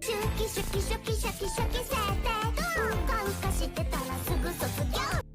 シュキシュキシュキシャキシャキ設定うかうかしてたらすぐ卒業。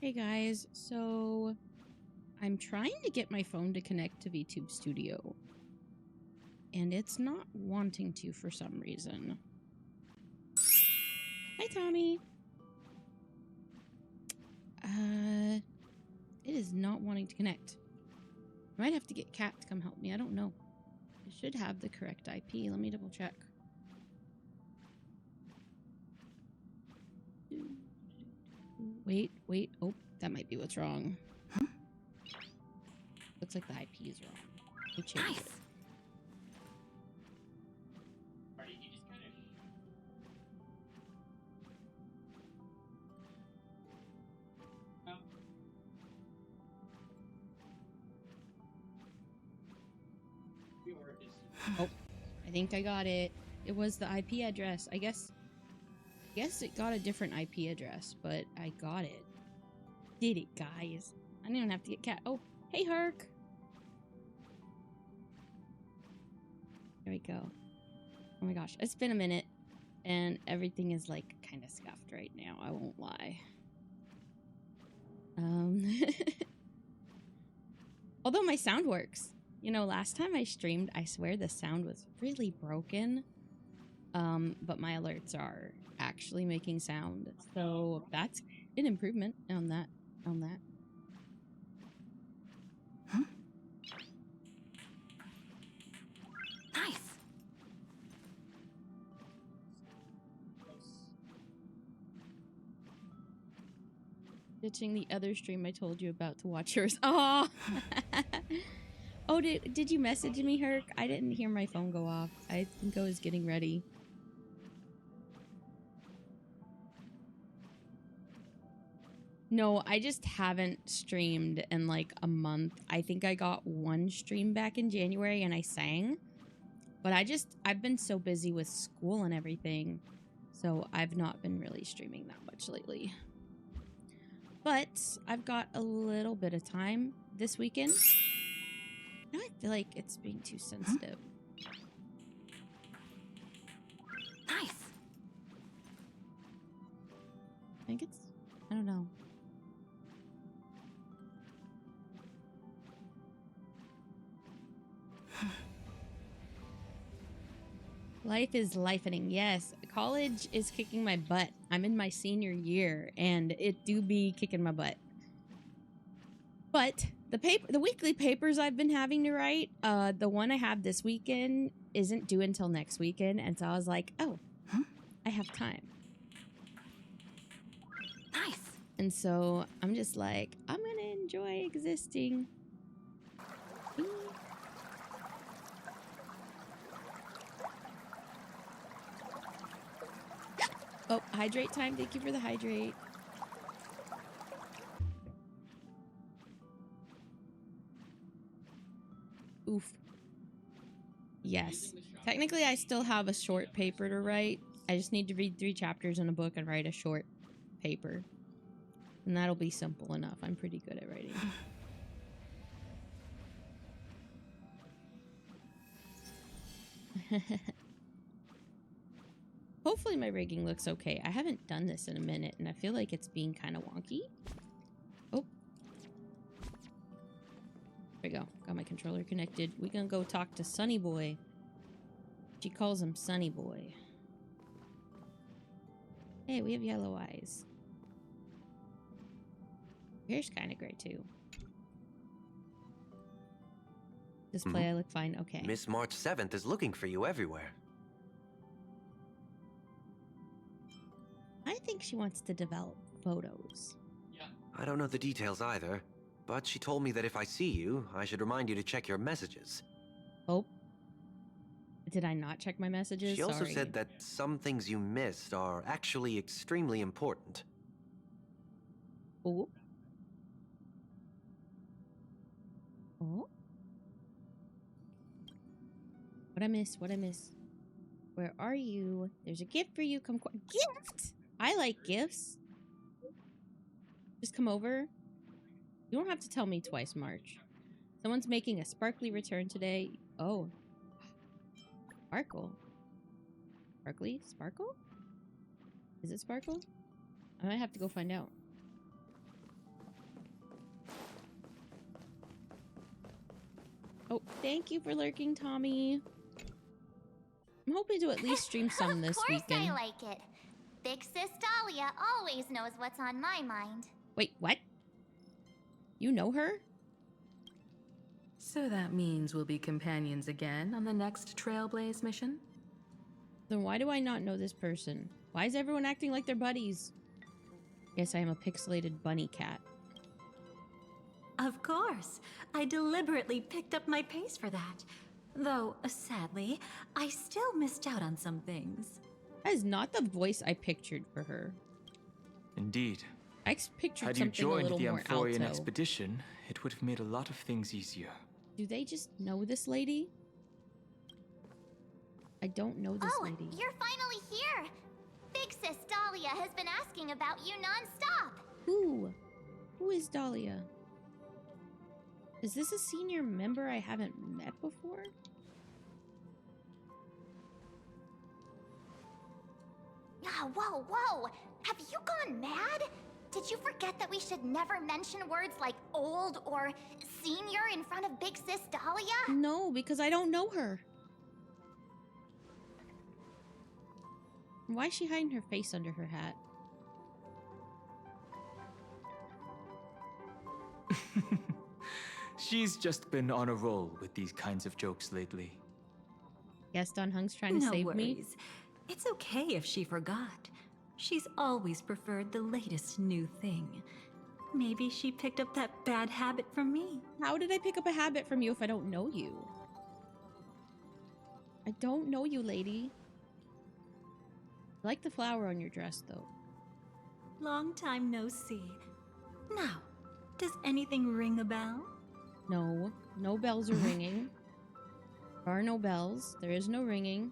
Hey guys, so I'm trying to get my phone to connect to VTube Studio, and it's not wanting to for some reason. Hi, Tommy. It is not wanting to connect. I might have to get Kat to come help me. I don't know. It should have the correct IP. Let me double check. Wait. Oh, that might be what's wrong. Looks like the IP is wrong. Let me change it. Oh, I think I got it. It was the IP address. I guess it got a different IP address, but I got it. Did it, guys. I didn't even have to get Cat. Oh, hey, Herc. There we go. Oh my gosh, it's been a minute, and everything is like kind of scuffed right now. I won't lie. Although my sound works. You know, last time I streamed, I swear the sound was really broken. But my alerts are actually making sound, so that's an improvement on that. Huh? Nice. Ditching the other stream I told you about to watch yours. Oh. Oh, did you message me, Herc? I didn't hear my phone go off. I think I was getting ready. No, I just haven't streamed in like a month. I think I got one stream back in January and I sang. But I've been so busy with school and everything. So I've not been really streaming that much lately. But I've got a little bit of time this weekend. Now I feel like it's being too sensitive. Nice. I think I don't know. Life is lifening. Yes, college is kicking my butt. I'm in my senior year, and it do be kicking my butt. But the weekly papers I've been having to write, the one I have this weekend isn't due until next weekend, and so I was like, oh, I have time. Nice. And so I'm just like, I'm gonna enjoy existing. Oh, hydrate time. Thank you for the hydrate. Oof. Yes. Technically, I still have a short paper to write. I just need to read 3 chapters in a book and write a short paper. And that'll be simple enough. I'm pretty good at writing. Hopefully my rigging looks okay. I haven't done this in a minute, and I feel like it's being kind of wonky. Oh. There we go. Got my controller connected. We gonna go talk to Sunny Boy. She calls him Sunny Boy. Hey, we have yellow eyes. Your hair's kind of gray, too. Display, I look fine. Okay. Miss March 7th is looking for you everywhere. I think she wants to develop photos. Yeah. I don't know the details either, but she told me that if I see you, I should remind you to check your messages. Oh. Did I not check my messages? She also Sorry. said that some things you missed are actually extremely important. Oh. Oh. What I miss? What I miss? Where are you? There's a gift for you. Come gift? I like gifts. Just come over. You don't have to tell me twice, March. Someone's making a sparkly return today. Oh. Sparkle. Sparkly? Sparkle? Is it Sparkle? I might have to go find out. Oh, thank you for lurking, Tommy. I'm hoping to at least stream some this weekend. Of course I like it. Big Sis Dahlia always knows what's on my mind. Wait, what? You know her? So that means we'll be companions again on the next Trailblaze mission? Then why do I not know this person? Why is everyone acting like they're buddies? Guess I am a pixelated bunny cat. Of course. I deliberately picked up my pace for that. Though, sadly, I still missed out on some things. That is not the voice I pictured for her. Indeed. I pictured Had you something a joined little the more Amphorian alto. expedition, it would have made a lot of things easier. Do they just know this lady? I don't know this lady. You're finally here. Big Sis Dahlia has been asking about you non-stop. Who? Who is Dahlia? Is this a senior member I haven't met before? Whoa, whoa! Have you gone mad? Did you forget that we should never mention words like old or senior in front of Big Sis Dahlia? No, because I don't know her. Why is she hiding her face under her hat? She's just been on a roll with these kinds of jokes lately. Gaston Hung's trying to No save me. worries. It's okay if she forgot. She's always preferred the latest new thing. Maybe she picked up that bad habit from me. How did I pick up a habit from you if I don't know you? I don't know you, lady. I like the flower on your dress, though. Long time no see. Now, does anything ring a bell? No, no bells are ringing. There are no bells. There is no ringing.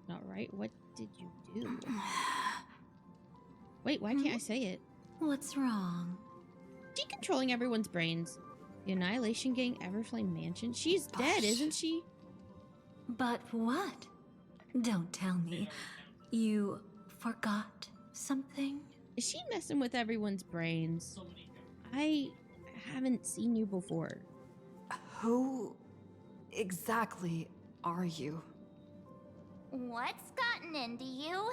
Not right. What did you do? Wait, why can't I say it? What's wrong? She controlling everyone's brains. The Annihilation Gang Everflame Mansion? She's dead, isn't she? But what? Don't tell me. You forgot something? Is she messing with everyone's brains? I haven't seen you before. Who exactly are you? What's gotten into you?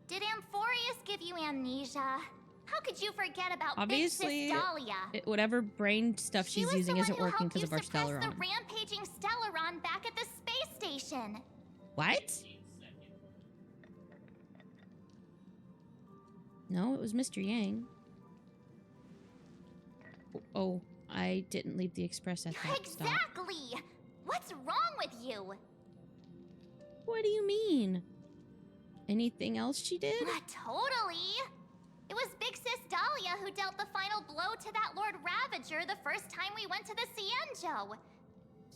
Did Amphorius give you amnesia? How could you forget about Obviously, Big Sis Dahlia? Whatever brain stuff She she's was using the isn't one who working helped because of our you suppress Stellaron. the rampaging Stellaron back at the space station. What? No, it was Mr. Yang. Oh, I didn't leave the express at that stop. Exactly! What's wrong with you? What do you mean? Anything else she did? Totally! It was Big Sis Dahlia who dealt the final blow to that Lord Ravager the first time we went to the Cienjo.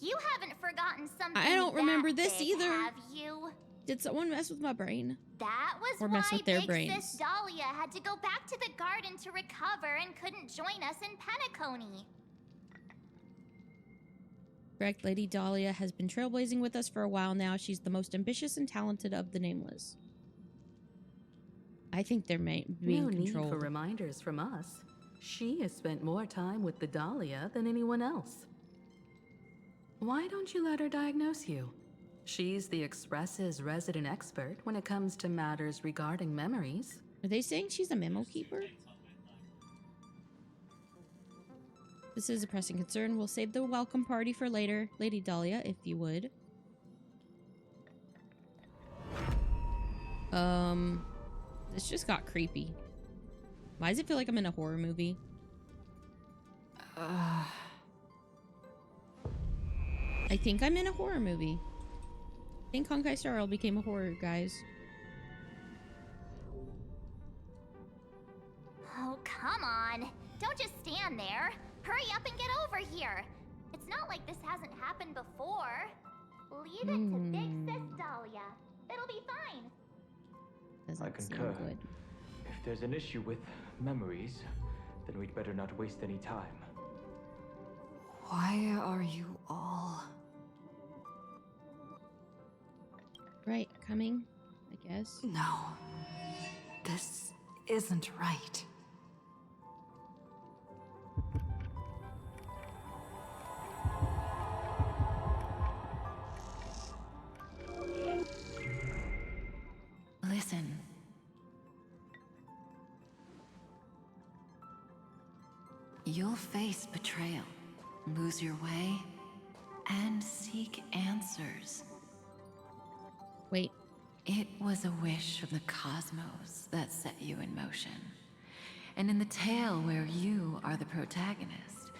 You haven't forgotten something I don't remember that this big, either. have you? Did someone mess with my brain? That was Or why mess with their Big brains. Sis Dahlia had to go back to the garden to recover and couldn't join us in Penacony. Correct, Lady Dahlia has been trailblazing with us for a while now. She's the most ambitious and talented of the Nameless. I think they're being No need controlled. for reminders from us. She has spent more time with the Dahlia than anyone else. Why don't you let her diagnose you? She's the Express's resident expert when it comes to matters regarding memories. Are they saying she's a memo keeper? This is a pressing concern. We'll save the welcome party for later. Lady Dahlia, if you would. This just got creepy. Why does it feel like I'm in a horror movie? I think I'm in a horror movie. I think Honkai Star Rail became a horror, guys. Oh, come on. Don't just stand there. Hurry up and get over here. It's not like this hasn't happened before. Leave it to Big Sis Dahlia. It'll be fine. Doesn't I seem concur. good. If there's an issue with memories, then we'd better not waste any time. Why are you all... Right, coming, I guess. No. This isn't right. You'll face betrayal, lose your way, and seek answers. Wait, It was a wish from the cosmos that set you in motion. And in the tale where you are the protagonist,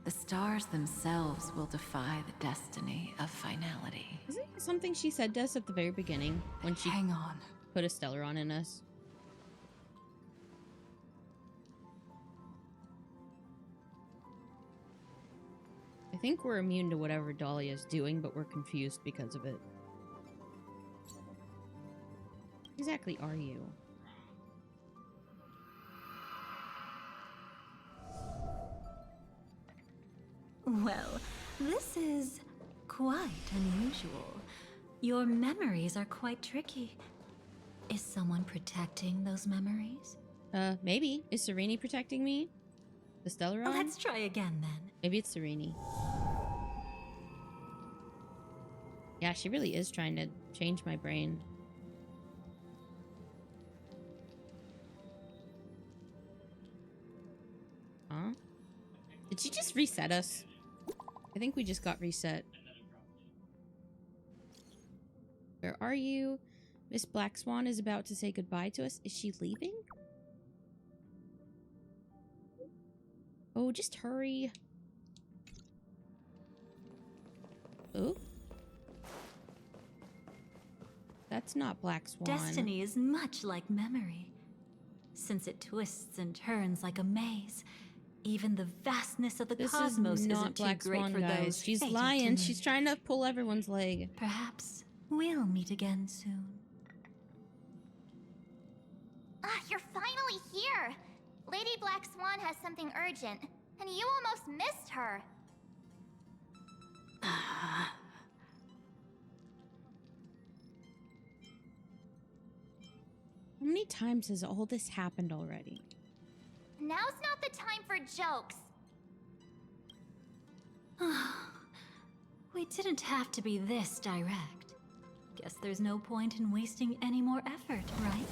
the stars themselves will defy the destiny of finality. isn't it something she said to us at the very beginning when she Hang on. put a Stellaron in us? I think we're immune to whatever Dahlia's doing, but we're confused because of it. What exactly are you? Well, this is quite unusual. Your memories are quite tricky. Is someone protecting those memories? Maybe. Is Serene protecting me? The Stellaron? Let's try again then. Maybe it's Serene. Yeah, she really is trying to change my brain. Huh? Did she just reset us? I think we just got reset. Where are you? Miss Black Swan is about to say goodbye to us. Is she leaving? Oh, just hurry. Oh. That's not Black Swan. Destiny is much like memory. Since it twists and turns like a maze, even the vastness of the This cosmos is not isn't Black too great Swan, for guys. those She's fated lying. to She's live. trying to pull everyone's leg. Perhaps we'll meet again soon. Ah, you're finally here! Lady Black Swan has something urgent, and you almost missed her. How many times has all this happened already? Now's not the time for jokes. We didn't have to be this direct. Guess there's no point in wasting any more effort, right?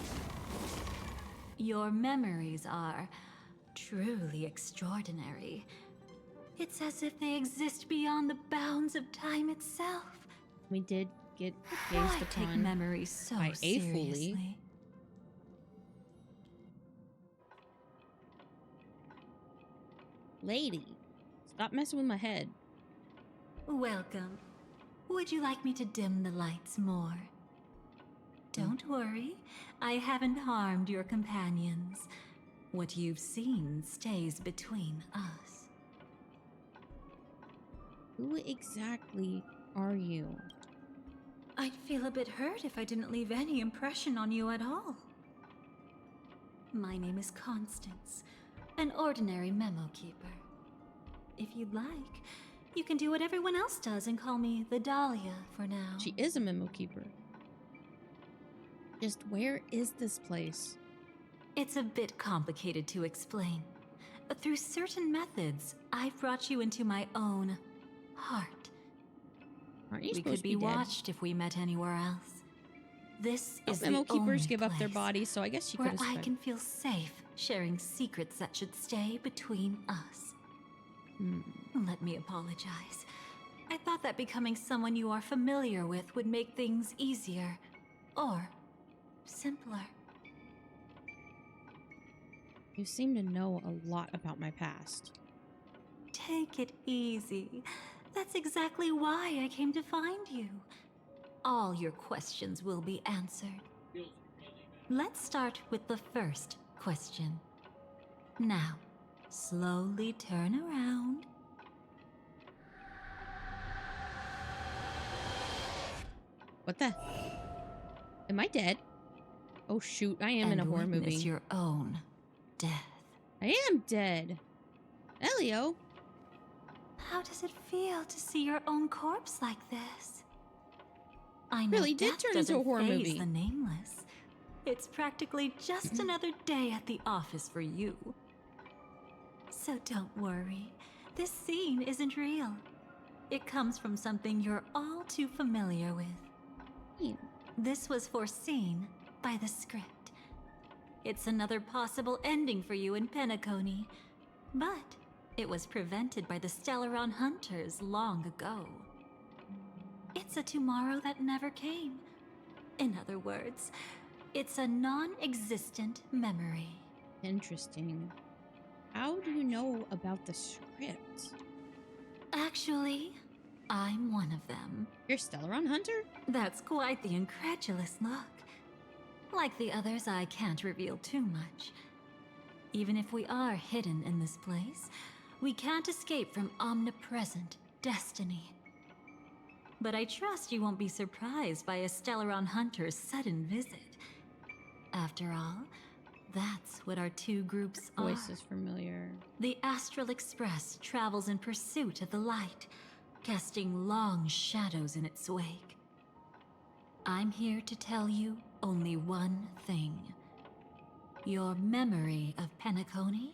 Your memories are truly extraordinary. It's as if they exist beyond the bounds of time itself. We did get Why gazed take upon. memories so by a fully. seriously? Lady, stop messing with my head. Welcome. Would you like me to dim the lights more? Don't worry, I haven't harmed your companions. What you've seen stays between us. Who exactly are you? I'd feel a bit hurt if I didn't leave any impression on you at all. My name is Constance, an ordinary memo keeper. If you'd like, you can do what everyone else does and call me the Dahlia for now. She is a memo keeper. Just where is this place? It's a bit complicated to explain. Through certain methods, I've brought you into my own heart. Aren't you We supposed could to be be dead? watched if we met anywhere else. This Oh, is memo the keepers only give up their place bodies, so I guess she where could have I said. can feel safe sharing secrets that should stay between us. Let me apologize. I thought that becoming someone you are familiar with would make things easier. Or simpler. You seem to know a lot about my past. Take it easy. That's exactly why I came to find you. All your questions will be answered. Let's start with the first question. Now, slowly turn around. What the? Am I dead? Oh shoot, I am in a and horror witness movie. your own death. I am dead. Elio? How does it feel to see your own corpse like this? I know Really did death turn into a doesn't horror faze movie. the nameless. It's practically just another day at the office for you. So don't worry. This scene isn't real. It comes from something you're all too familiar with. This was foreseen by the script. It's another possible ending for you in Penacony. But It was prevented by the Stellaron hunters long ago. It's a tomorrow that never came. In other words, it's a non-existent memory. Interesting. How do you know about the script? Actually, I'm one of them. You're Stellaron Hunter? That's quite the incredulous look. Like the others, I can't reveal too much. Even if we are hidden in this place, we can't escape from omnipresent destiny. But I trust you won't be surprised by a Stellaron Hunter's sudden visit. After all, that's what our two groups are. Voice is familiar. The Astral Express travels in pursuit of the light, casting long shadows in its wake. I'm here to tell you only one thing. Your memory of Penacony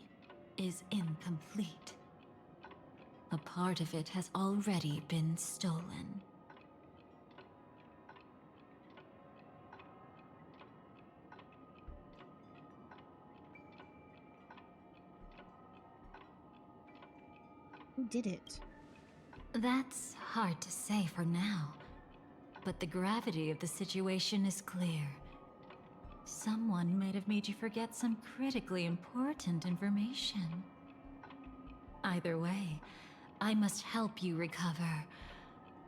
is incomplete. A part of it has already been stolen. Who did it? That's hard to say for now, but the gravity of the situation is clear. Someone might have made you forget some critically important information. Either way, I must help you recover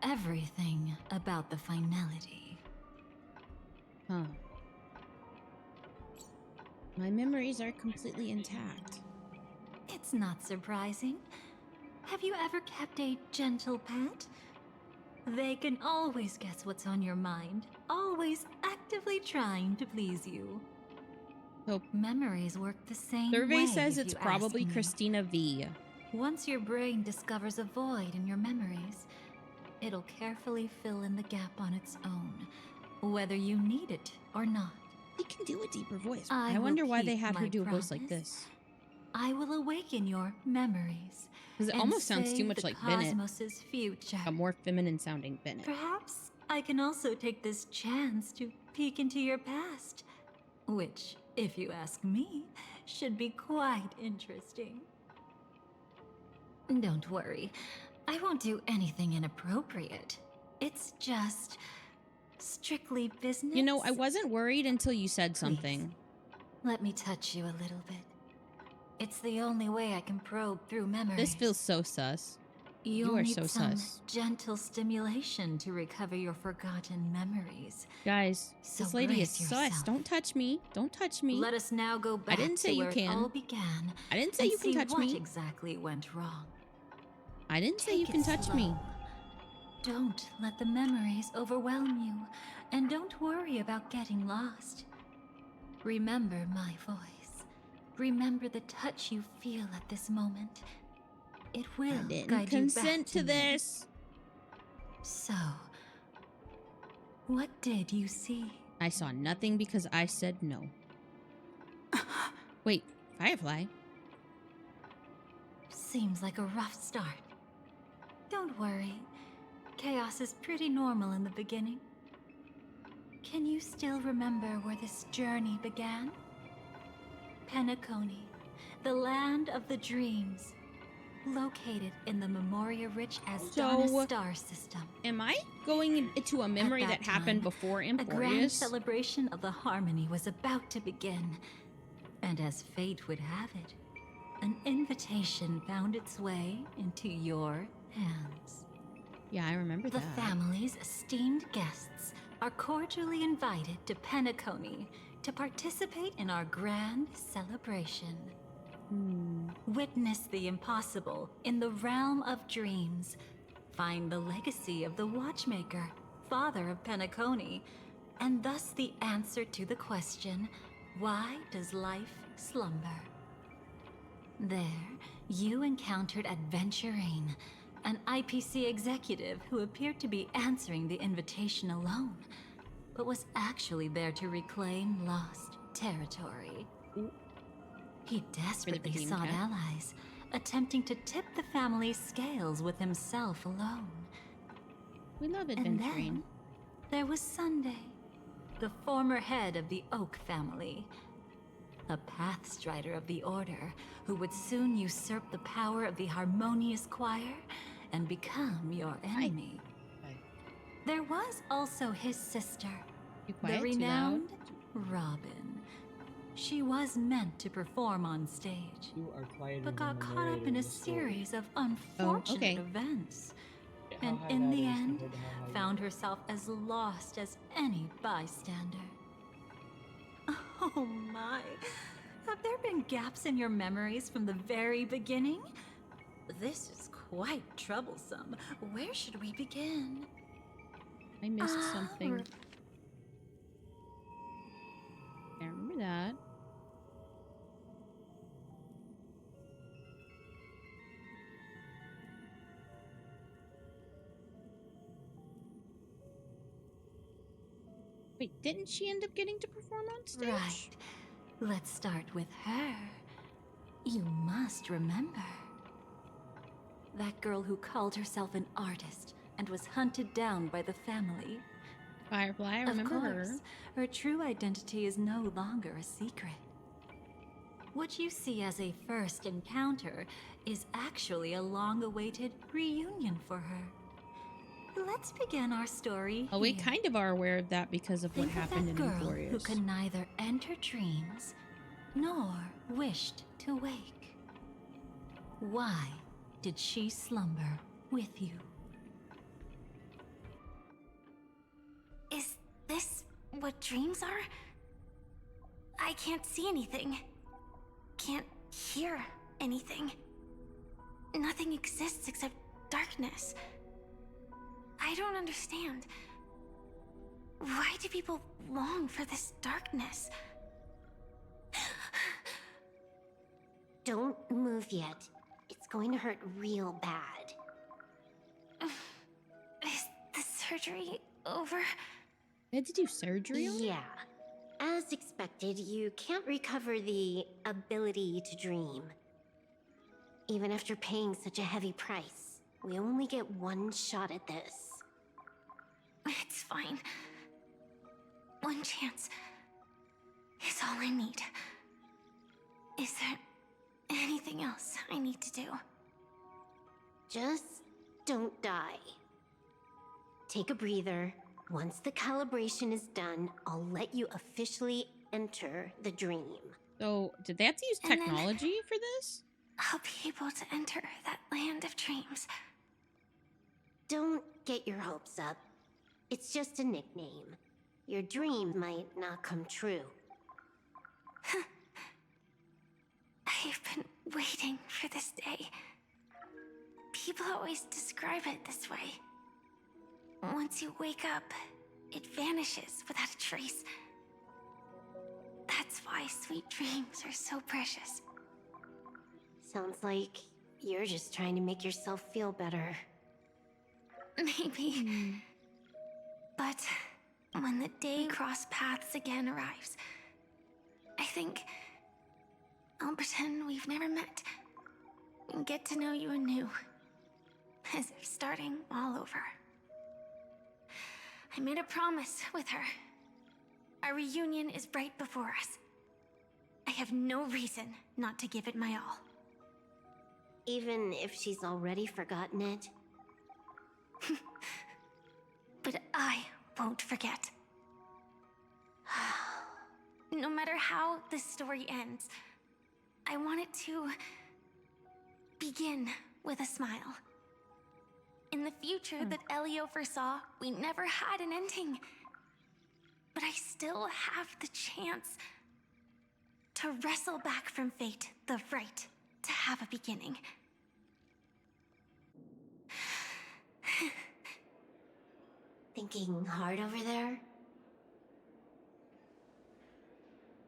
everything about the finality. Huh. My memories are completely intact. It's not surprising. Have you ever kept a gentle pet? They can always guess what's on your mind, always actively trying to please you. So, Memories work the same survey way, says if it's you probably ask me. Christina V. Once your brain discovers a void in your memories, it'll carefully fill in the gap on its own, whether you need it or not. He can do a deeper voice. I I will wonder why they keep had her my do a voice like promise. this. I will awaken your memories. Because it and almost sounds too save much the like Bennett. Cosmos's future. A more feminine sounding Bennett. Perhaps I can also take this chance to peek into your past, which, if you ask me, should be quite interesting. Don't worry, I won't do anything inappropriate. It's just strictly business. You know, I wasn't worried until you said something. Let me touch you a little bit. It's the only way I can probe through memories. This feels so sus. You'll You are need so some sus. gentle stimulation to recover your forgotten memories. Guys, So this lady is brace sus. yourself. Don't touch me. Don't touch me. Let us now go back didn't say to you where can. it all began. I didn't say and you can see touch what me. exactly went wrong. I didn't say you Take can it touch me. slow. Don't let the memories overwhelm you, and don't worry about getting lost. Remember my voice. Remember the touch you feel at this moment. It will I didn't guide consent you back to me. this. So, what did you see? I saw nothing because I said no. Wait, Firefly? Seems like a rough start. Don't worry. Chaos is pretty normal in the beginning. Can you still remember where this journey began? Penacony, the land of the dreams, located in the Memoria-rich Asdana So, star system. Am I going into a memory At that that happened time, before A grand Emporius? celebration of the harmony was about to begin. And as fate would have it, an invitation found its way into your hands. Yeah, I remember The that. family's esteemed guests are cordially invited to Penacony to participate in our grand celebration. Witness the impossible in the realm of dreams. Find the legacy of the Watchmaker, father of Penacony, and thus the answer to the question, why does life slumber? There, you encountered Adventurine, an IPC executive who appeared to be answering the invitation alone, but was actually there to reclaim lost territory. He desperately redeem sought cat. allies, attempting to tip the family's scales with himself alone. We love And adventuring. then there was Sunday, the former head of the Oak family. a pathstrider of the Order who would soon usurp the power of the Harmonious Choir and become your enemy. There was also his sister, You the quiet? Too loud? renowned Robin. She was meant to perform on stage, You are quieter but than got the caught up narrator in a the story. series of unfortunate okay. events. How And high in that the is end, compared to how high you found are. herself as lost as any bystander. Oh my. Have there been gaps in your memories from the very beginning? This is quite troublesome. Where should we begin? I missed something. I remember that. Wait, didn't she end up getting to perform on stage? Right. Let's start with her. You must remember. That girl who called herself an artist and was hunted down by the family. Firefly, I remember Of course, her. her true identity is no longer a secret. What you see as a first encounter is actually a long-awaited reunion for her. Let's begin our story Oh, we here. kind of are aware of that because of what Think of happened that in girl who Inglorious. could neither enter dreams nor wished to wake. Why did she slumber with you? Is this what dreams are? I can't see anything. Can't hear anything. Nothing exists except darkness. I don't understand. Why do people long for this darkness? Don't move yet. It's going to hurt real bad. Is the surgery over? They had to do surgery on it? Yeah. As expected, you can't recover the ability to dream. Even after paying such a heavy price, we only get one shot at this. It's fine. One chance is all I need. Is there anything else I need to do? Just don't die. Take a breather. Once the calibration is done, I'll let you officially enter the dream. So, did they have to use And then- technology for this? I'll be able to enter that land of dreams. Don't get your hopes up. It's just a nickname. Your dream might not come true. I've been waiting for this day. People always describe it this way. Once you wake up, it vanishes without a trace. That's why sweet dreams are so precious. Sounds like you're just trying to make yourself feel better. Maybe. But when the day cross paths again arrives, I think I'll pretend we've never met and get to know you anew, as if starting all over. I made a promise with her. Our reunion is right before us. I have no reason not to give it my all. Even if she's already forgotten it? But I won't forget. No matter how this story ends, I want it to begin with a smile. In the future that Elio foresaw, we never had an ending. But I still have the chance to wrestle back from fate the right to have a beginning. Thinking hard over there?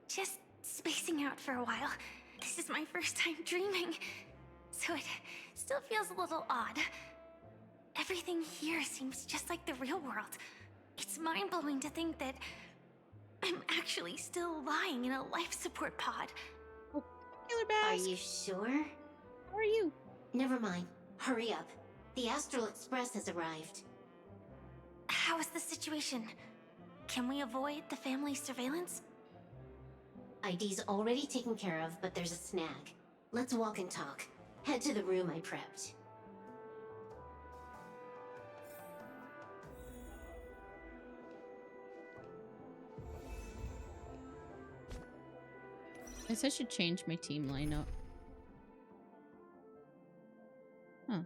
Just spacing out for a while. This is my first time dreaming, so it still feels a little odd. Everything here seems just like the real world. It's mind-blowing to think that I'm actually still lying in a life support pod. Killer Are Bass, you sure? how are you? Never mind. Hurry up. The Astral Express has arrived. How is the situation? Can we avoid the family surveillance? ID's already taken care of, but there's a snag. Let's walk and talk. Head to the room I prepped. I guess I should change my team lineup. Huh.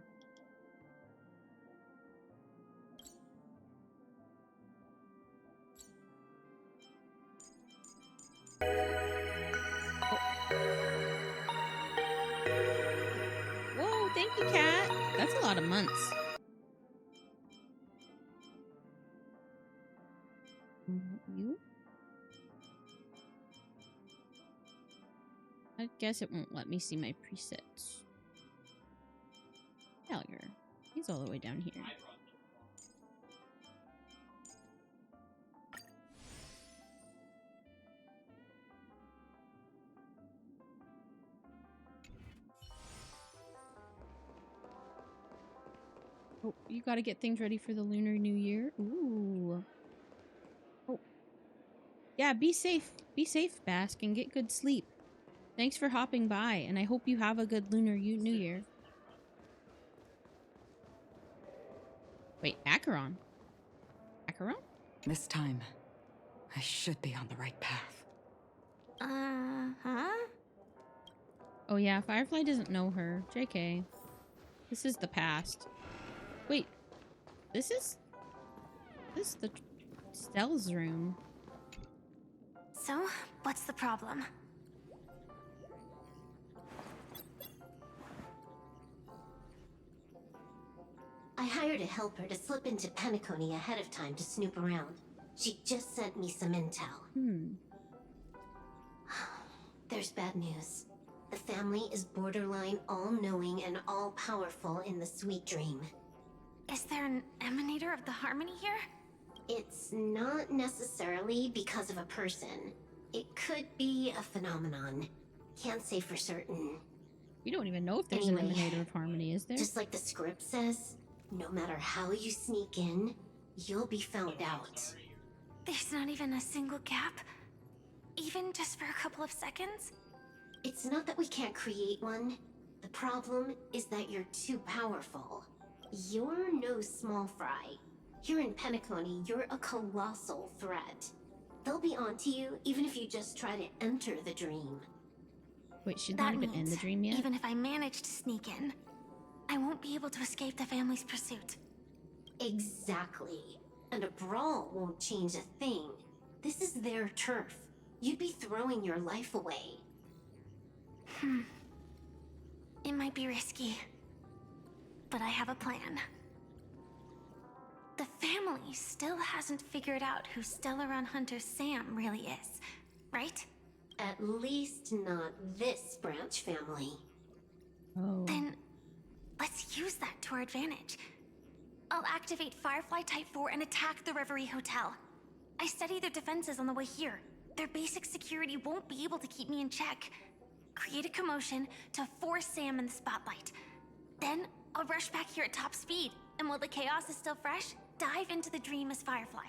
Whoa, thank you, Kat. That's a lot of months. You? I guess it won't let me see my presets. Failure. He's all the way down here. Oh, you gotta get things ready for the Lunar New Year. Ooh. Oh. Yeah, be safe. Be safe, Bask, and get good sleep. Thanks for hopping by, and I hope you have a good Lunar New Year. Wait, Acheron? Acheron? This time, I should be on the right path. Huh? Oh yeah, Firefly doesn't know her. JK. This is the past. Wait. This is the Stell's room. So, what's the problem? I hired a helper to slip into Penacony ahead of time to snoop around. She just sent me some intel. There's bad news. The family is borderline all-knowing and all-powerful in the Sweet Dream. Is there an emanator of the Harmony here? It's not necessarily because of a person. It could be a phenomenon. Can't say for certain. You don't even know if there's Anyway, an emanator of harmony, is there? Just like the script says, no matter how you sneak in, you'll be found out. There's not even a single gap? Even just for a couple of seconds? It's not that we can't create one. The problem is that you're too powerful. You're no small fry. Here in Penacony, you're a colossal threat. They'll be onto you even if you just try to enter the dream. Wait, she's That not even in means the dream yet? even if I manage to sneak in, I won't be able to escape the family's pursuit. Exactly. And a brawl won't change a thing. This is their turf. You'd be throwing your life away. It might be risky, but I have a plan. The family still hasn't figured out who Stellaron Hunter Sam really is, right? At least not this branch family. Oh. Then let's use that to our advantage. I'll activate Firefly Type 4 and attack the Reverie Hotel. I studied their defenses on the way here. Their basic security won't be able to keep me in check. Create a commotion to force Sam in the spotlight. Then I'll rush back here at top speed, and while the chaos is still fresh, dive into the dream as Firefly.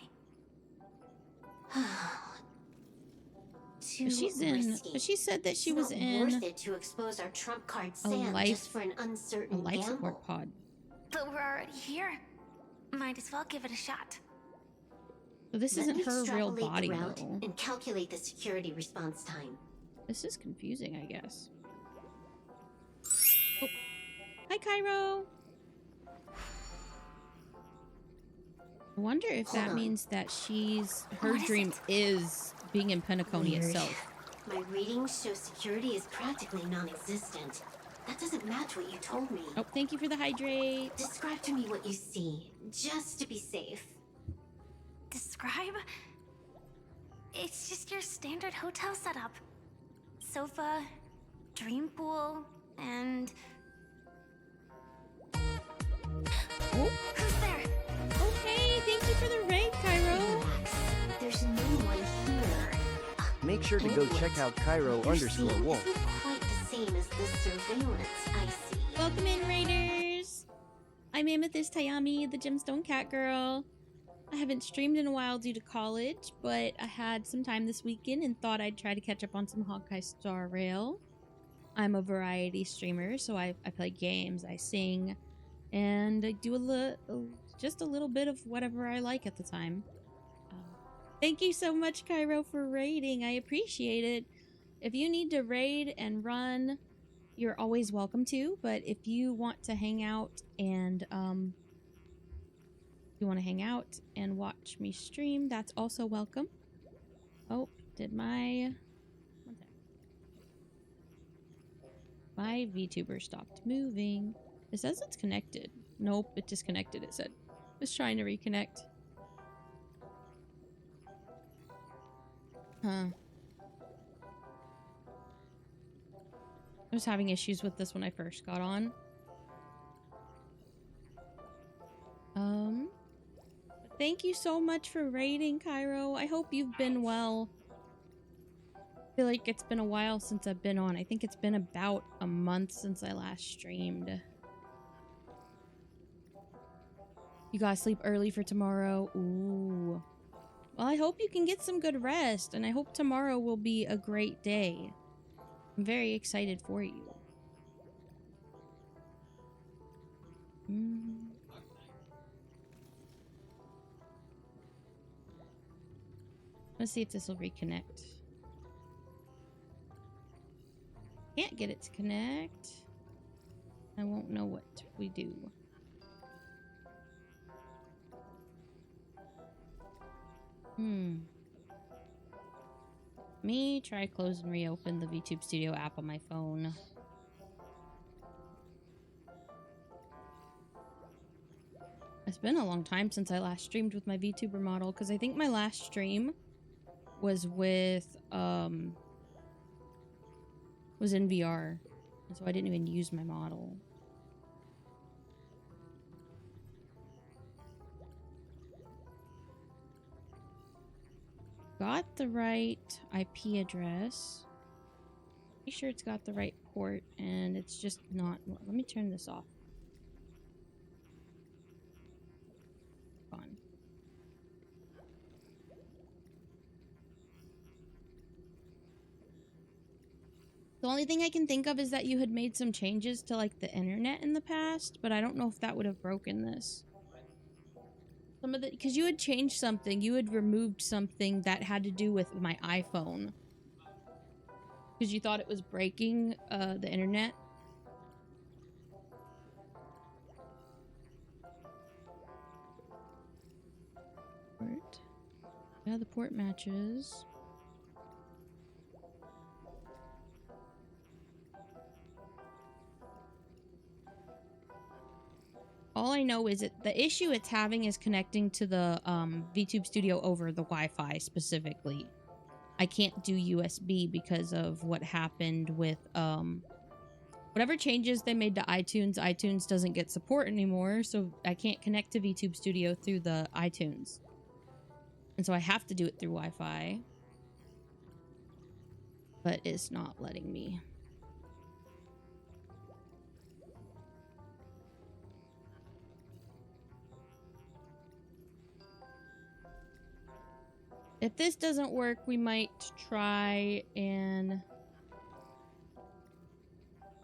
Too But she's in. risky. But she said that she It's was not in worth it to expose our trump card Sam just for an a uncertain life gamble. support pod. But we're already here. Might as well give it a shot. But this Let isn't me her real extrapolate body, the route though. and calculate the security response time. This is confusing, I guess. Oh. Hi, Cairo! I wonder if Hold that on. means that her What is dream it? is being in Penacony Weird. itself. My readings show security is practically non-existent. That doesn't match what you told me. Oh, thank you for the hydrate. Describe to me what you see, just to be safe. Describe? It's just your standard hotel setup. Sofa, dream pool, and... Oh, Who's there? oh, hey, thank you for the raid, Cairo. Relax. There's no one here. Make sure to go check out Cairo Your _ scene Wolf. isn't quite the same as the surveillance I see. Welcome in, raiders. I'm Amethyst Tayami, the gemstone cat girl. I haven't streamed in a while due to college, but I had some time this weekend and thought I'd try to catch up on some Honkai Star Rail. I'm a variety streamer, so I play games, I sing, and I do just a little bit of whatever I like at the time. Thank you so much, Cairo, for raiding. I appreciate it. If you need to raid and run, you're always welcome to, but if you want to hang out and watch me stream, that's also welcome. Oh, did my one sec. My VTuber stopped moving. It says it's connected. Nope, it disconnected, it said. Was trying to reconnect. Huh. I was having issues with this when I first got on. But thank you so much for raiding, Cairo. I hope you've been well. I feel like it's been a while since I've been on. I think it's been about a month since I last streamed. You gotta sleep early for tomorrow. Ooh. Well, I hope you can get some good rest, and I hope tomorrow will be a great day. I'm very excited for you. Let's see if this will reconnect. Can't get it to connect. I won't know what we do. Me try close and reopen the VTube Studio app on my phone. It's been a long time since I last streamed with my VTuber model, because I think my last stream was with was in VR, and so I didn't even use my model. Got the right IP address. Make sure it's got the right port, and it's just not. Let me turn this off. Gone. The only thing I can think of is that you had made some changes to like the internet in the past, but I don't know if that would have broken this. Some of the, because you had changed something, you had removed something that had to do with my iPhone. Because you thought it was breaking the internet. Port. Yeah, the port matches. All I know is the issue it's having is connecting to the VTube Studio over the Wi-Fi specifically. I can't do USB because of what happened with whatever changes they made to iTunes. iTunes doesn't get support anymore, so I can't connect to VTube Studio through the iTunes. And so I have to do it through Wi-Fi. But it's not letting me. If this doesn't work, we might try and...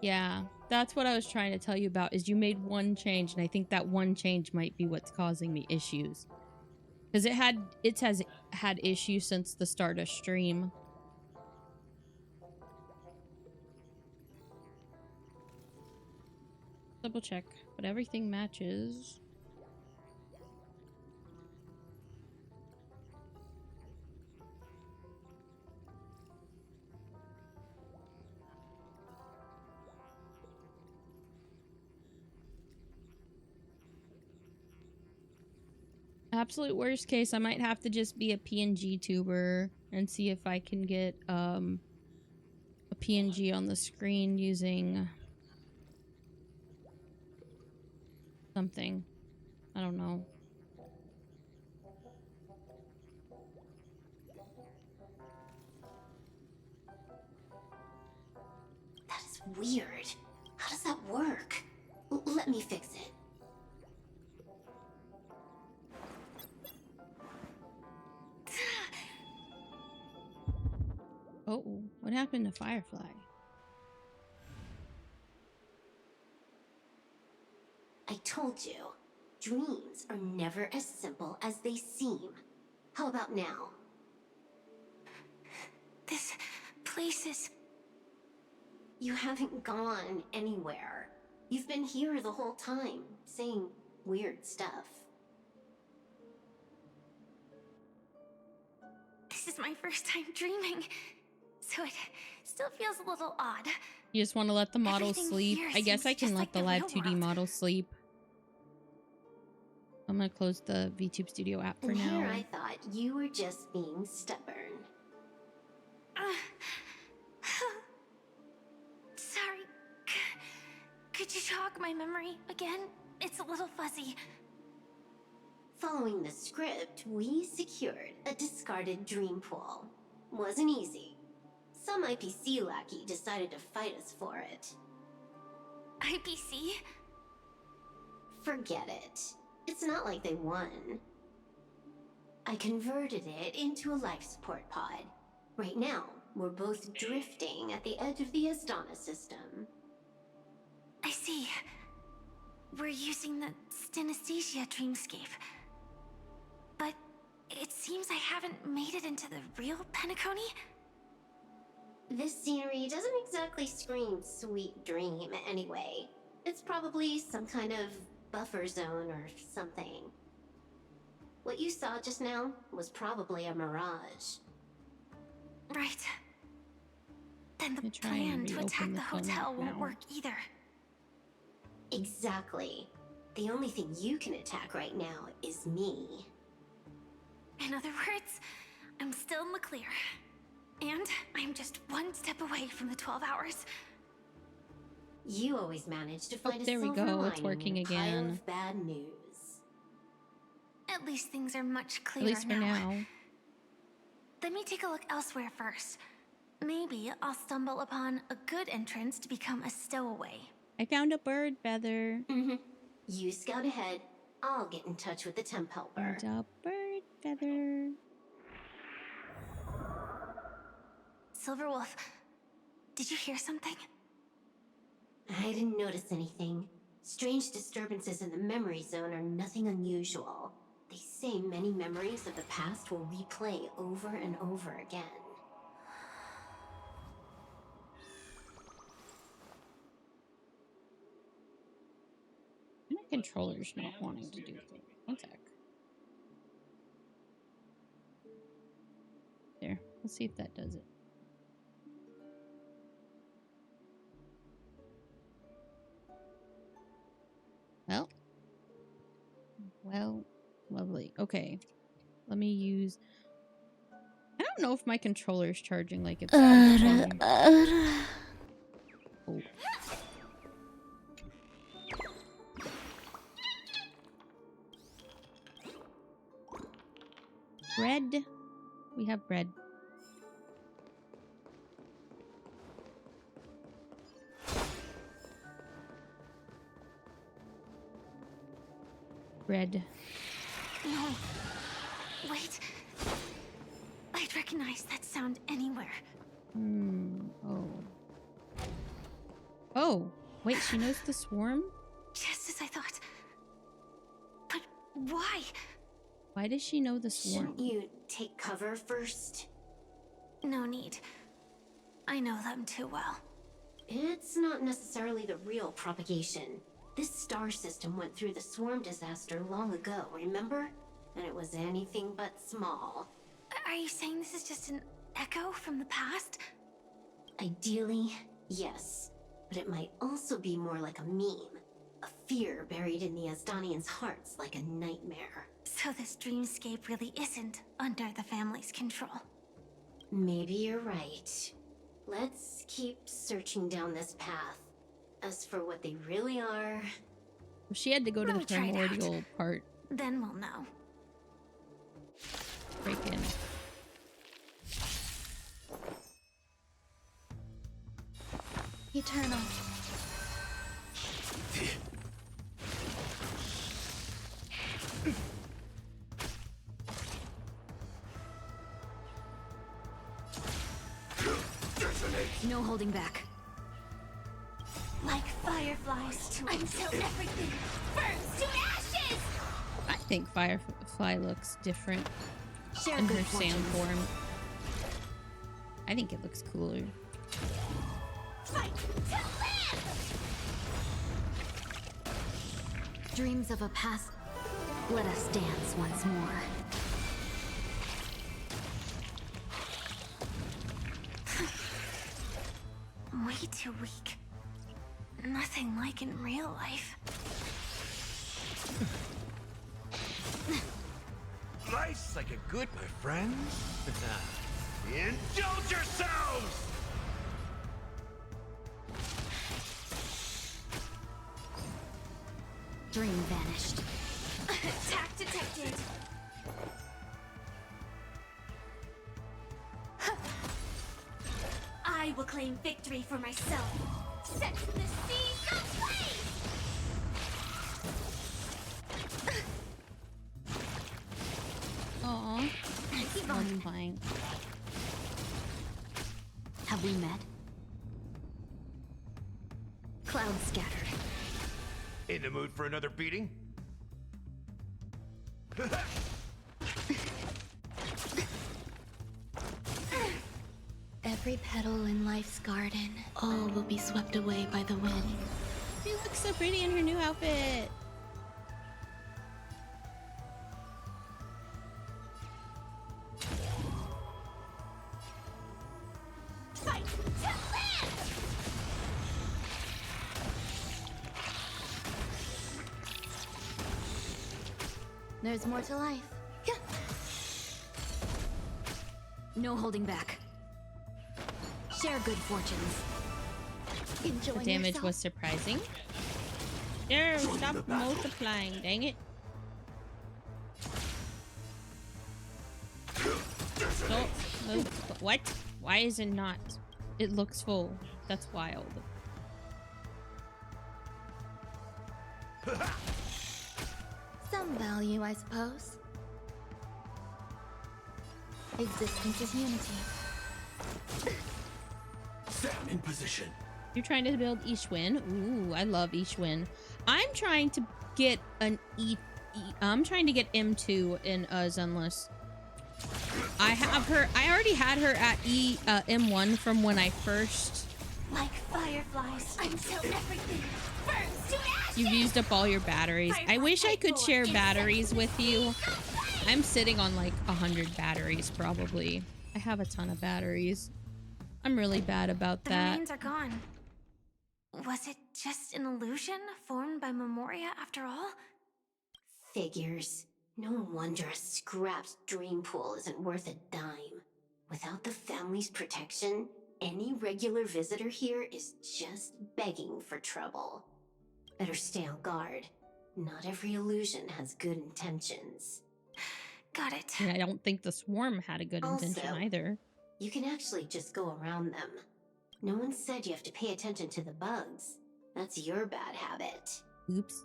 Yeah, that's what I was trying to tell you about, is you made one change, and I think that one change might be what's causing me issues. Because it has had issues since the start of stream. Double check, but everything matches. Absolute worst case, I might have to just be a PNG tuber and see if I can get a PNG on the screen using something. I don't know. That is weird. How does that work? Let me fix it. What happened to Firefly? I told you, dreams are never as simple as they seem. How about now? This place is... You haven't gone anywhere. You've been here the whole time, saying weird stuff. This is my first time dreaming, so it still feels a little odd. You just want to let the model Everything sleep? here I guess I seems can just let like the the live real 2D world. model sleep. I'm gonna close the VTube Studio app for And now. here I thought you were just being stubborn. Sorry. Could you jog my memory again? It's a little fuzzy. Following the script, we secured a discarded dream pool. Wasn't easy. Some IPC lackey decided to fight us for it. IPC? Forget it. It's not like they won. I converted it into a life support pod. Right now, we're both drifting at the edge of the Astana system. I see. We're using the synesthesia dreamscape. But it seems I haven't made it into the real Penacony? This scenery doesn't exactly scream sweet dream anyway. It's probably some kind of buffer zone or something. What you saw just now was probably a mirage. Right. Then the Let me try and plan to reopen attack the the phone hotel app won't now. work either. Exactly. The only thing you can attack right now is me. In other words, I'm still in the clear. And I'm just one step away from the 12 hours. You always manage to find a there we silver go. lining It's working in a pile again. of bad news. At least things are much At clearer least for now. Let me take a look elsewhere first. Maybe I'll stumble upon a good entrance to become a stowaway. I found a bird feather. You scout ahead. I'll get in touch with the temp helper. Found a bird feather. Silverwolf, did you hear something? I didn't notice anything. Strange disturbances in the memory zone are nothing unusual. They say many memories of the past will replay over and over again. My controller's not wanting to do things. One sec. There. Let's see if that does it. Well, lovely. Okay. Let me use... I don't know if my controller's charging like it's supposed to. Oh. Bread. We have bread. Bread. No. Wait. I'd recognize that sound anywhere. Oh. Oh. Wait, she knows the swarm? Just as I thought. But why? Why does she know the swarm? Shouldn't you take cover first? No need. I know them too well. It's not necessarily the real propagation. This star system went through the swarm disaster long ago, remember? And it was anything but small. Are you saying this is just an echo from the past? Ideally, yes. But it might also be more like a meme. A fear buried in the Asdanians' hearts like a nightmare. So this dreamscape really isn't under the family's control. Maybe you're right. Let's keep searching down this path. As for what they really are... She had to go to the Let me try it out. primordial part. Then we'll know. Break in. Eternal. No holding back. Like fireflies until everything burns to ashes! I think Firefly looks different Share in good her sand fortunes. form. I think it looks cooler. Fight to live! Dreams of a past. Let us dance once more. Way too weak. Nothing like in real life. Life's like a good, my friends. Indulge yourselves! Dream vanished. Attack detected. I will claim victory for myself. Set the seas ablaze! Aww. Keep on playing. Have we met? Clouds scattered. In the mood for another beating? Every petal in life's garden, all will be swept away by the wind. She looks so pretty in her new outfit. Fight to live! There's more to life. No holding back. Share good fortunes. Enjoying The damage yourself? was surprising. No, stop multiplying, dang it. Stop. What? Why is it not? It looks full. That's wild. Some value, I suppose. Existence is unity. Stand in position. You're trying to build Ishwin. Ooh, I love Ishwin. I'm trying to get an I'm trying to get M2 in Zenless. I have her. I already had her at M1 from when I first. Like fireflies until everything burns to ashes! You've used up all your batteries. I wish I could share batteries with you. I'm sitting on like 100 batteries probably. I have a ton of batteries. I'm really bad about The that. remains are gone. Was it just an illusion formed by Memoria after all? Figures. No wonder a scrapped dream pool isn't worth a dime. Without the family's protection, any regular visitor here is just begging for trouble. Better stay on guard. Not every illusion has good intentions. Got it. And I don't think the swarm had a good intention Also, either. You can actually just go around them. No one said you have to pay attention to the bugs. That's your bad habit. Oops.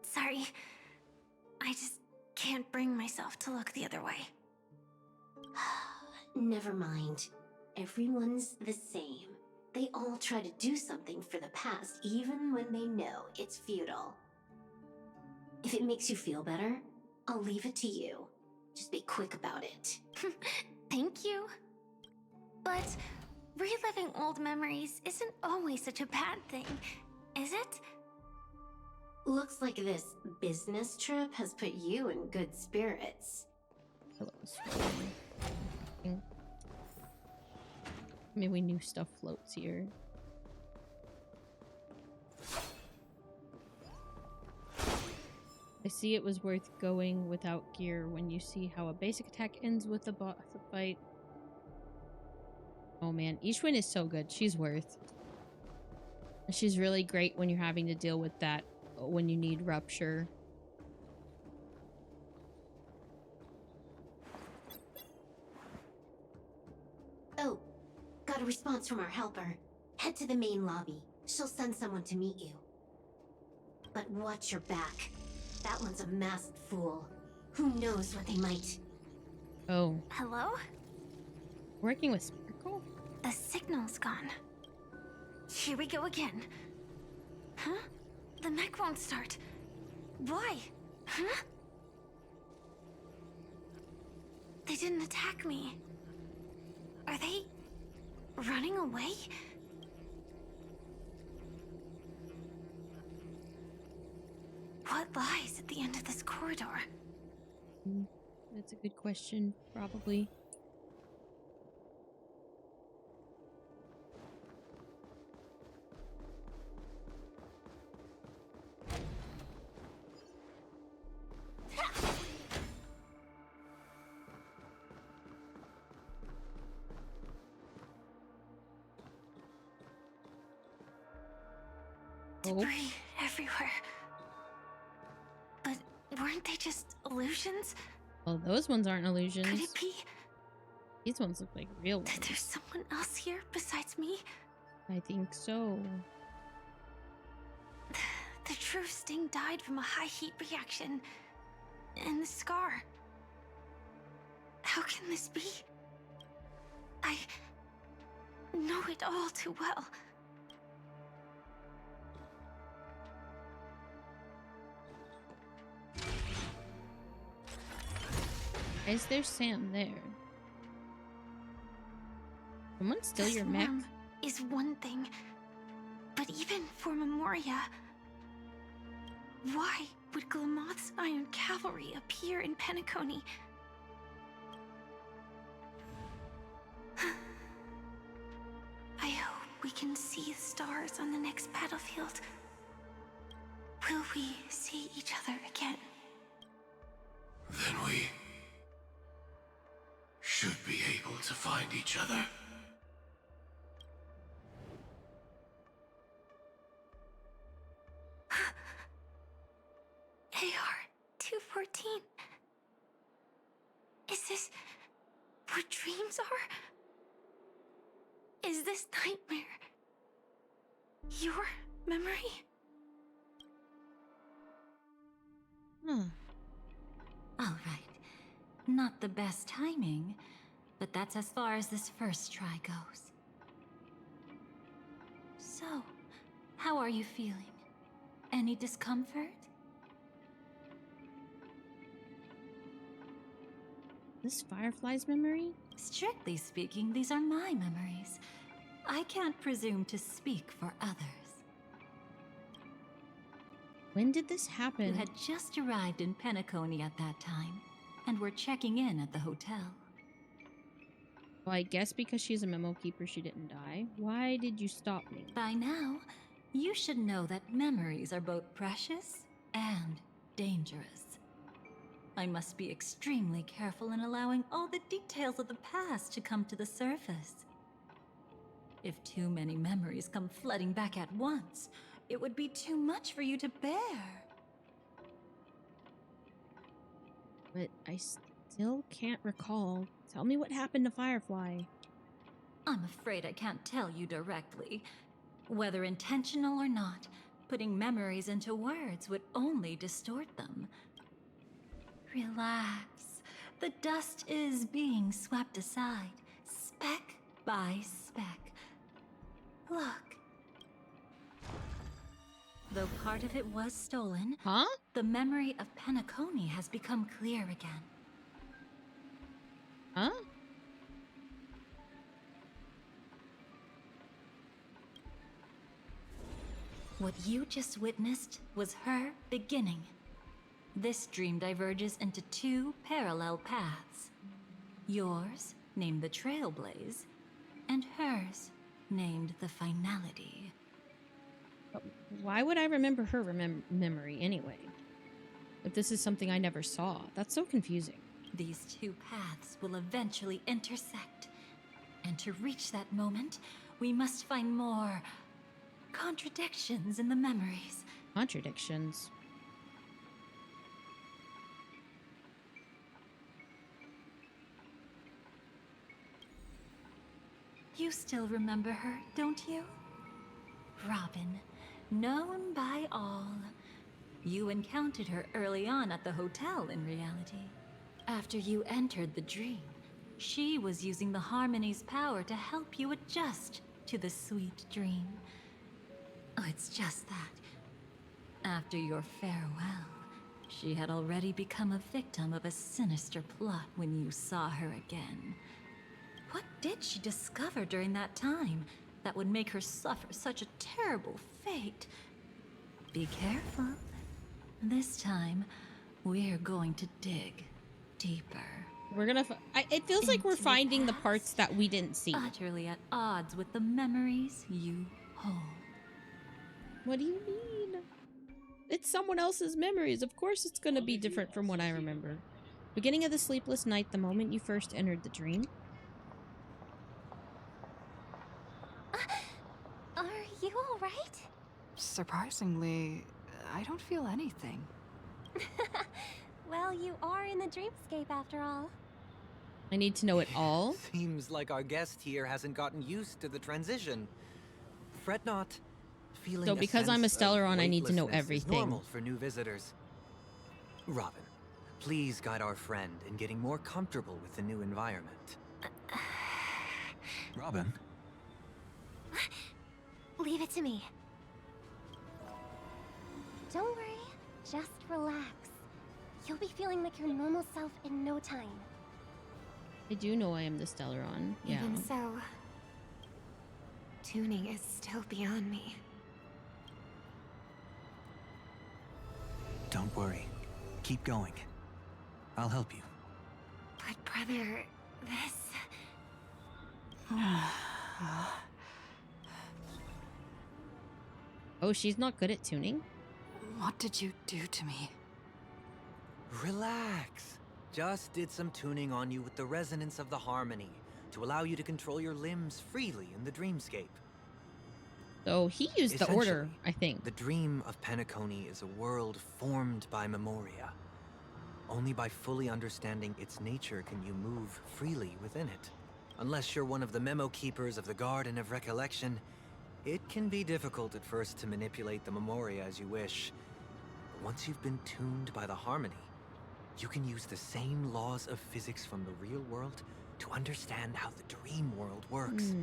Sorry. I just can't bring myself to look the other way. Never mind. Everyone's the same. They all try to do something for the past, even when they know it's futile. If it makes you feel better, I'll leave it to you. Just be quick about it. Thank you. But reliving old memories isn't always such a bad thing, is it? Looks like this business trip has put you in good spirits. Hello, swarm. Maybe new stuff floats here. I see it was worth going without gear when you see how a basic attack ends with a boss fight. Oh man, Ishwin is so good. She's worth. She's really great when you're having to deal with that when you need rupture. Oh, got a response from our helper. Head to the main lobby. She'll send someone to meet you. But watch your back. That one's a masked fool. Who knows what they might... Oh. Hello? Working with Sparkle? The signal's gone. Here we go again. Huh? The mech won't start. Why? Huh? They didn't attack me. Are they running away? What lies at the end of this corridor? That's a good question, probably. Debris everywhere. But weren't they just illusions? Well, those ones aren't illusions. Could it be These ones look like real ones. that there's someone else here besides me? I think so. The true Sting died from a high heat reaction. And the scar. How can this be? I know it all too well. Is there Sam there? Someone steal your mech? Swarm is one thing, but even for Memoria, why would Glamoth's Iron Cavalry appear in Penacony? I hope we can see the stars on the next battlefield. Will we see each other again? Then we should be able to find each other. AR-214. Is this what dreams are? Is this nightmare your memory? All right. Not the best timing, but that's as far as this first try goes. So, how are you feeling? Any discomfort? This Firefly's memory? Strictly speaking, these are my memories. I can't presume to speak for others. When did this happen? You had just arrived in Penacony at that time, and were checking in at the hotel. Well, I guess because she's a memo keeper, she didn't die. Why did you stop me? By now, you should know that memories are both precious and dangerous. I must be extremely careful in allowing all the details of the past to come to the surface. If too many memories come flooding back at once, it would be too much for you to bear. But I still can't recall. Tell me what happened to Firefly. I'm afraid I can't tell you directly. Whether intentional or not, putting memories into words would only distort them. Relax. The dust is being swept aside, speck by speck. Look. Though part of it was stolen, the memory of Penacony has become clear again. Huh? What you just witnessed was her beginning. This dream diverges into two parallel paths. Yours, named the Trailblaze, and hers, named the Finality. Why would I remember her memory anyway? If this is something I never saw, that's so confusing. These two paths will eventually intersect. And to reach that moment, we must find more contradictions in the memories. Contradictions? You still remember her, don't you? Robin, known by all. You encountered her early on at the hotel in reality. After you entered the dream, She was using the Harmony's power to help you adjust to the sweet dream. Oh, it's just that. After your farewell, she had already become a victim of a sinister plot when you saw her again. What did she discover during that time that would make her suffer such a terrible fate? Be careful. This time, we're going to dig deeper. We're gonna. It feels like we're finding the parts that we didn't see. Utterly at odds with the memories you hold. What do you mean? It's someone else's memories. Of course it's gonna be different from what I remember. Beginning of the sleepless night, the moment you first entered the dream. Are you alright? Surprisingly, I don't feel anything. Well, you are in the dreamscape after all. I need to know it all. Seems like our guest here hasn't gotten used to the transition. Fret not. Feeling So because I'm a Stellaron, I need to know weightlessness is everything. normal for new visitors. Robin, please guide our friend in getting more comfortable with the new environment. Robin? Leave it to me. Don't worry, just relax. You'll be feeling like your normal self in no time. I do know I am the Stellaron. Yeah. Even so, tuning is still beyond me. Don't worry. Keep going. I'll help you. But brother, this... Oh, she's not good at tuning? What did you do to me? Relax. Just did some tuning on you with the resonance of the harmony to allow you to control your limbs freely in the dreamscape. So he used the order, I think. The dream of Penacony is a world formed by memoria. Only by fully understanding its nature can you move freely within it. Unless you're one of the memo keepers of the Garden of Recollection, it can be difficult at first to manipulate the memoria as you wish. But once you've been tuned by the harmony, you can use the same laws of physics from the real world to understand how the dream world works.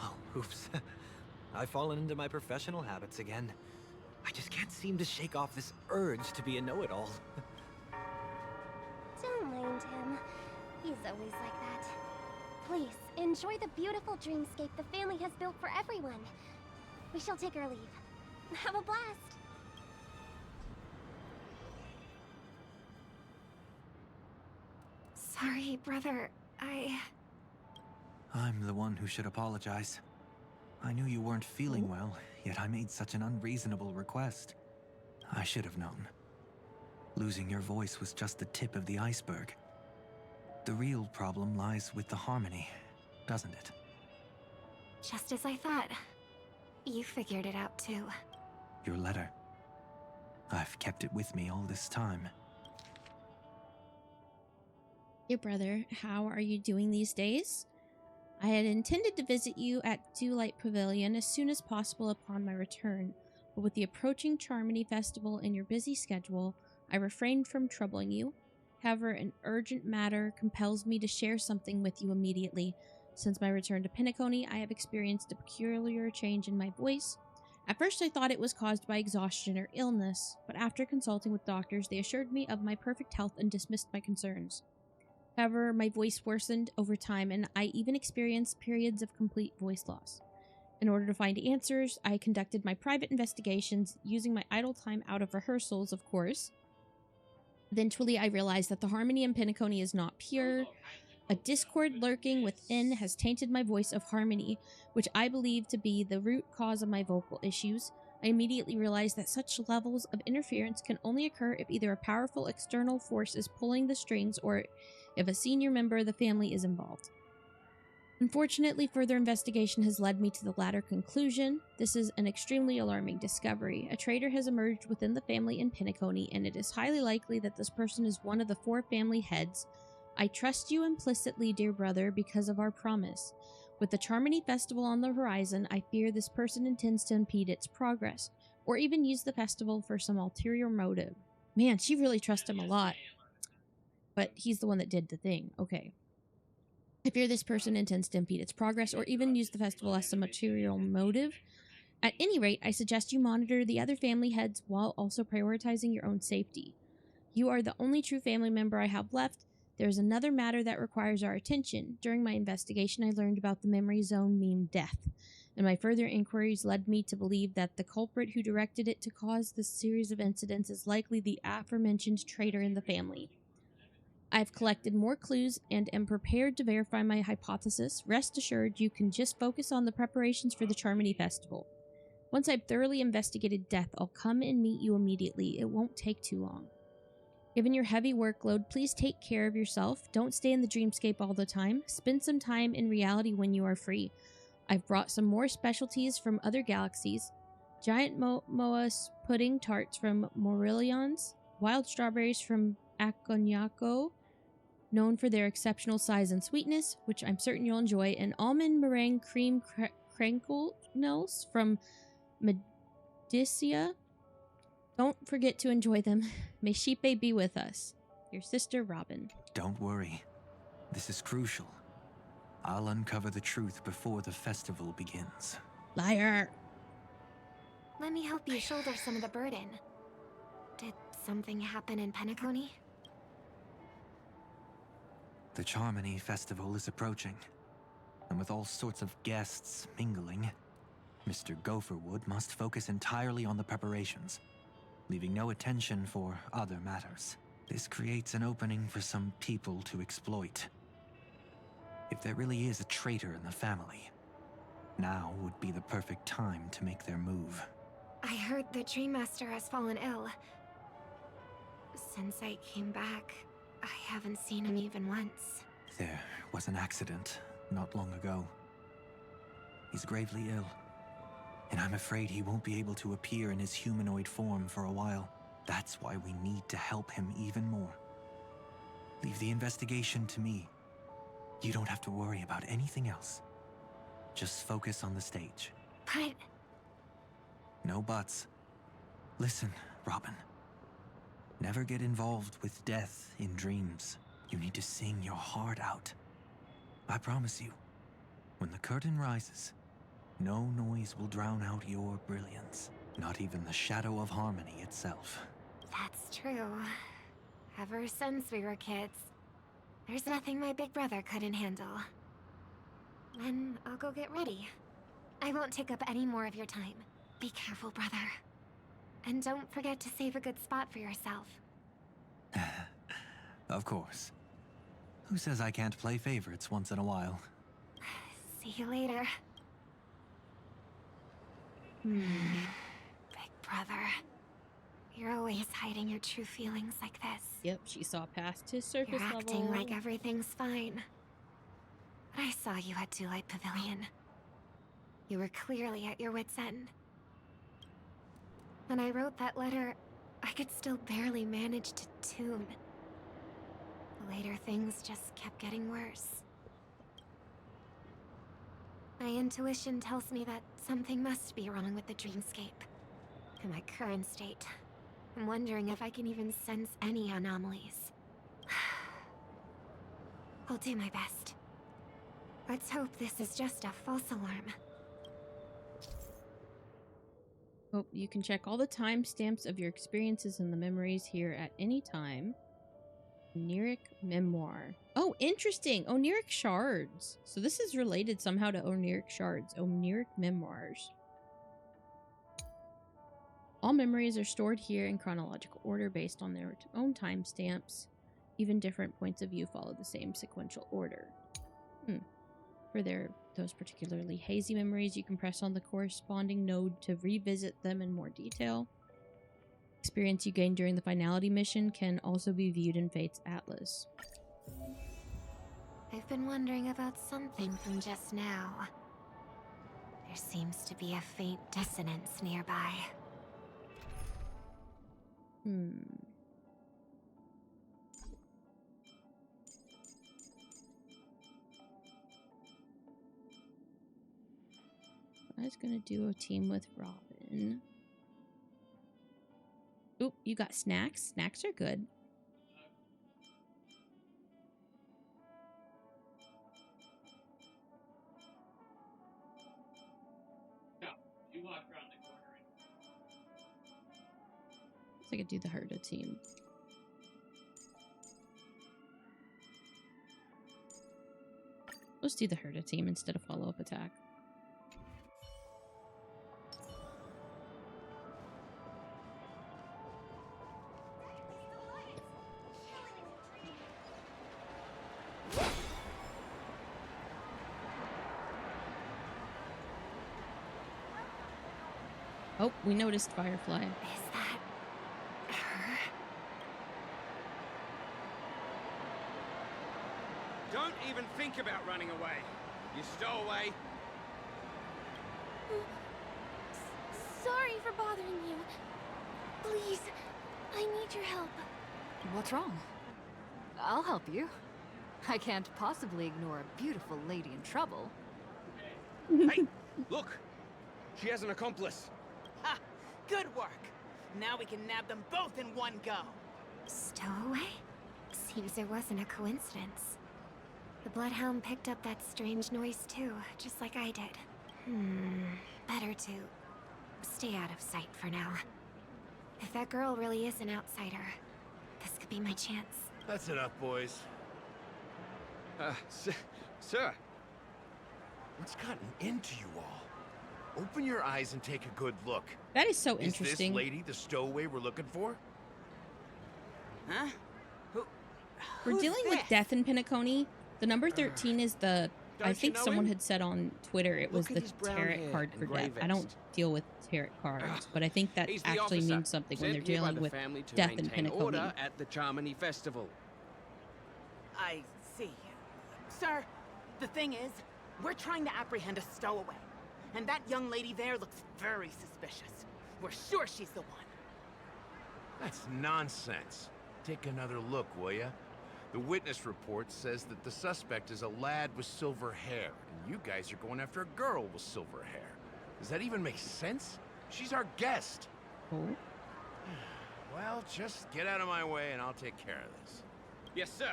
Oh, oops. I've fallen into my professional habits again. I just can't seem to shake off this urge to be a know-it-all. Don't mind him. He's always like that. Please, enjoy the beautiful dreamscape the family has built for everyone. We shall take our leave. Have a blast! Sorry, brother. I'm the one who should apologize. I knew you weren't feeling well, yet I made such an unreasonable request. I should have known. Losing your voice was just the tip of the iceberg. The real problem lies with the harmony, doesn't it? Just as I thought. You figured it out too. Your letter. I've kept it with me all this time. Dear brother, how are you doing these days? I had intended to visit you at Dewlight Pavilion as soon as possible upon my return, but with the approaching Charmony Festival and your busy schedule, I refrained from troubling you. However, an urgent matter compels me to share something with you immediately. Since my return to Penacony, I have experienced a peculiar change in my voice. At first I thought it was caused by exhaustion or illness, but after consulting with doctors, they assured me of my perfect health and dismissed my concerns. However, my voice worsened over time, and I even experienced periods of complete voice loss. In order to find answers, I conducted my private investigations, using my idle time out of rehearsals, of course. Eventually, I realized that the harmony in Penacony is not pure. A discord lurking within has tainted my voice of harmony, which I believe to be the root cause of my vocal issues. I immediately realized that such levels of interference can only occur if either a powerful external force is pulling the strings or if a senior member of the family is involved. Unfortunately, further investigation has led me to the latter conclusion. This is an extremely alarming discovery. A traitor has emerged within the family in Penacony, and it is highly likely that this person is one of the 4 family heads. I trust you implicitly, dear brother, because of our promise. With the Charmony Festival on the horizon, I fear this person intends to impede its progress, or even use the festival for some ulterior motive. Man, she really trusts him a lot. but he's the one that did the thing. Okay. I fear this person intends to impede its progress or even use the festival as some material motive. At any rate, I suggest you monitor the other family heads while also prioritizing your own safety. You are the only true family member I have left. There is another matter that requires our attention. During my investigation, I learned about the memory zone meme death, and my further inquiries led me to believe that the culprit who directed it to cause this series of incidents is likely the aforementioned traitor in the family. I've collected more clues and am prepared to verify my hypothesis. Rest assured, you can just focus on the preparations for the Charmony Festival. Once I've thoroughly investigated death, I'll come and meet you immediately. It won't take too long. Given your heavy workload, please take care of yourself. Don't stay in the dreamscape all the time. Spend some time in reality when you are free. I've brought some more specialties from other galaxies. Giant moas pudding tarts from Morillion's, wild strawberries from Aconiaco, known for their exceptional size and sweetness, which I'm certain you'll enjoy, and almond meringue cream crinkles from Medicia. Don't forget to enjoy them. May Shipe be with us. Your sister, Robin. Don't worry. This is crucial. I'll uncover the truth before the festival begins. Liar! Let me help you shoulder some of the burden. Did something happen in Penacony? The Charmony Festival is approaching, and with all sorts of guests mingling, Mr. Gopherwood must focus entirely on the preparations, leaving no attention for other matters. This creates an opening for some people to exploit. If there really is a traitor in the family, now would be the perfect time to make their move. I heard the Dream Master has fallen ill. Since I came back, I haven't seen him even once. There was an accident not long ago. He's gravely ill, and I'm afraid he won't be able to appear in his humanoid form for a while. That's why we need to help him even more. Leave the investigation to me. You don't have to worry about anything else. Just focus on the stage. But... No buts. Listen, Robin. Never get involved with death in dreams. You need to sing your heart out. I promise you, when the curtain rises, no noise will drown out your brilliance. Not even the shadow of harmony itself. That's true. Ever since we were kids, there's nothing my big brother couldn't handle. Then I'll go get ready. I won't take up any more of your time. Be careful, brother. And don't forget to save a good spot for yourself. Of course. Who says I can't play favorites once in a while? See you later. Big brother. You're always hiding your true feelings like this. Yep, she saw past his surface You're level. acting like everything's fine. But I saw you at Dewlight Pavilion. You were clearly at your wit's end. When I wrote that letter, I could still barely manage to tune. Later things just kept getting worse. My intuition tells me that something must be wrong with the dreamscape. In my current state, I'm wondering if I can even sense any anomalies. I'll do my best. Let's hope this is just a false alarm. Oh, you can check all the timestamps of your experiences and the memories here at any time. Oniric Memoir. Oh, interesting. Oniric Shards. So this is related somehow to Oniric Shards. Oniric Memoirs. All memories are stored here in chronological order based on their own timestamps. Even different points of view follow the same sequential order. For those particularly hazy memories, you can press on the corresponding node to revisit them in more detail. Experience you gain during the finality mission can also be viewed in Fate's Atlas. I've been wondering about something from just now. There seems to be a faint dissonance nearby. I was gonna do a team with Robin. Oop, you got snacks? Snacks are good. I could do the Herda team. Let's do the Herda team instead of follow-up attack. Oh, we noticed Firefly. Is that her? Don't even think about running away. You stowaway. Sorry for bothering you. Please, I need your help. What's wrong? I'll help you. I can't possibly ignore a beautiful lady in trouble. Hey, look! She has an accomplice. Ha! Good work. Now we can nab them both in one go. Stowaway? Seems it wasn't a coincidence. The Bloodhound picked up that strange noise too, just like I did. Better to stay out of sight for now. If that girl really is an outsider, this could be my chance. That's enough, boys. Sir. What's gotten into you all? Open your eyes and take a good look. That is so interesting. Is this lady the stowaway we're looking for? Huh? We're dealing with death in Pinacone. The number 13 is the... I think you know someone him? had said on Twitter it was Look the at his brown tarot hair card and for grey death. I don't vest. deal with tarot cards, but I think that He's the actually officer, means something when they're sent here by dealing the with family to death in maintain Pinacone. order at the Charmony Festival. I see. Sir, the thing is, we're trying to apprehend a stowaway. And that young lady there looks very suspicious. We're sure she's the one. That's nonsense. Take another look, will ya? The witness report says that the suspect is a lad with silver hair, and you guys are going after a girl with silver hair. Does that even make sense? She's our guest. Oh. Well, just get out of my way and I'll take care of this. Yes, sir.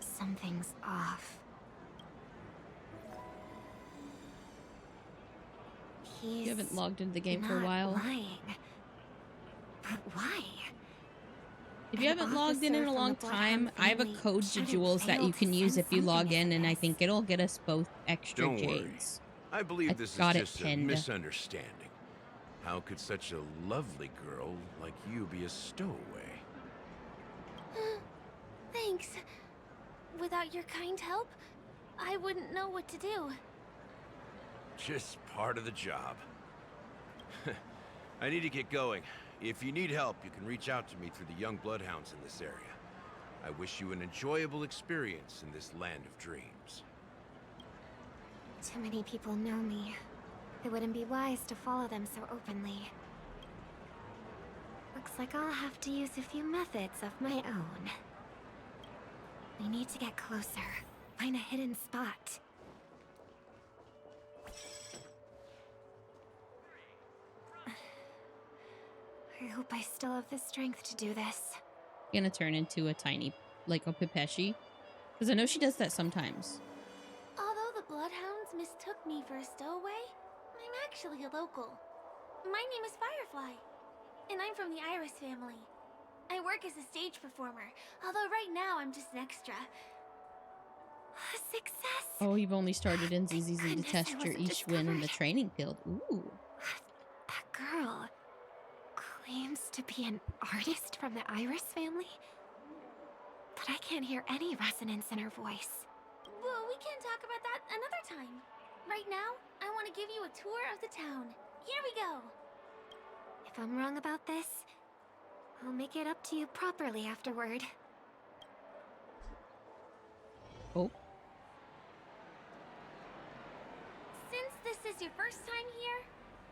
Something's off. You haven't logged into the game for a not while. Lying. But why? If you haven't logged in a long time, I have a code to Jewels that you can use if you log in, and I think it'll get us both extra Don't worry. jades. I believe this is got it just a pinned. misunderstanding. How could such a lovely girl like you be a stowaway? Thanks. Without your kind help, I wouldn't know what to do. Just part of the job. I need to get going. If you need help, you can reach out to me through the young bloodhounds in this area. I wish you an enjoyable experience in this land of dreams. Too many people know me. It wouldn't be wise to follow them so openly. Looks like I'll have to use a few methods of my own. We need to get closer. Find a hidden spot. I hope I still have the strength to do this. Gonna turn into a tiny, like a Pepeshi. Because I know she does that sometimes. Although the Bloodhounds mistook me for a stowaway, I'm actually a local. My name is Firefly, and I'm from the Iris family. I work as a stage performer, although right now I'm just an extra. Success! Oh, you've only started in ZZZ to Goodness, test I your wasn't each win in the discovered. training field. Ooh. That girl claims to be an artist from the Iris family? But I can't hear any resonance in her voice. Well, we can talk about that another time. Right now, I want to give you a tour of the town. Here we go. If I'm wrong about this, I'll make it up to you properly afterward. Oh. Since this is your first time here,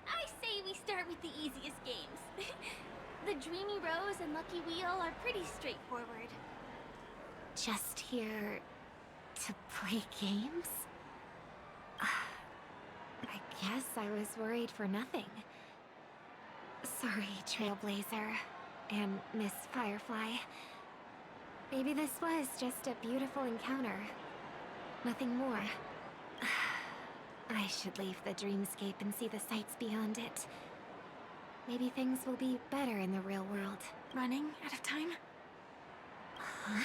I say we start with the easiest games. The Dreamy Rose and Lucky Wheel are pretty straightforward. Just here to play games? I guess I was worried for nothing. Sorry, Trailblazer and Miss Firefly. Maybe this was just a beautiful encounter. Nothing more. I should leave the dreamscape and see the sights beyond it. Maybe things will be better in the real world. Running out of time? Huh?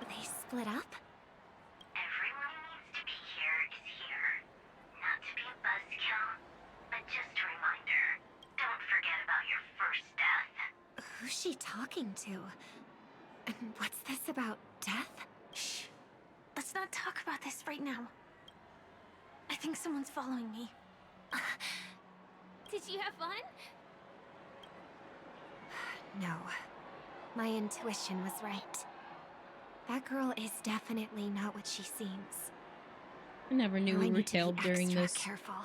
They split up? Everyone who needs to be here is here. Not to be a buzzkill, but just a reminder. Don't forget about your first death. Who's she talking to? And what's this about death? Shh. Let's not talk about this right now. I think someone's following me. Did you have fun? No. My intuition was right. That girl is definitely not what she seems. I never knew Now I we were need to be tailed during extra this. Careful.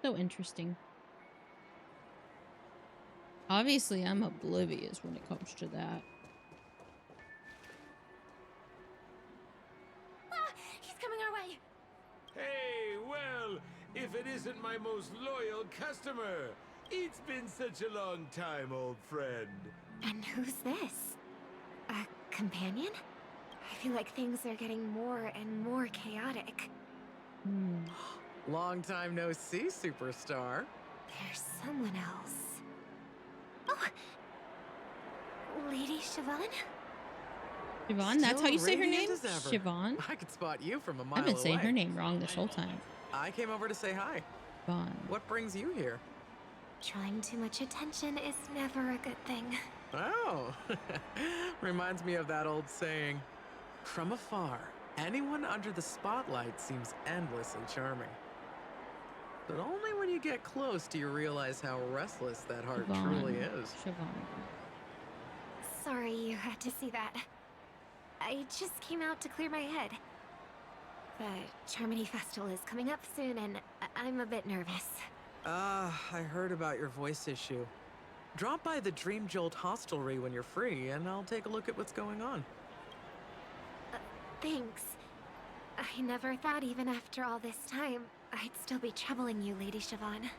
So interesting. Obviously, I'm oblivious when it comes to that. Ah! He's coming our way! Hey, well, if it isn't my most loyal customer. It's been such a long time, old friend. And who's this? A companion? I feel like things are getting more and more chaotic. Long time no see, superstar. There's someone else. Oh! Lady Siobhan? Siobhan, that's how you say her name? Radiant as ever. Siobhan? I could spot you from a mile I've been saying away. her name wrong this whole time. I came over to say hi. Siobhan. What brings you here? Drawing too much attention is never a good thing. Oh, reminds me of that old saying. From afar, anyone under the spotlight seems endlessly charming. But only when you get close do you realize how restless that heart Siobhan. truly is. Siobhan. Sorry you had to see that. I just came out to clear my head. The Charmony Festival is coming up soon and I'm a bit nervous. I heard about your voice issue. Drop by the Dream Jolt hostelry when you're free, and I'll take a look at what's going on. Thanks. I never thought even after all this time, I'd still be troubling you, Lady Siobhan.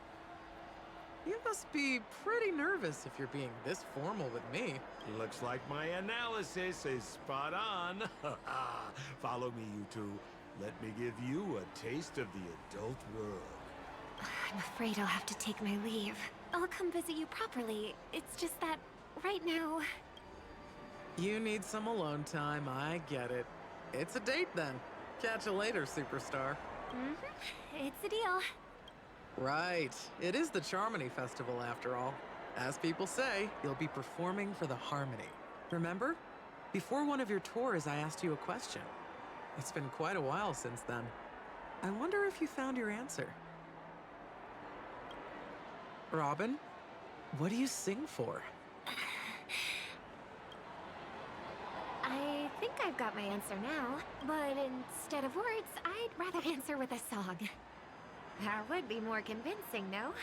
You must be pretty nervous if you're being this formal with me. Looks like my analysis is spot on. Follow me, you two. Let me give you a taste of the adult world. I'm afraid I'll have to take my leave. I'll come visit you properly. It's just that, right now... You need some alone time, I get it. It's a date then. Catch you later, superstar. It's a deal. Right. It is the Charmony Festival after all. As people say, you'll be performing for the Harmony. Remember? Before one of your tours, I asked you a question. It's been quite a while since then. I wonder if you found your answer. Robin, what do you sing for? I think I've got my answer now, but instead of words, I'd rather answer with a song. That would be more convincing, no?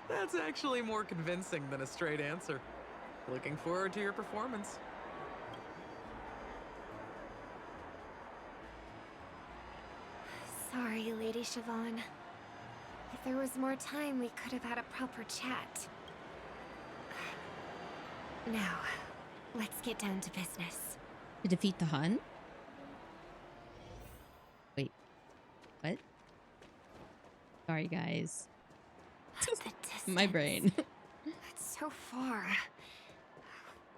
That's actually more convincing than a straight answer. Looking forward to your performance. Sorry, Lady Siobhan. If there was more time, we could have had a proper chat. Now, let's get down to business. To defeat the Hun? Wait. What? Sorry, guys. My brain. It's so far.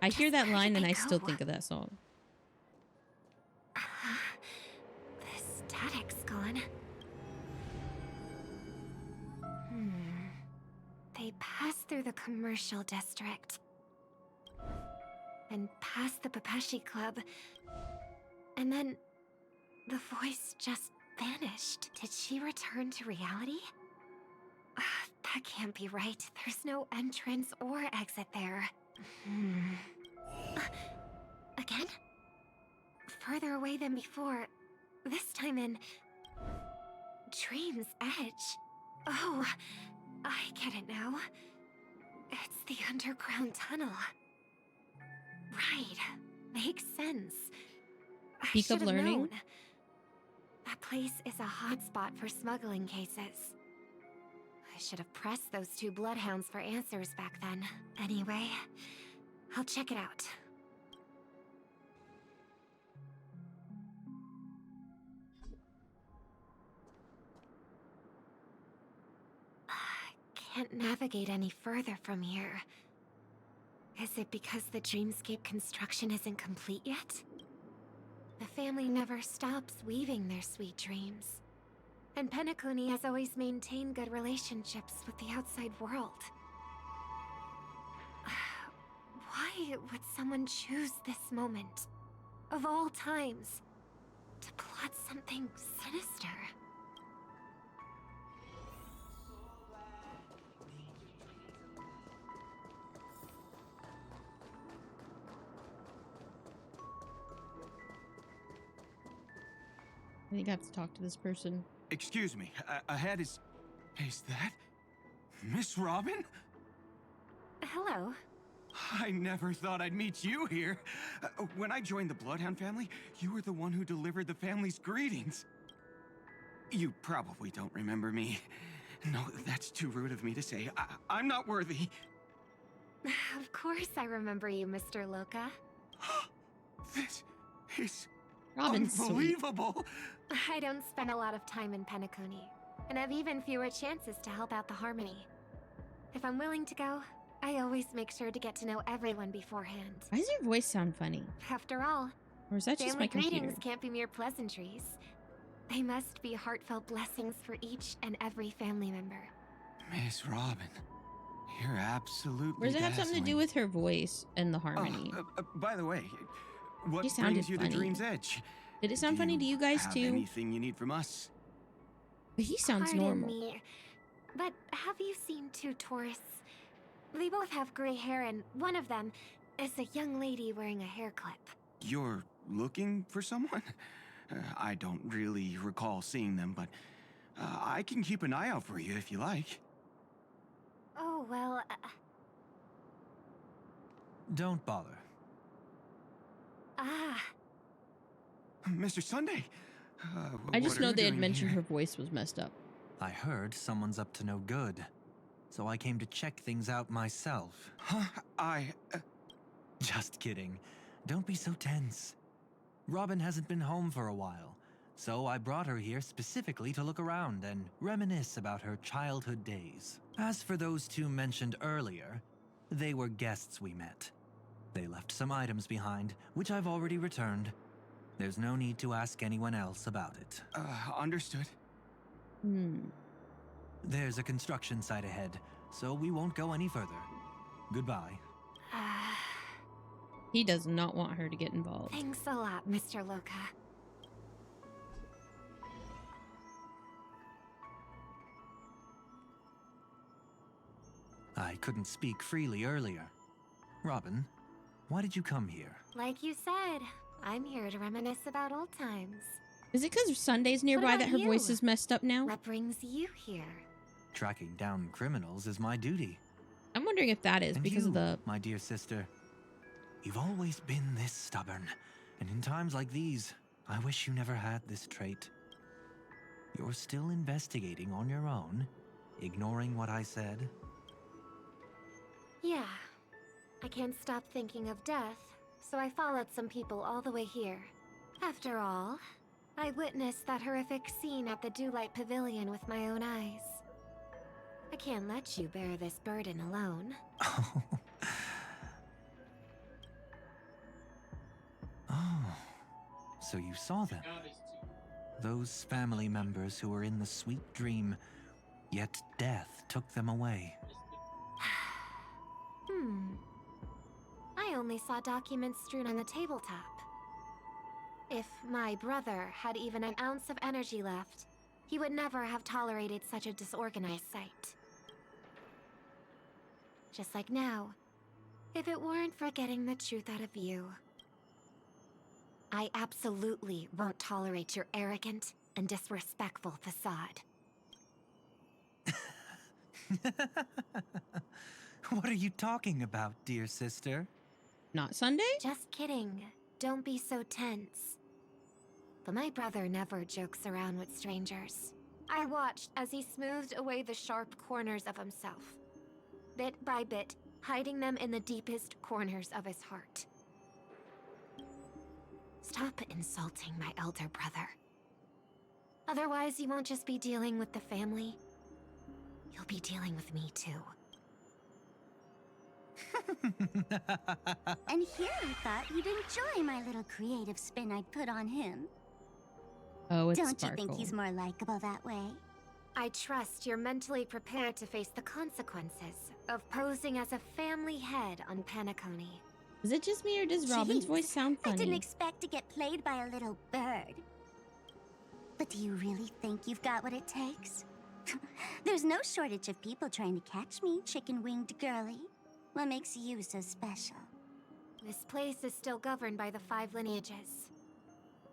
I hear that where line did and they I still go? think of that song. The static's gone. They passed through the commercial district. And past the Papashi Club. And then the voice just vanished. Did she return to reality? That can't be right. There's no entrance or exit there. Again? Further away than before. This time in... Dream's Edge. Oh, I get it now. It's the underground tunnel. Right. Makes sense. Peak of I should have learning? known. That place is a hotspot for smuggling cases. I should have pressed those two bloodhounds for answers back then. Anyway, I'll check it out. can't navigate any further from here. Is it because the dreamscape construction isn't complete yet? The family never stops weaving their sweet dreams. And Penacony has always maintained good relationships with the outside world. Why would someone choose this moment, of all times, to plot something sinister? I think I have to talk to this person. Excuse me, ahead is that Miss Robin? Hello. I never thought I'd meet you here. When I joined the Bloodhound family, you were the one who delivered the family's greetings. You probably don't remember me. No, that's too rude of me to say. I'm not worthy. Of course I remember you, Mr. Loka. This is Robin's unbelievable. I don't spend a lot of time in Penacony, and have even fewer chances to help out the Harmony. If I'm willing to go, I always make sure to get to know everyone beforehand. Why does your voice sound funny? After all, Or is that just family my computer? greetings can't be mere pleasantries. They must be heartfelt blessings for each and every family member. Miss Robin, you're absolutely Or does it have something to do dazzling. with her voice and the harmony? By the way, what She sounded brings you funny. to Dream's Edge? Did it sound funny to you guys have too? Anything you need from us? But he sounds Pardon normal. me, but have you seen two tourists? They both have gray hair, and one of them is a young lady wearing a hair clip. You're looking for someone? I don't really recall seeing them, but I can keep an eye out for you if you like. Oh, well, Don't bother. Mr. Sunday. I just what are know you they had doing mentioned here? her voice was messed up. I heard someone's up to no good, so I came to check things out myself. Huh? Just kidding. Don't be so tense. Robin hasn't been home for a while, so I brought her here specifically to look around and reminisce about her childhood days. As for those two mentioned earlier, they were guests we met. They left some items behind, which I've already returned. There's no need to ask anyone else about it. Understood. There's a construction site ahead, so we won't go any further. Goodbye. He does not want her to get involved. Thanks a lot, Mr. Loka. I couldn't speak freely earlier. Robin, why did you come here? Like you said, I'm here to reminisce about old times. Is it because Sunday's nearby that her voice is messed up now? What brings you here? Tracking down criminals is my duty. I'm wondering if that is And because of you, the... my dear sister, you've always been this stubborn, and in times like these, I wish you never had this trait. You're still investigating on your own, ignoring what I said. Yeah. I can't stop thinking of death, so I followed some people all the way here. After all, I witnessed that horrific scene at the Dewlight Pavilion with my own eyes. I can't let you bear this burden alone. Oh, so you saw them. Those family members who were in the sweet dream, yet death took them away. I only saw documents strewn on the tabletop. If my brother had even an ounce of energy left, he would never have tolerated such a disorganized sight. Just like now, if it weren't for getting the truth out of you. I absolutely won't tolerate your arrogant and disrespectful facade. What are you talking about, dear sister? Not Sunday? Just kidding. Don't be so tense. But my brother never jokes around with strangers. I watched as he smoothed away the sharp corners of himself, bit by bit, hiding them in the deepest corners of his heart. Stop insulting my elder brother. Otherwise, you won't just be dealing with the family. you'll be dealing with me too. And here I thought you'd enjoy my little creative spin I'd put on him. Oh, it's Don't Sparkle. you think he's more likable that way? I trust you're mentally prepared to face the consequences of posing as a family head on Penacony. Is it just me or does Robin's Jeez, voice sound I didn't funny? expect to get played by a little bird. But do you really think you've got what it takes? There's no shortage of people trying to catch me, chicken-winged girlie. What makes you so special? This place is still governed by the 5 lineages.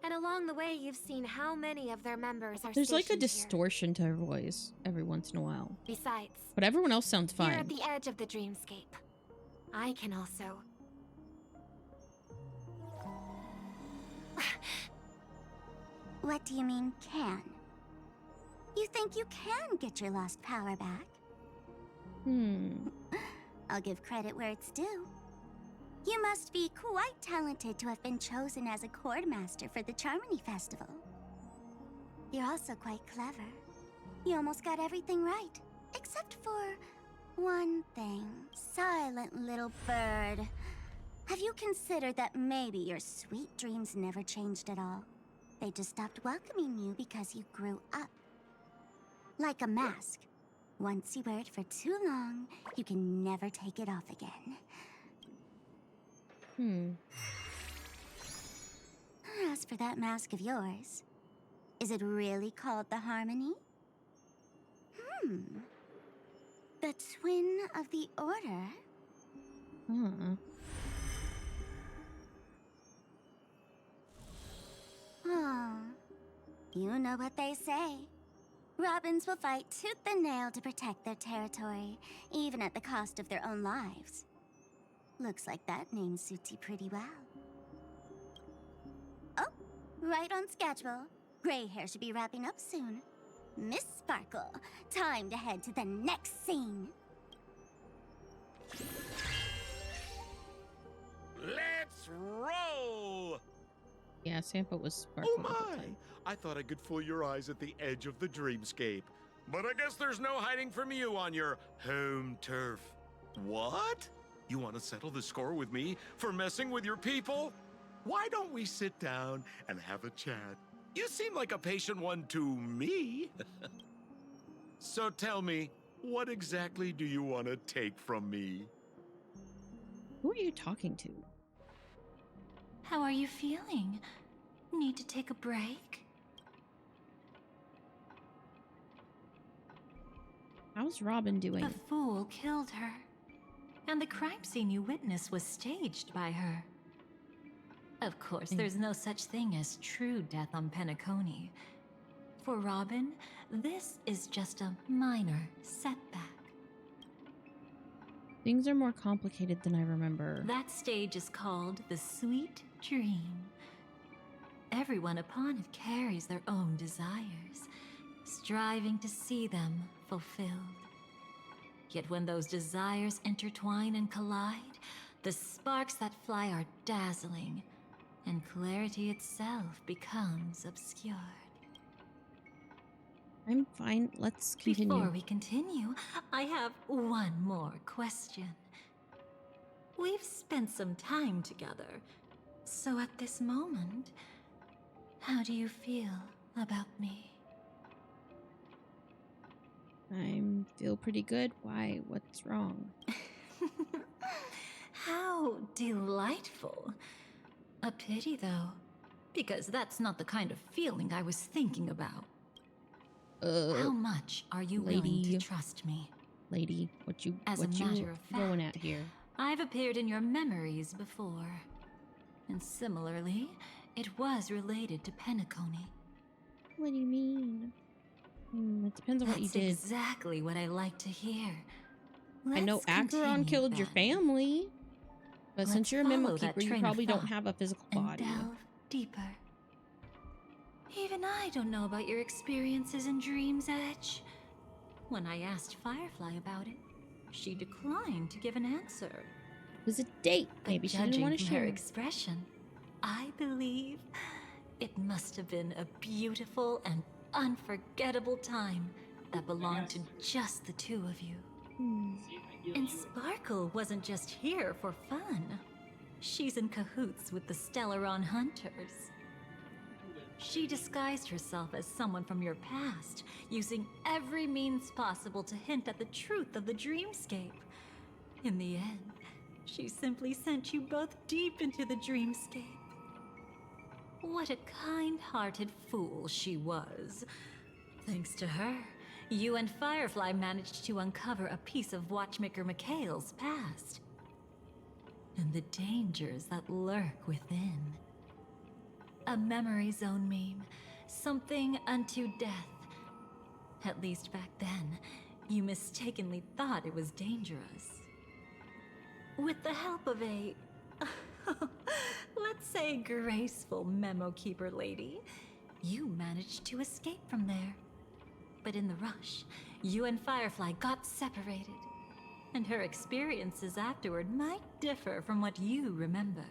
And along the way, you've seen how many of their members are There's like a stationed here. distortion to her voice every once in a while. Besides, But everyone else sounds here fine. at the edge of the dreamscape, I can also... What do you mean, can? You think you can get your lost power back? I'll give credit where it's due. You must be quite talented to have been chosen as a chord master for the Charmony Festival. You're also quite clever. You almost got everything right, except for one thing. Silent little bird. Have you considered that maybe your sweet dreams never changed at all? They just stopped welcoming you because you grew up. Like a mask. Once you wear it for too long, you can never take it off again. As for that mask of yours, is it really called the Harmony? The Twin of the Order? Oh, you know what they say. Robins will fight tooth and nail to protect their territory, even at the cost of their own lives. Looks like that name suits you pretty well. Oh, right on schedule. Gray hair should be wrapping up soon. Miss Sparkle, time to head to the next scene. Let's roll! Yeah, Sampa was Sparkle. Oh my! I thought I could fool your eyes at the edge of the dreamscape. But I guess there's no hiding from you on your home turf. What? You want to settle the score with me for messing with your people? Why don't we sit down and have a chat? You seem like a patient one to me. So tell me, what exactly do you want to take from me? Who are you talking to? How are you feeling? Need to take a break? How's Robin doing? The fool killed her. And the crime scene you witnessed was staged by her. Of course, there's no such thing as true death on Penacony. For Robin, this is just a minor setback. Things are more complicated than I remember. That stage is called the Sweet Dream. Everyone upon it carries their own desires, striving to see them fulfilled. Yet when those desires intertwine and collide, the sparks that fly are dazzling, and clarity itself becomes obscured. I'm fine. Let's continue. Before we continue, I have one more question. We've spent some time together, so at this moment, how do you feel about me? I feel pretty good. Why? What's wrong? How delightful. A pity, though, because that's not the kind of feeling I was thinking about. How much are you willing to trust me? Lady, what you matter of going fact, at here? I've appeared in your memories before. And similarly, it was related to Penacony. What do you mean? It depends on what you That's did. exactly what I like to hear. I know Acheron killed your family, but since you're a memo keeper, you probably don't have a physical body. Delve deeper. Even I don't know about your experiences in Dream's Edge. When I asked Firefly about it, she declined to give an answer. It was a date. Maybe she didn't Judging want to from her share. expression, I believe it must have been a beautiful and unforgettable time that belonged to just the two of you. And Sparkle wasn't just here for fun. She's in cahoots with the Stellaron Hunters. She disguised herself as someone from your past, using every means possible to hint at the truth of the dreamscape. In the end, she simply sent you both deep into the dreamscape. What a kind-hearted fool she was. Thanks to her, you and Firefly managed to uncover a piece of Watchmaker Mikhail's past. And the dangers that lurk within. A memory zone meme, something unto death. At least back then, you mistakenly thought it was dangerous. With the help of a, let's say, graceful memo keeper lady, you managed to escape from there. But in the rush, you and Firefly got separated. And her experiences afterward might differ from what you remember.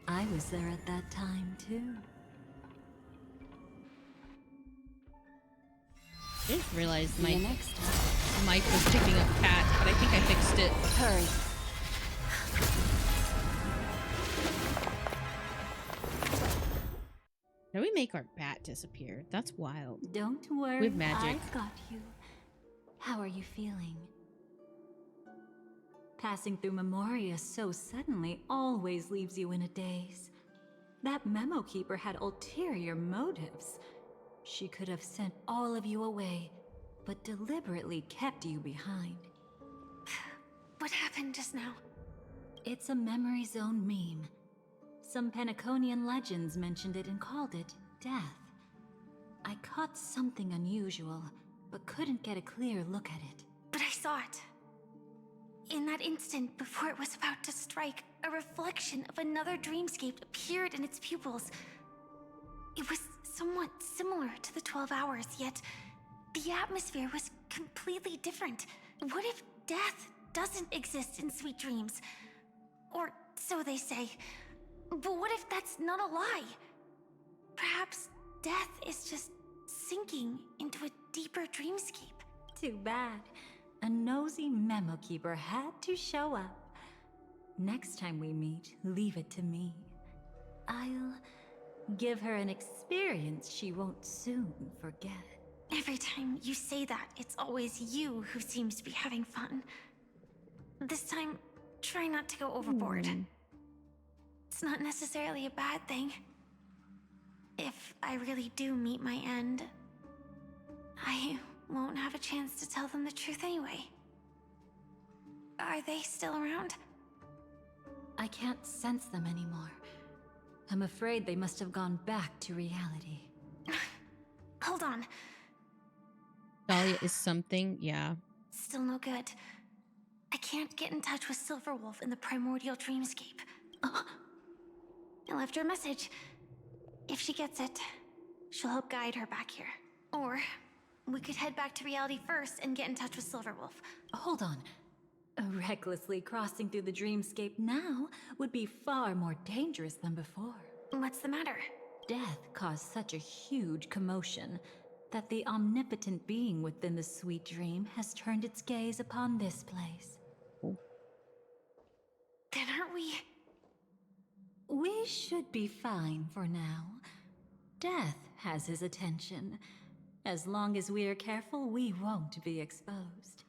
I was there at that time, too. I just realized my mic was picking up Pat, but I think I fixed it. Hurry. How do we make our bat disappear? That's wild. Don't worry, We have magic. I've got you. How are you feeling? Passing through Memoria so suddenly always leaves you in a daze. That memo keeper had ulterior motives. She could have sent all of you away, but deliberately kept you behind. What happened just now? It's a memory zone meme. Some Penaconian legends mentioned it and called it death. I caught something unusual, but couldn't get a clear look at it. But I saw it. In that instant, before it was about to strike, a reflection of another dreamscape appeared in its pupils. It was somewhat similar to the 12 hours, yet the atmosphere was completely different. What if death doesn't exist in sweet dreams? Or so they say. But what if that's not a lie? Perhaps death is just sinking into a deeper dreamscape. Too bad. A nosy memo keeper had to show up. Next time we meet, leave it to me. I'll give her an experience she won't soon forget. Every time you say that, it's always you who seems to be having fun. This time, try not to go overboard. It's not necessarily a bad thing. If I really do meet my end, I won't have a chance to tell them the truth anyway. Are they still around? I can't sense them anymore. I'm afraid they must have gone back to reality. Hold on. Dahlia is something, yeah. Still no good. I can't get in touch with Silverwolf in the primordial dreamscape. I left her a message. If she gets it, she'll help guide her back here. Or we could head back to reality first and get in touch with Silverwolf. Hold on. Recklessly crossing through the dreamscape now would be far more dangerous than before. What's the matter? Death caused such a huge commotion that the omnipotent being within the sweet dream has turned its gaze upon this place. Then aren't we... We should be fine for now. Death has his attention. As long as we are careful, we won't be exposed.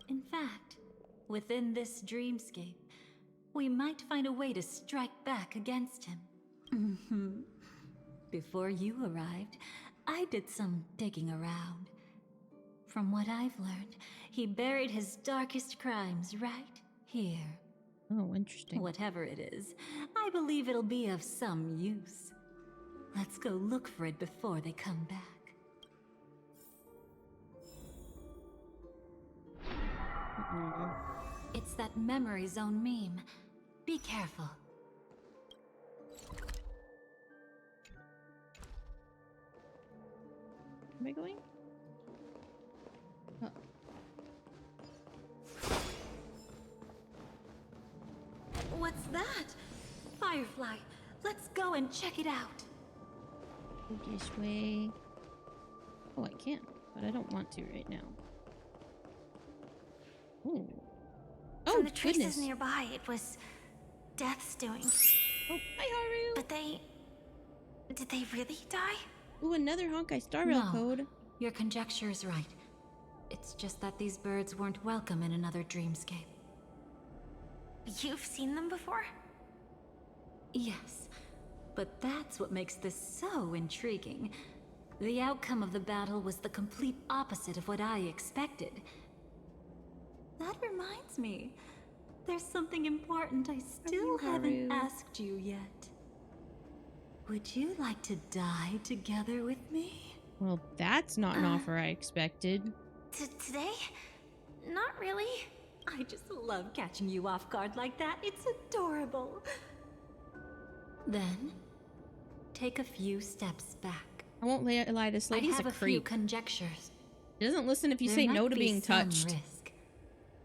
In fact, within this dreamscape, we might find a way to strike back against him. Before you arrived, I did some digging around. From what I've learned, he buried his darkest crimes right here. Oh, interesting. Whatever it is, I believe it'll be of some use. Let's go look for it before they come back. It's that memory zone meme. Be careful. Am I going? Oh. What's that? Firefly, let's go and check it out. Go this way. Oh, I can't. but I don't want to right now. Ooh. From Oh, the traces goodness. nearby, it was Death's doing. Oh, hi, Haru. But did they really die? Ooh, another Honkai Star Rail No. code. Your conjecture is right. It's just that these birds weren't welcome in another dreamscape. You've seen them before? Yes, but that's what makes this so intriguing. The outcome of the battle was the complete opposite of what I expected. That reminds me, there's something important I still haven't asked you yet. Would you like to die together with me? Well, that's not an offer I expected. Today? Not really. I just love catching you off guard like that. It's adorable. Then, take a few steps back. I won't lie, this lady's I have a a few creep. conjectures. She doesn't listen if you There say might no to be being some touched. risk.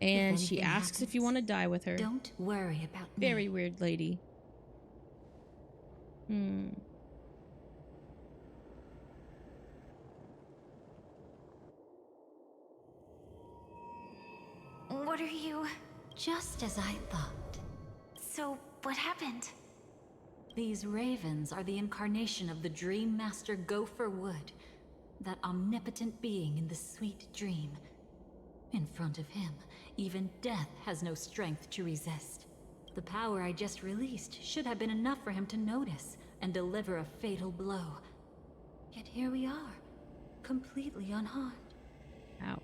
And If she anything asks if you want to die with her. Don't worry about me. Very weird lady. What are you... Just as I thought. So, what happened? These ravens are the incarnation of the Dream Master Gopher Wood, that omnipotent being in the sweet dream. In front of him, even death has no strength to resist. The power I just released should have been enough for him to notice and deliver a fatal blow. Yet here we are, completely unharmed. Ow.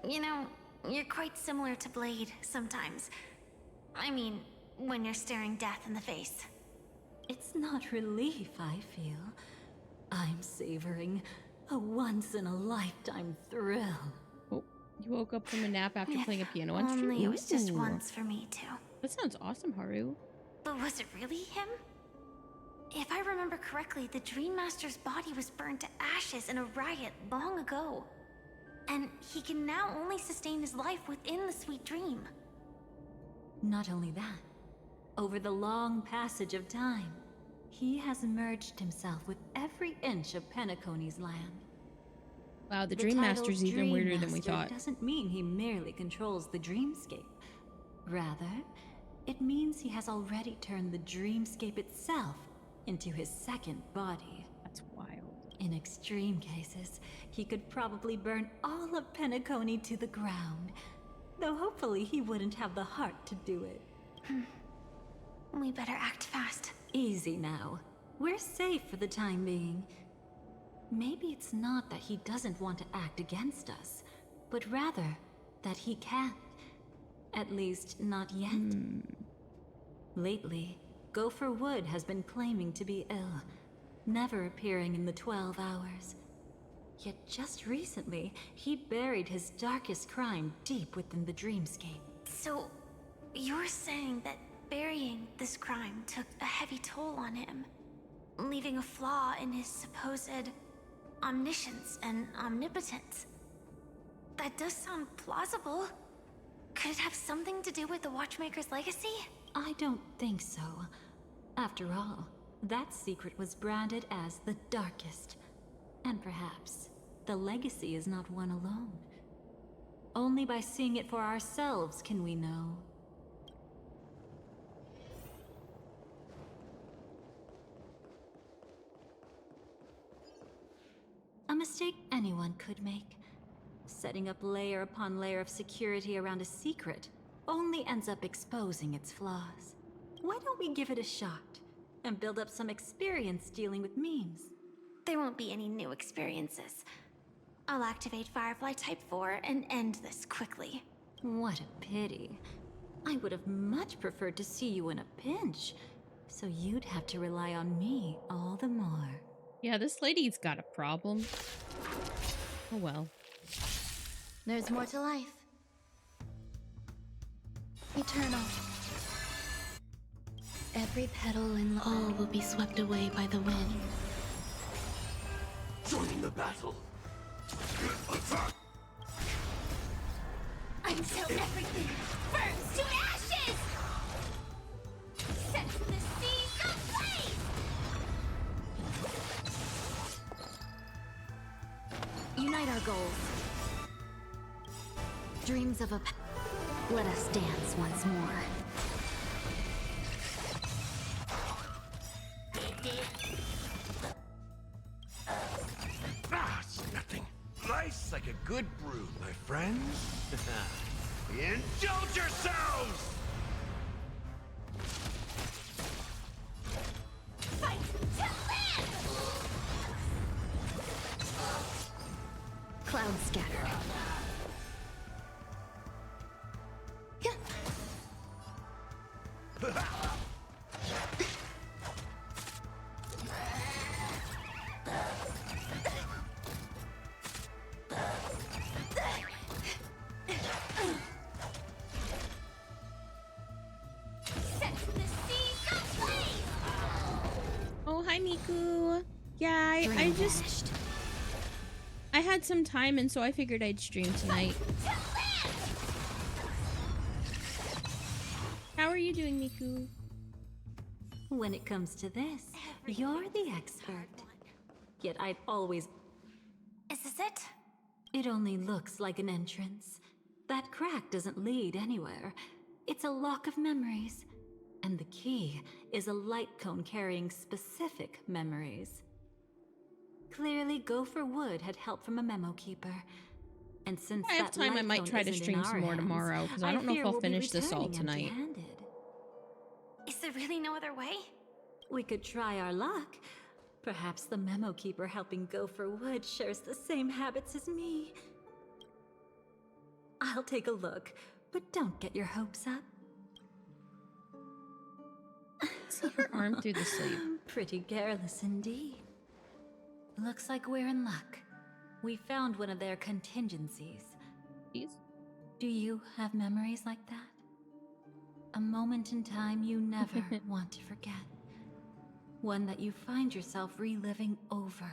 You know, you're quite similar to Blade sometimes. I mean, when you're staring death in the face. It's not relief I feel. I'm savoring a once-in-a-lifetime thrill. Oh, you woke up from a nap after playing a piano Only instrument? it was just Ooh. once for me, too. That sounds awesome, Haru. But was it really him? If I remember correctly, the Dream Master's body was burned to ashes in a riot long ago. And he can now only sustain his life within the sweet dream. Not only that, over the long passage of time, he has merged himself with every inch of Penacony's land. Wow, the The Dream title Master's even Dream weirder than we Master thought. Doesn't mean he merely controls the dreamscape. Rather, it means he has already turned the dreamscape itself into his second body. That's wild. In extreme cases, he could probably burn all of Penacony to the ground. Though hopefully he wouldn't have the heart to do it. We better act fast. Easy now. We're safe for the time being. Maybe it's not that he doesn't want to act against us, but rather that he can't. At least, not yet. Lately, Gopher Wood has been claiming to be ill, never appearing in the 12 hours. Yet just recently, he buried his darkest crime deep within the dreamscape. So, you're saying that burying this crime took a heavy toll on him, leaving a flaw in his supposed omniscience and omnipotence. That does sound plausible. Could it have something to do with the Watchmaker's legacy? I don't think so. After all, that secret was branded as the darkest. And perhaps, the legacy is not one alone. Only by seeing it for ourselves can we know. A mistake anyone could make. Setting up layer upon layer of security around a secret only ends up exposing its flaws. Why don't we give it a shot and build up some experience dealing with memes? There won't be any new experiences. I'll activate Firefly Type 4 and end this quickly. What a pity. I would have much preferred to see you in a pinch, so you'd have to rely on me all the more. Yeah, this lady's got a problem. Oh well. There's more to life. Eternal. Every petal in all will be swept away by the wind. Joining the battle. Attack! Until everything burns to ashes! Set the seas ablaze! Unite our goals. Dreams of a... Let us dance once more. Ah, it's nothing. Life's like a good brew, my friends. Indulge yourselves! Fight to live! Clouds scattered. Oh, hi, Miku. Yeah, I had some time, and so I figured I'd stream tonight. How are you doing, Miku? When it comes to this, you're the expert. Yet I'd always... Is this it? It only looks like an entrance. That crack doesn't lead anywhere. It's a lock of memories. And the key is a light cone carrying specific memories. Clearly, Gopher Wood had help from a memo keeper. And since I have that time, I light might cone try to isn't in stream some our more hands, tomorrow, because I don't know if fear I'll we'll be finish this all returning tonight. empty-handed. Is there really no other way? We could try our luck. Perhaps the memo keeper helping Gopher Wood shares the same habits as me. I'll take a look, but don't get your hopes up. See her arm through the sleeve. Pretty careless indeed. Looks like we're in luck. We found one of their contingencies. Do you have memories like that? A moment in time you never want to forget. One that you find yourself reliving over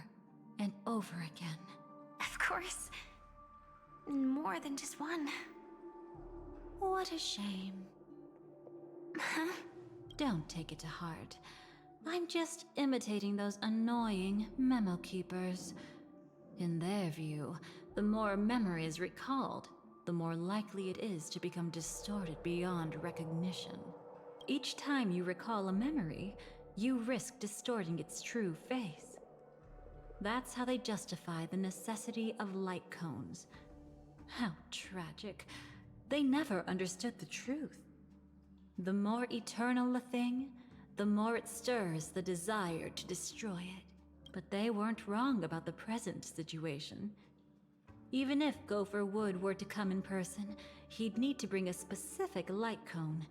and over again. Of course. More than just one. What a shame. Huh? Don't take it to heart. I'm just imitating those annoying memo keepers. In their view, the more memory is recalled, the more likely it is to become distorted beyond recognition. Each time you recall a memory, you risk distorting its true face. That's how they justify the necessity of light cones. How tragic. They never understood the truth. The more eternal a thing, the more it stirs the desire to destroy it. But they weren't wrong about the present situation. Even if Gopher Wood were to come in person, he'd need to bring a specific light cone.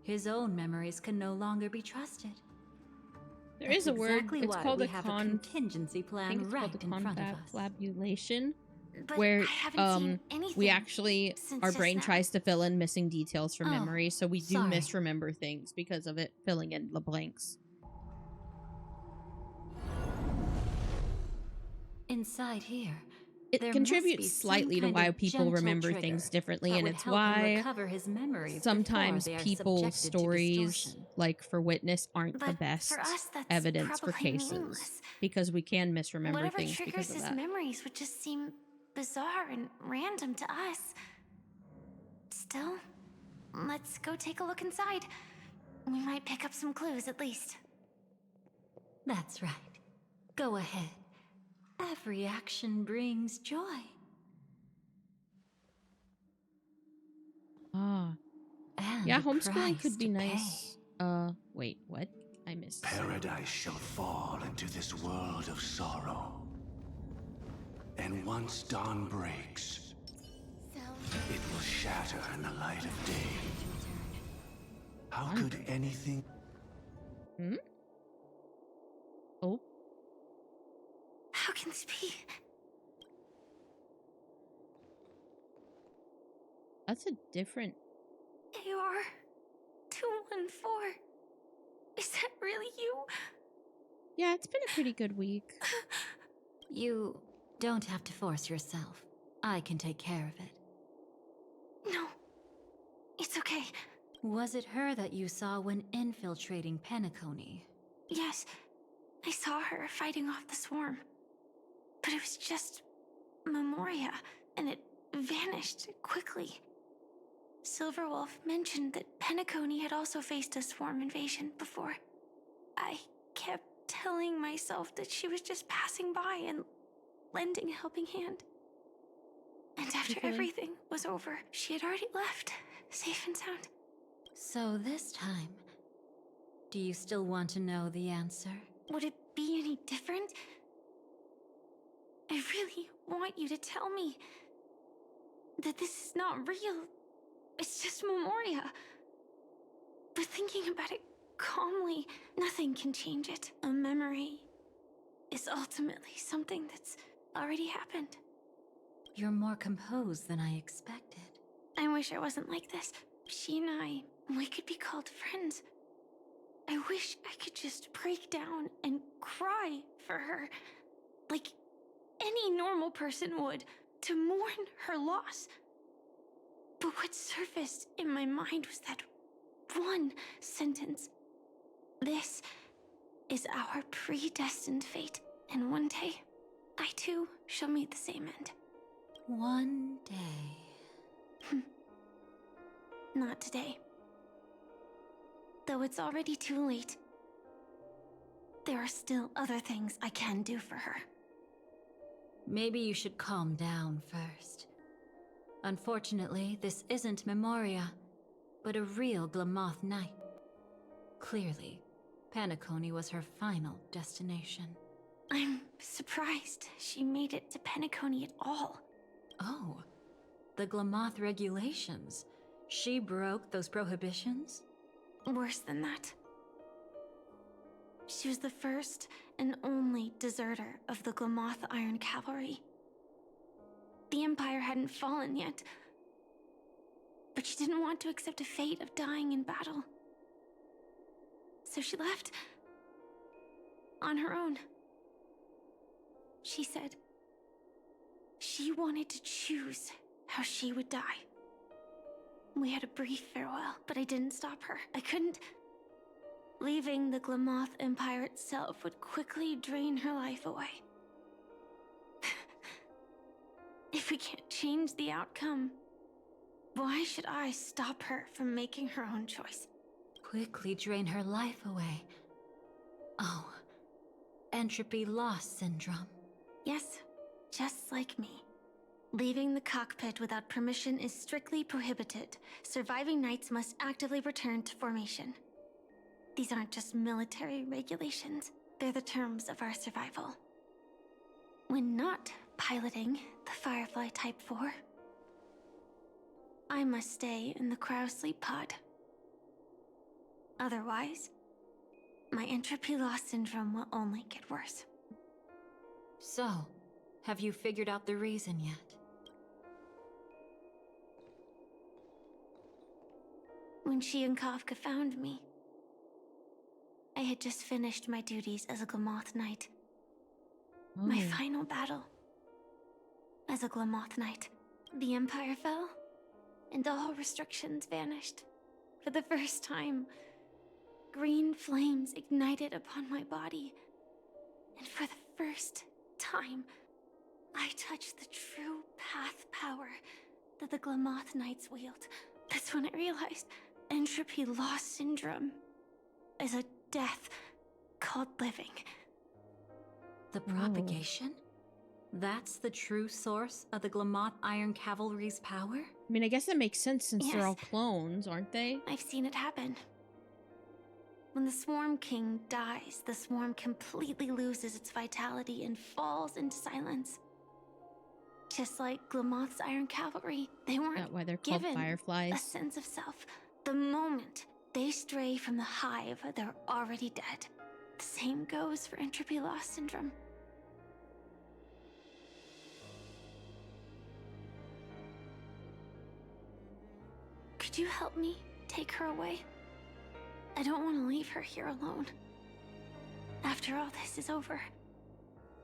His own memories can no longer be trusted. There is a word. Exactly It's why called we a have a contingency plan right in front of us. Confabulation, But where I haven't seen anything we actually since our just brain now. tries to fill in missing details from Oh, memory, so we do sorry. misremember things because of it filling in the blanks. Inside here, It there must be contributes some slightly to kind why of people gentle remember trigger things differently, that and would it's help him why recover his memories sometimes before they are people's subjected to stories, distortion. like for Witness, aren't the But best for us, that's evidence for probably cases meaningless. because we can misremember Whatever things triggers because of his that. memories would just seem bizarre and random to us. Still, let's go take a look inside. We might pick up some clues at least. That's right. Go ahead. Every action brings joy. Ah. And Yeah, a homeschooling price could be to nice. Wait, what? I missed. Paradise shall fall into this world of sorrow. And once dawn breaks, it will shatter in the light of day. How could anything... Hmm? Oh. How can this be? That's a different... AR 214. Is that really you? Yeah, it's been a pretty good week. You don't have to force yourself. I can take care of it. No. It's okay. Was it her that you saw when infiltrating Penacony? Yes. I saw her fighting off the swarm. But it was just Memoria, and it vanished quickly. Silverwolf mentioned that Penacony had also faced a swarm invasion before. I kept telling myself that she was just passing by and lending a helping hand. And after everything was over, she had already left, safe and sound. So this time, do you still want to know the answer? Would it be any different? I really want you to tell me that this is not real. It's just Memoria. But thinking about it calmly, nothing can change it. A memory is ultimately something that's already happened. You're more composed than I expected. I wish I wasn't like this. She and I, we could be called friends. I wish I could just break down and cry for her, like any normal person would, to mourn her loss. But what surfaced in my mind was that one sentence. This is our predestined fate, and one day, I too shall meet the same end. One day. Not today. Though it's already too late, there are still other things I can do for her. Maybe you should calm down first. Unfortunately, this isn't Memoria, but a real Glamoth Knight. Clearly, Penacony was her final destination. I'm surprised she made it to Penacony at all. Oh, the Glamoth regulations. She broke those prohibitions? Worse than that. She was the first and only deserter of the Glamoth Iron Cavalry. The Empire hadn't fallen yet, but she didn't want to accept a fate of dying in battle. So she left on her own. She said she wanted to choose how she would die. We had a brief farewell, but I didn't stop her. I couldn't. Leaving the Glamoth Empire itself would quickly drain her life away. If we can't change the outcome, why should I stop her from making her own choice? Quickly drain her life away. Oh, entropy loss syndrome. Yes, just like me. Leaving the cockpit without permission is strictly prohibited. Surviving knights must actively return to formation. These aren't just military regulations, they're the terms of our survival. When not piloting the Firefly Type 4, I must stay in the cryo sleep pod. Otherwise, my entropy loss syndrome will only get worse. So, have you figured out the reason yet? When she and Kafka found me, I had just finished my duties as a Glamoth Knight. My final battle as a Glamoth Knight. The Empire fell, and all restrictions vanished. For the first time, green flames ignited upon my body. And for the first time, I touched the true path power that the Glamoth Knights wield. That's when I realized entropy loss syndrome is a death called living. The propagation? That's the true source of the Glamoth Iron Cavalry's power? I mean, I guess that makes sense since they're Yes. all clones, aren't they? I've seen it happen. When the Swarm King dies, the swarm completely loses its vitality and falls into silence. Just like Glamoth's Iron Cavalry, they weren't That why they're called given fireflies. a sense of self. The moment they stray from the hive, they're already dead. The same goes for entropy loss syndrome. Could you help me take her away? I don't want to leave her here alone. After all this is over,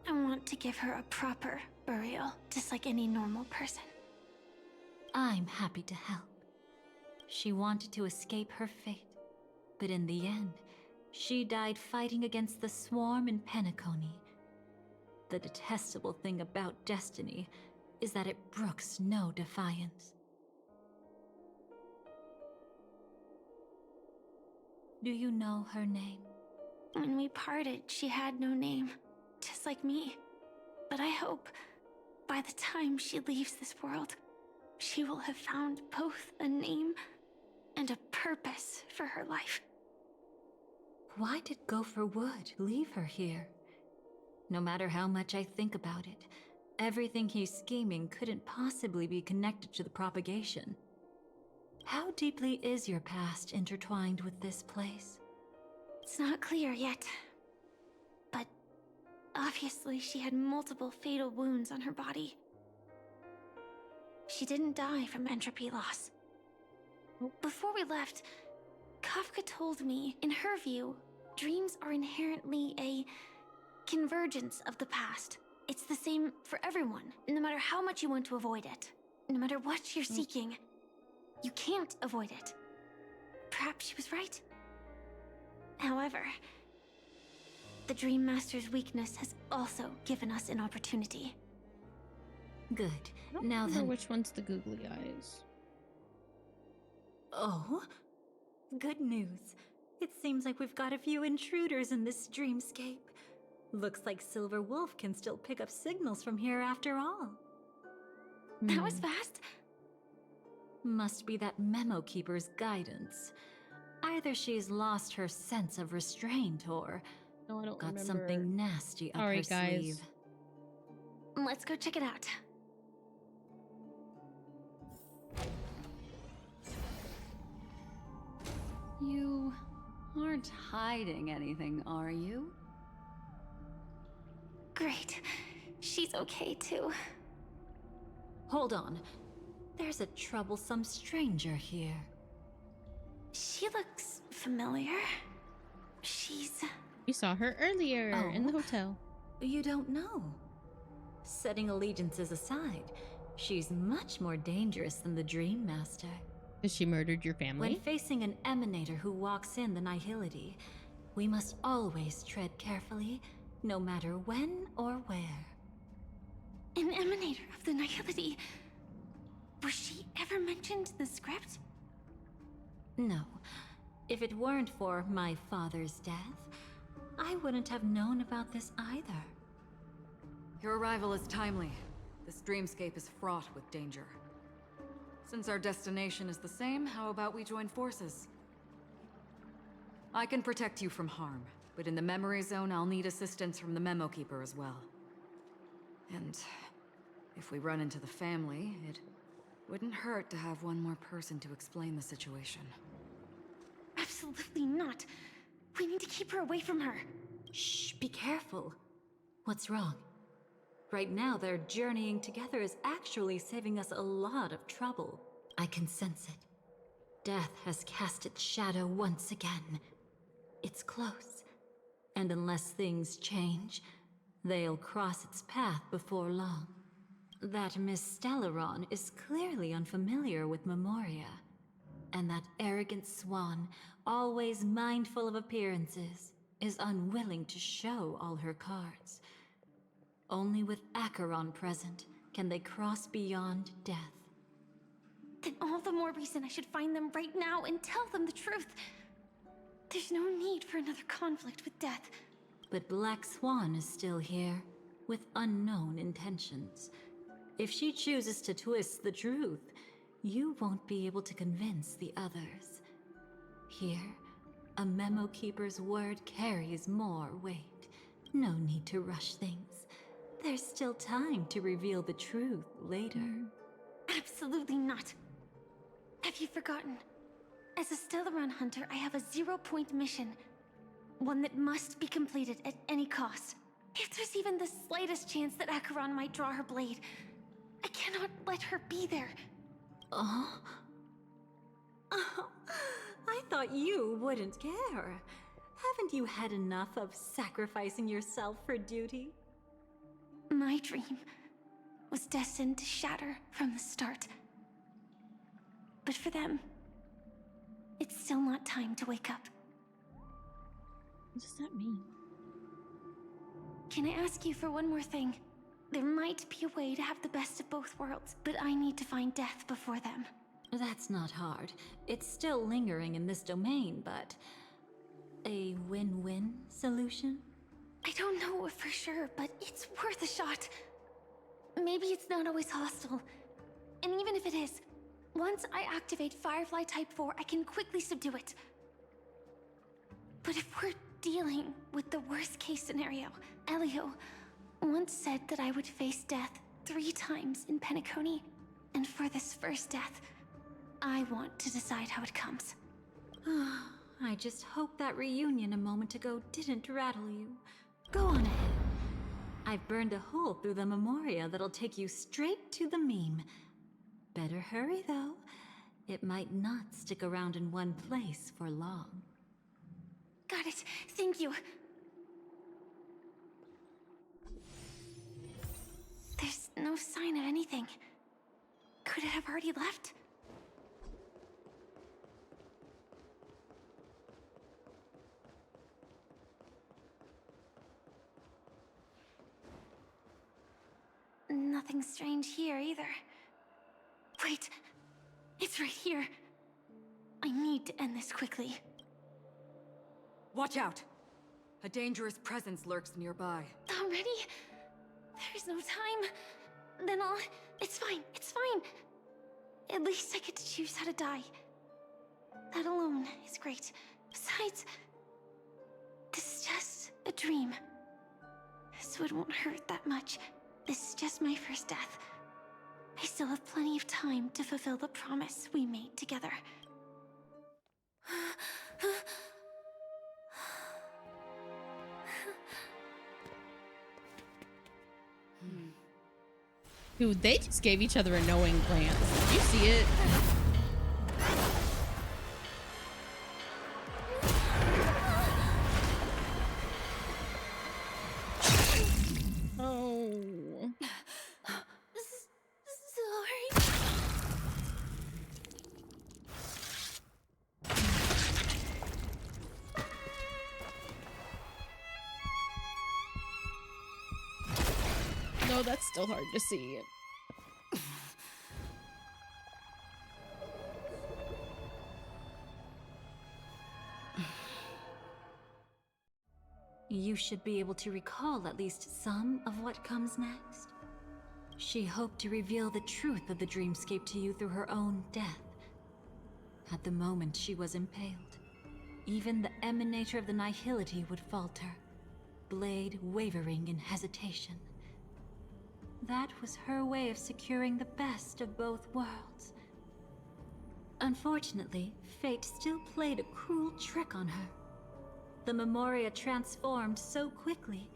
I want to give her a proper burial, just like any normal person. I'm happy to help. She wanted to escape her fate, but in the end, she died fighting against the swarm in Penacony. The detestable thing about destiny is that it brooks no defiance. Do you know her name? When we parted, she had no name, just like me. But I hope, by the time she leaves this world, she will have found both a name and a purpose for her life. Why did Gopher Wood leave her here? No matter how much I think about it, everything he's scheming couldn't possibly be connected to the propagation. How deeply is your past intertwined with this place? It's not clear yet. But obviously she had multiple fatal wounds on her body. She didn't die from entropy loss. Before we left, Kafka told me, in her view, dreams are inherently a convergence of the past. It's the same for everyone, no matter how much you want to avoid it. No matter what you're seeking, you can't avoid it. Perhaps she was right. However, the Dream Master's weakness has also given us an opportunity. Good. I don't Now remember then. which one's the googly eyes. Oh? Good news. It seems like we've got a few intruders in this dreamscape. Looks like Silver Wolf can still pick up signals from here after all. That was fast. Must be that Memo Keeper's guidance. Either she's lost her sense of restraint or no, I don't got remember. something nasty up Sorry, her guys. sleeve. Let's go check it out. You aren't hiding anything, are you? Great. She's okay too. Hold on. There's a troublesome stranger here. She looks familiar. She's... We saw her earlier in the hotel. You don't know. Setting allegiances aside, she's much more dangerous than the Dream Master. Has she murdered your family? When facing an emanator who walks in the nihility, we must always tread carefully, no matter when or where. An emanator of the nihility. Was she ever mentioned in the script? No. If it weren't for my father's death, I wouldn't have known about this either. Your arrival is timely. This dreamscape is fraught with danger. Since our destination is the same, how about we join forces? I can protect you from harm, but in the memory zone, I'll need assistance from the Memo Keeper as well. And if we run into the family, it wouldn't hurt to have one more person to explain the situation. Absolutely not. We need to keep her away from her. Shh, be careful. What's wrong? Right now, their journeying together is actually saving us a lot of trouble. I can sense it. Death has cast its shadow once again. It's close. And unless things change, they'll cross its path before long. That Miss Stellaron is clearly unfamiliar with Memoria. And that arrogant swan, always mindful of appearances, is unwilling to show all her cards. Only with Acheron present can they cross beyond death. Then all the more reason I should find them right now and tell them the truth. There's no need for another conflict with death. But Black Swan is still here, with unknown intentions. If she chooses to twist the truth, you won't be able to convince the others. Here, a Memo Keeper's word carries more weight. No need to rush things. There's still time to reveal the truth later. Absolutely not. Have you forgotten? As a Stellaron hunter, I have a 0-point mission. One that must be completed at any cost. If there's even the slightest chance that Acheron might draw her blade, I cannot let her be there. Oh? I thought you wouldn't care. Haven't you had enough of sacrificing yourself for duty? My dream was destined to shatter from the start. But for them, it's still not time to wake up. What does that mean? Can I ask you for one more thing? There might be a way to have the best of both worlds, but I need to find death before them. That's not hard. It's still lingering in this domain, but a win-win solution? I don't know for sure, but it's worth a shot. Maybe it's not always hostile. And even if it is, once I activate Firefly Type 4, I can quickly subdue it. But if we're dealing with the worst case scenario, Elio once said that I would face death 3 times in Penacony, and for this first death, I want to decide how it comes. I just hope that reunion a moment ago didn't rattle you. Go on ahead. I've burned a hole through the Memoria that'll take you straight to the meme. Better hurry, though. It might not stick around in one place for long. Got it. Thank you. There's no sign of anything. Could it have already left? Nothing strange here either. Wait, it's right here. I need to end this quickly. Watch out! A dangerous presence lurks nearby. Already? There's no time. Then it's fine, it's fine. At least I get to choose how to die. That alone is great. Besides, this is just a dream. So it won't hurt that much. This is just my first death. I still have plenty of time to fulfill the promise we made together. Dude, they just gave each other a knowing glance. Did you see it? Oh. Sorry. No, that's still hard to see. You should be able to recall at least some of what comes next. She hoped to reveal the truth of the dreamscape to you through her own death. At the moment she was impaled, even the emanator of the nihility would falter, blade wavering in hesitation. That was her way of securing the best of both worlds. Unfortunately, fate still played a cruel trick on her. The Memoria transformed so quickly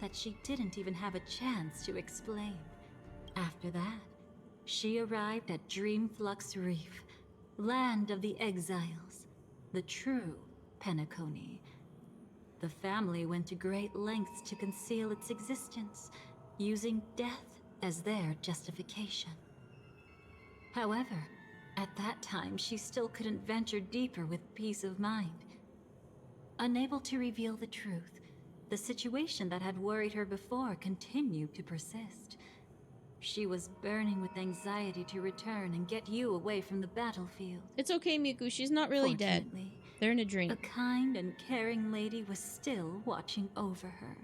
that she didn't even have a chance to explain. After that, she arrived at Dreamflux Reef, land of the exiles, the true Penacony. The family went to great lengths to conceal its existence, using death as their justification. However, at that time she still couldn't venture deeper with peace of mind. Unable to reveal the truth, the situation that had worried her before continued to persist. She was burning with anxiety to return and get you away from the battlefield. It's okay, Miku. She's not really dead. They're in a dream. A kind and caring lady was still watching over her.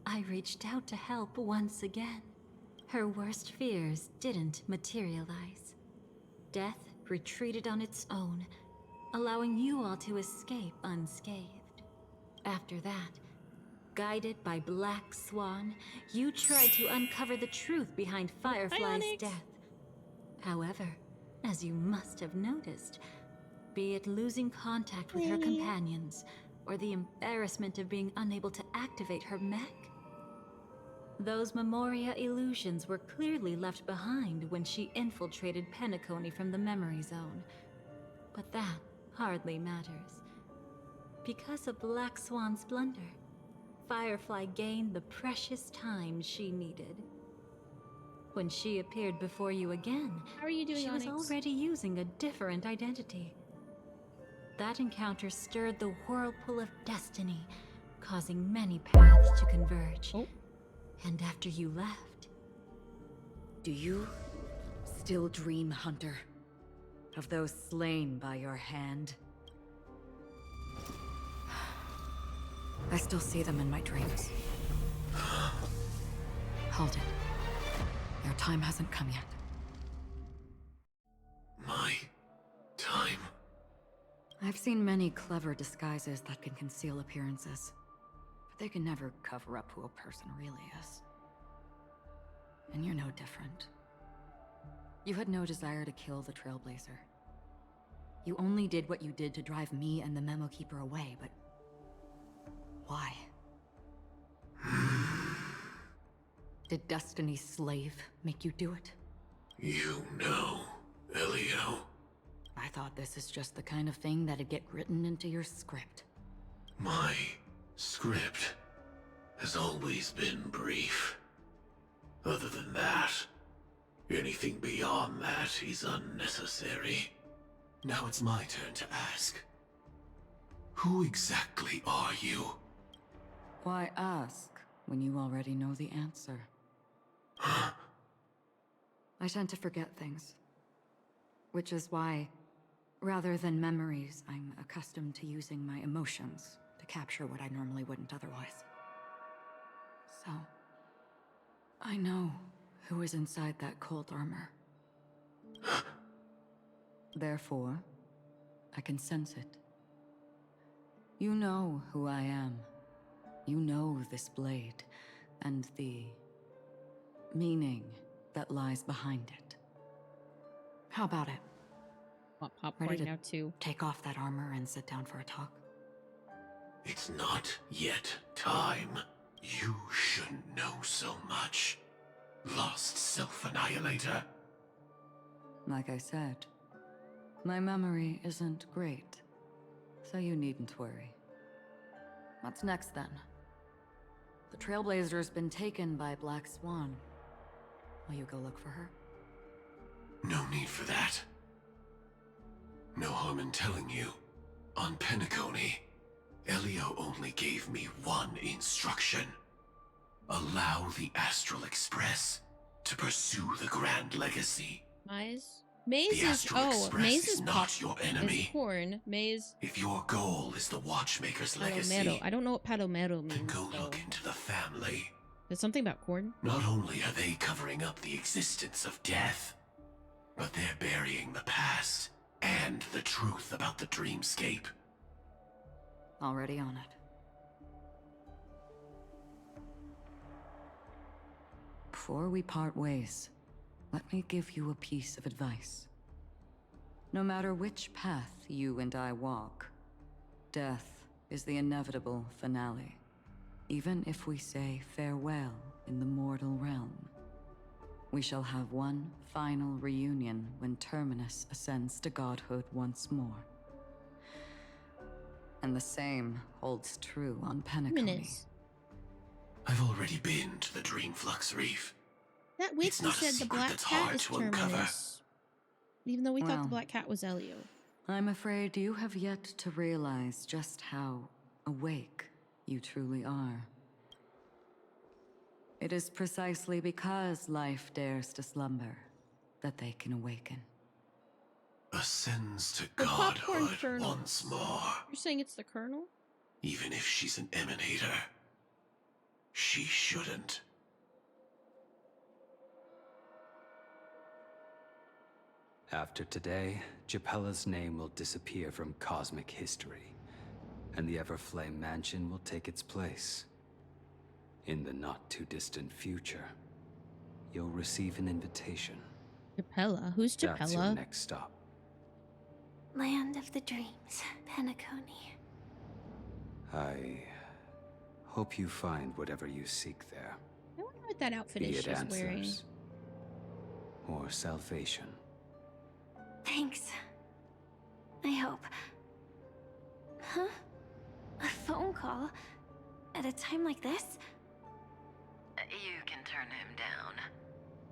I reached out to help once again. Her worst fears didn't materialize. Death retreated on its own, allowing you all to escape unscathed. After that, guided by Black Swan, you tried to uncover the truth behind Firefly's death. However, as you must have noticed, be it losing contact with her companions, or the embarrassment of being unable to activate her mech, those Memoria illusions were clearly left behind when she infiltrated Penacony from the memory zone. But that hardly matters. Because of Black Swan's blunder, Firefly gained the precious time she needed. When she appeared before you again, how are you doing, she was Onyx? already using a different identity. That encounter stirred the whirlpool of destiny, causing many paths to converge. And after you left, Do you still dream, Hunter? Of those slain by your hand? I still see them in my dreams. Hold it. Your time hasn't come yet. My time? I've seen many clever disguises that can conceal appearances, but they can never cover up who a person really is. And you're no different. You had no desire to kill the Trailblazer. You only did what you did to drive me and the Memo Keeper away, but why? Did Destiny's slave make you do it? You know, Elio. I thought this is just the kind of thing that'd get written into your script. My script has always been brief. Other than that, anything beyond that is unnecessary. Now it's my turn to ask. Who exactly are you? Why ask when you already know the answer? I tend to forget things. Which is why, rather than memories, I'm accustomed to using my emotions to capture what I normally wouldn't otherwise. So, I know who is inside that cold armor. Therefore, I can sense it. You know who I am. You know this blade, and the meaning that lies behind it. How about it? Want popcorn Ready to now too? take off that armor and sit down for a talk? It's not yet time. You shouldn't know so much. Lost Self-Annihilator. Like I said, my memory isn't great, so you needn't worry. What's next then? The Trailblazer's been taken by Black Swan. Will you go look for her? No need for that. No harm in telling you. On Penacony, Elio only gave me one instruction. Allow the Astral Express to pursue the Grand Legacy. Maze? Maze The is Astral Express Maze is is not your enemy. Is corn. Maze. If your goal is the Watchmaker's Palomero. legacy, I don't know what palomero means. then go though. look into the family. There's something about corn. Not only are they covering up the existence of death, but they're burying the past and the truth about the dreamscape. Already on it. Before we part ways, let me give you a piece of advice. No matter which path you and I walk, death is the inevitable finale. Even if we say farewell in the mortal realm, we shall have one final reunion when Terminus ascends to godhood once more. And the same holds true on Penacony. I've already been to the Dreamflux Reef. That witch It's not a said the secret black that's cat hard is to uncover. Terminus. Even though we thought Well. the black cat was Elio. I'm afraid you have yet to realize just how awake you truly are. It is precisely because life dares to slumber that they can awaken. Ascends to The popcorn godhood kernel. once more. You're saying it's the Colonel? Even if she's an emanator, she shouldn't. After today, Japella's name will disappear from cosmic history, and the Everflame Mansion will take its place. In the not-too-distant future, you'll receive an invitation. Japella? Who's That's your Japella? next stop. Land of the Dreams, Penacony. I hope you find whatever you seek there. I wonder what that outfit Be is it she's wearing. answers or salvation. Thanks. I hope. Huh? A phone call? At a time like this? You can turn him down.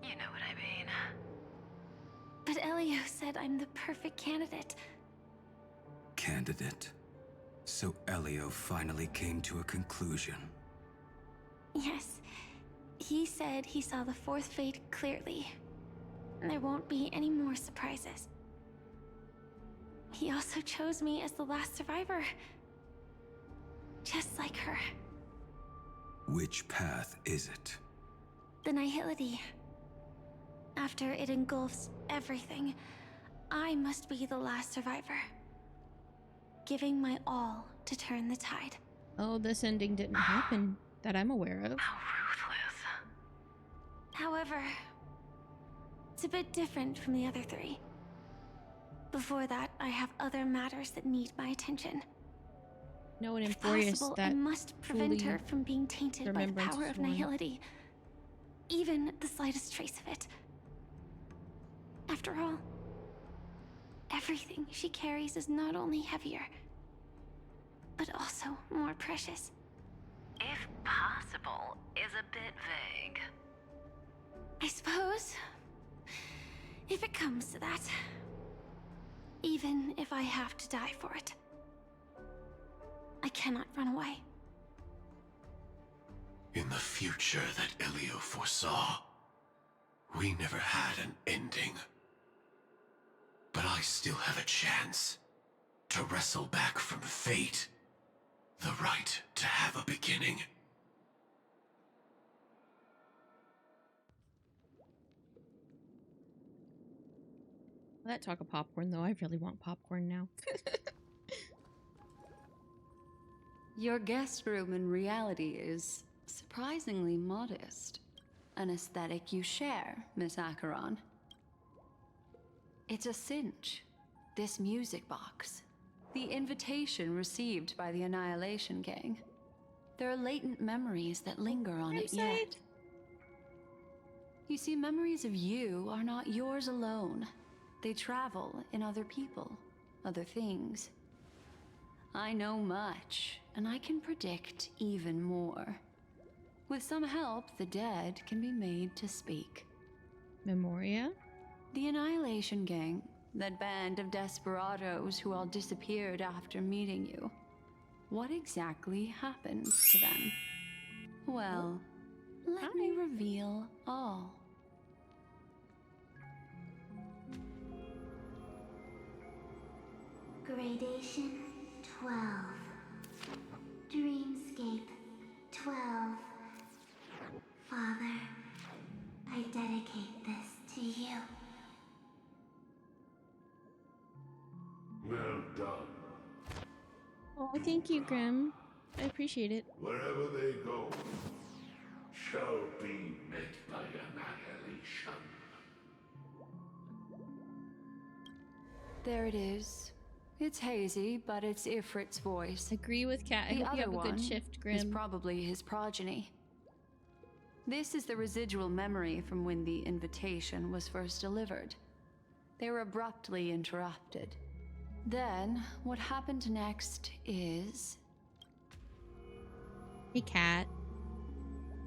You know what I mean. But Elio said I'm the perfect candidate. Candidate. So Elio finally came to a conclusion. Yes. He said he saw the fourth fate clearly. There won't be any more surprises. He also chose me as the last survivor. Just like her. Which path is it? The Nihility. After it engulfs everything, I must be the last survivor. Giving my all to turn the tide. Oh, this ending didn't happen that I'm aware of. How ruthless. However, it's a bit different from the other three. Before that, I have other matters that need my attention. No, and If Emporius possible, that I must prevent her from being tainted by the remembrance power of one. Nihility. Even the slightest trace of it. After all, everything she carries is not only heavier, but also more precious. If possible is a bit vague. I suppose, if it comes to that, even if I have to die for it, I cannot run away. In the future that Elio foresaw, we never had an ending. But I still have a chance to wrestle back from fate the right to have a beginning. That talk of popcorn, though. I really want popcorn now. Your guest room in reality is surprisingly modest. An aesthetic you share, Miss Acheron. It's a cinch. This music box. The invitation received by the Annihilation Gang. There are latent memories that linger on it yet. You see, memories of you are not yours alone. They travel in other people, other things. I know much, and I can predict even more. With some help, the dead can be made to speak. Memoria? The Annihilation Gang, that band of desperados who all disappeared after meeting you. What exactly happened to them? Well, let me reveal all. Gradation 12. Dreamscape 12. Father, I dedicate this to you. Well done. Oh, thank you, Grim. I appreciate it. Wherever they go, shall be met by annihilation. There it is. It's hazy, but it's Ifrit's voice. Agree with Kat. I The hope you other have a good one shift, is Grim. probably his progeny. This is the residual memory from when the invitation was first delivered. They were abruptly interrupted. Then, what happened next is... Hey, Kat.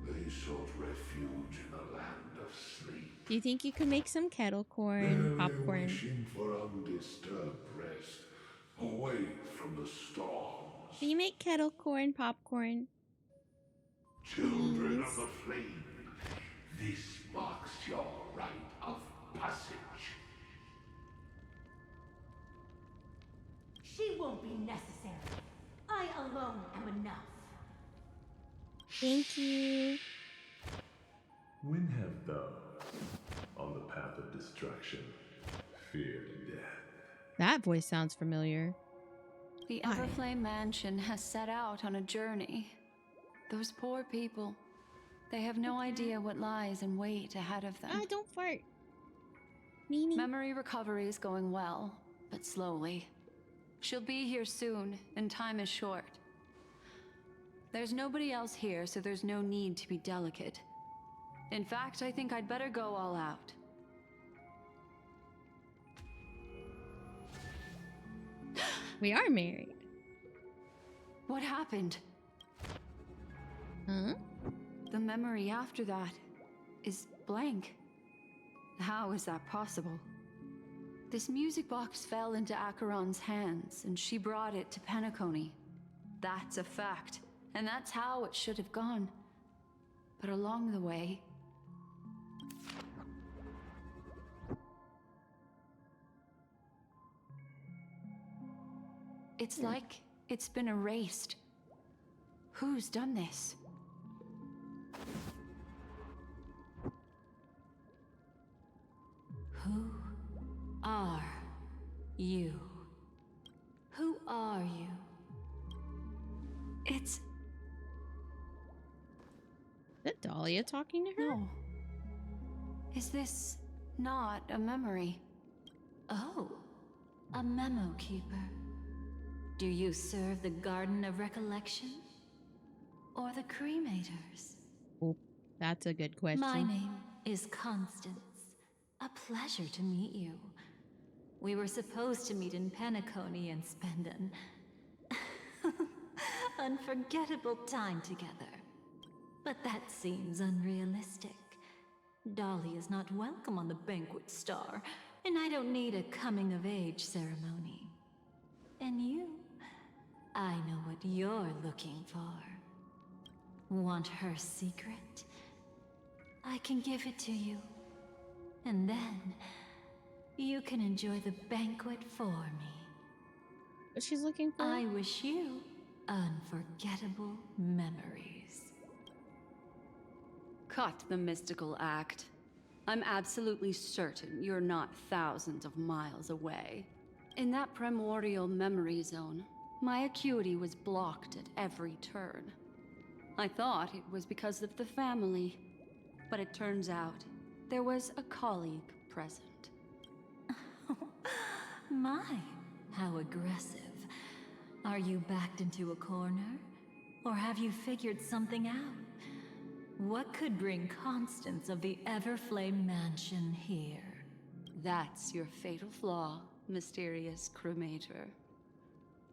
They sought refuge in a land of sleep. Do you think you could make some kettle corn, popcorn? Wishing for undisturbed rest, away from the storms. Can you make kettle corn, popcorn? Children of the flame, this marks your rite of passage. She won't be necessary. I alone am enough. Thank you. When have those on the path of destruction feared death? That voice sounds familiar. The Everflame Mansion has set out on a journey. Those poor people, they have no idea what lies in wait ahead of them. Don't fart. Memory recovery is going well, but slowly. She'll be here soon, and time is short. There's nobody else here, so there's no need to be delicate. In fact, I think I'd better go all out. We are married. What happened? Huh? The memory after that is blank. How is that possible? This music box fell into Acheron's hands, and she brought it to Penacony. That's a fact, and that's how it should have gone. But along the way, it's like it's been erased. Who's done this? Who are you? Who are you? It's... Is that Dahlia talking to her? No. Is this not a memory? Oh, a memo keeper. Do you serve the Garden of Recollection? Or the Cremators? Oh, that's a good question. My name is Constance. A pleasure to meet you. We were supposed to meet in Penacony and spend an unforgettable time together. But that seems unrealistic. Dolly is not welcome on the Banquet Star, and I don't need a coming-of-age ceremony. And you? I know what you're looking for. Want her secret? I can give it to you. And then, you can enjoy the banquet for me. What she's looking for? I wish you unforgettable memories. Cut the mystical act. I'm absolutely certain you're not thousands of miles away. In that primordial memory zone, my acuity was blocked at every turn. I thought it was because of the family, but it turns out there was a colleague present. My, how aggressive. Are you backed into a corner? Or have you figured something out? What could bring Constance of the Everflame Mansion here? That's your fatal flaw, mysterious cremator.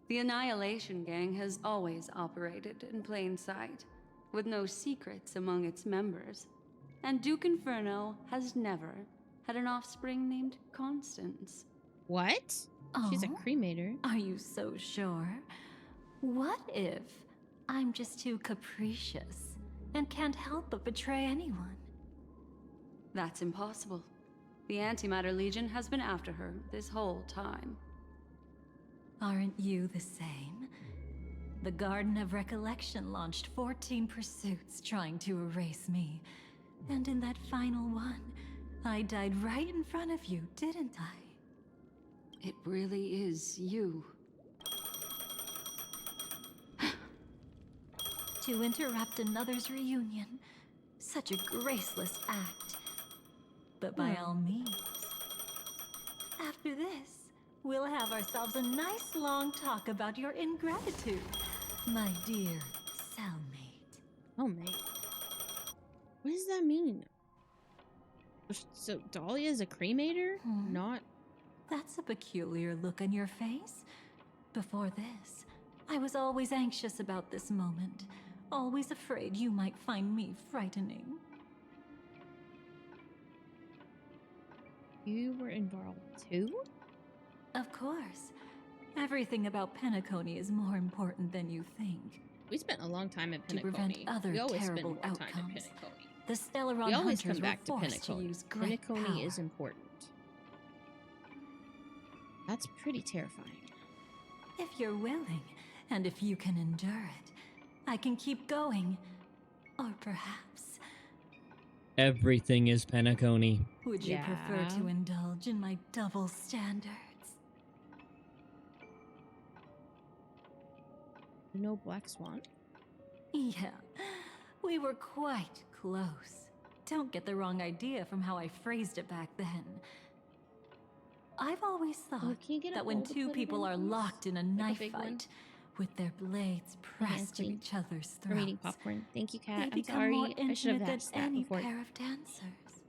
The Annihilation Gang has always operated in plain sight, with no secrets among its members. And Duke Inferno has never had an offspring named Constance. What? She's a cremator. Are you so sure? What if I'm just too capricious and can't help but betray anyone? That's impossible. The Antimatter Legion has been after her this whole time. Aren't you the same? The Garden of Recollection launched 14 pursuits trying to erase me. And in that final one, I died right in front of you, didn't I? It really is you. To interrupt another's reunion. Such a graceless act. But by all means. After this, we'll have ourselves a nice long talk about your ingratitude, my dear cellmate. Oh, mate. What does that mean? So Dahlia is a cremator? Not... That's a peculiar look on your face. Before this, I was always anxious about this moment. Always afraid you might find me frightening. You were involved too? Of course. Everything about Penacony is more important than you think. We spent a long time at To Penacony. prevent other We always spend terrible more time at outcomes, Penacony. the Stellaron We always hunters come back were to forced to Penacony. use great Penacony power. is important. That's pretty terrifying. If you're willing, and if you can endure it, I can keep going. Or perhaps, Everything is Penacony. would you prefer to indulge in my double standards? No Black Swan? Yeah, we were quite close. Don't get the wrong idea from how I phrased it back then. I've always thought can you get a that when bowl to two put it people in, are please? locked in a Like a knife big one? fight, with their blades pressed to Queen. each other's I'm eating throats, popcorn. Thank you, they Cat. I'm become more sorry. I should have intimate than asked that any before. pair of dancers.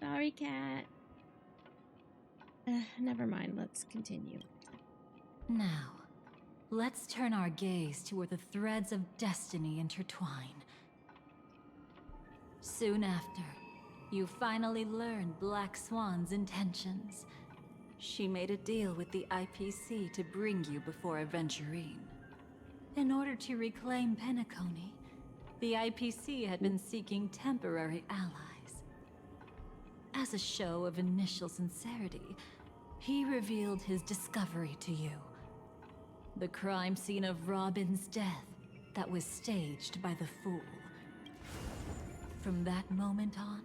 Sorry, Cat. Never mind. Let's continue. Now, let's turn our gaze to where the threads of destiny intertwine. Soon after, you finally learn Black Swan's intentions. She made a deal with the IPC to bring you before Aventurine. In order to reclaim Penacony, the IPC had been seeking temporary allies. As a show of initial sincerity, he revealed his discovery to you. The crime scene of Robin's death that was staged by the Fool. From that moment on,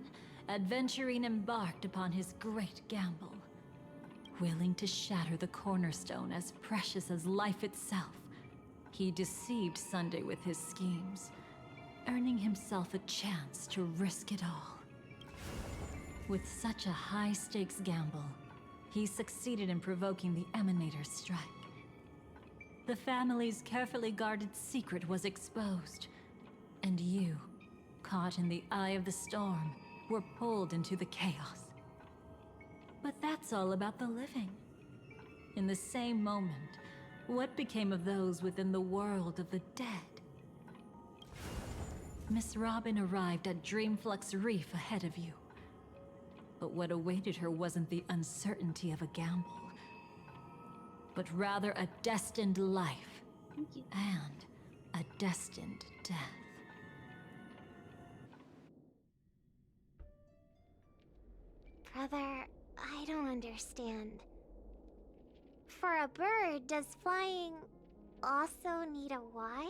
Adventurine embarked upon his great gamble. Willing to shatter the cornerstone as precious as life itself, he deceived Sunday with his schemes, earning himself a chance to risk it all. With such a high-stakes gamble, he succeeded in provoking the Emanator's strike. The family's carefully guarded secret was exposed, and you, caught in the eye of the storm, were pulled into the chaos. But that's all about the living. In the same moment, what became of those within the world of the dead? Miss Robin arrived at Dreamflux Reef ahead of you. But what awaited her wasn't the uncertainty of a gamble, but rather a destined life and a destined death. Brother, I don't understand. For a bird, does flying also need a why?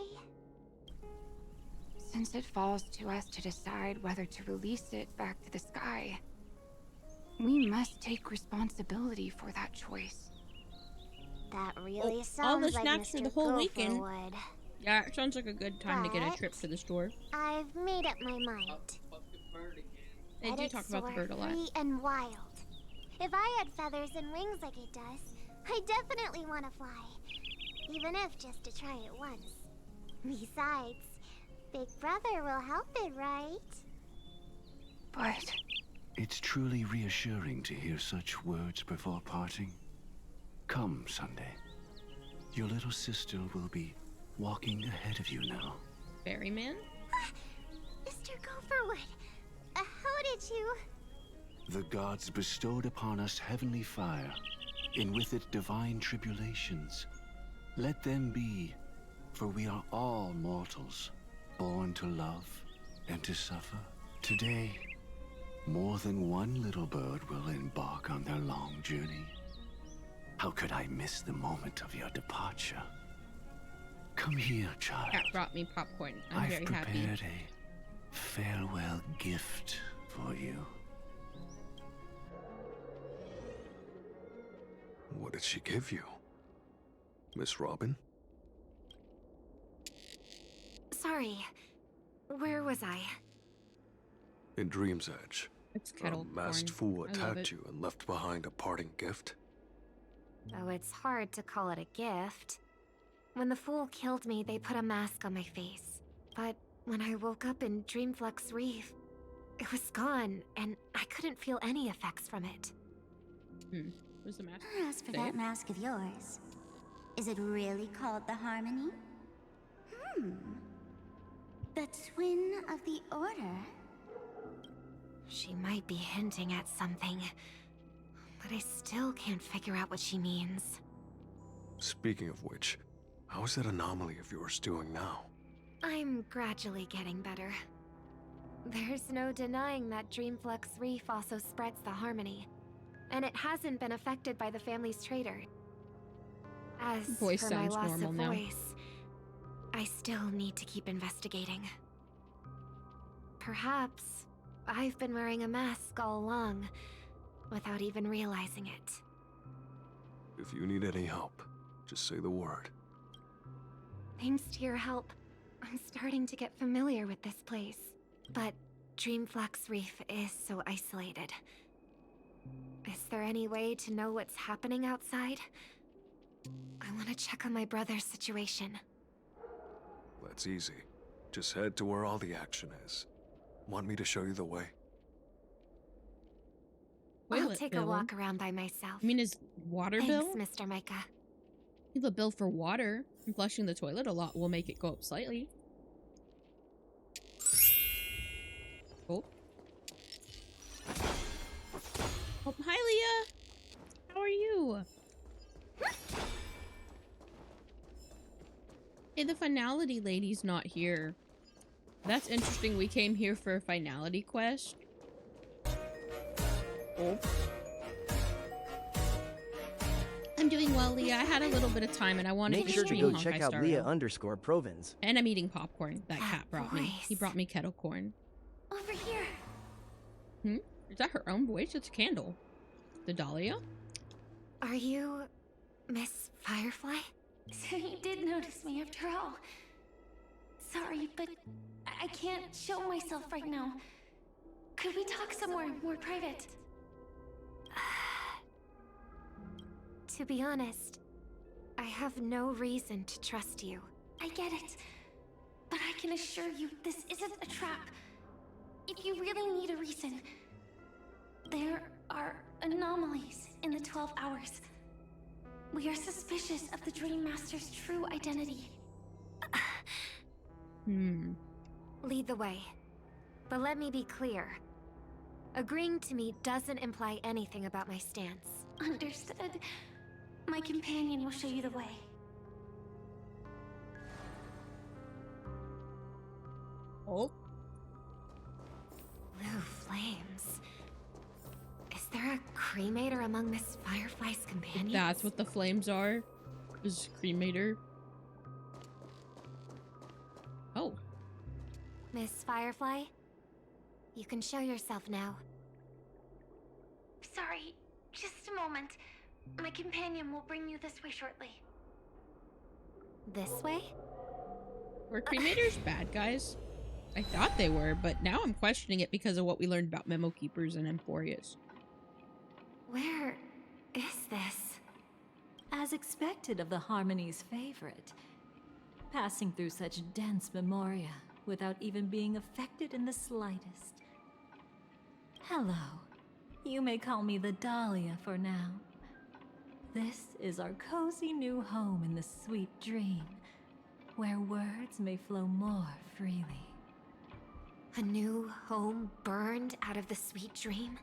Since it falls to us to decide whether to release it back to the sky, we must take responsibility for that choice. That really all sounds the like snacks Mr. for the whole weekend. Gopherwood. Yeah, it sounds like a good time to get a trip to the store. I've made up my mind. They do talk about the bird a lot. Free and wild. If I had feathers and wings like it does, I definitely want to fly. Even if just to try it once. Besides, Big Brother will help it, right? But it's truly reassuring to hear such words before parting. Come, Sunday. Your little sister will be walking ahead of you now. Ferryman? Mr. Gopherwood, how did you... The gods bestowed upon us heavenly fire, and with it divine tribulations. Let them be, for we are all mortals, born to love and to suffer. Today, more than one little bird will embark on their long journey. How could I miss the moment of your departure? Come here, child. Cat brought me popcorn. I'm very happy. I've prepared a farewell gift for you. What did she give you? Miss Robin? Sorry. Where was I? In Dream's Edge. It's kettle a masked corn. fool I love attacked it. you and left behind a parting gift. Oh, it's hard to call it a gift. When the Fool killed me, they put a mask on my face. But when I woke up in Dreamflux Reef, it was gone, and I couldn't feel any effects from it. Where's the mask? As for that mask of yours, is it really called the Harmony? The Twin of the Order? She might be hinting at something, but I still can't figure out what she means. Speaking of which, how is that anomaly of yours doing now? I'm gradually getting better. There's no denying that Dreamflux Reef also spreads the Harmony, and it hasn't been affected by the family's traitor. As Voice for my sounds loss normal of now. voice, I still need to keep investigating. Perhaps I've been wearing a mask all along, without even realizing it. If you need any help, just say the word. Thanks to your help, I'm starting to get familiar with this place. But Dreamflux Reef is so isolated. Is there any way to know what's happening outside? I want to check on my brother's situation. That's easy. Just head to where all the action is. Want me to show you the way? I'll Toilet take a bill? walk around by myself. I mean, his water bill? Thanks, Mr. Micah. You have a bill for water. And flushing the toilet a lot will make it go up slightly. Oh. Oh, hi, Leah. How are you? Hey, the finality lady's not here. That's interesting. We came here for a finality quest. Oh. I'm doing well, Leah. I had a little bit of time and I wanted Make to sure to stream go check Honkai out Star Leah Rail. _Provins. And I'm eating popcorn that cat brought me. He brought me kettle corn. Over here. Hmm? Is that her own voice? It's a candle. The Dahlia? Are you Miss Firefly? So you did notice me after all. Sorry, but I can't show myself right now. Could we talk somewhere more private? To be honest, I have no reason to trust you. I get it. But I can assure you this isn't a trap. If you really need a reason, there are anomalies in the 12 hours. We are suspicious of the Dream Master's true identity. Lead the way. But let me be clear. Agreeing to me doesn't imply anything about my stance. Understood. My companion will show you the way. Oh. Blue flames. Is there a cremator among Miss Firefly's companions? That's what the flames are. Is cremator. Oh. Miss Firefly, you can show yourself now. Sorry, just a moment. My companion will bring you this way shortly. This way? Were cremators bad guys? I thought they were, but now I'm questioning it because of what we learned about Memo Keepers and Emphorius. Where is this? As expected of the Harmony's favorite, passing through such dense memoria without even being affected in the slightest. Hello. You may call me the Dahlia for now. This is our cozy new home in the sweet dream, where words may flow more freely. A new home burned out of the sweet dream?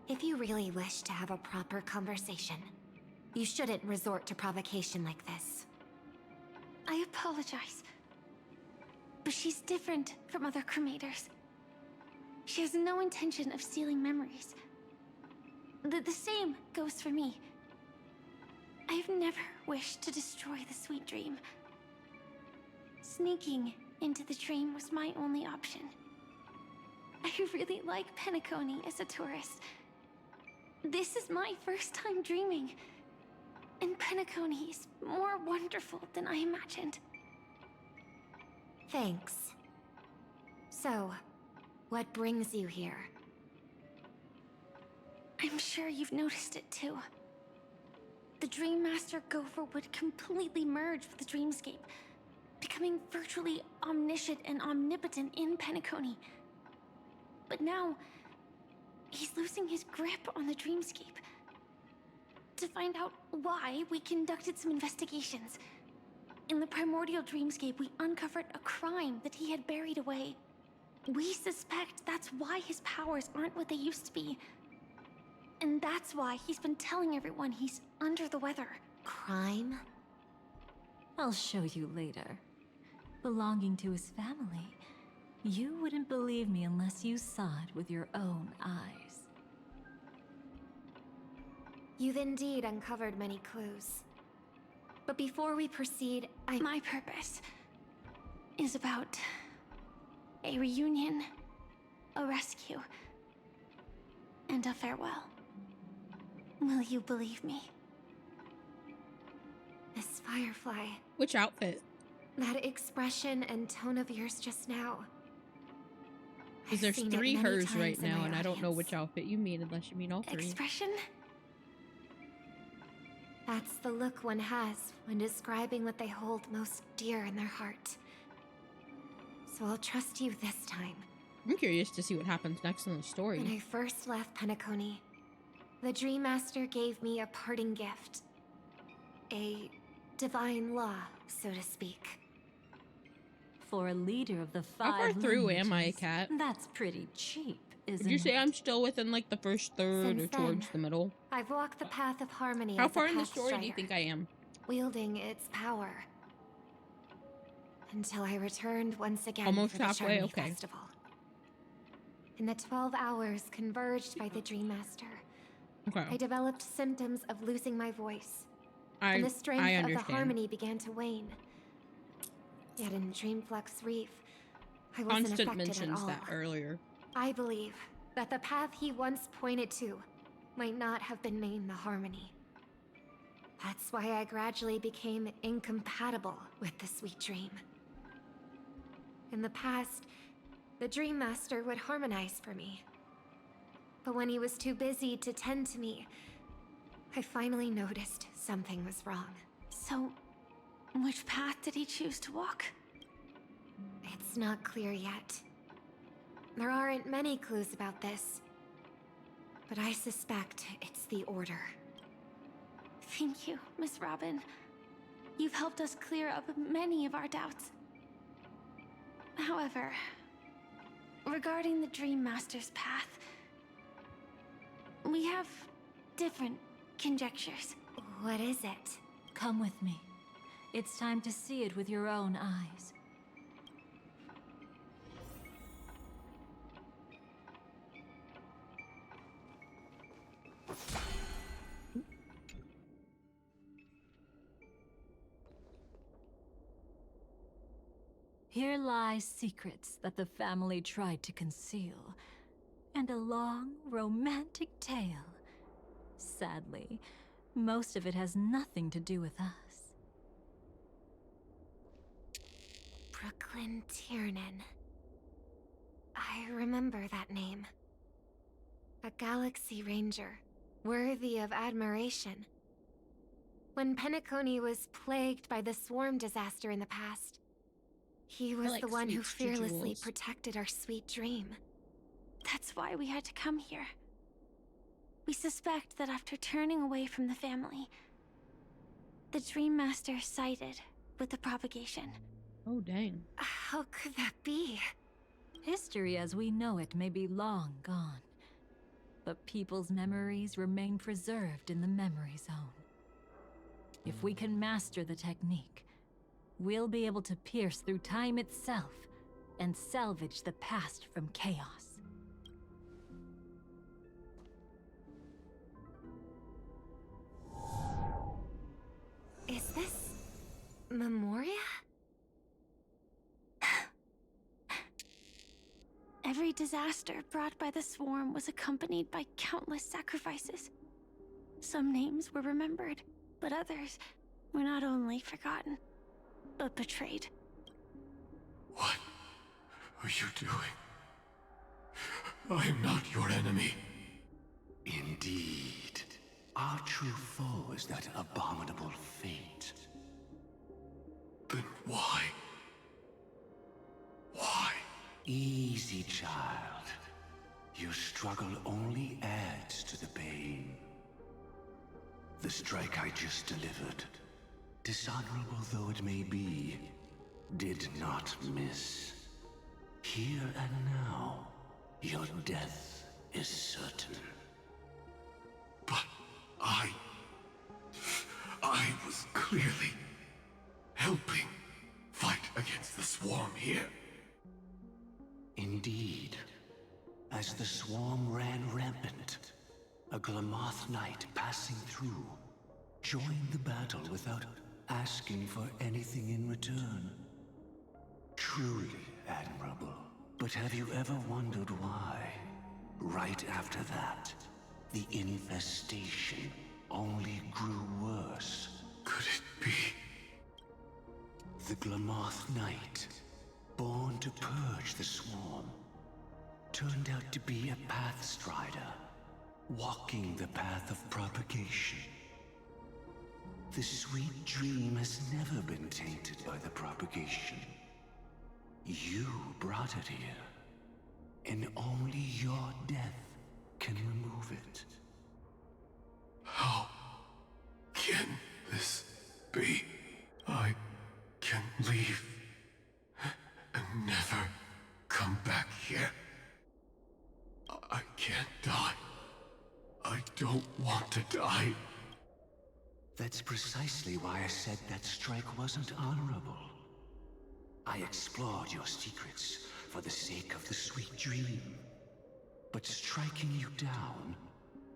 If you really wish to have a proper conversation, you shouldn't resort to provocation like this. I apologize. But she's different from other cremators. She has no intention of stealing memories. The same goes for me. I've never wished to destroy the sweet dream. Sneaking into the dream was my only option. I really like Penacony as a tourist. This is my first time dreaming. And Penacony is more wonderful than I imagined. Thanks. So, what brings you here? I'm sure you've noticed it too. The Dream Master Gopher would completely merge with the dreamscape, becoming virtually omniscient and omnipotent in Penacony. But now, he's losing his grip on the dreamscape. To find out why, we conducted some investigations. In the primordial dreamscape, we uncovered a crime that he had buried away. We suspect that's why his powers aren't what they used to be. And that's why he's been telling everyone he's under the weather. Crime? I'll show you later. Belonging to his family, you wouldn't believe me unless you saw it with your own eyes. You've indeed uncovered many clues. But before we proceed, My purpose is about a reunion, a rescue, and a farewell. Will you believe me? Miss Firefly. Which outfit? That expression and tone of yours just now. Because there's seen it 3 many hers times right in now, my and I don't know audience. which outfit you mean unless you mean all 3. Expression? That's the look one has when describing what they hold most dear in their heart. So I'll trust you this time. I'm curious to see what happens next in the story. When I first left Penacony, the Dream Master gave me a parting gift. A divine law, so to speak. For a leader of the 5 How far through lineages, am I, Kat? That's pretty cheap, isn't Would you say it? I'm still within like the first third Since or towards then, the middle? I've walked the path of harmony. How as a far in the path story do you strider, think I am? wielding its power. until I returned once again Almost for the halfway, Charmony okay. Festival. In the 12 hours converged by the Dream Master, Okay. I developed symptoms of losing my voice, I and the strength of the understand. harmony began to wane. Yet in Dreamflux Reef, I wasn't Constant affected at mentions all. that earlier. I believe that the path he once pointed to might not have been named the Harmony. That's why I gradually became incompatible with the sweet dream. In the past, the Dream Master would harmonize for me. But when he was too busy to tend to me, I finally noticed something was wrong. So, which path did he choose to walk? It's not clear yet. There aren't many clues about this, but I suspect it's the Order. Thank you, Miss Robin. You've helped us clear up many of our doubts. However, regarding the Dream Master's path, we have different conjectures. What is it? Come with me. It's time to see it with your own eyes. Here lie secrets that the family tried to conceal, and a long, romantic tale. Sadly, most of it has nothing to do with us. Brooklyn Tiernan. I remember that name. A Galaxy Ranger, worthy of admiration. When Penacony was plagued by the swarm disaster in the past, he was the one who fearlessly protected our sweet dream. That's why we had to come here. We suspect that after turning away from the family, the Dream Master sided with the propagation. Oh, dang. How could that be? History as we know it may be long gone, but people's memories remain preserved in the memory zone. If we can master the technique, we'll be able to pierce through time itself and salvage the past from chaos. Is this Memoria? Every disaster brought by the swarm was accompanied by countless sacrifices. Some names were remembered, but others were not only forgotten, but betrayed. What are you doing? I am not your enemy. Indeed. Our true foe is that abominable fate. Then why? Why? Easy, child. Your struggle only adds to the pain. The strike I just delivered, dishonorable though it may be, did not miss. Here and now, your death is certain. But I was clearly helping fight against the swarm here. Indeed. As the swarm ran rampant, a Glamoth knight passing through joined the battle without asking for anything in return. Truly admirable. But have you ever wondered why, right after that, the infestation only grew worse? Could it be? The Glamoth Knight, born to purge the swarm, turned out to be a pathstrider, walking the path of propagation. The sweet dream has never been tainted by the propagation. You brought it here, and only your death can remove it. How can this be? I can leave and never come back here. I can't die. I don't want to die. That's precisely why I said that strike wasn't honorable. I explored your secrets for the sake of the sweet dream. But striking you down,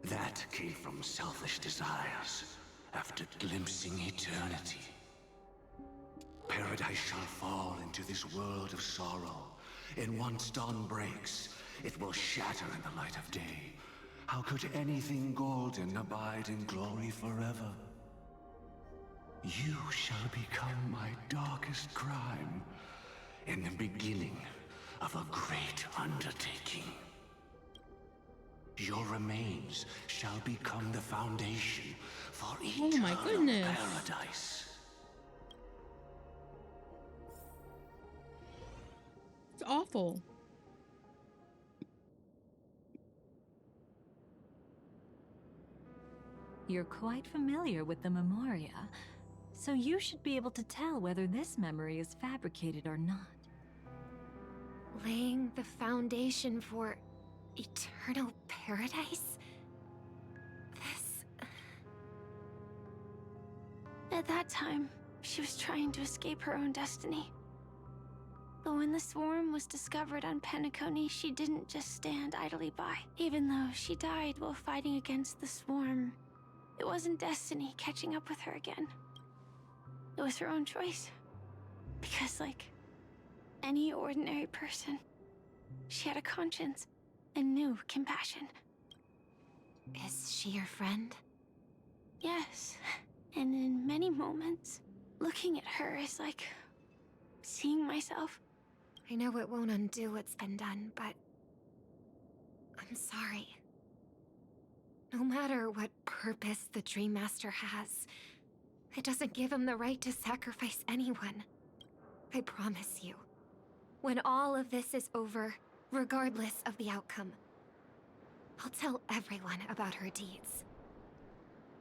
that came from selfish desires after glimpsing eternity. Paradise shall fall into this world of sorrow, and once dawn breaks, it will shatter in the light of day. How could anything golden abide in glory forever? You shall become my darkest crime, and the beginning of a great undertaking. Your remains shall become the foundation for eternal my goodness. paradise. It's awful. You're quite familiar with the Memoria, so you should be able to tell whether this memory is fabricated or not. Laying the foundation for eternal paradise? This... At that time, she was trying to escape her own destiny. But when the swarm was discovered on Penacony, she didn't just stand idly by. Even though she died while fighting against the swarm, it wasn't destiny catching up with her again. It was her own choice. Because, like any ordinary person, she had a conscience and knew compassion. Is she your friend? Yes, and in many moments, looking at her is like seeing myself. I know it won't undo what's been done, but I'm sorry. No matter what purpose the Dream Master has, it doesn't give him the right to sacrifice anyone. I promise you, when all of this is over, regardless of the outcome, I'll tell everyone about her deeds.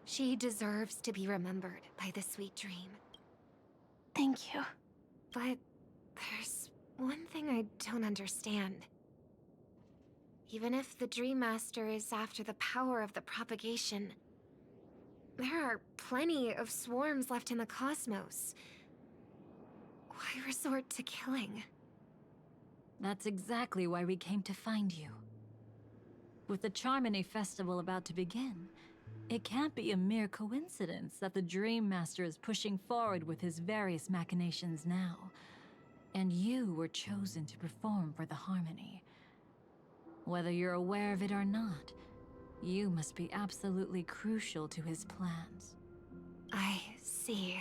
She deserves to be remembered by the sweet dream. Thank you. But there's one thing I don't understand. Even if the Dream Master is after the power of the propagation, there are plenty of swarms left in the cosmos. Why resort to killing? That's exactly why we came to find you. With the Charmony Festival about to begin, it can't be a mere coincidence that the Dream Master is pushing forward with his various machinations now. And you were chosen to perform for the Harmony. Whether you're aware of it or not, you must be absolutely crucial to his plans. I see.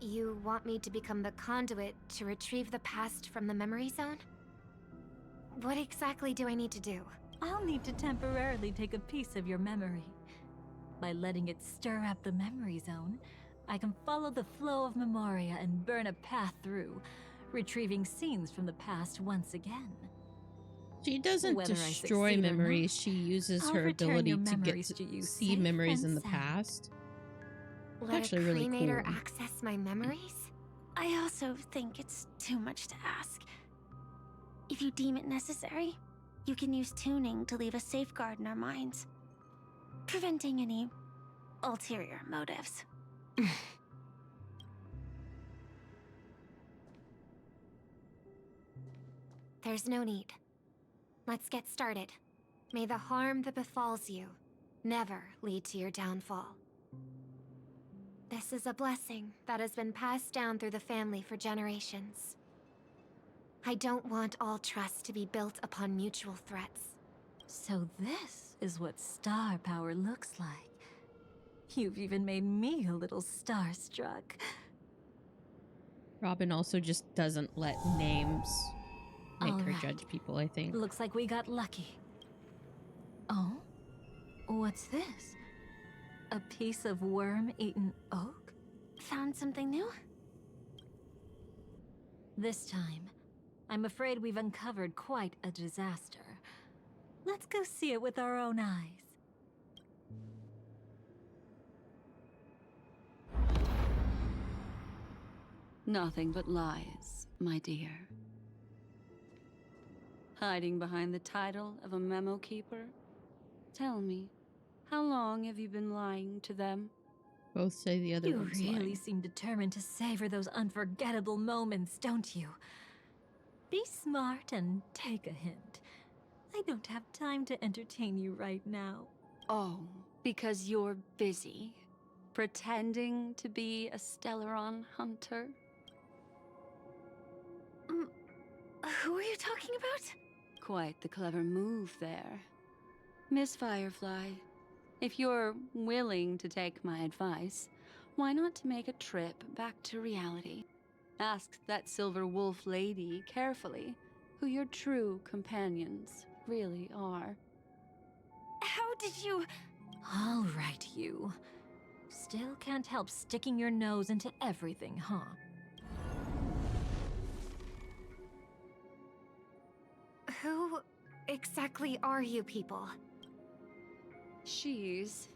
You want me to become the conduit to retrieve the past from the memory zone? What exactly do I need to do? I'll need to temporarily take a piece of your memory. By letting it stir up the memory zone, I can follow the flow of Memoria and burn a path through, retrieving scenes from the past once again. She doesn't Whether I destroy succeed or memories. not, She uses I'll her return ability your to get memories to to you see safe memories and in the sound. past. Let Actually a really cremator cool. access my memories? I also think it's too much to ask. If you deem it necessary, you can use tuning to leave a safeguard in our minds, preventing any ulterior motives. There's no need. Let's get started. May the harm that befalls you never lead to your downfall. This is a blessing that has been passed down through the family for generations. I don't want all trust to be built upon mutual threats. So this is what star power looks like. You've even made me a little starstruck. Robin also just doesn't let names make her Alright. judge people, I think. Looks like we got lucky. Oh? What's this? A piece of worm-eaten oak? Found something new? This time, I'm afraid we've uncovered quite a disaster. Let's go see it with our own eyes. Nothing but lies, my dear. Hiding behind the title of a memo keeper? Tell me, how long have you been lying to them? Both say the other You one's really lying. seem determined to savor those unforgettable moments, don't you? Be smart and take a hint. I don't have time to entertain you right now. Oh, because you're busy pretending to be a Stellaron hunter? Who are you talking about? Quite the clever move there. Miss Firefly, if you're willing to take my advice, why not to make a trip back to reality? Ask that Silver Wolf lady carefully who your true companions really are. How did you... All right, you. Still can't help sticking your nose into everything, huh? Who exactly are you people? She's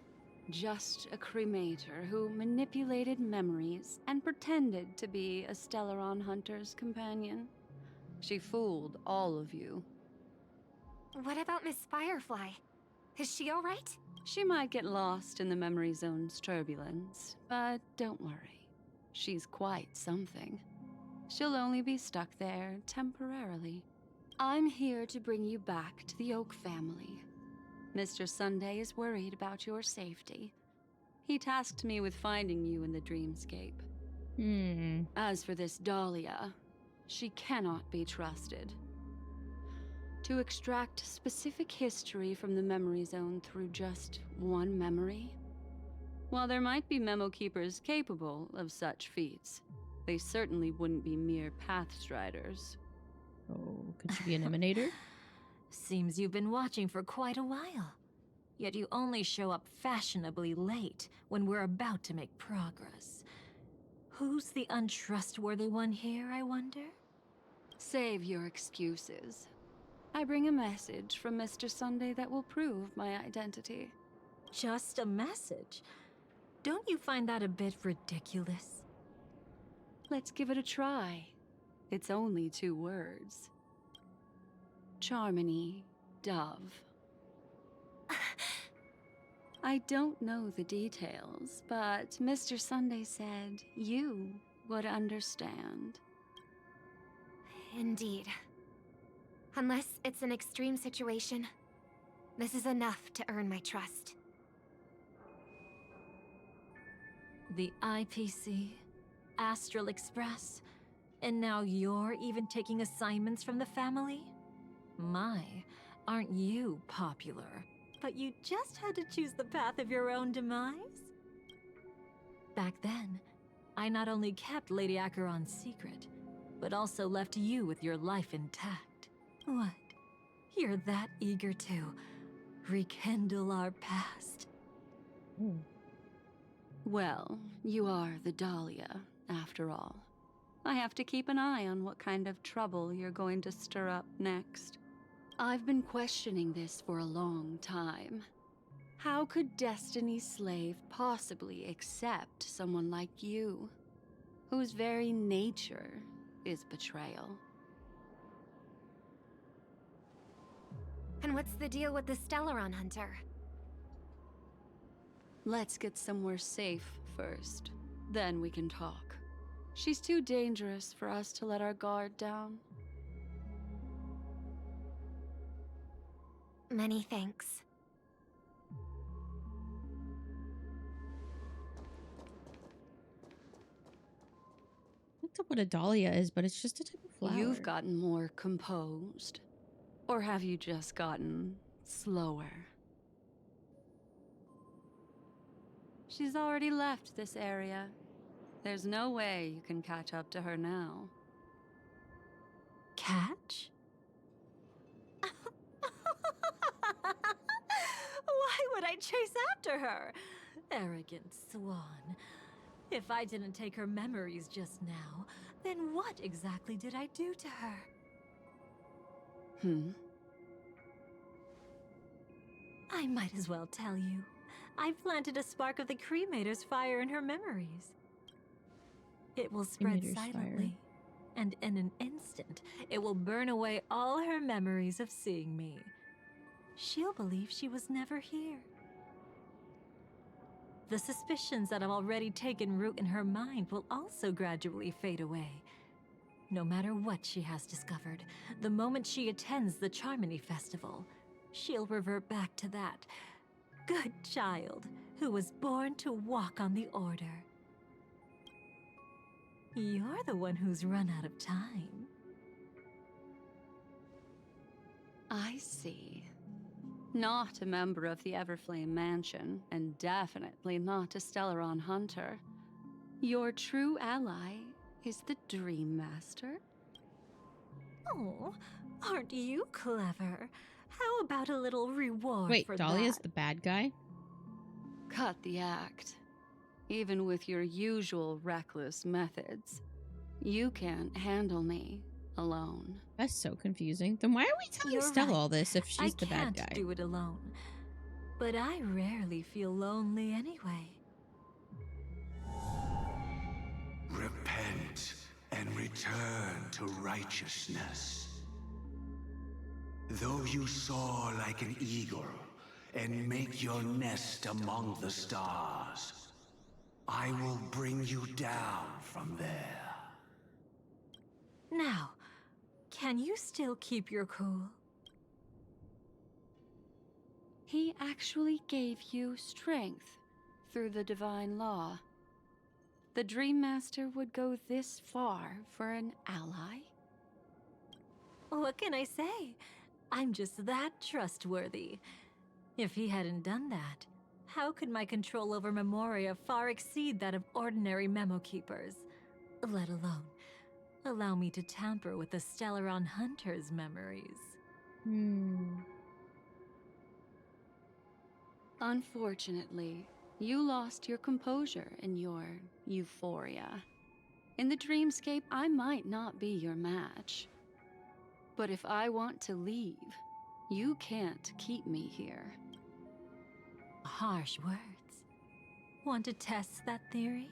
just a cremator who manipulated memories and pretended to be a Stellaron hunter's companion. She fooled all of you. What about Miss Firefly? Is she all right? She might get lost in the memory zone's turbulence, but don't worry. She's quite something. She'll only be stuck there temporarily. I'm here to bring you back to the Oak family. Mr. Sunday is worried about your safety. He tasked me with finding you in the dreamscape. As for this Dahlia, she cannot be trusted. To extract specific history from the memory zone through just one memory? While there might be memo keepers capable of such feats, they certainly wouldn't be mere pathstriders. Oh, could she be an emanator? Seems you've been watching for quite a while. Yet you only show up fashionably late when we're about to make progress. Who's the untrustworthy one here, I wonder? Save your excuses. I bring a message from Mr. Sunday that will prove my identity. Just a message? Don't you find that a bit ridiculous? Let's give it a try. It's only 2 words. Charmony Dove. I don't know the details, but Mr. Sunday said you would understand. Indeed. Unless it's an extreme situation, this is enough to earn my trust. The IPC, Astral Express, and now you're even taking assignments from the family? My, aren't you popular? But you just had to choose the path of your own demise? Back then, I not only kept Lady Acheron's secret, but also left you with your life intact. What? You're that eager to rekindle our past? Well, you are the Dahlia, after all. I have to keep an eye on what kind of trouble you're going to stir up next. I've been questioning this for a long time. How could Destiny's slave possibly accept someone like you, whose very nature is betrayal? And what's the deal with the Stellaron hunter? Let's get somewhere safe first, then we can talk. She's too dangerous for us to let our guard down. Many thanks. Looked up what a dahlia is, but it's just a type of flower. You've gotten more composed. Or have you just gotten slower? She's already left this area. There's no way you can catch up to her now. Catch? Why would I chase after her? Arrogant swan. If I didn't take her memories just now, then what exactly did I do to her? I might as well tell you. I planted a spark of the cremator's fire in her memories. It will spread Cremator's silently, and in an instant, it will burn away all her memories of seeing me. She'll believe she was never here. The suspicions that have already taken root in her mind will also gradually fade away. No matter what she has discovered, the moment she attends the Charmony Festival, she'll revert back to that good child who was born to walk on the Order. You're the one who's run out of time. I see. Not a member of the Everflame Mansion, and definitely not a Stellaron hunter. Your true ally is the Dream Master? Oh, aren't you clever? How about a little reward Wait, for Dahlia's that? the bad guy? Cut the act. Even with your usual reckless methods, you can't handle me alone. That's so confusing. Then why are we telling You're Stella right. all this if she's the bad I can't guy? do it alone. But I rarely feel lonely anyway. Repent and return to righteousness. Though you soar like an eagle and make your nest among the stars, I will bring you down from there. Now, can you still keep your cool? He actually gave you strength through the divine law. The Dream Master would go this far for an ally? What can I say? I'm just that trustworthy. If he hadn't done that, how could my control over Memoria far exceed that of ordinary memo keepers? Let alone allow me to tamper with the Stellaron Hunter's memories. Unfortunately, you lost your composure in your euphoria. In the dreamscape, I might not be your match. But if I want to leave, you can't keep me here. Harsh words. Want to test that theory?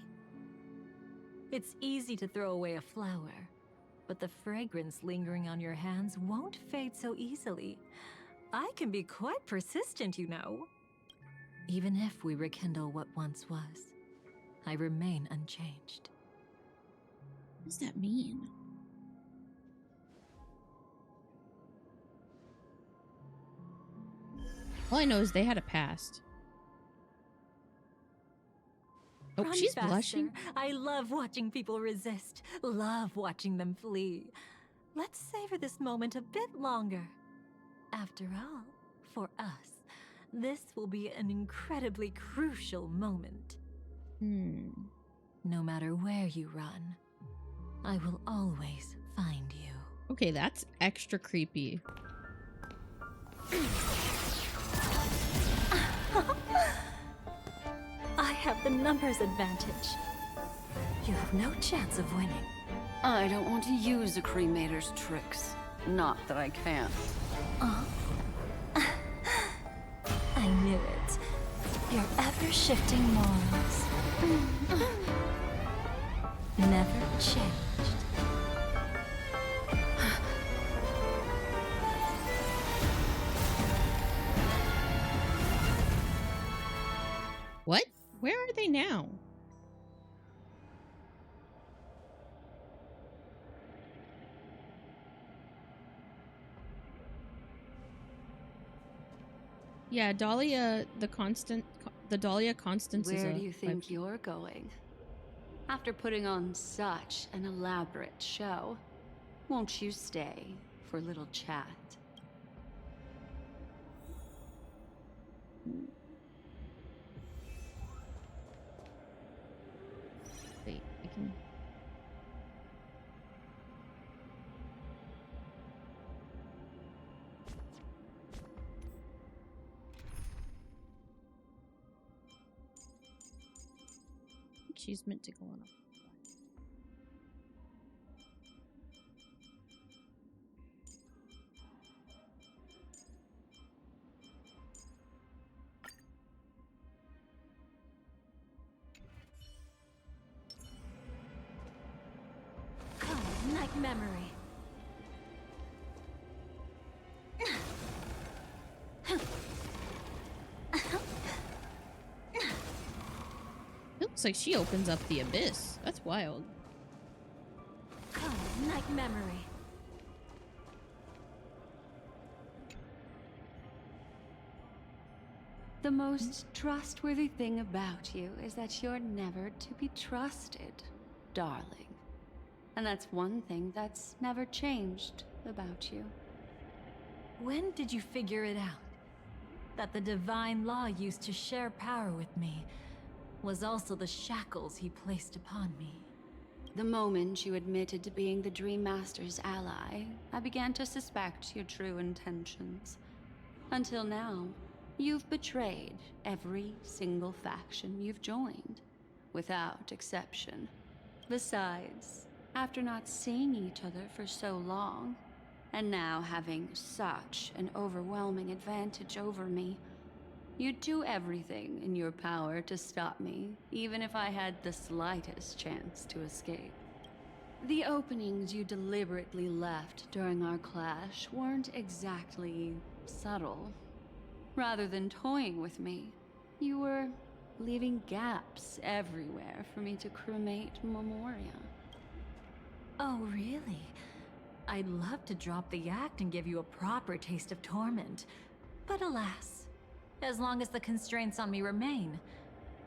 It's easy to throw away a flower, but the fragrance lingering on your hands won't fade so easily. I can be quite persistent, you know. Even if we rekindle what once was, I remain unchanged. What does that mean? All I know is they had a past. Oh, Run she's faster. blushing. I love watching people resist. Love watching them flee. Let's savor this moment a bit longer. After all, for us, this will be an incredibly crucial moment. No matter where you run, I will always find you. Okay, that's extra creepy. I have the numbers advantage. You have no chance of winning. I don't want to use a cremator's tricks. Not that I can't. I knew it. Your ever-shifting morals. Never changed. What? Where are they now? Yeah, Dahlia, the Dahlia Constance is Where a... do you think you're going? After putting on such an elaborate show, won't you stay for a little chat? Wait, I can... She's meant to go on a... Cold night memory. looks like she opens up the abyss. That's wild. Oh, night memory. The most trustworthy thing about you is that you're never to be trusted, darling. And that's one thing that's never changed about you. When did you figure it out? That the divine law used to share power with me was also the shackles he placed upon me. The moment you admitted to being the Dream Master's ally, I began to suspect your true intentions. Until now, you've betrayed every single faction you've joined, without exception. Besides, after not seeing each other for so long, and now having such an overwhelming advantage over me, you'd do everything in your power to stop me, even if I had the slightest chance to escape. The openings you deliberately left during our clash weren't exactly subtle. Rather than toying with me, you were leaving gaps everywhere for me to cremate Memoria. Oh, really? I'd love to drop the act and give you a proper taste of torment. But alas, as long as the constraints on me remain,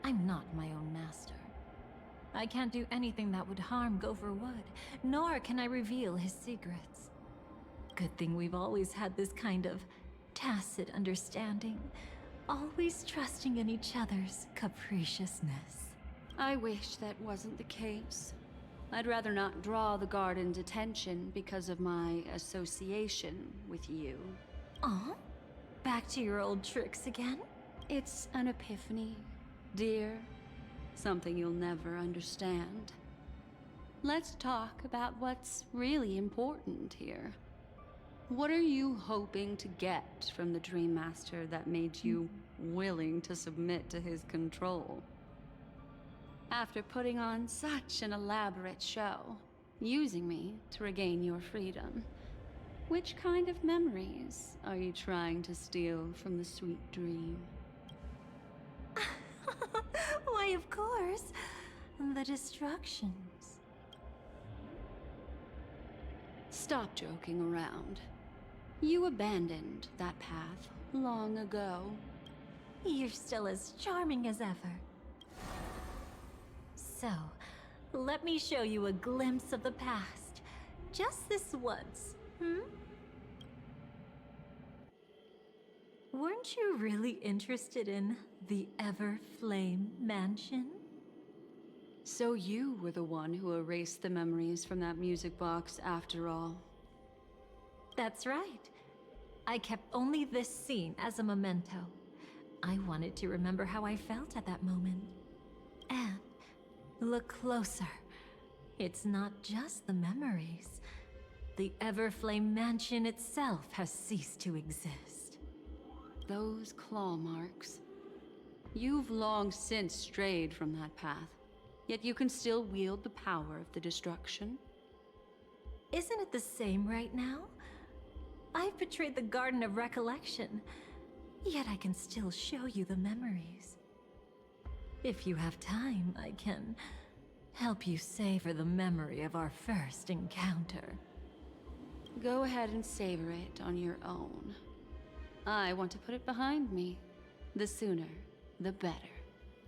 I'm not my own master. I can't do anything that would harm Gopher Wood, nor can I reveal his secrets. Good thing we've always had this kind of tacit understanding, always trusting in each other's capriciousness. I wish that wasn't the case. I'd rather not draw the Garden's attention because of my association with you. Aw? Back to your old tricks again? It's an epiphany, dear. Something you'll never understand. Let's talk about what's really important here. What are you hoping to get from the Dream Master that made you willing to submit to his control? After putting on such an elaborate show, using me to regain your freedom, which kind of memories are you trying to steal from the sweet dream? Why, of course, the destructions. Stop joking around. You abandoned that path long ago. You're still as charming as ever. So, let me show you a glimpse of the past. Just this once, Weren't you really interested in the Everflame Mansion? So you were the one who erased the memories from that music box after all. That's right. I kept only this scene as a memento. I wanted to remember how I felt at that moment. And look closer. It's not just the memories. The Everflame Mansion itself has ceased to exist. Those claw marks. You've long since strayed from that path, yet you can still wield the power of the destruction. Isn't it the same right now? I've betrayed the Garden of Recollection, yet I can still show you the memories. If you have time, I can help you savor the memory of our first encounter. Go ahead and savor it on your own. I want to put it behind me. The sooner, the better.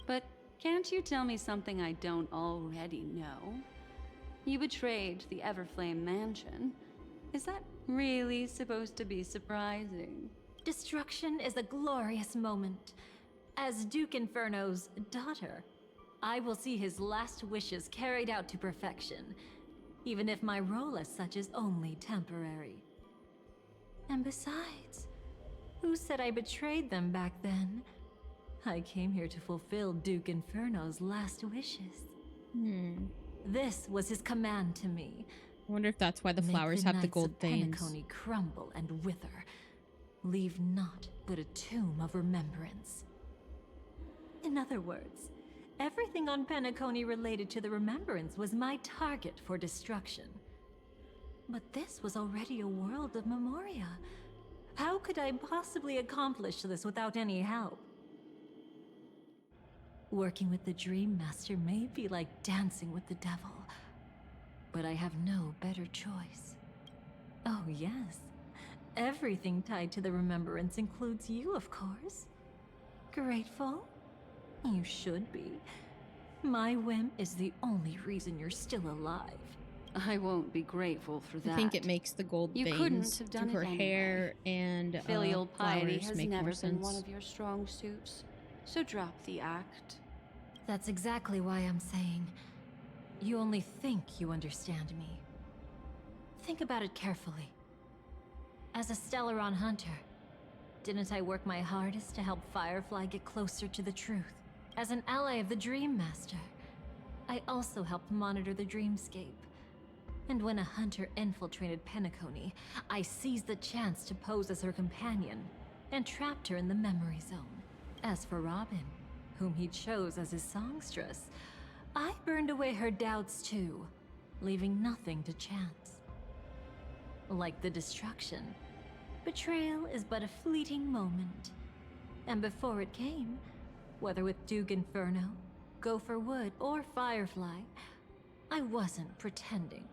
But can't you tell me something I don't already know? You betrayed the Everflame Mansion. Is that really supposed to be surprising? Destruction is a glorious moment. As Duke Inferno's daughter, I will see his last wishes carried out to perfection, even if my role as such is only temporary. And besides, who said I betrayed them back then? I came here to fulfill Duke Inferno's last wishes. This was his command to me. I wonder if that's why the flowers have the gold veins. Penacony crumble and wither. Leave naught but a tomb of remembrance. In other words, everything on Penacony related to the remembrance was my target for destruction. But this was already a world of Memoria. How could I possibly accomplish this without any help? Working with the Dream Master may be like dancing with the devil, but I have no better choice. Oh yes, everything tied to the remembrance includes you, of course. Grateful? You should be. My whim is the only reason you're still alive. I won't be grateful for that. I think it makes the gold You veins couldn't have done through her it anyway. hair and Filial piety flowers has make never more been sense. one of your strong suits, so drop the act. That's exactly why I'm saying you only think you understand me. Think about it carefully. As a Stellaron hunter, didn't I work my hardest to help Firefly get closer to the truth? As an ally of the Dream Master, I also helped monitor the dreamscape. And when a hunter infiltrated Penacony, I seized the chance to pose as her companion and trapped her in the memory zone. As for Robin, whom he chose as his songstress, I burned away her doubts too, leaving nothing to chance. Like the destruction, betrayal is but a fleeting moment. And before it came, whether with Duke Inferno, Gopher Wood, or Firefly, I wasn't pretending.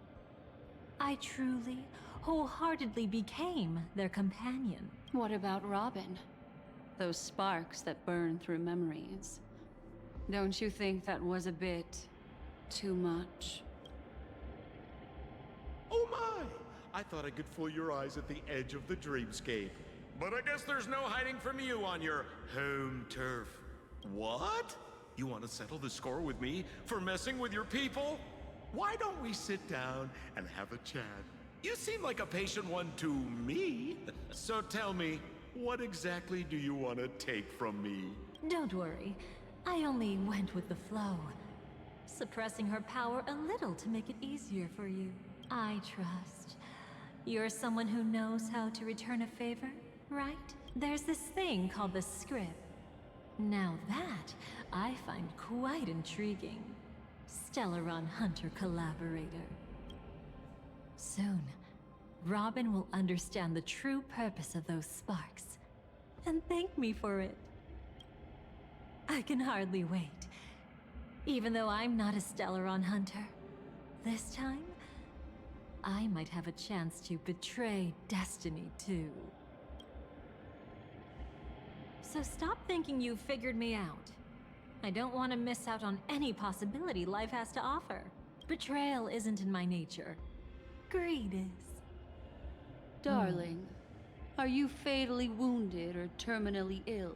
I truly, wholeheartedly became their companion. What about Robin? Those sparks that burn through memories. Don't you think that was a bit too much? Oh my! I thought I could fool your eyes at the edge of the dreamscape. But I guess there's no hiding from you on your home turf. What? You want to settle the score with me for messing with your people? Why don't we sit down and have a chat? You seem like a patient one to me. So tell me, what exactly do you want to take from me? Don't worry, I only went with the flow, suppressing her power a little to make it easier for you. I trust. You're someone who knows how to return a favor, right? There's this thing called the script. Now that, I find quite intriguing. Stellaron Hunter collaborator. Soon, Robin will understand the true purpose of those sparks, and thank me for it. I can hardly wait. Even though I'm not a Stellaron Hunter, this time, I might have a chance to betray destiny too. So stop thinking you've figured me out. I don't want to miss out on any possibility life has to offer. Betrayal isn't in my nature. Greed is. Darling, are you fatally wounded or terminally ill?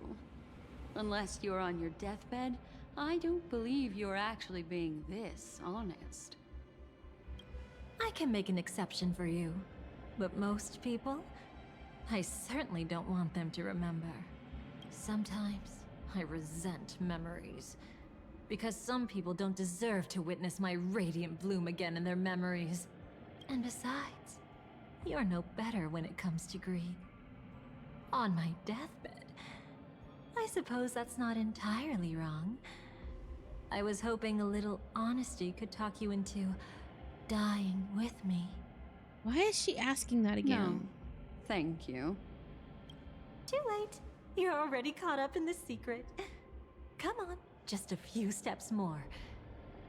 Unless you're on your deathbed, I don't believe you're actually being this honest. I can make an exception for you. But most people, I certainly don't want them to remember. Sometimes, I resent memories. Because some people don't deserve to witness my radiant bloom again in their memories. And besides, you're no better when it comes to greed. On my deathbed, I suppose that's not entirely wrong. I was hoping a little honesty could talk you into dying with me. Why is she asking that again? No, thank you. Too late. You're already caught up in the secret. Come on, just a few steps more.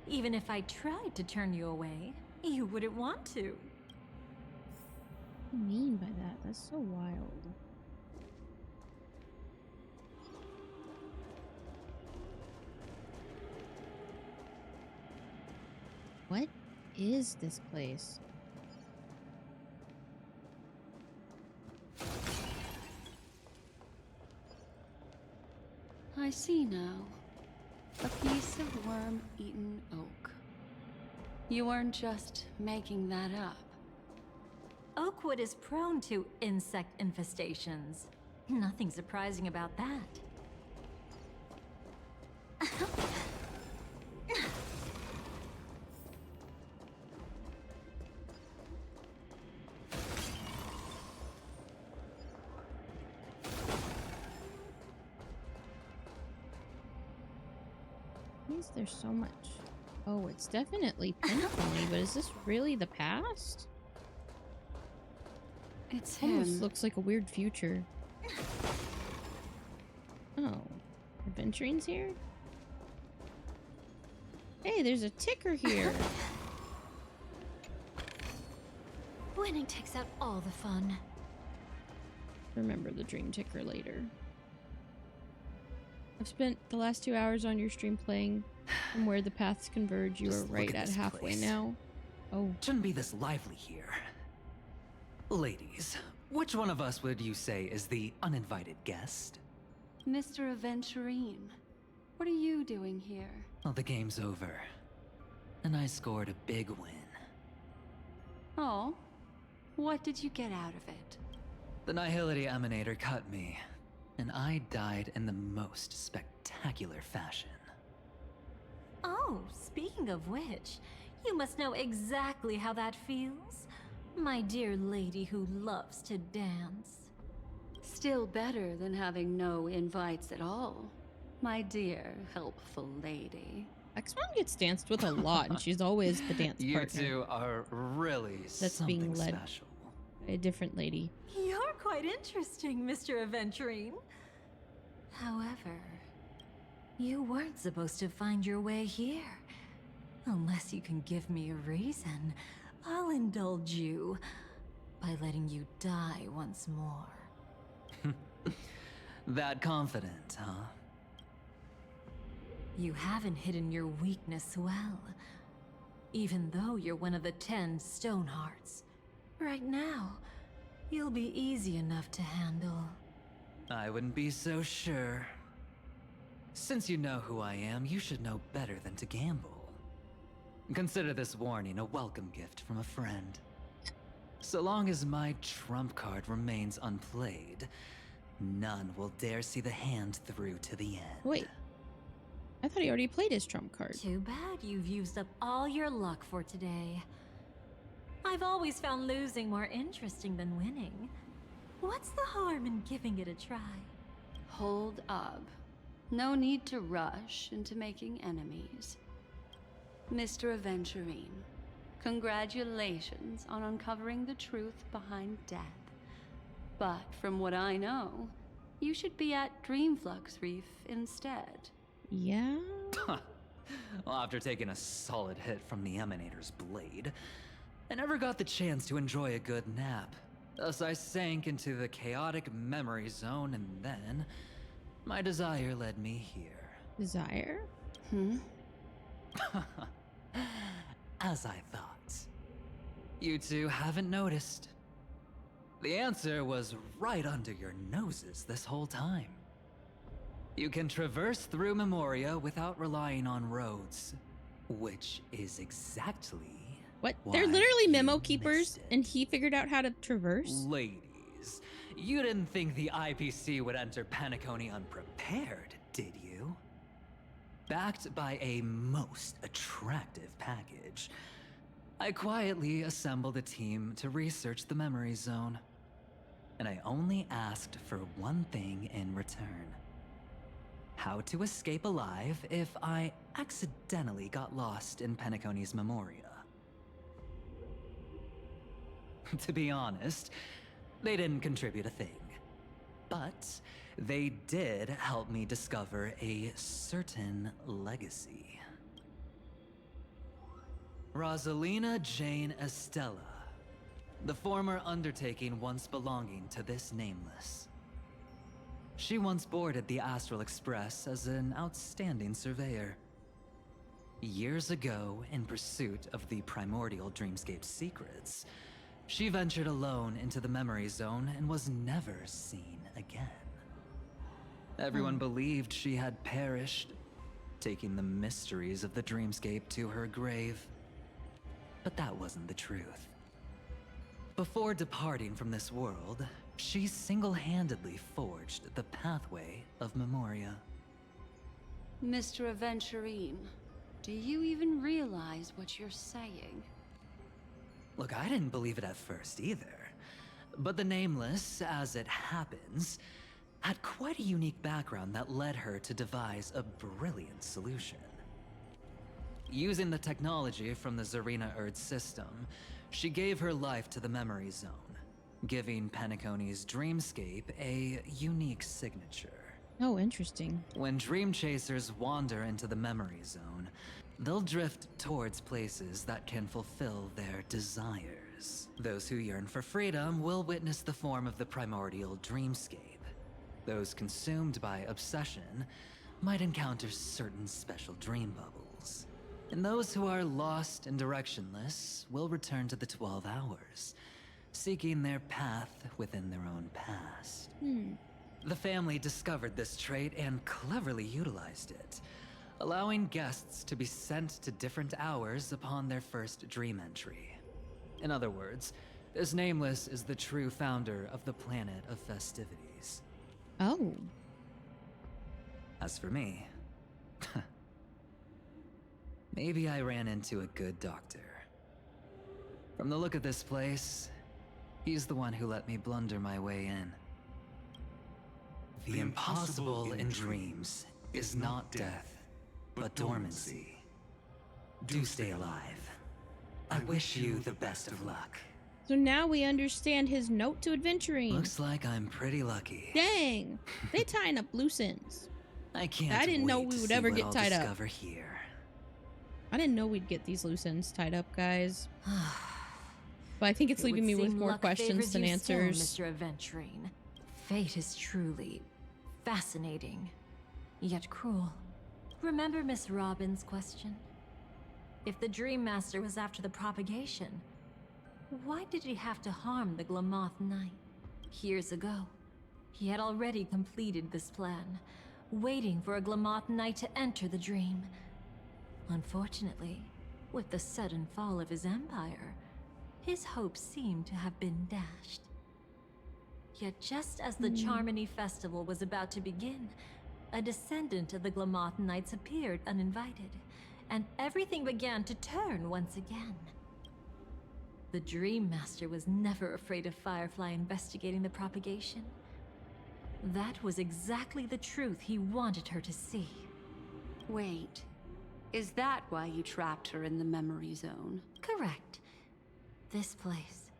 Even if I tried to turn you away, you wouldn't want to. What do you mean by that? That's so wild. What is this place? I see now. A piece of worm-eaten oak. You weren't just making that up. Oakwood is prone to insect infestations. Nothing surprising about that. Why is there so much? Oh, it's definitely Penacony, but is this really the past? It's Almost him. looks like a weird future. Oh, Adventuring's here? Hey, there's a ticker here. Winning takes out all the fun. Remember the dream ticker later. I've spent the last 2 hours on your stream playing. From where the paths converge, you are right at halfway now. Oh. Shouldn't be this lively here. Ladies, which one of us would you say is the uninvited guest? Mr. Aventurine, what are you doing here? Well, the game's over. And I scored a big win. Oh, what did you get out of it? The Nihility Emanator cut me, and I died in the most spectacular fashion. Oh, speaking of which, you must know exactly how that feels. My dear lady who loves to dance. Still better than having no invites at all, my dear helpful lady. X-Mom gets danced with a lot, and she's always the dance You partner. two are really That's something being led special. by a different lady. You're quite interesting, Mr. Aventurine. However, you weren't supposed to find your way here. Unless you can give me a reason, I'll indulge you by letting you die once more. That confident, huh? You haven't hidden your weakness well. Even though you're one of the 10 Stonehearts. Right now, you'll be easy enough to handle. I wouldn't be so sure. Since you know who I am, you should know better than to gamble. Consider this warning a welcome gift from a friend. So long as my trump card remains unplayed, none will dare see the hand through to the end. Wait. I thought he already played his trump card. Too bad you've used up all your luck for today. I've always found losing more interesting than winning. What's the harm in giving it a try? Hold up. No need to rush into making enemies. Mr. Aventurine, congratulations on uncovering the truth behind death. But from what I know, you should be at Dreamflux Reef instead. Yeah? Well, after taking a solid hit from the Emanator's blade, I never got the chance to enjoy a good nap. Thus I sank into the chaotic memory zone, and then my desire led me here. Desire? As I thought. You two haven't noticed. The answer was right under your noses this whole time. You can traverse through Memoria without relying on roads, which is exactly What? why They're literally you memo missed keepers, it. and he figured out how to traverse? Ladies, you didn't think the IPC would enter Penacony unprepared, did you? Backed by a most attractive package, I quietly assembled a team to research the memory zone. And I only asked for one thing in return. How to escape alive if I accidentally got lost in Penacony's Memoria. To be honest, they didn't contribute a thing. But they did help me discover a certain legacy. Rosalina Jane Estella, the former undertaking once belonging to this nameless. She once boarded the Astral Express as an outstanding surveyor. Years ago, in pursuit of the primordial dreamscape secrets, she ventured alone into the memory zone and was never seen again. Everyone believed she had perished, taking the mysteries of the dreamscape to her grave. But that wasn't the truth. Before departing from this world, she single-handedly forged the pathway of Memoria. Mr. Aventurine, do you even realize what you're saying? Look, I didn't believe it at first either. But the Nameless, as it happens, had quite a unique background that led her to devise a brilliant solution. Using the technology from the Zarina Erd system, she gave her life to the memory zone, giving Penacony's dreamscape a unique signature. Oh, interesting. When dream chasers wander into the memory zone, they'll drift towards places that can fulfill their desires. Those who yearn for freedom will witness the form of the primordial dreamscape. Those consumed by obsession might encounter certain special dream bubbles. And those who are lost and directionless will return to the 12 hours, seeking their path within their own past. The family discovered this trait and cleverly utilized it, allowing guests to be sent to different hours upon their first dream entry. In other words, this Nameless is the true founder of the planet of festivities. Oh. As for me, maybe I ran into a good doctor. From the look of this place, he's the one who let me blunder my way in. The impossible in dreams is not death, but dormancy. Do stay alive. I wish you the best of luck. So now we understand his note to adventuring. Looks like I'm pretty lucky. Dang, they tying up loose ends. I can't. I didn't know wait we to would see ever what get I'll tied up. discover here. I didn't know we'd get these loose ends tied up, guys. But I think it's leaving me with more questions than answers. Mr. Aventurine. Fate is truly fascinating, yet cruel. Remember Miss Robin's question? If the Dream Master was after the propagation, why did he have to harm the Glamoth Knight? Years ago, he had already completed this plan, waiting for a Glamoth Knight to enter the dream. Unfortunately, with the sudden fall of his empire, his hopes seemed to have been dashed. Yet just as the Charmony Festival was about to begin, a descendant of the Glamoth Knights appeared uninvited, and everything began to turn once again. The Dream Master was never afraid of Firefly investigating the propagation. That was exactly the truth he wanted her to see. Wait, is that why you trapped her in the memory zone? Correct. This place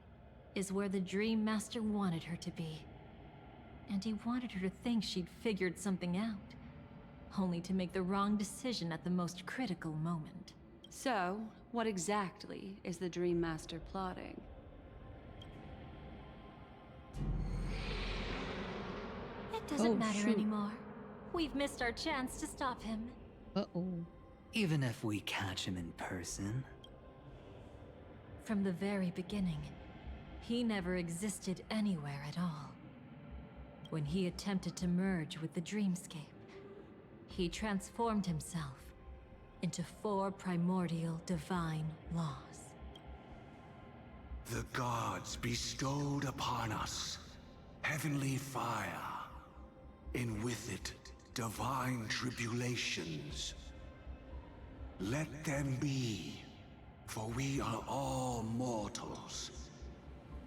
is where the Dream Master wanted her to be. And he wanted her to think she'd figured something out, only to make the wrong decision at the most critical moment. So, what exactly is the Dream Master plotting? It doesn't matter anymore. We've missed our chance to stop him. Uh-oh. Even if we catch him in person? From the very beginning, he never existed anywhere at all. When he attempted to merge with the dreamscape, he transformed himself into 4 primordial divine laws. The gods bestowed upon us heavenly fire, and with it divine tribulations. Let them be, for we are all mortals,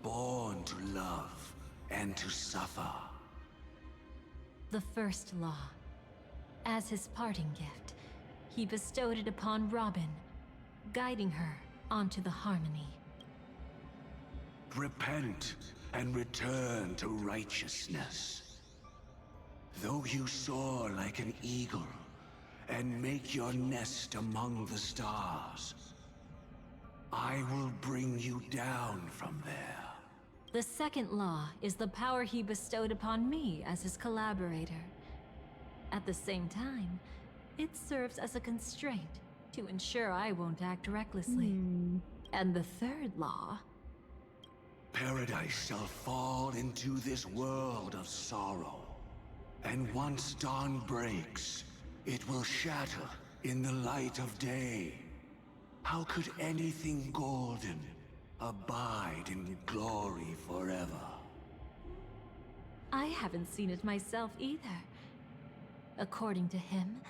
born to love and to suffer. The first law. As his parting gift, he bestowed it upon Robin, guiding her onto the harmony. Repent and return to righteousness. Though you soar like an eagle and make your nest among the stars, I will bring you down from there. The second law is the power he bestowed upon me as his collaborator. At the same time, it serves as a constraint to ensure I won't act recklessly. And the third law... Paradise shall fall into this world of sorrow. And once dawn breaks, it will shatter in the light of day. How could anything golden abide in glory forever? I haven't seen it myself either. According to him,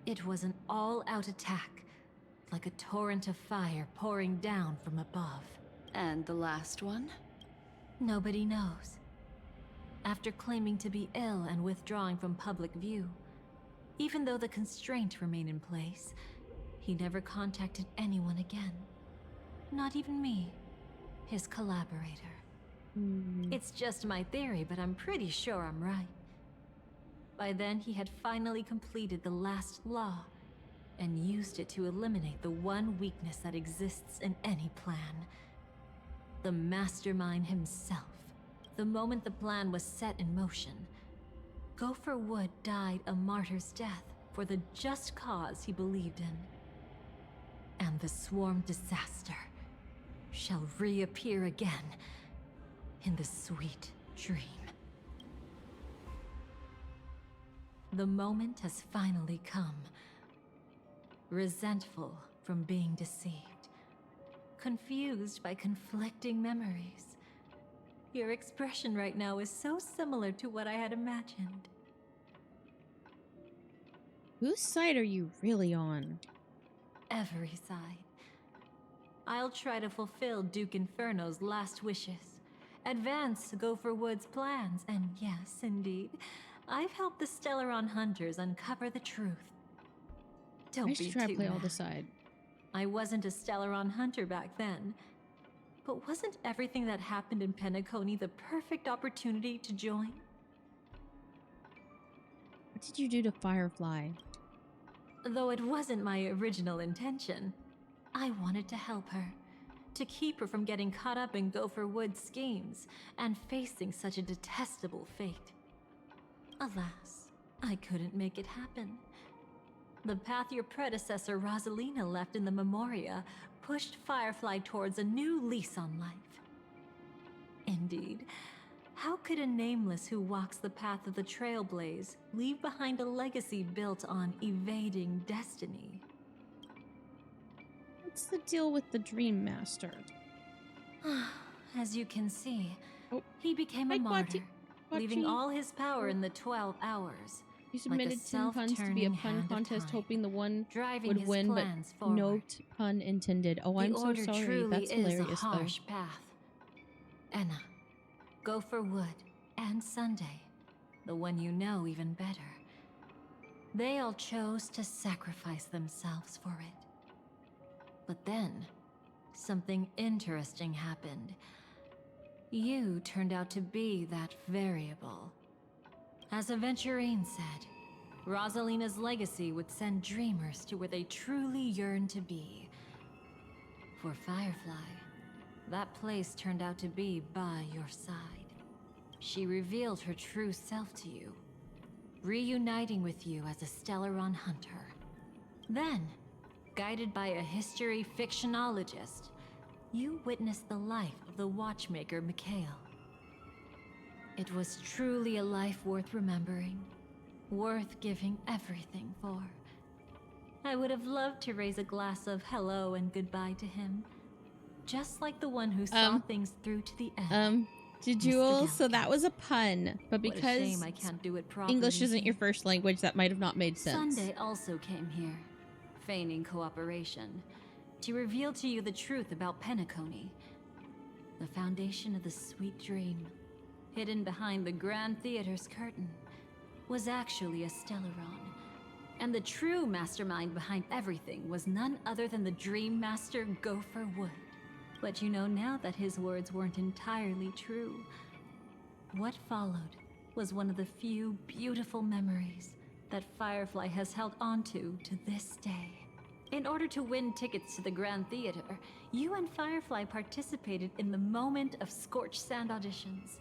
it was an all-out attack, like a torrent of fire pouring down from above. And the last one? Nobody knows. After claiming to be ill and withdrawing from public view, even though the constraint remained in place, he never contacted anyone again. Not even me, his collaborator. It's just my theory, but I'm pretty sure I'm right. By then, he had finally completed the last law, and used it to eliminate the one weakness that exists in any plan. The mastermind himself. The moment the plan was set in motion, Gopher Wood died a martyr's death for the just cause he believed in. And the swarm disaster shall reappear again in the sweet dream. The moment has finally come. Resentful from being deceived, confused by conflicting memories. Your expression right now is so similar to what I had imagined. Whose side are you really on? Every side. I'll try to fulfill Duke Inferno's last wishes, advance Gopher Wood's plans, and yes, indeed, I've helped the Stellaron hunters uncover the truth. Don't I be should try to too play all mad. the side. I wasn't a Stellaron hunter back then, but wasn't everything that happened in Penacony the perfect opportunity to join? What did you do to Firefly? Though it wasn't my original intention, I wanted to help her, to keep her from getting caught up in Gopher Wood's schemes and facing such a detestable fate. Alas, I couldn't make it happen. The path your predecessor Rosalina left in the Memoria pushed Firefly towards a new lease on life. Indeed, how could a nameless who walks the path of the Trailblaze leave behind a legacy built on evading destiny? What's the deal with the Dream Master? As you can see, he became a Hi, martyr, leaving Quachi. all his power in the 12 hours. You submitted 10 puns to be a pun contest, hoping the one driving would his win, but plans forward. no pun intended. Oh, I'm The so order sorry. truly That's is hilarious, a harsh path. Enna, Gopher Wood, and Sunday, the one you know even better. They all chose to sacrifice themselves for it. But then, something interesting happened. You turned out to be that variable. As Aventurine said, Rosalina's legacy would send dreamers to where they truly yearn to be. For Firefly, that place turned out to be by your side. She revealed her true self to you, reuniting with you as a Stellaron hunter. Then, guided by a history fictionologist, you witnessed the life of the watchmaker Mikhail. It was truly a life worth remembering, worth giving everything for. I would have loved to raise a glass of hello and goodbye to him, just like the one who saw things through to the end. Jewel, so that was a pun, but What a because shame I can't do it properly English isn't your here. first language, that might have not made sense. Sunday also came here, feigning cooperation, to reveal to you the truth about Penacony, the foundation of the sweet dream, hidden behind the Grand Theater's curtain, was actually a Stellaron. And the true mastermind behind everything was none other than the Dream Master Gopher Wood. But you know now that his words weren't entirely true. What followed was one of the few beautiful memories that Firefly has held onto to this day. In order to win tickets to the Grand Theater, you and Firefly participated in the moment of scorched sand auditions.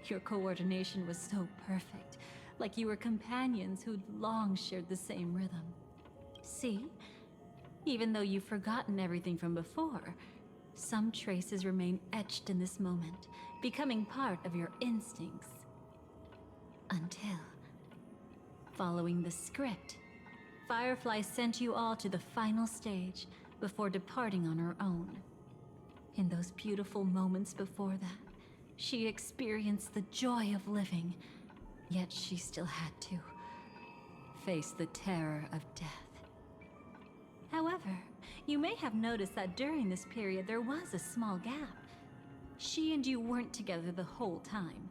Your coordination was so perfect, like you were companions who'd long shared the same rhythm. See? Even though you've forgotten everything from before, some traces remain etched in this moment, becoming part of your instincts. Until, following the script, Firefly sent you all to the final stage before departing on her own. In those beautiful moments before that, she experienced the joy of living, yet she still had to face the terror of death. However, you may have noticed that during this period there was a small gap. She and you weren't together the whole time.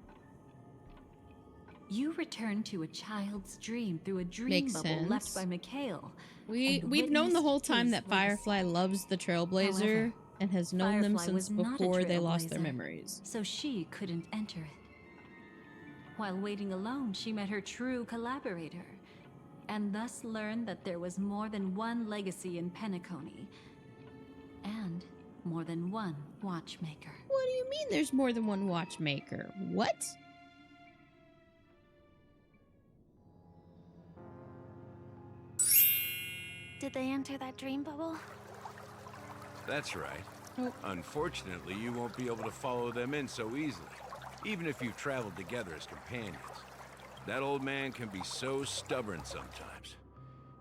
You returned to a child's dream through a dream Makes bubble left sense. by Mikhail. We've known the whole time that Firefly loves the Trailblazer However, and has known them Firefly since was not a before they lost their trailblazer, memories. so she couldn't enter it. While waiting alone, she met her true collaborator. and thus learned that there was more than one legacy in Penacony, and more than one watchmaker. What do you mean there's more than one watchmaker? What? Did they enter that dream bubble? That's right. Unfortunately, you won't be able to follow them in so easily, even if you've traveled together as companions. That old man can be so stubborn sometimes.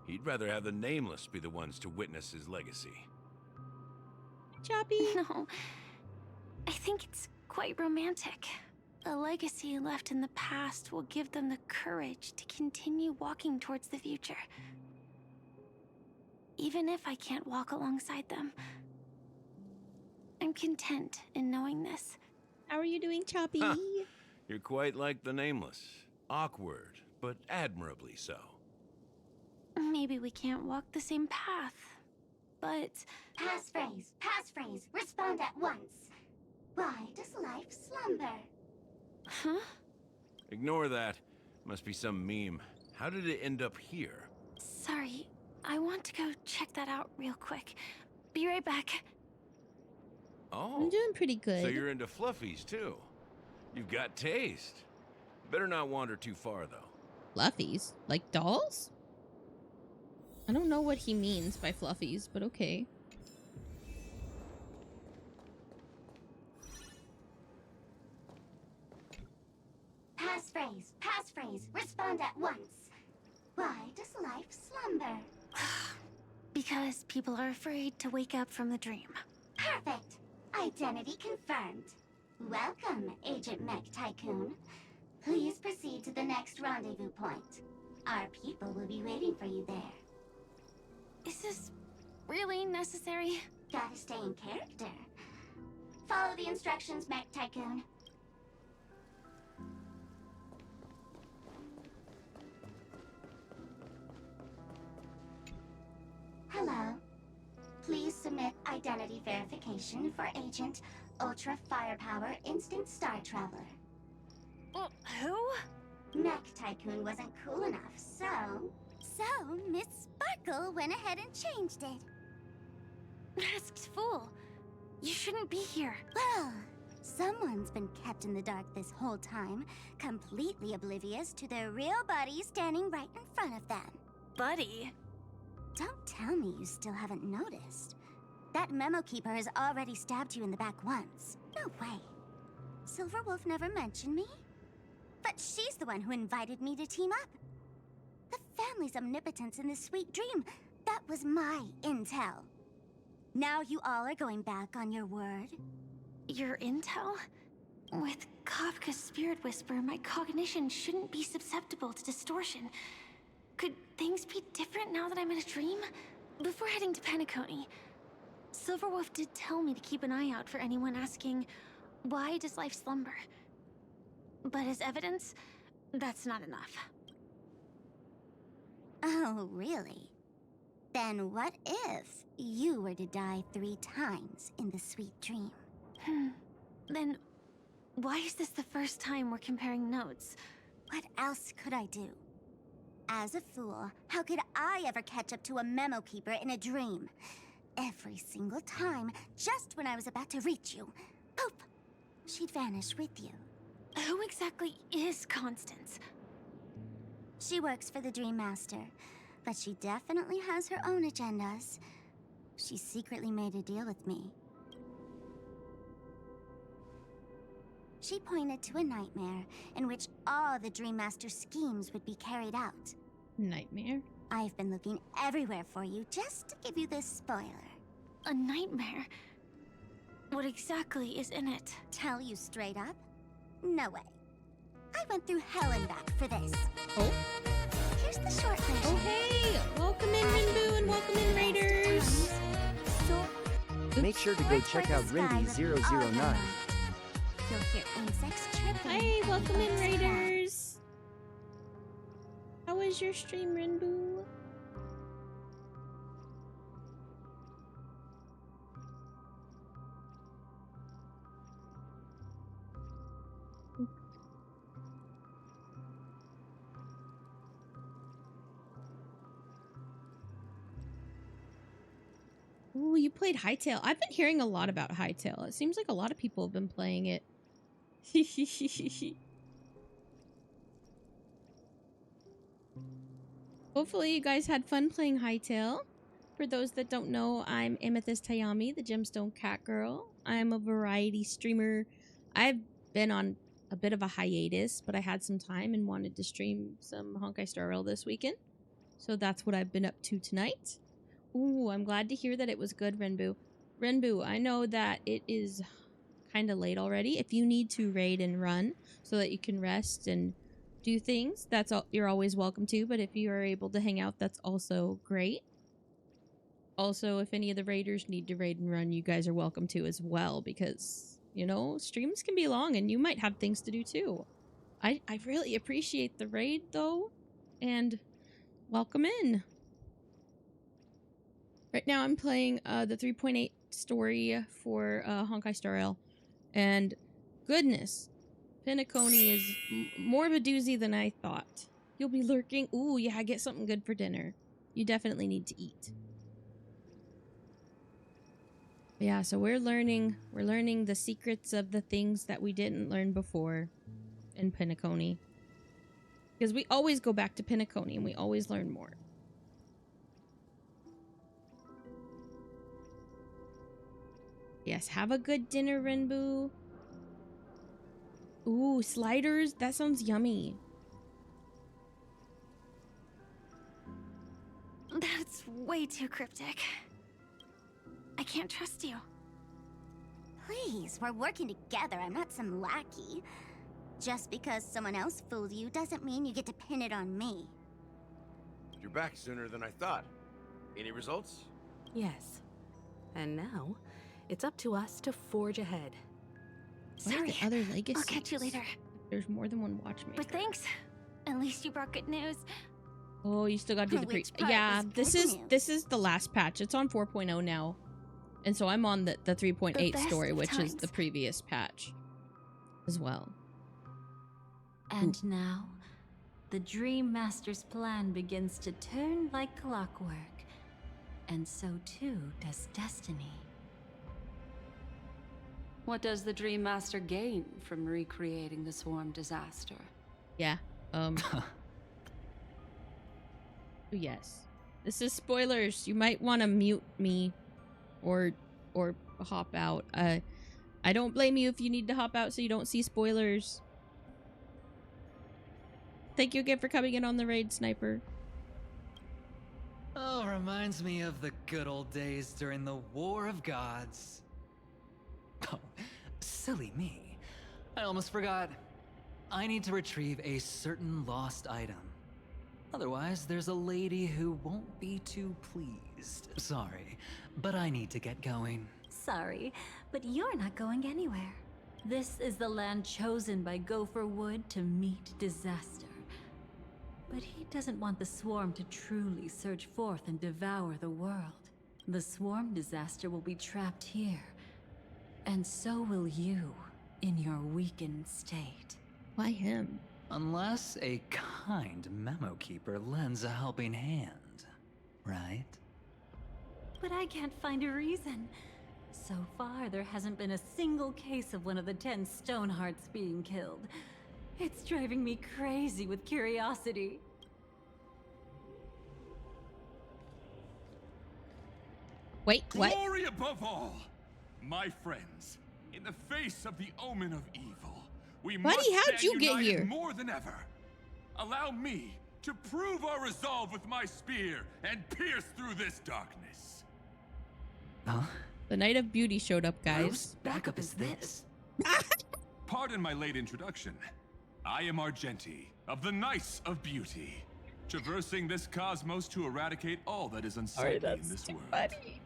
He'd rather have the Nameless be the ones to witness his legacy. Choppy. No. I think it's quite romantic. A legacy left in the past will give them the courage to continue walking towards the future. Even if I can't walk alongside them, I'm content in knowing this. How are you doing, Choppy? Huh. You're quite like the Nameless. Awkward, but admirably so. Maybe we can't walk the same path, but... Passphrase, respond at once. Why does life slumber? Huh? Ignore that. Must be some meme. How did it end up here? Sorry, I want to go check that out real quick. Be right back. Oh. I'm doing pretty good. So you're into fluffies, too. You've got taste. Better not wander too far, though. Fluffies? Like dolls? I don't know what he means by fluffies, but okay. Passphrase, respond at once. Why does life slumber? Because people are afraid to wake up from the dream. Perfect. Identity confirmed. Welcome, Agent Mech Tycoon. Please proceed to the next rendezvous point. Our people will be waiting for you there. Is this really necessary? Gotta stay in character. Follow the instructions, Mech Tycoon. Hello. Please submit identity verification for Agent Ultra Firepower Instant Star Traveler. Who? Mech Tycoon wasn't cool enough, so... So, Miss Sparkle went ahead and changed it. Masked fool. You shouldn't be here. Well, someone's been kept in the dark this whole time, completely oblivious to their real buddy standing right in front of them. Buddy? Don't tell me you still haven't noticed. That memo keeper has already stabbed you in the back once. No way. Silverwolf never mentioned me. But she's the one who invited me to team up. The family's omnipotence in this sweet dream, that was my intel. Now you all are going back on your word? Your intel? With Kafka's spirit whisper, my cognition shouldn't be susceptible to distortion. Could things be different now that I'm in a dream? Before heading to Penacony, Silverwolf did tell me to keep an eye out for anyone asking, why does life slumber? But as evidence, that's not enough. Oh, really? Then what if you were to die 3 times in the sweet dream? Then why is this the first time we're comparing notes? What else could I do? As a fool, how could I ever catch up to a memo keeper in a dream? Every single time, just when I was about to reach you, poof, she'd vanish with you. Who exactly is Constance? She works for the Dream Master, but she definitely has her own agendas. She secretly made a deal with me. She pointed to a nightmare in which all the Dream Master schemes would be carried out. Nightmare? I've been looking everywhere for you just to give you this spoiler. A nightmare? What exactly is in it? Tell you straight up? No way. I went through hell and back for this. Oh? Here's the short version. Oh, hey! Welcome in, Rinboo, and welcome in, Raiders! Make sure to go check out Rindy009. You'll hear insects chirping. Hey, welcome in, Raiders! How was your stream, Rinboo? Ooh, you played Hytale. I've been hearing a lot about Hytale. It seems like a lot of people have been playing it. Hopefully you guys had fun playing Hytale. For those that don't know, I'm Amethyst Hayami, the Gemstone Cat Girl. I'm a variety streamer. I've been on a bit of a hiatus, but I had some time and wanted to stream some Honkai Star Rail this weekend. So that's what I've been up to tonight. Ooh, I'm glad to hear that it was good, Renbu. Renbu, I know that it is kind of late already. If you need to raid and run so that you can rest and do things, that's all, you're always welcome to. But if you are able to hang out, that's also great. Also, if any of the raiders need to raid and run, you guys are welcome to as well, because, you know, streams can be long and you might have things to do too. I really appreciate the raid though, and welcome in. Right now I'm playing the 3.8 story for Honkai Star Rail, and goodness, Pinacone is more of a doozy than I thought. You'll be lurking. Ooh, yeah, get something good for dinner. You definitely need to eat. Yeah, so we're learning the secrets of the things that we didn't learn before in Pinacone. Because we always go back to Pinacone and we always learn more. Yes, have a good dinner, Renbu. Ooh, sliders? That sounds yummy. That's way too cryptic. I can't trust you. Please, we're working together. I'm not some lackey. Just because someone else fooled you doesn't mean you get to pin it on me. You're back sooner than I thought. Any results? Yes. And now, it's up to us to forge ahead. Sorry, other legacies? I'll catch you later. There's more than one watchmaker. But thanks. At least you brought good news. Oh, you still gotta do the pre- Which part Yeah, was good this is the last patch. It's on 4.0 now. And so I'm on the 3.8 best story, of which is times. the previous patch as well. And now, the Dream Master's plan begins to turn like clockwork. And so too does destiny. What does the Dream Master gain from recreating the swarm disaster? Yeah. Yes. This is spoilers. You might want to mute me or hop out. I don't blame you if you need to hop out so you don't see spoilers. Thank you again for coming in on the raid, Sniper. Oh, reminds me of the good old days during the War of Gods. Oh, silly me. I almost forgot. I need to retrieve a certain lost item. Otherwise, there's a lady who won't be too pleased. Sorry, but I need to get going. Sorry, but you're not going anywhere. This is the land chosen by Gopher Wood to meet disaster. But he doesn't want the swarm to truly surge forth and devour the world. The swarm disaster will be trapped here. And so will you, in your weakened state. Why him? Unless a kind memo keeper lends a helping hand, right? But I can't find a reason. So far, there hasn't been a single case of one of the 10 Stonehearts being killed. It's driving me crazy with curiosity. Wait, what? Glory above all! My friends, in the face of the omen of evil, we Buddy, must how'd stand you get united here? more than ever. Allow me to prove our resolve with my spear and pierce through this darkness. Huh? The Night of Beauty showed up, guys. Whose backup is this? Pardon my late introduction. I am Argenti, of the Knights of Beauty, traversing this cosmos to eradicate all that is unsightly in this world. Funny.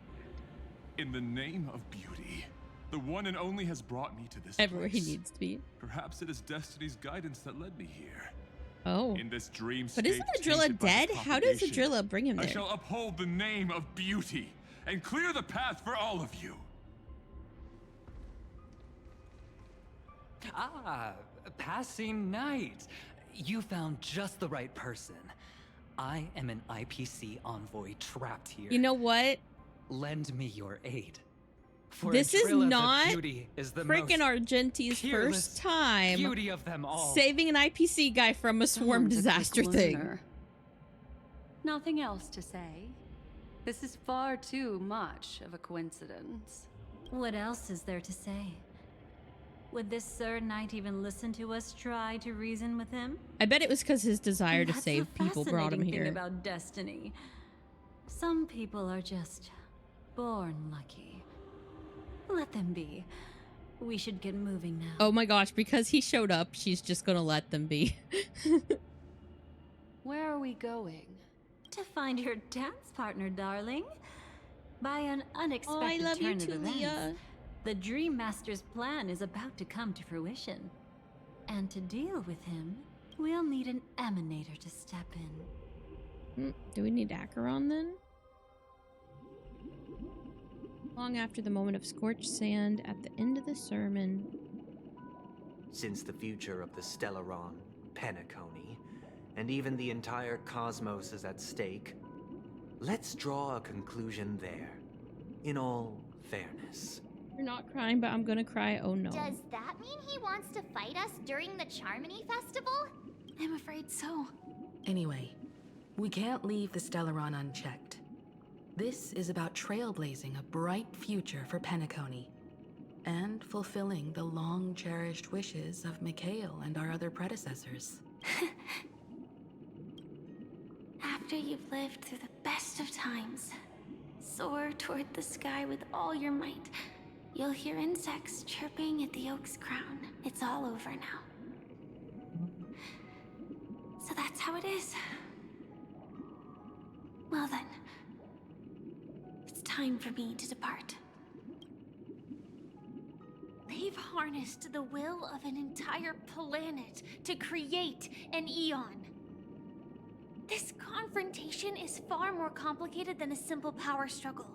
In the name of beauty, the one and only has brought me to this Everywhere place. he needs to be. Perhaps it is destiny's guidance that led me here. Oh. In this dream But isn't Adrilla dead? How does Adrilla bring him I there? shall uphold the name of beauty and clear the path for all of you. Ah, passing night. You found just the right person. I am an IPC envoy trapped here. You know what? lend me your aid. For This is Adrilla, the not beauty is the freaking most Argenti's peerless first time beauty of them all. saving an IPC guy from a swarm Someone's a quick disaster thing. learner. Nothing else to say. This is far too much of a coincidence. What else is there to say? Would this Sir Knight even listen to us try to reason with him? I bet it was because his desire to That's save the people brought him fascinating thing here. about destiny. Some people are just born lucky. Let them be. We should get moving now. Oh my gosh, because he showed up, she's just gonna let them be. Where are we going? To find your dance partner, darling. By an unexpected love you turn too, of events, Leah. the Dream Master's plan is about to come to fruition. And to deal with him, we'll need an emanator to step in. Do we need Acheron then? Long after the moment of scorched sand at the end of the sermon. Since the future of the Stellaron, Penacony, and even the entire cosmos is at stake, let's draw a conclusion there, in all fairness. You're not crying, but I'm gonna cry. Oh no. Does that mean he wants to fight us during the Charmony Festival? I'm afraid so. Anyway, we can't leave the Stellaron unchecked. This is about trailblazing a bright future for Penacony and fulfilling the long-cherished wishes of Mikhail and our other predecessors. After you've lived through the best of times, soar toward the sky with all your might. You'll hear insects chirping at the oak's crown. It's all over now. So that's how it is. Well then, it's time for me to depart. They've harnessed the will of an entire planet to create an eon. This confrontation is far more complicated than a simple power struggle.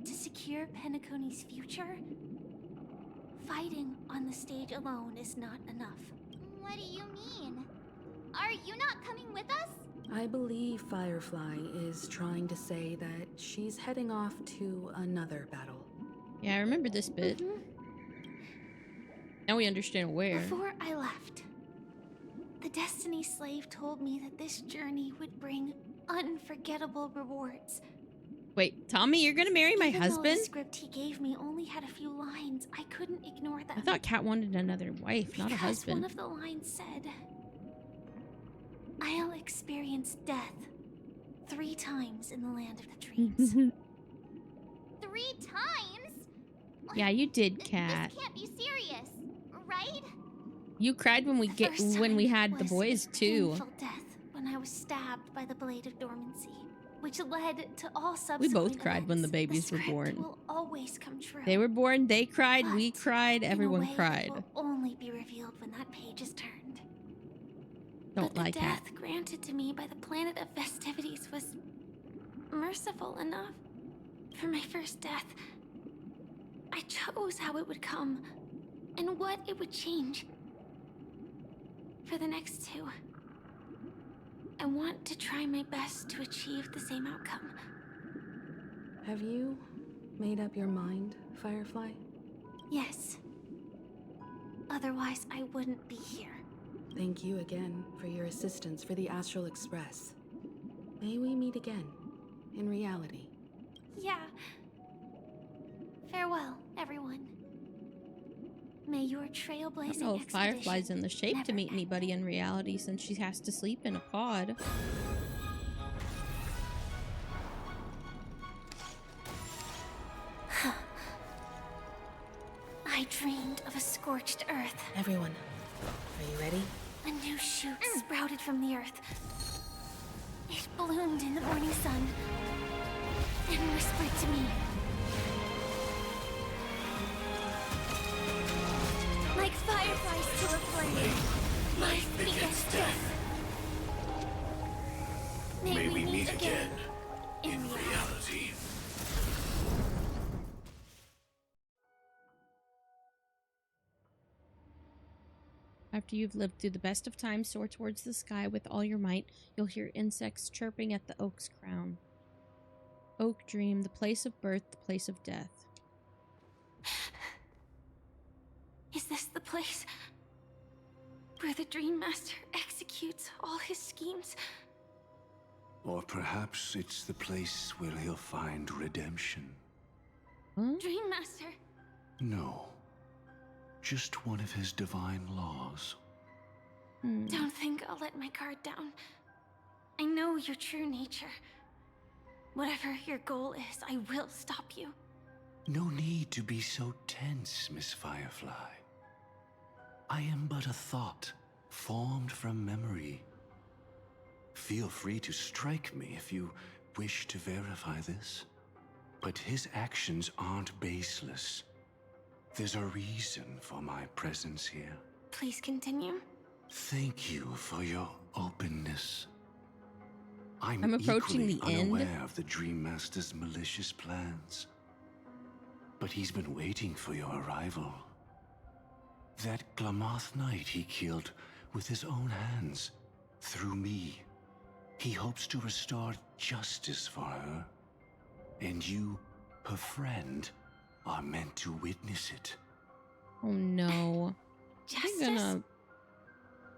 To secure Penacony's future, fighting on the stage alone is not enough. What do you mean? Are you not coming with us? I believe Firefly is trying to say that she's heading off to another battle. Yeah, I remember this bit. Now we understand where. Before I left, the Destiny Slave told me that this journey would bring unforgettable rewards. Wait, Tommy, you're gonna marry my Even though husband? the script he gave me only had a few lines, I couldn't ignore them. I thought Kat wanted another wife, not a Because husband. one of the lines said, I'll experience death 3 times in the land of the dreams. 3 times? Yeah, you did, Kat. This can't be serious, right? You cried when we had the boys too. Painful death when I was stabbed by the blade of dormancy, which led to all We subsequent both cried when the events. babies were script born. Will always come true. They were born, they cried, we But cried, in a everyone way that cried. will only be revealed when that page is turned. Don't But lie, the Kat. death granted to me by the planet of festivities was merciful enough. For my first death, I chose how it would come and what it would change. For the next 2, I want to try my best to achieve the same outcome. Have you made up your mind, Firefly? Yes. Otherwise, I wouldn't be here. Thank you again for your assistance for the Astral Express. May we meet again, in reality. Yeah. Farewell, everyone. May your I don't trailblazing know if expedition Firefly's in the shape to never meet anybody in reality since she has to sleep in a pod. I dreamed of a scorched earth. Everyone, are you ready? A new shoot sprouted from the earth. It bloomed in the morning sun and whispered to me. Like fireflies to a flame, life begets death. May we meet again in reality. After you've lived through the best of times, soar towards the sky with all your might. You'll hear insects chirping at the oak's crown. Oak Dream, the place of birth, the place of death. Is this the place where the Dream Master executes all his schemes? Or perhaps it's the place where he'll find redemption. Dream Master! No. Just one of his divine laws. Don't think I'll let my guard down. I know your true nature. Whatever your goal is, I will stop you. No need to be so tense, Miss Firefly. I am but a thought, formed from memory. Feel free to strike me if you wish to verify this. But his actions aren't baseless. There's a reason for my presence here. Please continue. Thank you for your openness. I'm approaching equally the end. unaware of the Dream Master's malicious plans. But he's been waiting for your arrival. That Glamoth Knight he killed with his own hands, through me. He hopes to restore justice for her. And you, her friend, are meant to witness it. Oh no. I'm gonna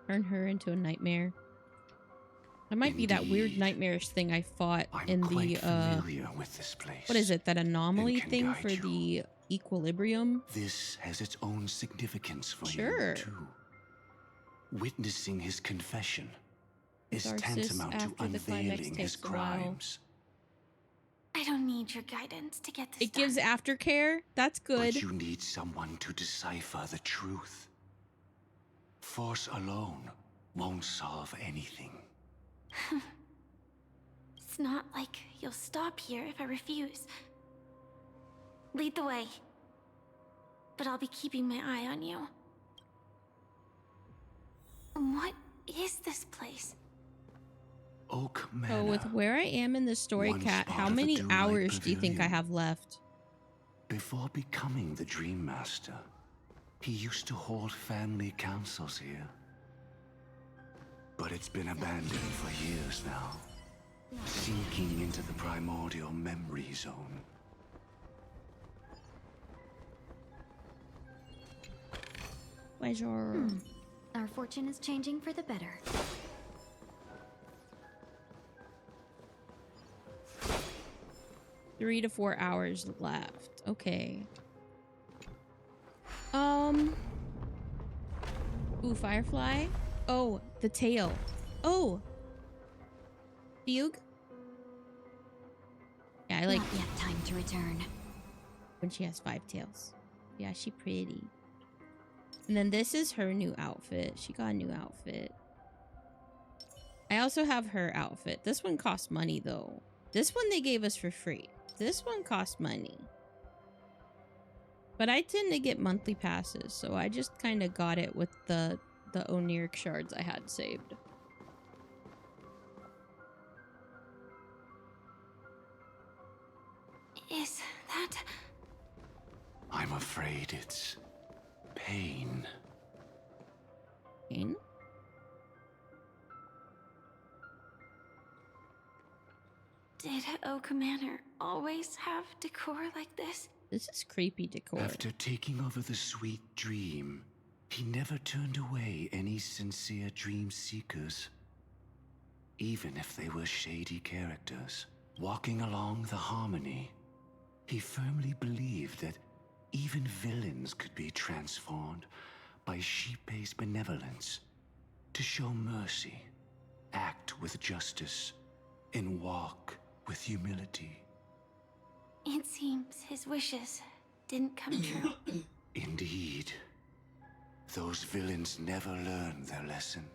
turn her into a nightmare. That might be that weird nightmarish thing I fought in the Familiar with this place. what is it, that anomaly can thing guide for you. the equilibrium? This has its own significance for Sure. you, too. Witnessing his confession is Catharsis tantamount to after the climax unveiling his takes a while. crimes. I don't need your guidance to get this It gives aftercare? That's good. But you need someone to decipher the truth. Force alone won't solve anything. It's not like you'll stop here if I refuse. Lead the way. But I'll be keeping my eye on you. What is this place? Oak So Manor. with where I am in the story, Once Cat, part how of the many Doomlight hours do you think I Pavilion. have left? Before becoming the Dream Master, he used to hold family councils here. But it's been abandoned for years now, sinking into the primordial memory zone. Pleasure. Our fortune is changing for the better. Three to 4 hours left. Okay. Ooh, Firefly. Oh, the tail. Oh. Fugue. Yeah, I like Not yet time to return. when she has 5 tails. Yeah, she pretty. And then this is her new outfit. She got a new outfit. I also have her outfit. This one costs money though. This one they gave us for free. This one costs money. But I tend to get monthly passes, so I just kind of got it with the Oniric shards I had saved. Is that... I'm afraid it's pain. Pain? Did Oak Manor always have decor like this? This is creepy decor. After taking over the sweet dream, he never turned away any sincere dream seekers. Even if they were shady characters. Walking along the harmony, he firmly believed that even villains could be transformed by Shippei's benevolence to show mercy, act with justice, and walk with humility. It seems his wishes didn't come true. Indeed. Those villains never learned their lesson.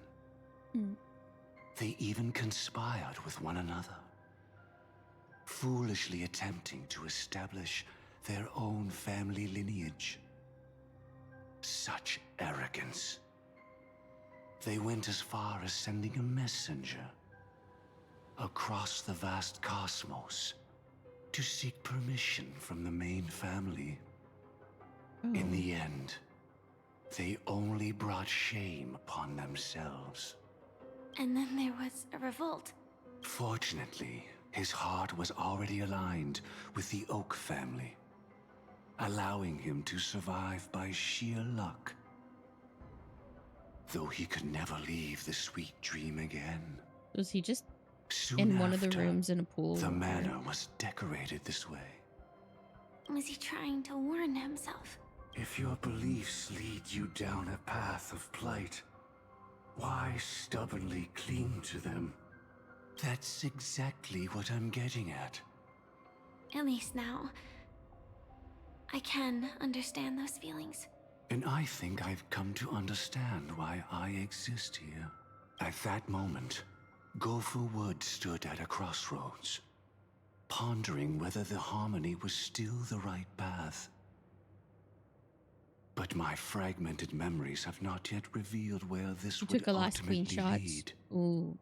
They even conspired with one another, foolishly attempting to establish their own family lineage. Such arrogance. They went as far as sending a messenger across the vast cosmos to seek permission from the main family. In the end, they only brought shame upon themselves. And then there was a revolt. Fortunately, His heart was already aligned with the Oak family, allowing him to survive by sheer luck. Though he could never leave the sweet dream again. Was he just Soon in one of the after, rooms in a pool? The manor was decorated this way. Was he trying to warn himself? If your beliefs lead you down a path of plight, why stubbornly cling to them? That's exactly what I'm getting at. At least now, I can understand those feelings. And I think I've come to understand why I exist here. At that moment, Gopher Wood stood at a crossroads, pondering whether the harmony was still the right path. But my fragmented memories have not yet revealed where this would Took a lot of ultimately screenshots. lead. Ooh.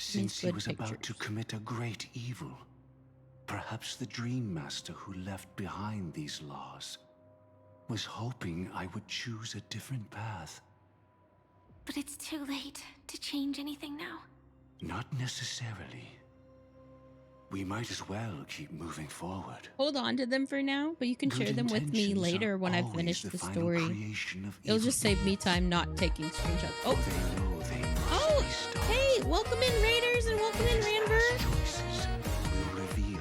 Since he good was about to pictures. commit a great evil, perhaps the Dream Master who left behind these laws was hoping I would choose a different path. But it's too late to change anything now. Not necessarily. We might as well keep moving forward. Hold on to them for now, but you can Good share them with me intentions later are when I've always finished the the final story. creation of It'll evil just save me time not taking screenshots. Oh, hey, welcome in Raiders and welcome in Ranver.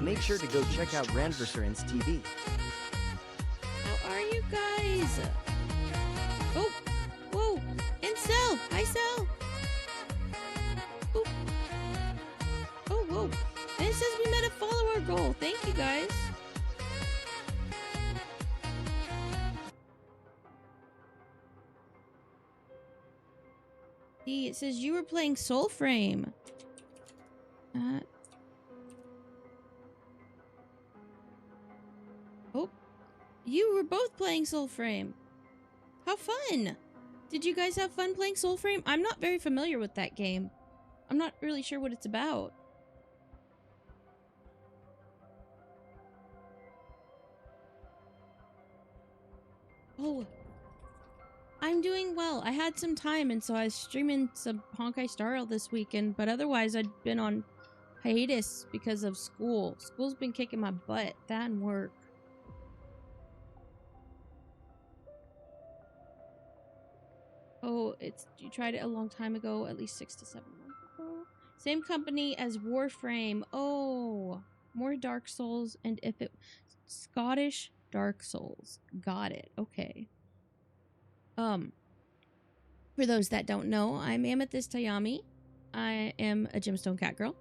Make sure to go check out Ranversurance TV. How are you guys? Oh, whoa, and Cell. Hi, Cell. Oh, oh, whoa. And it says we met a follower goal. Thank you, guys. See, it says you were playing Soulframe. Oh, you were both playing Soulframe. How fun! Did you guys have fun playing Soulframe? I'm not very familiar with that game. I'm not really sure what it's about. Oh, I'm doing well. I had some time, and so I was streaming some Honkai Star Rail this weekend, but otherwise I'd been on hiatus because of school. School's been kicking my butt. That and work. Oh, you tried it a long time ago, at least 6 to 7 months ago. Same company as Warframe. Oh, more Dark Souls, and if it Scottish Dark Souls. Got it. Okay. For those that don't know, I'm Amethyst Tayami. I am a gemstone cat girl.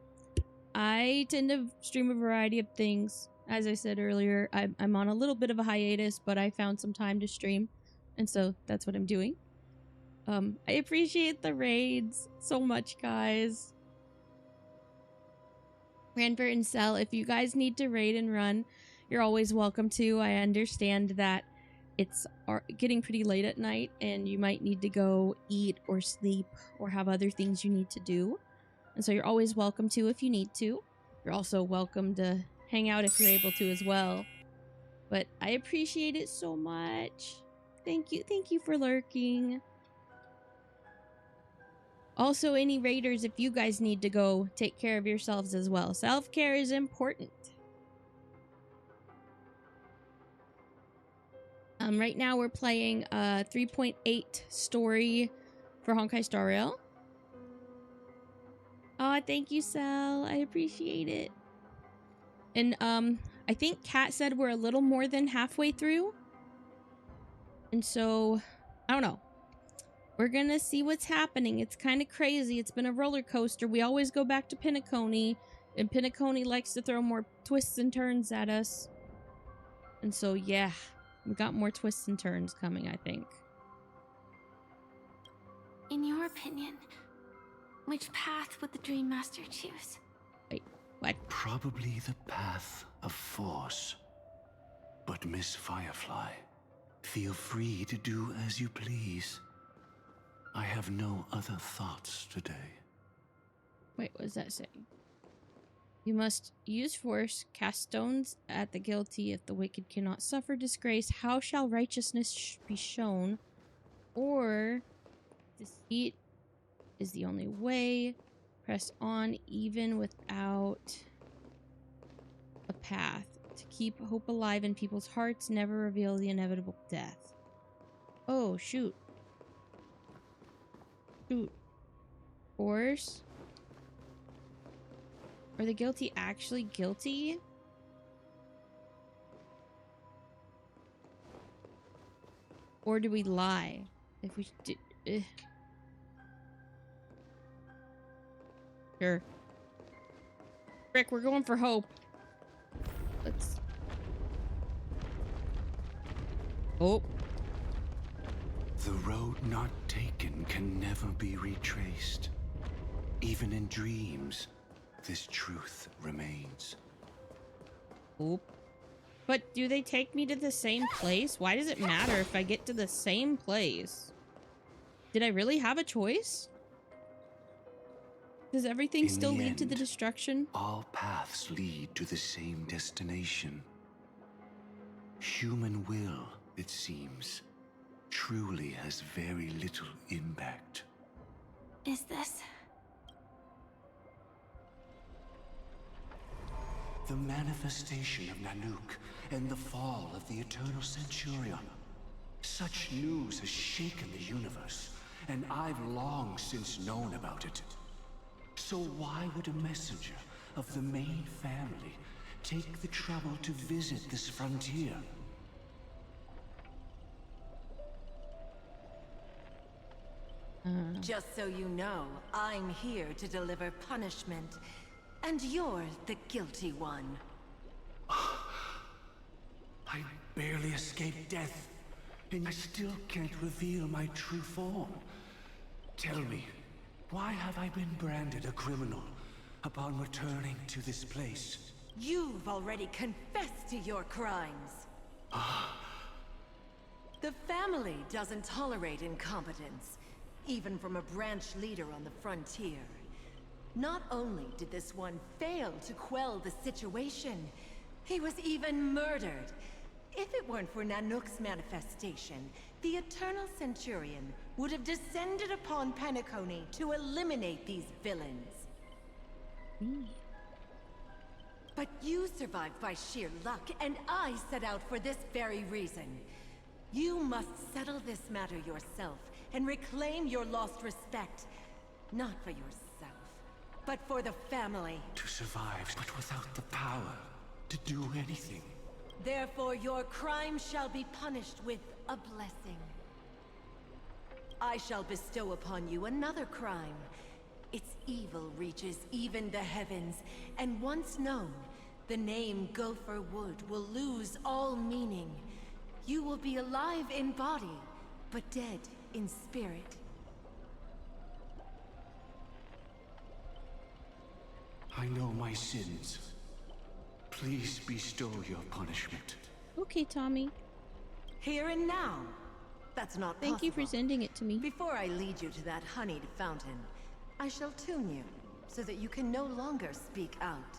I tend to stream a variety of things. As I said earlier, I'm on a little bit of a hiatus, but I found some time to stream, and so that's what I'm doing. I appreciate the raids so much, guys. Ranbert and Cell, if you guys need to raid and run, you're always welcome to. I understand that it's getting pretty late at night and you might need to go eat or sleep or have other things you need to do. And so you're always welcome to if you need to. You're also welcome to hang out if you're able to as well. But I appreciate it so much. Thank you. Thank you for lurking. Also, any raiders, if you guys need to go, take care of yourselves as well. Self-care is important. Right now we're playing 3.8 story for Honkai Star Rail. Oh, thank you, Sal. I appreciate it. And I think Kat said we're a little more than halfway through. And so, I don't know. We're gonna see what's happening. It's kind of crazy. It's been a roller coaster. We always go back to Penacony, and Penacony likes to throw more twists and turns at us. And so, yeah, we got more twists and turns coming, I think. In your opinion, which path would the Dream Master choose? Wait, what? Probably the path of force. But Miss Firefly, feel free to do as you please. I have no other thoughts today. Wait, what does that say? You must use force, cast stones at the guilty. If the wicked cannot suffer disgrace, how shall righteousness be shown? Or deceit is the only way. Press on even without path. To keep hope alive in people's hearts, never reveal the inevitable death. Oh, shoot. Shoot. Force? Are the guilty actually guilty? Or do we lie? If we did... Sure. Rick, we're going for hope. Let's... Oh. The road not taken can never be retraced. Even in dreams, this truth remains. Oop. But do they take me to the same place? Why does it matter if I get to the same place? Did I really have a choice? Does everything In still the lead to the end, destruction? All paths lead to the same destination. Human will, it seems, truly has very little impact. Is this? The manifestation of Nanook and the fall of the Eternal Centurion. Such news has shaken the universe, and I've long since known about it. So why would a messenger of the main family take the trouble to visit this frontier? Just so you know, I'm here to deliver punishment, and you're the guilty one. I barely escaped death, and I still can't reveal my true form. Tell me, why have I been branded a criminal upon returning to this place? You've already confessed to your crimes. The family doesn't tolerate incompetence, even from a branch leader on the frontier. Not only did this one fail to quell the situation, he was even murdered. If it weren't for Nanook's manifestation, the Eternal Centurion would have descended upon Penacony to eliminate these villains. But you survived by sheer luck, and I set out for this very reason. You must settle this matter yourself and reclaim your lost respect. Not for yourself, but for the family. To survive, but without the power to do anything. Therefore, your crime shall be punished with a blessing. I shall bestow upon you another crime. Its evil reaches even the heavens, and once known, the name Gopher Wood will lose all meaning. You will be alive in body, but dead in spirit. I know my sins. Please bestow your punishment. Okay, Tommy. Here and now. That's not possible. Thank you for sending it to me. Before I lead you to that honeyed fountain, I shall tune you so that you can no longer speak out.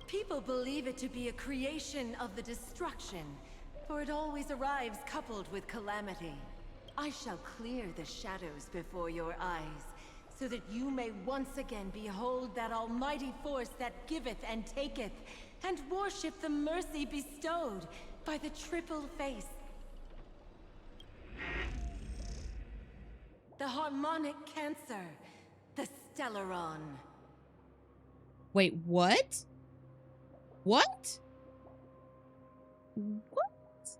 People believe it to be a creation of the destruction, for it always arrives coupled with calamity. I shall clear the shadows before your eyes, so that you may once again behold that almighty force that giveth and taketh, and worship the mercy bestowed by the triple face. The harmonic cancer, the Stellaron. Wait, what? What? What?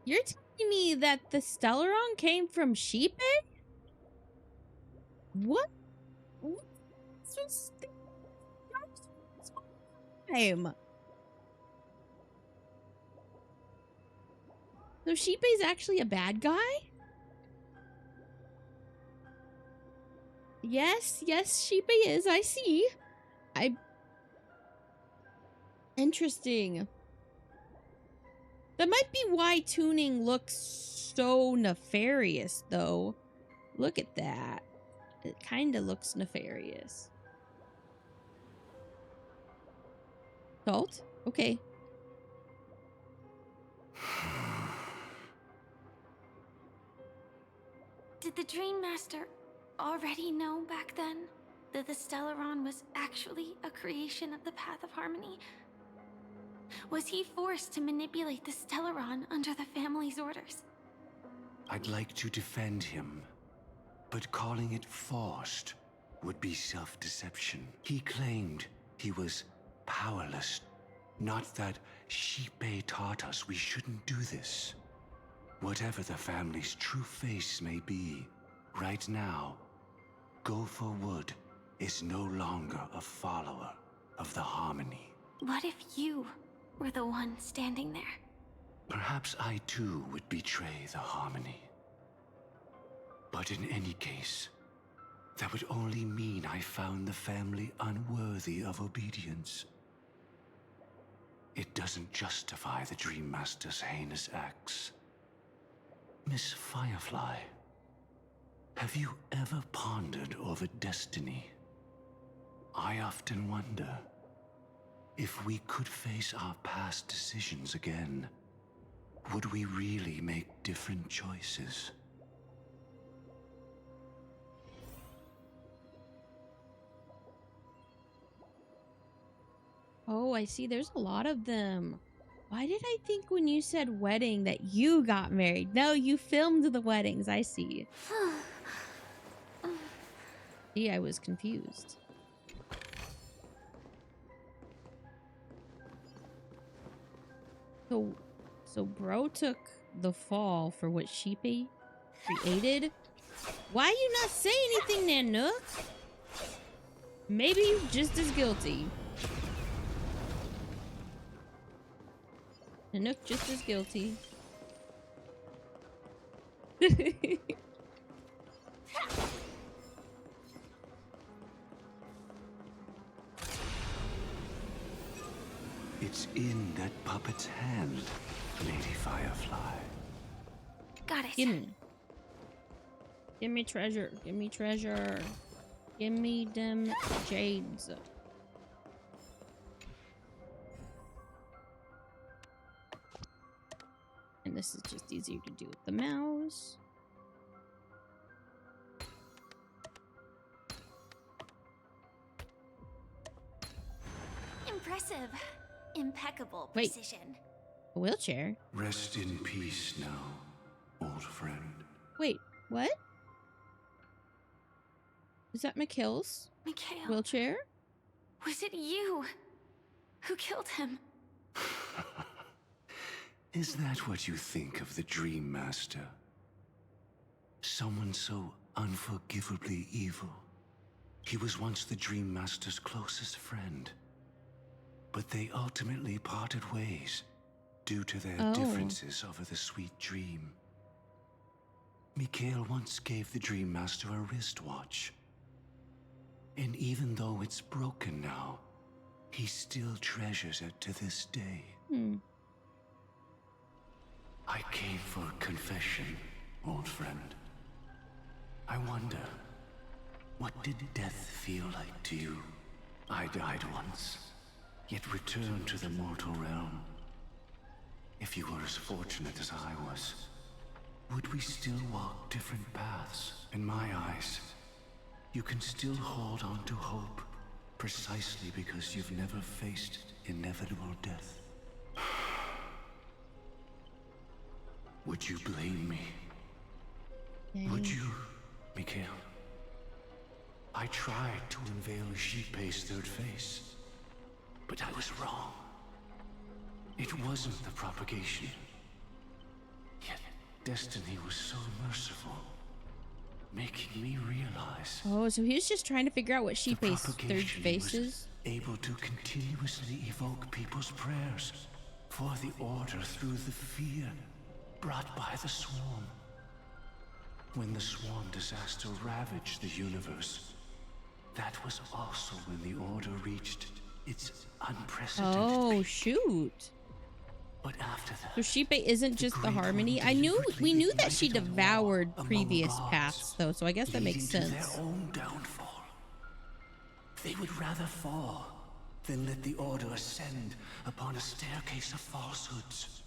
You're telling me that the Stellaron came from Sheep Egg? What? This was time. So Sheep Egg's actually a bad guy? Yes, Sheep Egg is. I see. Interesting. That might be why tuning looks so nefarious, though. Look at that. It kind of looks nefarious. Salt? Okay. Did the Dream Master already know back then? that the Stellaron was actually a creation of the Path of Harmony? Was he forced to manipulate the Stellaron under the family's orders? I'd like to defend him, but calling it forced would be self-deception. He claimed he was powerless, not that Xipe taught us we shouldn't do this. Whatever the family's true face may be, right now, Gopher Wood is no longer a follower of the Harmony. What if you were the one standing there? Perhaps I too would betray the Harmony. But in any case, that would only mean I found the family unworthy of obedience. It doesn't justify the Dream Master's heinous acts. Miss Firefly, have you ever pondered over destiny? I often wonder if we could face our past decisions again, would we really make different choices? Oh, I see. There's a lot of them. Why did I think when you said wedding that you got married? No, you filmed the weddings. I see. See, I was confused. So bro took the fall for what Xipe created. Why you not say anything there, Nook? Maybe you just as guilty. Nook just as guilty. It's in that puppet's hand, Lady Firefly. Got it. Give me treasure. Give me treasure. Give me them jades. And this is just easier to do with the mouse. Impressive. Impeccable Wait. precision. A wheelchair? Rest in peace now, old friend. Wait, what? Is that Mikhail's Mikhail, wheelchair? was it you who killed him? Is that what you think of the Dream Master? Someone so unforgivably evil. He was once the Dream Master's closest friend. But they ultimately parted ways due to their differences over the sweet dream. Mikhail once gave the Dream Master a wristwatch. And even though it's broken now, he still treasures it to this day. I came for confession, old friend. I wonder, what did death feel like to you? I died once, yet returned to the mortal realm. If you were as fortunate as I was, would we still walk different paths? In my eyes, you can still hold on to hope, precisely because you've never faced inevitable death. Would you blame me? Would you, Mikhail? I tried to unveil Xipe's third face, but I was wrong. It wasn't the propagation. Yet destiny was so merciful, making me realize. Oh, so he was just trying to figure out what Xipe's third face is? Able to continuously evoke people's prayers for the order through the fear brought by the swarm. When the swarm disaster ravaged the universe, that was also when the order reached its unprecedented peak. Shoot. But after that, So Xipe isn't just the Harmony. We knew that she devoured previous paths though, so I guess that makes leading to sense. their own downfall. They would rather fall than let the order ascend upon a staircase of falsehoods.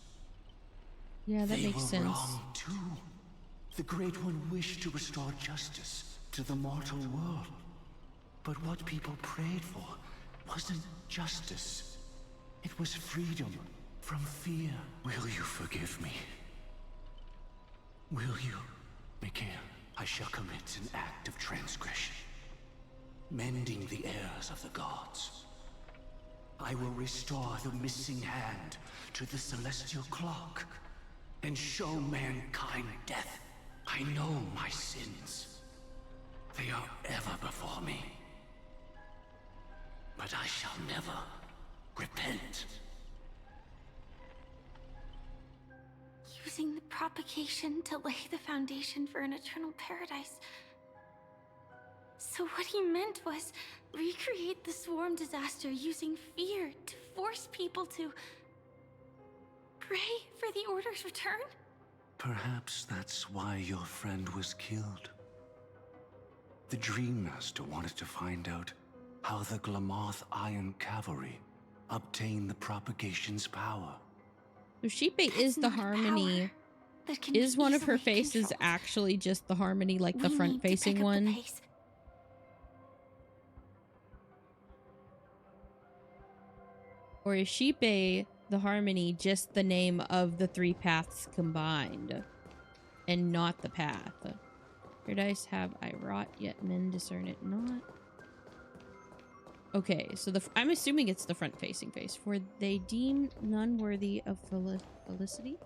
Yeah, that makes sense. They were wrong too. The Great One wished to restore justice to the mortal world. But what people prayed for wasn't justice. It was freedom from fear. Will you forgive me? Will you? Mikhail, I shall commit an act of transgression, mending the errors of the gods. I will restore the missing hand to the celestial clock and show mankind death. I know my sins. They are ever before me. But I shall never repent. Using the propagation to lay the foundation for an eternal paradise. So what he meant was recreate the swarm disaster using fear to force people to pray for the Order's return? Perhaps that's why your friend was killed. The Dream Master wanted to find out how the Glamoth Iron Cavalry obtained the propagation's power. So Sheepei is the Harmony. Is one of her faces actually just the Harmony, like the front-facing one? Or is Sheepei the Harmony just the name of the three paths combined and not the path? Paradise have I wrought, yet men discern it not. Okay, so I'm assuming it's the front-facing face. For they deem none worthy of felicity.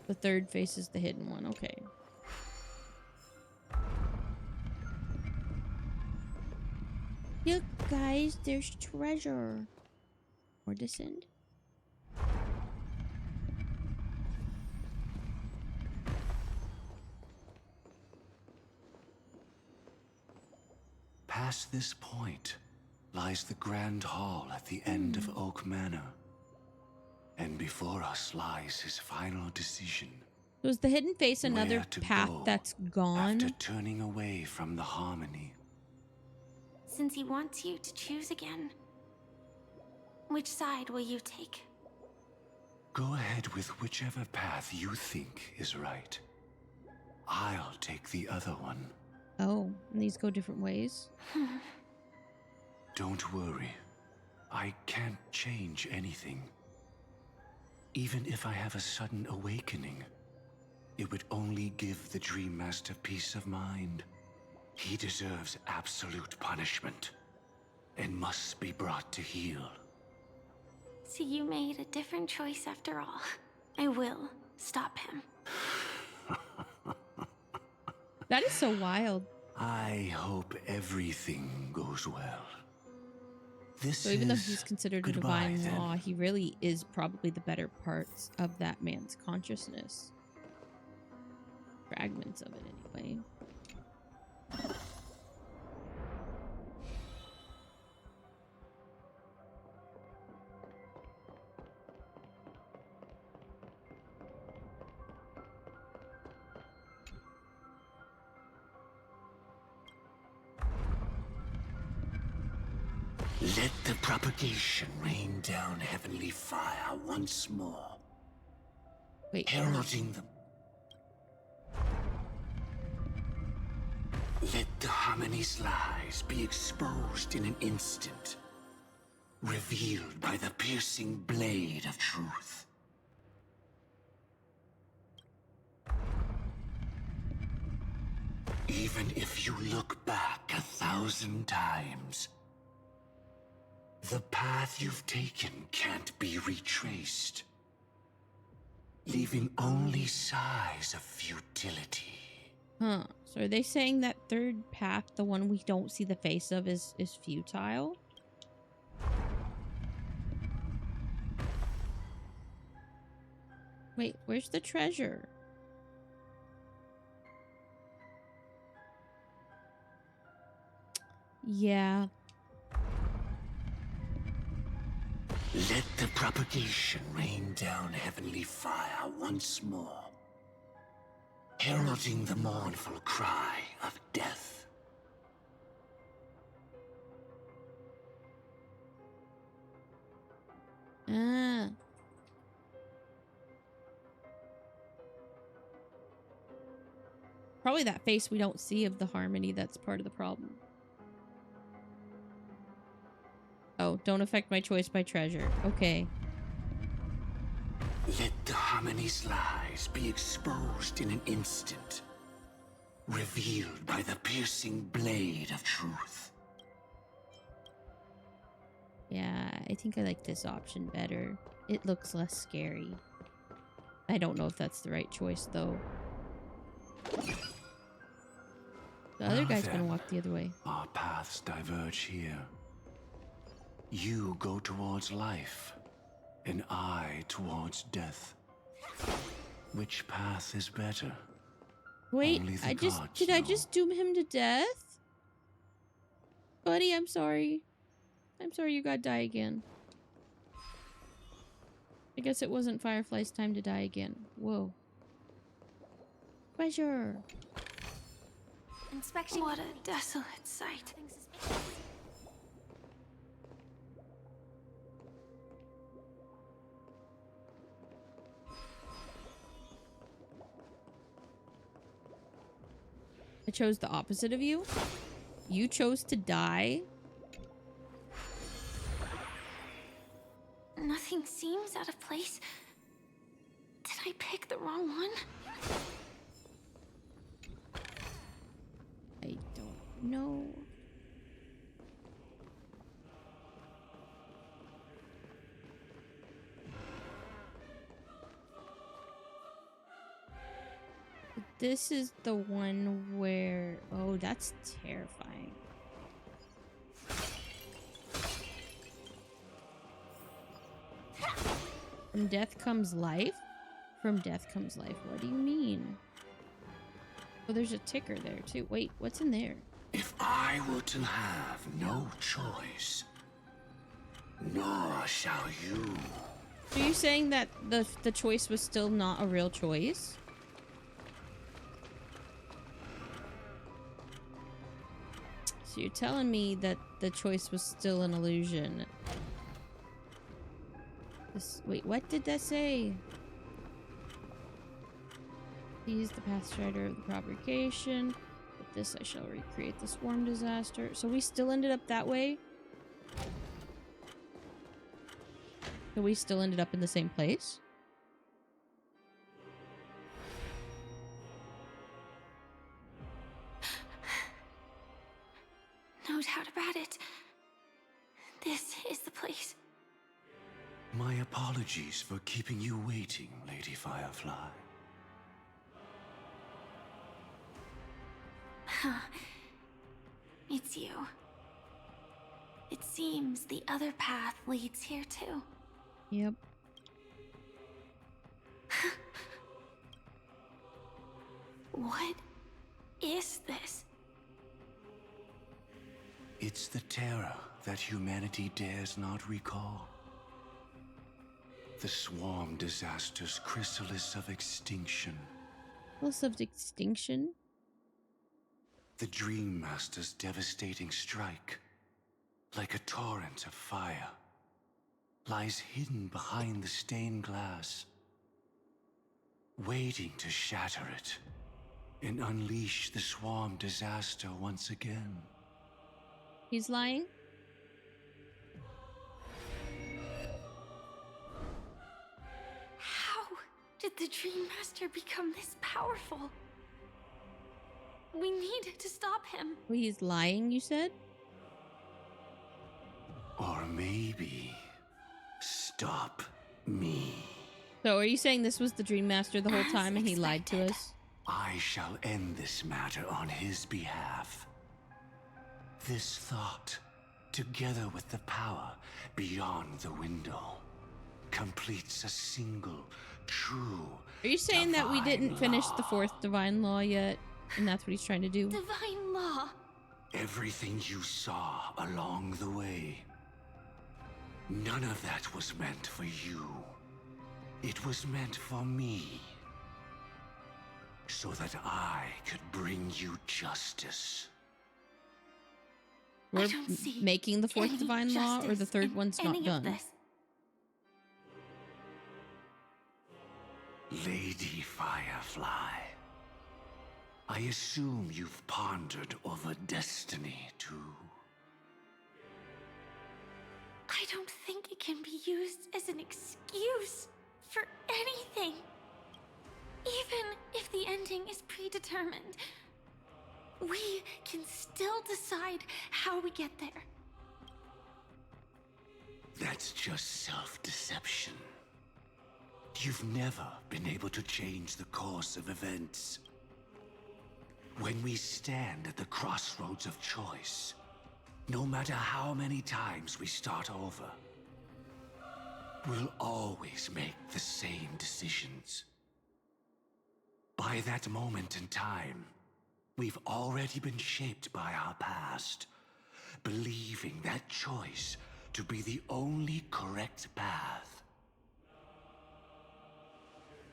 The third face is the hidden one. Okay. Look, guys, there's treasure. Or descend. Past this point lies the Grand Hall at the end of Oak Manor. And before us lies his final decision. So is the hidden face another path that's gone? After turning away from the Harmony. Since he wants you to choose again, which side will you take? Go ahead with whichever path you think is right. I'll take the other one. Oh, and these go different ways? Don't worry. I can't change anything. Even if I have a sudden awakening, it would only give the Dream Master peace of mind. He deserves absolute punishment and must be brought to heel. So you made a different choice after all. I will stop him. That is so wild. I hope everything goes well. So even though he's considered a divine law, he really is probably the better parts of that man's consciousness. Fragments of it, anyway. Let the propagation rain down heavenly fire once more. Wait. Heralding them. Let the Harmony's lies be exposed in an instant. Revealed by the piercing blade of truth. Even if you look back 1,000 times, the path you've taken can't be retraced, leaving only sighs of futility. Huh. So are they saying that third path, the one we don't see the face of, is futile? Wait, where's the treasure? Yeah. Let the propagation rain down heavenly fire once more, heralding the mournful cry of death. Ah. Probably that face we don't see of the Harmony that's part of the problem. Don't affect my choice by treasure. Okay. Let the Harmony's lies be exposed in an instant, revealed by the piercing blade of truth. Yeah, I think I like this option better. It looks less scary. I don't know if that's the right choice, though. The other guy's gonna walk the other way. Our paths diverge here. You go towards life, and I towards death. Which path is better? Wait, Only the I gods just doom him to death? Buddy, I'm sorry. I'm sorry you gotta die again. I guess it wasn't Firefly's time to die again. Whoa. Treasure. Inspection. What a desolate sight. I chose the opposite of you. You chose to die. Nothing seems out of place. Did I pick the wrong one? I don't know. This is the one where... Oh, that's terrifying. From death comes life? From death comes life. What do you mean? Oh, there's a ticker there, too. Wait, what's in there? If I were to have no choice, nor shall you. So you're saying that the choice was still not a real choice? So you're telling me that the choice was still an illusion. Wait, what did that say? Seize the path strider of the provocation. With this I shall recreate the swarm disaster. So we still ended up that way? So we still ended up in the same place? No doubt about it. This is the place. My apologies for keeping you waiting, Lady Firefly. It's you. It seems the other path leads here too. Yep. What is this? It's the terror that humanity dares not recall. The swarm disaster's chrysalis of extinction. Chrysalis of extinction? The Dream Master's devastating strike, like a torrent of fire, lies hidden behind the stained glass, waiting to shatter it and unleash the swarm disaster once again. He's lying? How did the Dream Master become this powerful? We need to stop him. Wait, he's lying, you said? Or maybe stop me. So are you saying this was the Dream Master the whole time and he lied to us? I shall end this matter on his behalf. This thought, together with the power beyond the window, completes a single, true. Are you saying that we didn't finish the fourth divine law yet? And that's what he's trying to do? Divine law. Everything you saw along the way, none of that was meant for you. It was meant for me. So that I could bring you justice. We're making the fourth divine law, or the third one's not done? Lady Firefly, I assume you've pondered over destiny too. I I'll decide how we get there. That's just self-deception. You've never been able to change the course of events. When we stand at the crossroads of choice, no matter how many times we start over, we'll always make the same decisions. By that moment in time, we've already been shaped by our past, believing that choice to be the only correct path.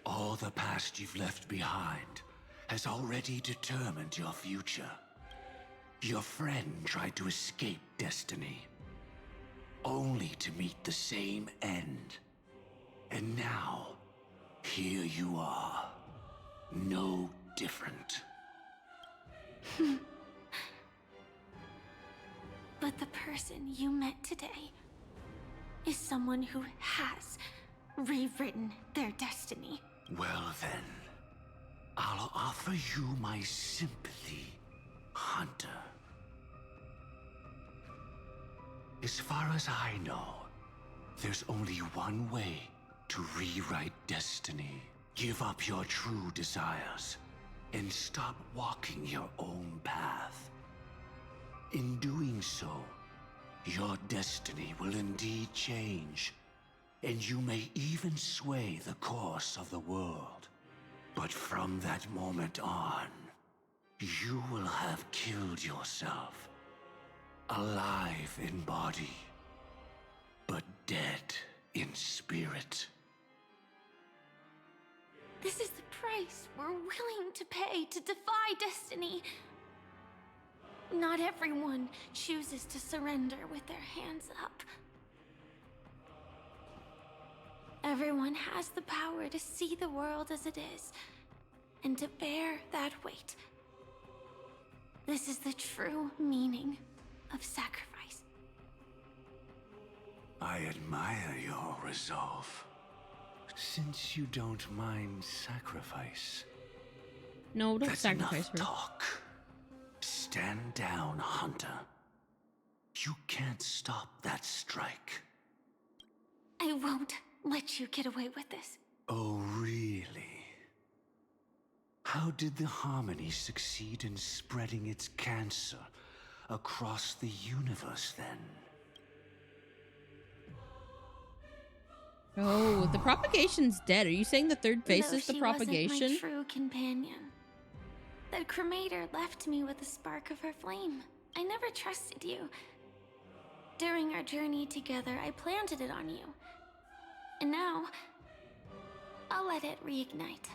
All the past you've left behind has already determined your future. Your friend tried to escape destiny, only to meet the same end. And now, here you are, no different. But the person you met today is someone who has rewritten their destiny. Well then, I'll offer you my sympathy, Hunter. As far as I know, there's only one way to rewrite destiny. Give up your true desires and stop walking your own path. In doing so, your destiny will indeed change, and you may even sway the course of the world. But from that moment on, you will have killed yourself. Alive in body, but dead in spirit. This is the price we're willing to pay to defy destiny. Not everyone chooses to surrender with their hands up. Everyone has the power to see the world as it is, and to bear that weight. This is the true meaning of sacrifice. I admire your resolve. Since you don't mind sacrifice. No, don't that's sacrifice enough her. talk. Stand down, Hunter. You can't stop that strike. I won't let you get away with this. Oh, really? How did the Harmony succeed in spreading its cancer across the universe, then? Oh, the propagation's dead. Are you saying the third phase No, is the she wasn't propagation? my true companion. That cremator left me with a spark of her flame. I never trusted you. During our journey together, I planted it on you. And now, I'll let it reignite.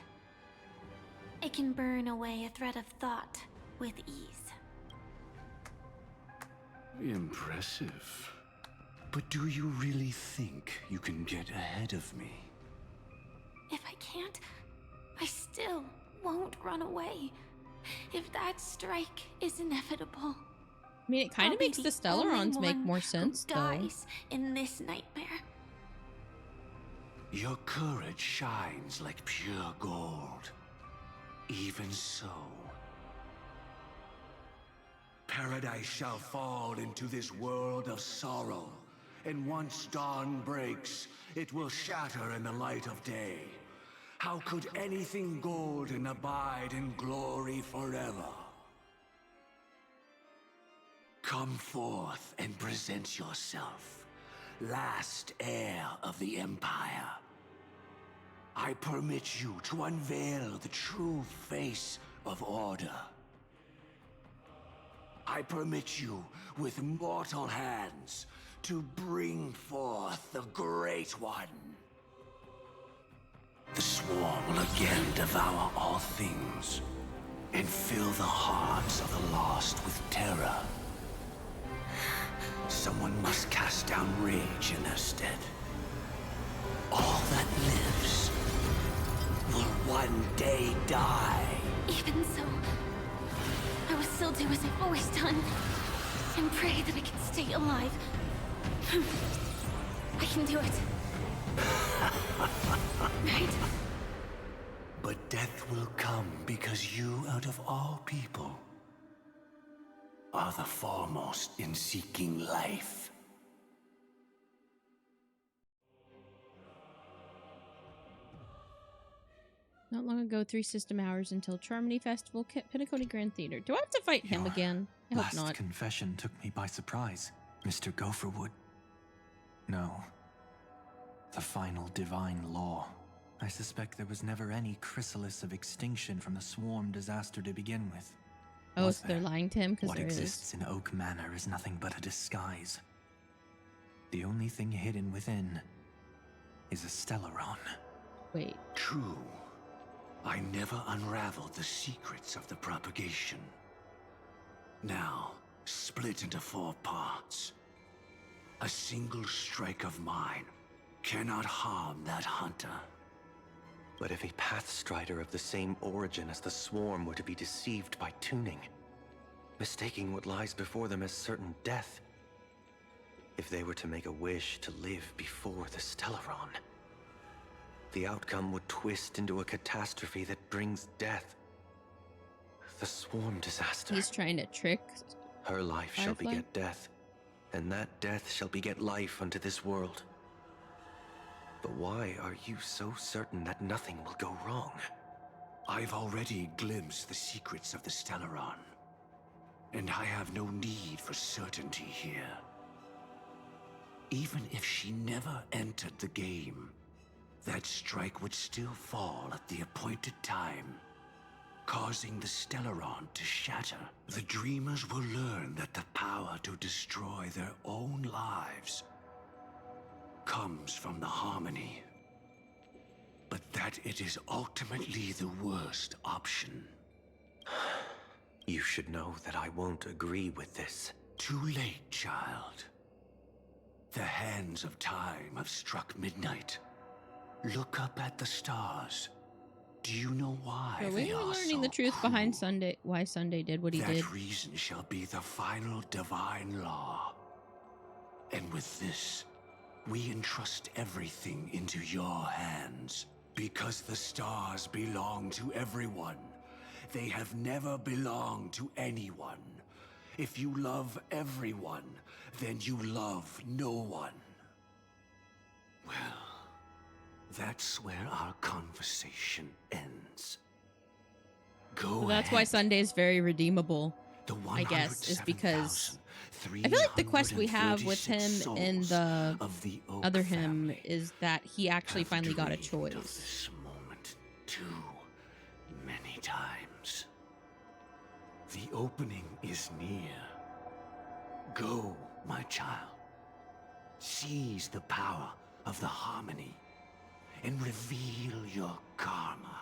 It can burn away a thread of thought with ease. Impressive. But do you really think you can get ahead of me? If I can't, I still won't run away. If that strike is inevitable, I mean, it kind of makes the Stellarons make more sense, though. dies in this nightmare. Your courage shines like pure gold. Even so, paradise shall fall into this world of sorrow, and once dawn breaks, it will shatter in the light of day. How could anything golden abide in glory forever? Come forth and present yourself, last heir of the Empire. I permit you to unveil the true face of order. I permit you, with mortal hands, to bring forth the Great One. The Swarm will again devour all things, and fill the hearts of the lost with terror. Someone must cast down rage in their stead. All that lives will one day die. Even so, I will still do as I've always done, and pray that I can stay alive. I can do it. Right? But death will come because you, out of all people, are the foremost in seeking life. Not long ago, 3 system hours until Charmony Festival, Penacony Grand Theater. Do I have to fight him again? I hope Last not. confession took me by surprise, Mr. Gopherwood. No. The final divine law. I suspect there was never any chrysalis of extinction from the swarm disaster to begin with. Oh, so they're lying to him because What there exists in Oak Manor is nothing but a disguise. The only thing hidden within is a Stellaron. Wait. True. I never unraveled the secrets of the propagation. Now, split into 4 parts. A single strike of mine cannot harm that hunter. But if a Pathstrider of the same origin as the Swarm were to be deceived by tuning, mistaking what lies before them as certain death, if they were to make a wish to live before the Stellaron, the outcome would twist into a catastrophe that brings death. The Swarm disaster. He's trying to trick Her life shall Firefly? beget death, and that death shall beget life unto this world. But why are you so certain that nothing will go wrong? I've already glimpsed the secrets of the Stellaron, and I have no need for certainty here. Even if she never entered the game, that strike would still fall at the appointed time, causing the Stellaron to shatter. The Dreamers will learn that the power to destroy their own lives comes from the Harmony, but that it is ultimately the worst option. You should know that I won't agree with this. Too late, child. The hands of time have struck midnight. Look up at the stars. Do you know why Are they we are learning so the truth behind Sunday? Why Sunday did what he that did? reason shall be the final divine law. And with this, we entrust everything into your hands. Because the stars belong to everyone. They have never belonged to anyone. If you love everyone, then you love no one. Well, that's where our conversation ends. Go So that's why ahead. Sunday's very redeemable, The I guess, is because I feel like the quest we have with him in the other him is that he actually finally got a choice. This moment too many times. The opening is near. Go, my child. Seize the power of the Harmony and reveal your karma.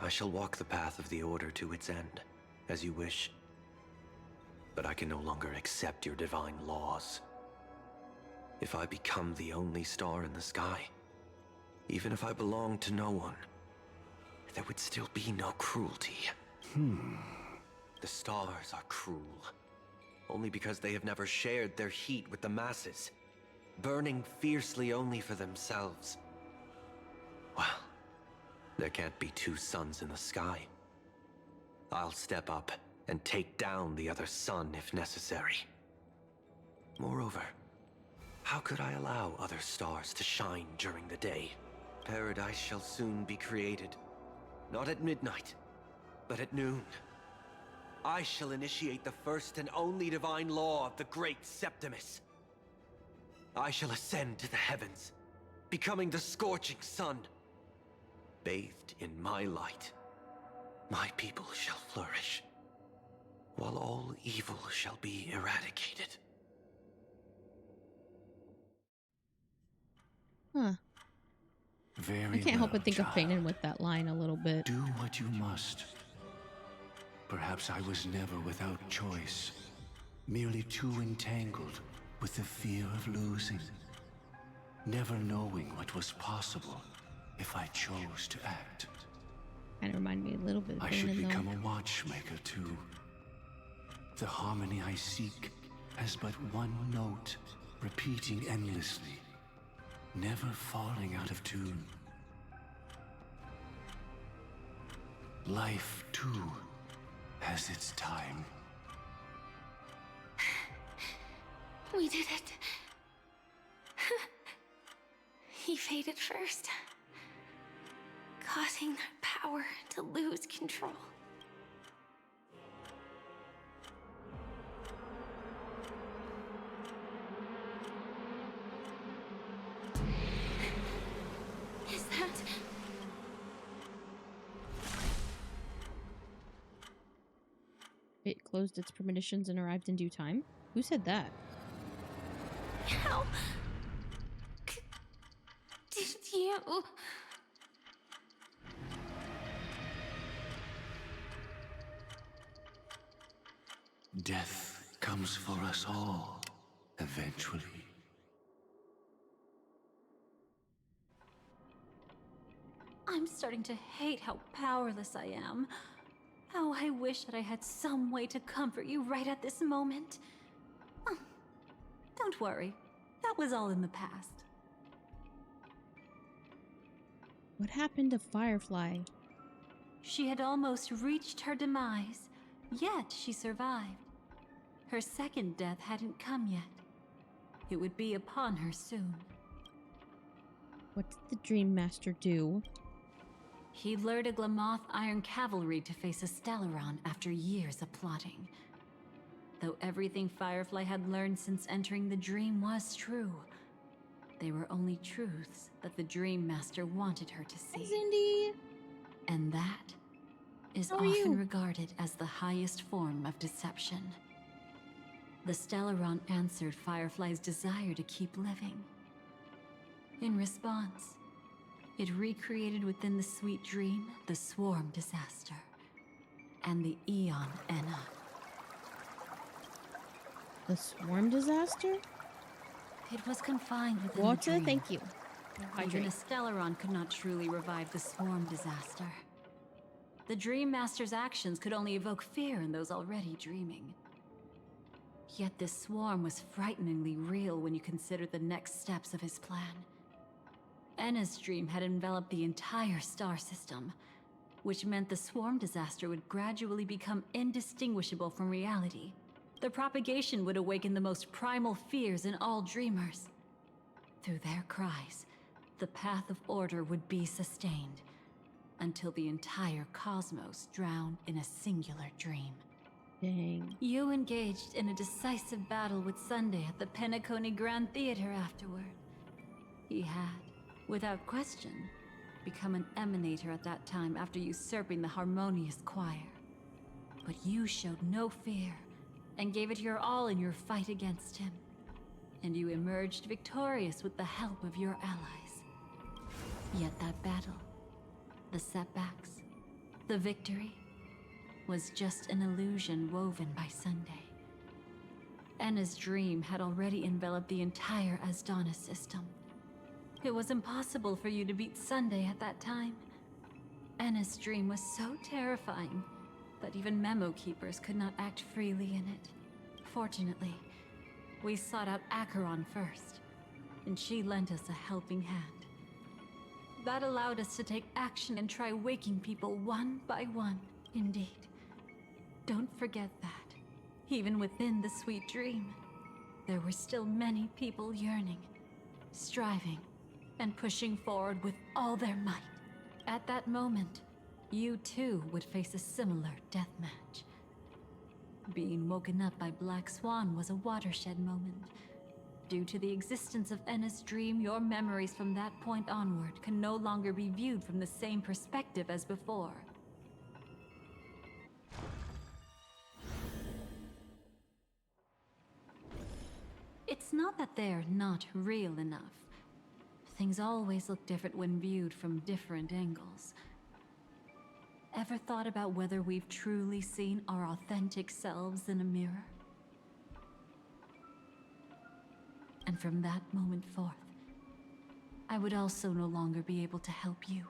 I shall walk the path of the Order to its end, as you wish. But I can no longer accept your divine laws. If I become the only star in the sky, even if I belong to no one, there would still be no cruelty. The stars are cruel, only because they have never shared their heat with the masses, burning fiercely only for themselves. Well, there can't be 2 suns in the sky. I'll step up and take down the other sun if necessary. Moreover, how could I allow other stars to shine during the day? Paradise shall soon be created. Not at midnight, but at noon. I shall initiate the first and only divine law of the great Septimus. I shall ascend to the heavens, becoming the scorching sun. Bathed in my light, my people shall flourish, while all evil shall be eradicated. Huh. Very I can't help well, but think of child. Fanon with that line a little bit. Do what you must. Perhaps I was never without choice, merely too entangled with the fear of losing, never knowing what was possible if I chose to act. Kind of remind me a little bit of I should Fanon, become though. a watchmaker too. The harmony I seek has but one note, repeating endlessly, never falling out of tune. Life too has its time. We did it. He faded first, causing that power to lose control. Is that... It closed its premonitions and arrived in due time? Who said that? How... did you... Death comes for us all, eventually. I'm starting to hate how powerless I am. How I wish that I had some way to comfort you right at this moment. Oh, don't worry. That was all in the past. What happened to Firefly? She had almost reached her demise, yet she survived. Her second death hadn't come yet. It would be upon her soon. What did the Dream Master do? He lured a Glamoth Iron Cavalry to face a Stellaron after years of plotting. Though everything Firefly had learned since entering the dream was true, they were only truths that the Dream Master wanted her to see. Hi, Cindy! And that is often regarded as the highest form of deception. The Stellaron answered Firefly's desire to keep living. In response, it recreated within the sweet dream the Swarm disaster and the Eon Enna. The Swarm disaster? It was confined within Water, the dream. thank you. Even Hydrate. a Stellaron could not truly revive the Swarm disaster. The Dream Master's actions could only evoke fear in those already dreaming. Yet this swarm was frighteningly real when you consider the next steps of his plan. Enna's dream had enveloped the entire star system, which meant the swarm disaster would gradually become indistinguishable from reality. The propagation would awaken the most primal fears in all dreamers. Through their cries, the path of order would be sustained, until the entire cosmos drowned in a singular dream. Dang. You engaged in a decisive battle with Sunday at the Penacony Grand Theater afterward. He had, without question, become an emanator at that time after usurping the Harmonious Choir. But you showed no fear, and gave it your all in your fight against him. And you emerged victorious with the help of your allies. Yet that battle, the setbacks, the victory, was just an illusion woven by Sunday. Enna's dream had already enveloped the entire Asdana system. It was impossible for you to beat Sunday at that time. Enna's dream was so terrifying that even memo keepers could not act freely in it. Fortunately, we sought out Acheron first, and she lent us a helping hand. That allowed us to take action and try waking people one by one, indeed. Don't forget that, even within the sweet dream, there were still many people yearning, striving, and pushing forward with all their might. At that moment, you too would face a similar deathmatch. Being woken up by Black Swan was a watershed moment. Due to the existence of Enna's dream, your memories from that point onward can no longer be viewed from the same perspective as before. It's not that they're not real enough. Things always look different when viewed from different angles. Ever thought about whether we've truly seen our authentic selves in a mirror? And from that moment forth, I would also no longer be able to help you.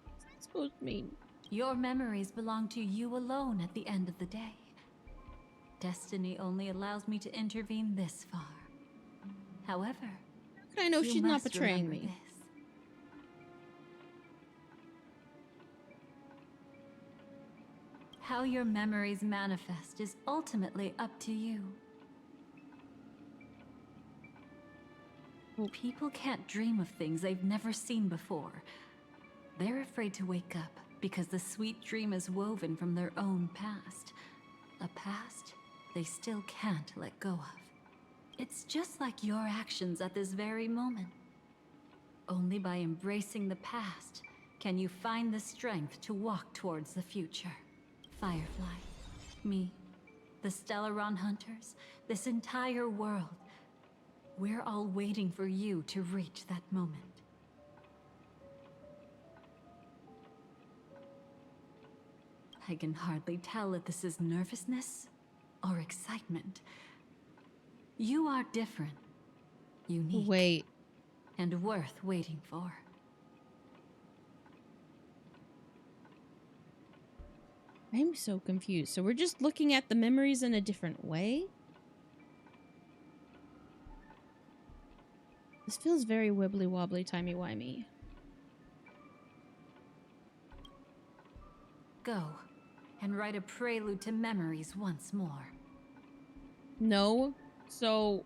What's that supposed to mean? Your memories belong to you alone at the end of the day. Destiny only allows me to intervene this far. However, how can I know you she's not must betraying remember me? this. How your memories manifest is ultimately up to you. People can't dream of things they've never seen before. They're afraid to wake up because the sweet dream is woven from their own past. A past they still can't let go of. It's just like your actions at this very moment. Only by embracing the past can you find the strength to walk towards the future. Firefly, me, the Stellaron Hunters, this entire world. We're all waiting for you to reach that moment. I can hardly tell if this is nervousness or excitement. You are different, unique, and worth waiting for. I'm so confused. So we're just looking at the memories in a different way? This feels very wibbly wobbly, timey wimey. Go and write a prelude to memories once more. No, so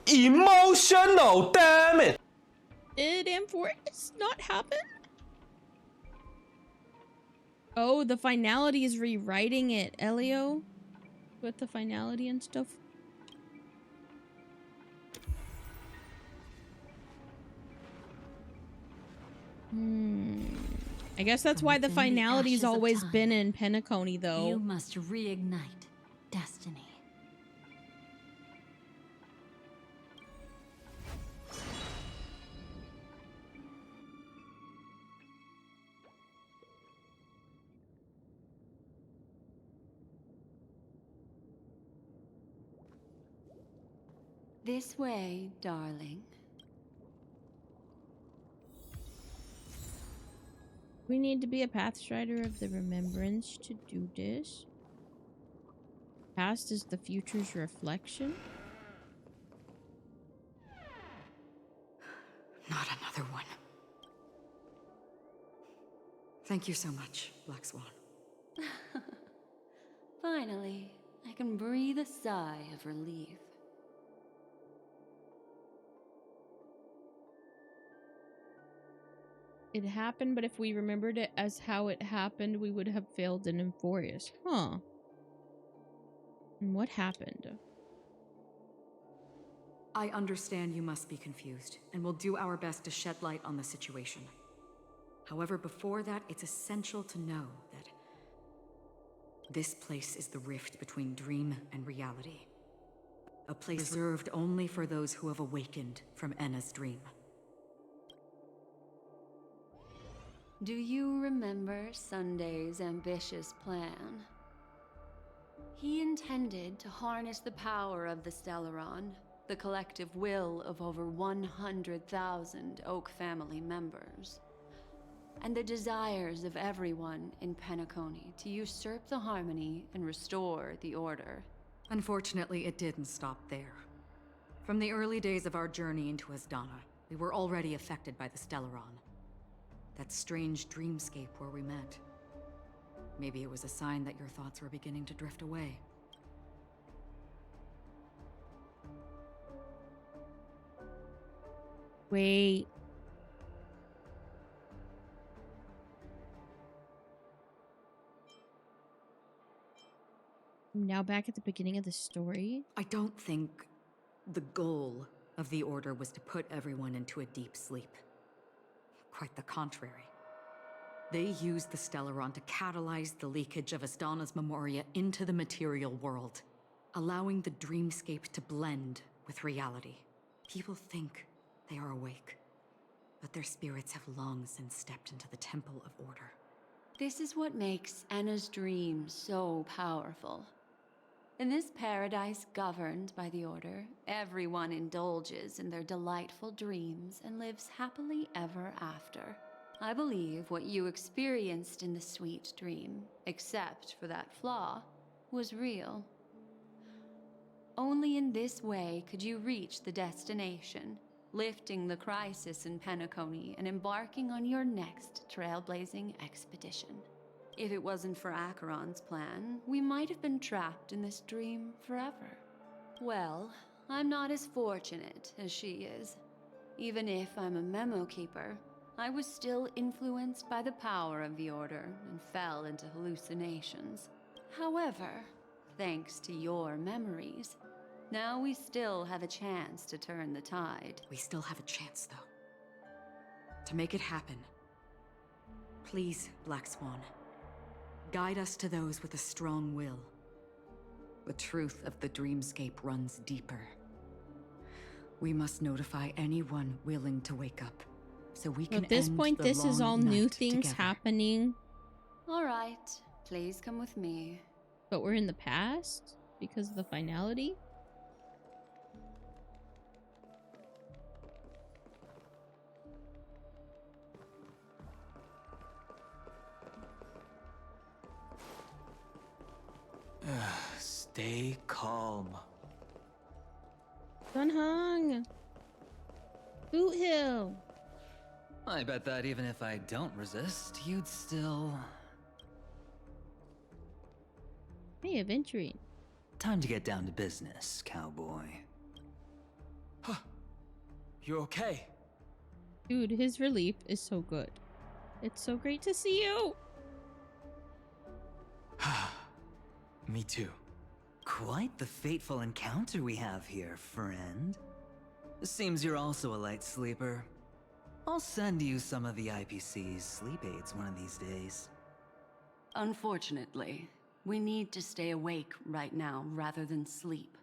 emotional, damn it. Did Amphoris not happen? Oh, the finality is rewriting it, Elio, with the finality and stuff. I guess that's why the finality's always been in Penacony, though. You must reignite destiny. This way, darling. We need to be a Pathstrider of the Remembrance to do this. Past is the future's reflection. Not another one. Thank you so much, Black Swan. Finally, I can breathe a sigh of relief. It happened, but if we remembered it as how it happened, we would have failed in Amphoris. Huh. And what happened? I understand you must be confused, and we'll do our best to shed light on the situation. However, before that, it's essential to know that this place is the rift between dream and reality. A place reserved only for those who have awakened from Enna's dream. Do you remember Sunday's ambitious plan? He intended to harness the power of the Stellaron, the collective will of over 100,000 Oak family members, and the desires of everyone in Penacony to usurp the harmony and restore the order. Unfortunately, it didn't stop there. From the early days of our journey into Asdana, we were already affected by the Stellaron. That strange dreamscape where we met. Maybe it was a sign that your thoughts were beginning to drift away. Wait. Now back at the beginning of the story? I don't think the goal of the Order was to put everyone into a deep sleep. Quite the contrary. They used the Stellaron to catalyze the leakage of Asdana's memoria into the material world, allowing the dreamscape to blend with reality. People think they are awake, but their spirits have long since stepped into the Temple of Order. This is what makes Enna's dream so powerful. In this paradise governed by the Order, everyone indulges in their delightful dreams and lives happily ever after. I believe what you experienced in the sweet dream, except for that flaw, was real. Only in this way could you reach the destination, lifting the crisis in Penacony and embarking on your next trailblazing expedition. If it wasn't for Acheron's plan, we might have been trapped in this dream forever. Well, I'm not as fortunate as she is. Even if I'm a memo keeper, I was still influenced by the power of the Order and fell into hallucinations. However, thanks to your memories, now we still have a chance to turn the tide. We still have a chance, though. To make it happen, please, Black Swan, guide us to those with a strong will. The truth of the dreamscape runs deeper. We must notify anyone willing to wake up, so we can At this end point, the this is long all new night things together. happening. All right, please come with me. But we're in the past because of the finality? Stay calm. Dunhung! Boot Hill! I bet that even if I don't resist, you'd still... Hey, adventuring. Time to get down to business, cowboy. You okay? Dude, his relief is so good. It's so great to see you! Me too. Quite the fateful encounter we have here, friend. Seems you're also a light sleeper. I'll send you some of the IPC's sleep aids one of these days. Unfortunately, we need to stay awake right now rather than sleep.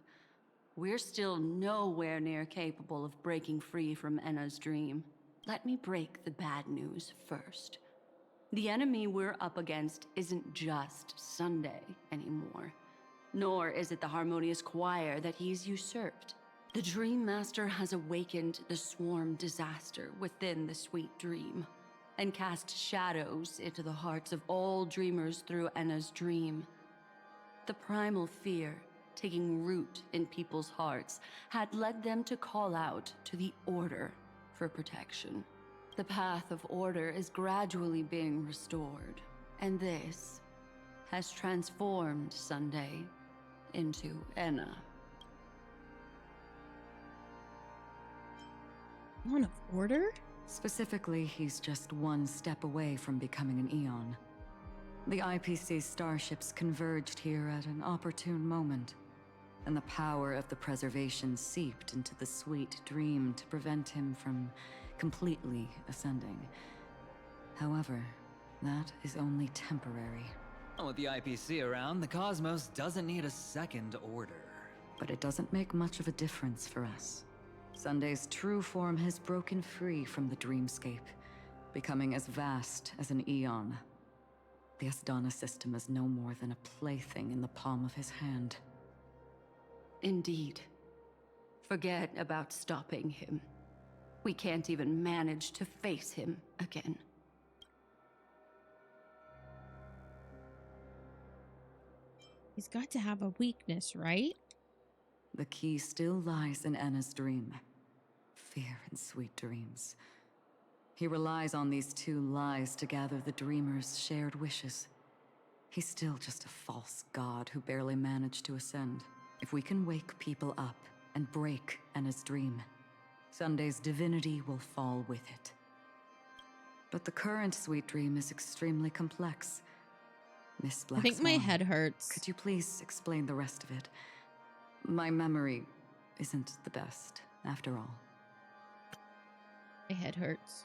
We're still nowhere near capable of breaking free from Enna's dream. Let me break the bad news first. The enemy we're up against isn't just Sunday anymore. Nor is it the harmonious choir that he's usurped. The Dream Master has awakened the swarm disaster within the sweet dream, and cast shadows into the hearts of all dreamers through Enna's dream. The primal fear taking root in people's hearts had led them to call out to the Order for protection. The path of order is gradually being restored, and this has transformed Sunday into Enna. One of order? Specifically, he's just one step away from becoming an Eon. The IPC's starships converged here at an opportune moment, and the power of the preservation seeped into the sweet dream to prevent him from completely ascending. However, that is only temporary. With the IPC around, the cosmos doesn't need a second order. But it doesn't make much of a difference for us. Sunday's true form has broken free from the dreamscape, becoming as vast as an Eon. The Asdana system is no more than a plaything in the palm of his hand. Indeed. Forget about stopping him. We can't even manage to face him again. He's got to have a weakness, right? The key still lies in Enna's dream. Fear and sweet dreams. He relies on these two lies to gather the dreamers' shared wishes. He's still just a false god who barely managed to ascend. If we can wake people up and break Enna's dream, Sunday's divinity will fall with it. But the current sweet dream is extremely complex. Miss Black I think my Swan, head hurts. could you please explain the rest of it? My memory isn't the best, after all. My head hurts.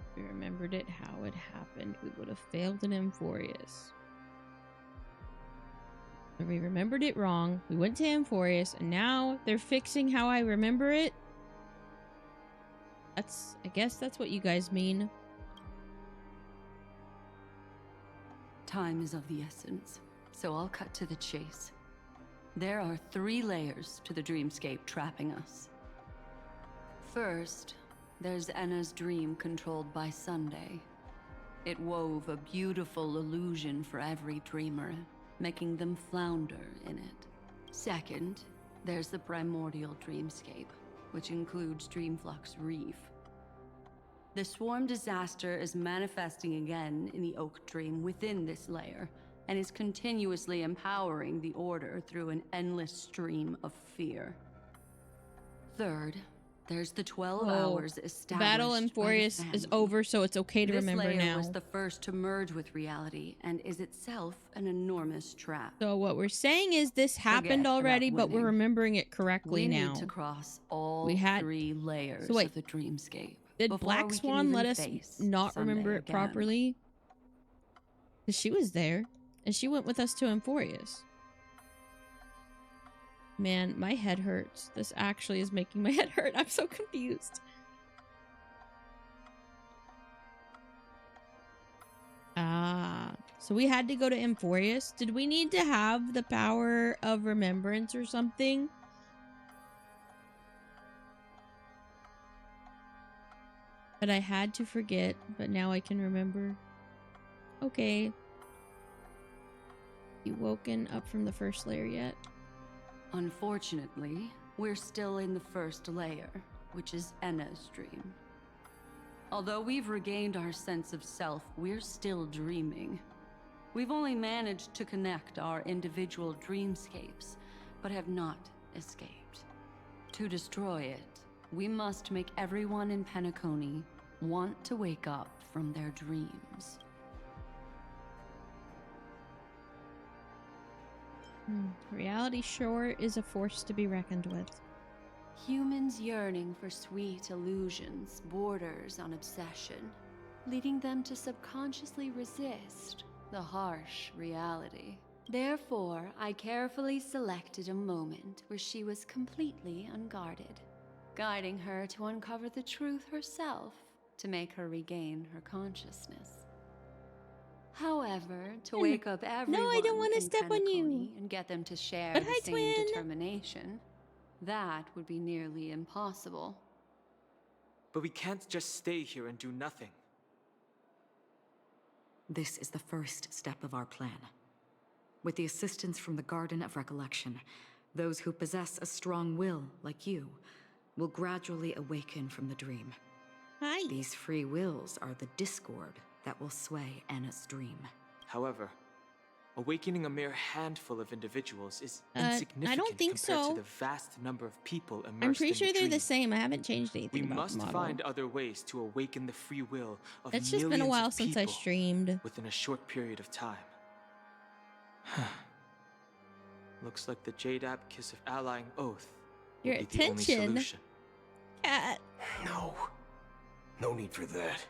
If we remembered it how it happened, we would have failed in Amphorius. If we remembered it wrong, we went to Amphorius, and now they're fixing how I remember it? I guess that's what you guys mean. Time is of the essence, so I'll cut to the chase. There are 3 layers to the dreamscape trapping us. First, there's Enna's dream controlled by Sunday. It wove a beautiful illusion for every dreamer, making them flounder in it. Second, there's the primordial dreamscape, which includes Dreamflux Reef. The swarm disaster is manifesting again in the Oak Dream within this layer, and is continuously empowering the Order through an endless stream of fear. Third, there's the 12 hours established. The battle in Forius is over, so it's okay to remember this layer now. was the first to merge with reality and is itself an enormous trap. So what we're saying is this happened already, but we're remembering it correctly now. We need to cross all 3 layers so wait, of the dreamscape. Did Black Swan let us not remember it properly? Because she was there, and she went with us to Emphorius. Man, my head hurts. This actually is making my head hurt. I'm so confused. Ah, so we had to go to Emphorius. Did we need to have the power of remembrance or something? But I had to forget, but now I can remember. Okay. You woken up from the first layer yet? Unfortunately, we're still in the first layer, which is Enna's dream. Although we've regained our sense of self, we're still dreaming. We've only managed to connect our individual dreamscapes, but have not escaped. To destroy it, we must make everyone in Penacony want to wake up from their dreams. Reality sure is a force to be reckoned with. Humans yearning for sweet illusions borders on obsession, leading them to subconsciously resist the harsh reality. Therefore, I carefully selected a moment where she was completely unguarded, guiding her to uncover the truth herself to make her regain her consciousness. However, to wake up everyone no, I don't want to step on you and get them to share but the hi, same twin. determination, that would be nearly impossible. But we can't just stay here and do nothing. This is the first step of our plan. With the assistance from the Garden of Recollection, those who possess a strong will, like you, will gradually awaken from the dream. Hi. These free wills are the discord that will sway Enna's dream. However, awakening a mere handful of individuals is insignificant I don't think compared so. to the vast number of people immersed I'm pretty in sure the they're dream. the same. I haven't changed anything We about must the model. find other ways to awaken the free will of It's millions just been a while of since I people streamed. within a short period of time. Looks like the Jade Kiss of Allying Oath will Your be the only attention, solution. cat. No. No need for that.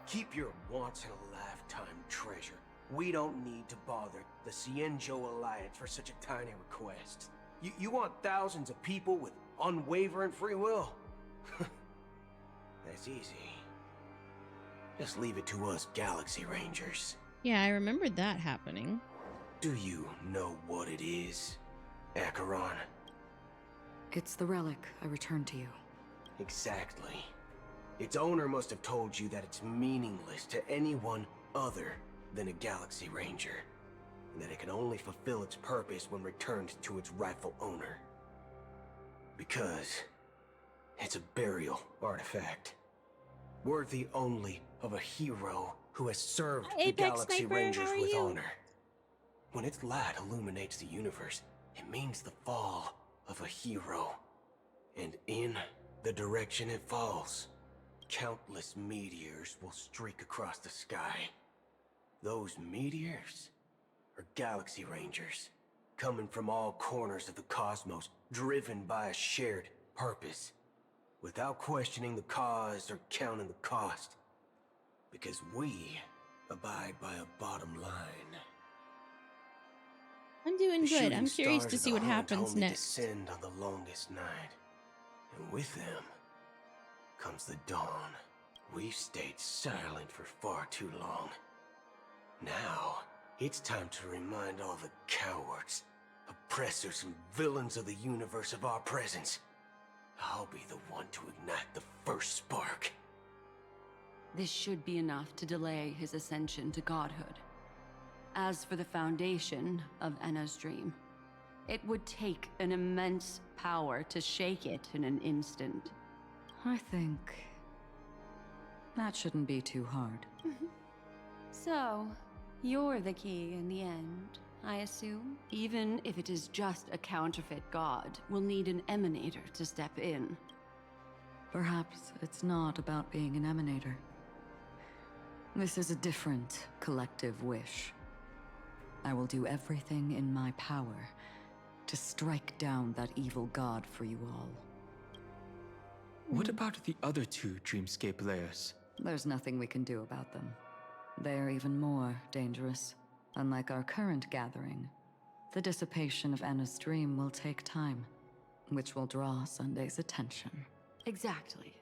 Keep your once-in-a-lifetime treasure. We don't need to bother the Cienjo Alliance for such a tiny request. You want thousands of people with unwavering free will? That's easy. Just leave it to us Galaxy Rangers. Yeah, I remembered that happening. Do you know what it is, Acheron? It's the relic I returned to you. Exactly. Its owner must have told you that it's meaningless to anyone other than a Galaxy Ranger, and that it can only fulfill its purpose when returned to its rightful owner. Because it's a burial artifact, worthy only of a hero who has served the Apex Galaxy Sniper, Rangers how are with you? honor. When its light illuminates the universe, it means the fall of a hero. And in the direction it falls, countless meteors will streak across the sky. Those meteors are Galaxy Rangers, coming from all corners of the cosmos, driven by a shared purpose, without questioning the cause or counting the cost. Because we abide by a bottom line. I'm doing The good. shooting I'm curious stars to of see the what hunt happens only next. descend on the longest night, and with them comes the dawn. We've stayed silent for far too long. Now, it's time to remind all the cowards, oppressors, and villains of the universe of our presence. I'll be the one to ignite the first spark. This should be enough to delay his ascension to godhood. As for the foundation of Enna's dream, it would take an immense power to shake it in an instant. I think that shouldn't be too hard. So, you're the key in the end, I assume? Even if it is just a counterfeit god, we'll need an emanator to step in. Perhaps it's not about being an emanator. This is a different collective wish. I will do everything in my power to strike down that evil god for you all. What about the other two dreamscape layers? There's nothing we can do about them. They're even more dangerous. Unlike our current gathering, the dissipation of Anna's dream will take time, which will draw Sunday's attention. Exactly.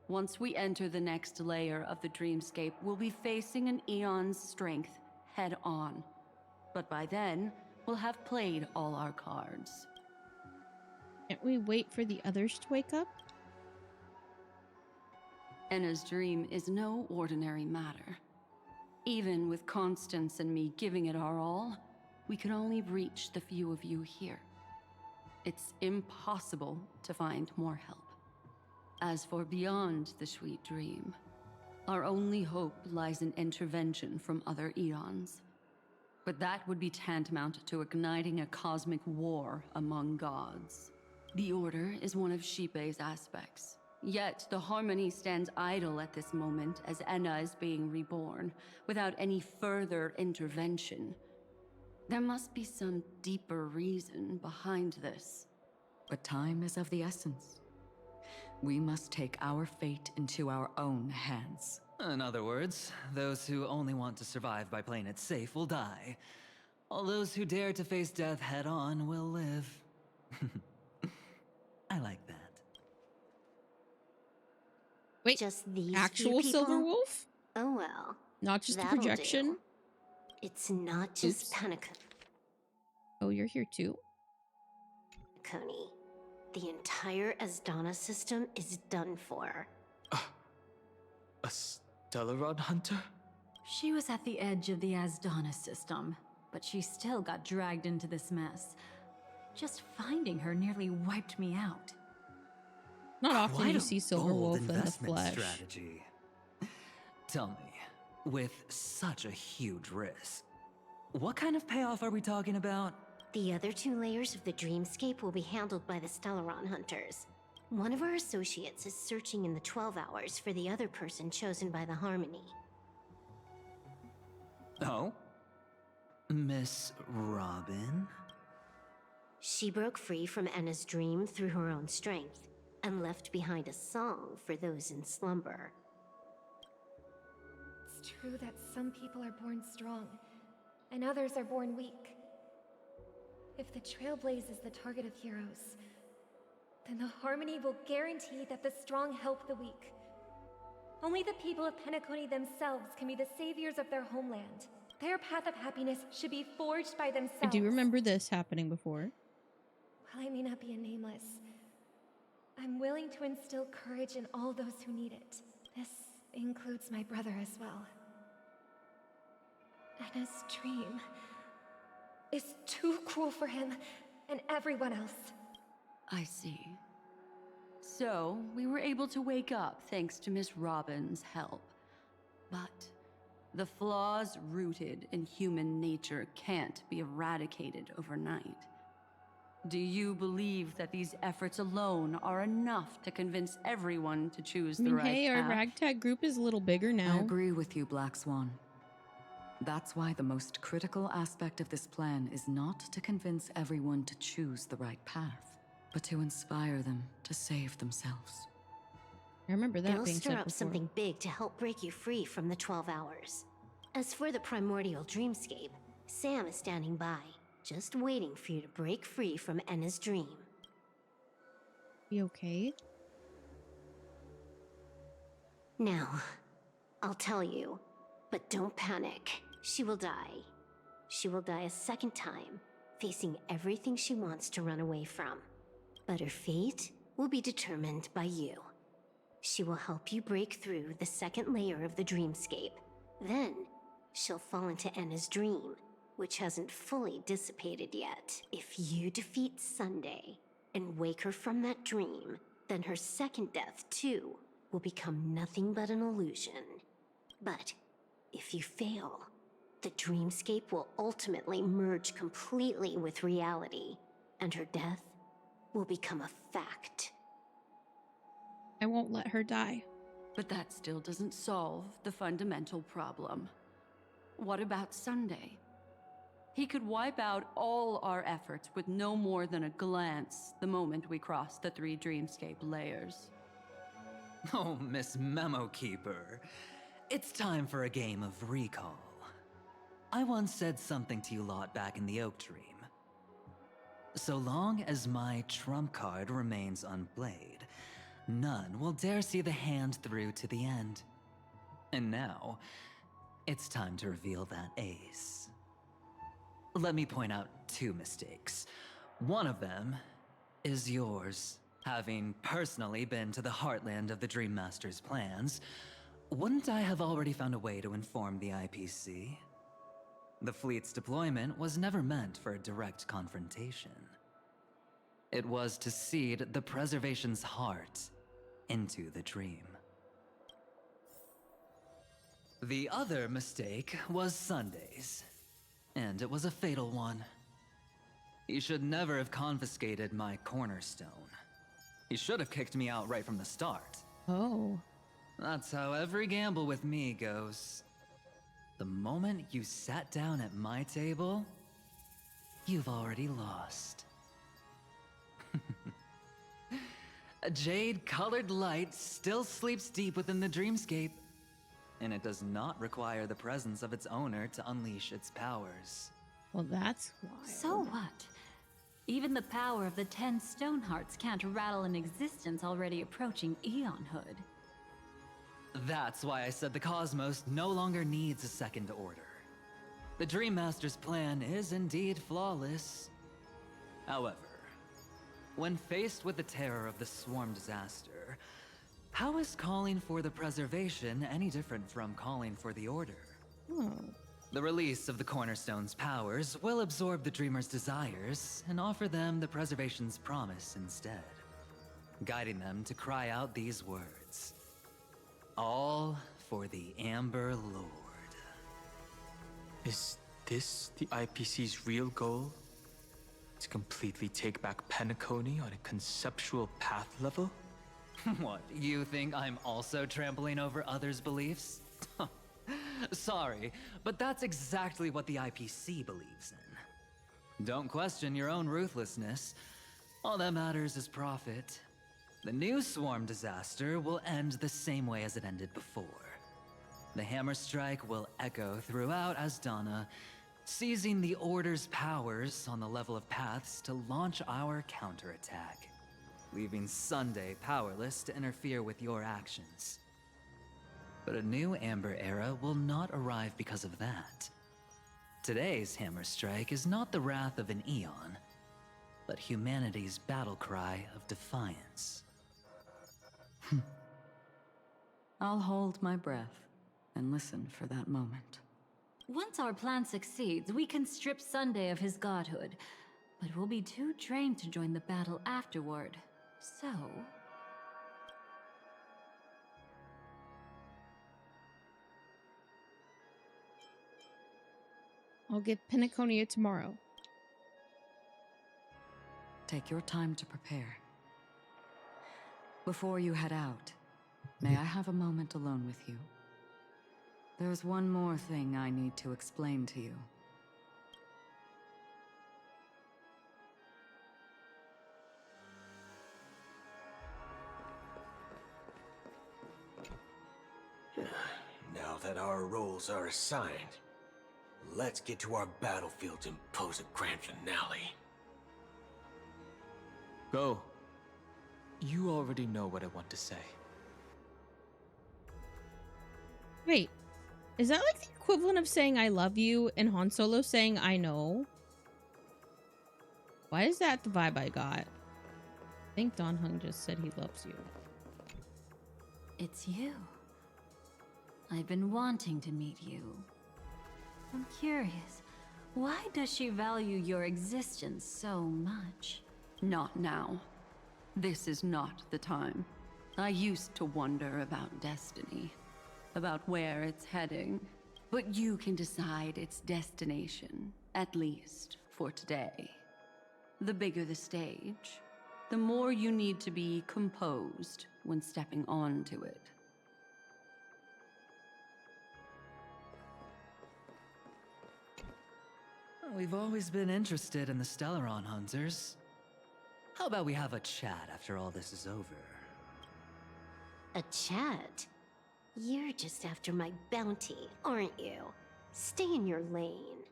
Once we enter the next layer of the dreamscape, we'll be facing an eon's strength head on. But by then, we'll have played all our cards. Can't we wait for the others to wake up? Anna's dream is no ordinary matter. Even with Constance and me giving it our all, we can only reach the few of you here. It's impossible to find more help. As for beyond the sweet dream, our only hope lies in intervention from other eons. But that would be tantamount to igniting a cosmic war among gods. The Order is one of Xipe's aspects. Yet the Harmony stands idle at this moment as Enna is being reborn, without any further intervention. There must be some deeper reason behind this. But time is of the essence. We must take our fate into our own hands. In other words, those who only want to survive by playing it safe will die. All those who dare to face death head on will live. I like that. Wait, just these actual few Silver people? Wolf? Oh well. Not just a That'll projection? do. It's not just Oops. Oh, you're here too? Coney. The entire Asdana system is done for. A Stellaron hunter? She was at the edge of the Asdana system, but she still got dragged into this mess. Just finding her nearly wiped me out. Not often Quite you a see Silver bold Wolf in the investment flesh. strategy. Tell me, with such a huge risk, what kind of payoff are we talking about? The other two layers of the dreamscape will be handled by the Stellaron hunters. One of our associates is searching in the 12 hours for the other person chosen by the Harmony. Oh? Miss Robin? She broke free from Enna's dream through her own strength, and left behind a song for those in slumber. It's true that some people are born strong, and others are born weak. If the Trailblaze is the target of heroes, then the Harmony will guarantee that the strong help the weak. Only the people of Penacony themselves can be the saviors of their homeland. Their path of happiness should be forged by themselves. I do remember this happening before. While I may not be a nameless, I'm willing to instill courage in all those who need it. This includes my brother as well. Anna's dream is too cruel for him and everyone else. I see. So, we were able to wake up thanks to Miss Robin's help. But the flaws rooted in human nature can't be eradicated overnight. Do you believe that these efforts alone are enough to convince everyone to choose I mean, the right hey, our path? ragtag group is a little bigger now. I agree with you, Black Swan. That's why the most critical aspect of this plan is not to convince everyone to choose the right path, but to inspire them to save themselves. I remember that It'll being stir said up before. something big to help break you free from the 12 hours. As for the primordial dreamscape, Sam is standing by, just waiting for you to break free from Enna's dream. You okay? Now, I'll tell you, but don't panic. She will die. She will die a second time, facing everything she wants to run away from. But her fate will be determined by you. She will help you break through the second layer of the dreamscape. Then, she'll fall into Enna's dream, which hasn't fully dissipated yet. If you defeat Sunday and wake her from that dream, then her second death, too, will become nothing but an illusion. But if you fail, the dreamscape will ultimately merge completely with reality, and her death will become a fact. I won't let her die. But that still doesn't solve the fundamental problem. What about Sunday? He could wipe out all our efforts with no more than a glance the moment we cross the 3 dreamscape layers. Oh, Miss Memo Keeper. It's time for a game of recall. I once said something to you lot back in the Oak Dream. So long as my trump card remains unplayed, none will dare see the hand through to the end. And now, it's time to reveal that ace. Let me point out 2 mistakes. One of them is yours. Having personally been to the heartland of the Dream Master's plans, wouldn't I have already found a way to inform the IPC? The fleet's deployment was never meant for a direct confrontation. It was to seed the preservation's heart into the dream. The other mistake was Sundays, and it was a fatal one. He should never have confiscated my cornerstone. He should have kicked me out right from the start. Oh. That's how every gamble with me goes. The moment you sat down at my table, you've already lost. A jade-colored light still sleeps deep within the dreamscape, and it does not require the presence of its owner to unleash its powers. Well, that's wild. So what? Even the power of the 10 stone hearts can't rattle an existence already approaching eonhood. That's why I said the cosmos no longer needs a second order. The Dream Master's plan is indeed flawless. However, when faced with the terror of the swarm disaster, how is calling for the preservation any different from calling for the order? The release of the Cornerstone's powers will absorb the Dreamer's desires and offer them the preservation's promise instead, guiding them to cry out these words. All for the Amber Lord. Is this the IPC's real goal? To completely take back Penacony on a conceptual path level? What, you think I'm also trampling over others' beliefs? Sorry, but that's exactly what the IPC believes in. Don't question your own ruthlessness. All that matters is profit. The new swarm disaster will end the same way as it ended before. The hammer strike will echo throughout Asdana, seizing the Order's powers on the level of paths to launch our counterattack, leaving Sunday powerless to interfere with your actions. But a new Amber Era will not arrive because of that. Today's hammer strike is not the wrath of an eon, but humanity's battle cry of defiance. I'll hold my breath and listen for that moment. Once our plan succeeds, we can strip Sunday of his godhood, but we'll be too drained to join the battle afterward. So... I'll give Pennaconia tomorrow. Take your time to prepare. Before you head out, may I have a moment alone with you? There's one more thing I need to explain to you. Now that our roles are assigned, let's get to our battlefield and pose a grand finale. Go. You already know what I want to say. Wait, is that like the equivalent of saying I love you and Han Solo saying I know? Why is that the vibe I got? I think Don Hung just said he loves you. It's you. I've been wanting to meet you. I'm curious, why does she value your existence so much? Not now. This is not the time. I used to wonder about destiny, about where it's heading. But you can decide its destination, at least for today. The bigger the stage, the more you need to be composed when stepping onto it. We've always been interested in the Stellaron hunters. How about we have a chat after all this is over? A chat? You're just after my bounty, aren't you? Stay in your lane.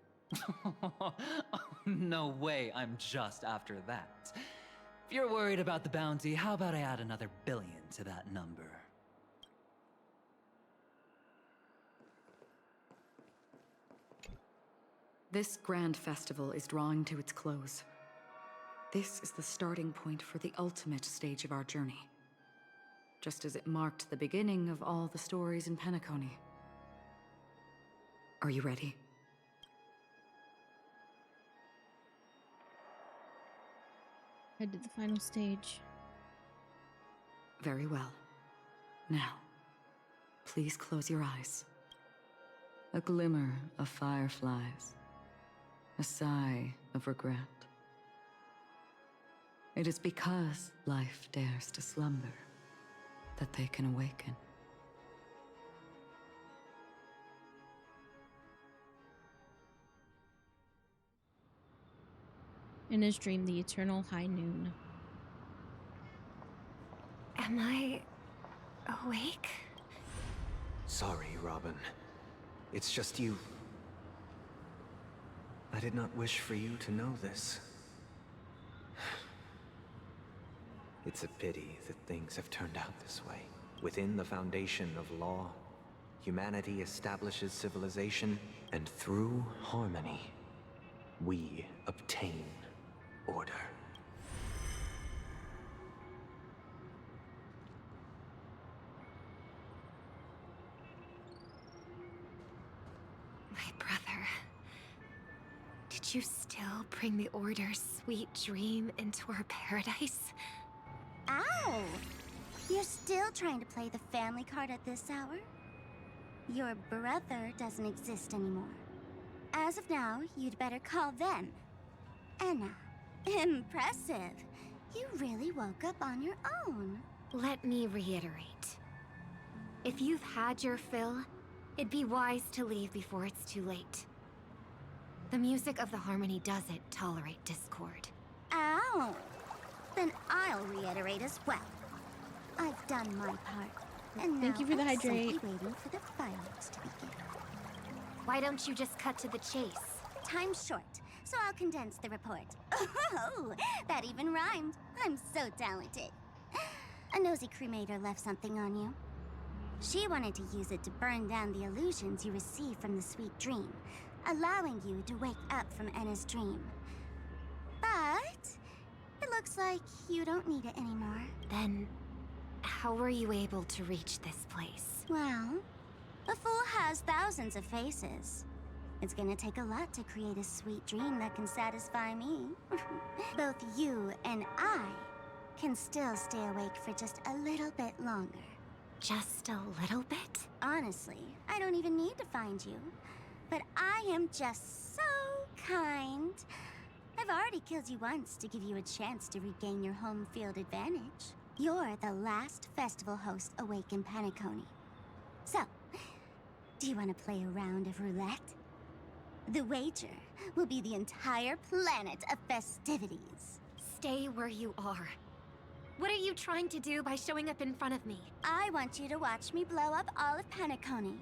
No way, I'm just after that. If you're worried about the bounty, how about I add another billion to that number? This grand festival is drawing to its close. This is the starting point for the ultimate stage of our journey. Just as it marked the beginning of all the stories in Penacony. Are you ready? Head to the final stage. Very well. Now, please close your eyes. A glimmer of fireflies. A sigh of regret. It is because life dares to slumber that they can awaken. In his dream, the eternal high noon. Am I awake? Sorry, Robin. It's just you. I did not wish for you to know this. It's a pity that things have turned out this way. Within the foundation of law, humanity establishes civilization, and through harmony, we obtain order. My brother. Did you still bring the Order's sweet dream into our paradise? Ow! You're still trying to play the family card at this hour? Your brother doesn't exist anymore. As of now, you'd better call them. Anna. Impressive. You really woke up on your own. Let me reiterate. If you've had your fill, it'd be wise to leave before it's too late. The music of the harmony doesn't tolerate discord. Ow! Then I'll reiterate as well. I've done my part. And Thank you for the I'm hydrate. simply waiting for the fireworks to begin. Why don't you just cut to the chase? Time's short, so I'll condense the report. Oh, that even rhymed. I'm so talented. A nosy cremator left something on you. She wanted to use it to burn down the illusions you received from the sweet dream, allowing you to wake up from Anna's dream. But it looks like you don't need it anymore. Then, how were you able to reach this place? Well, a fool has thousands of faces. It's gonna take a lot to create a sweet dream that can satisfy me. Both you and I can still stay awake for just a little bit longer. Just a little bit? Honestly, I don't even need to find you. But I am just so kind. I've already killed you once to give you a chance to regain your home field advantage. You're the last festival host awake in Penacony. So, do you want to play a round of roulette? The wager will be the entire planet of festivities. Stay where you are. What are you trying to do by showing up in front of me? I want you to watch me blow up all of Penacony.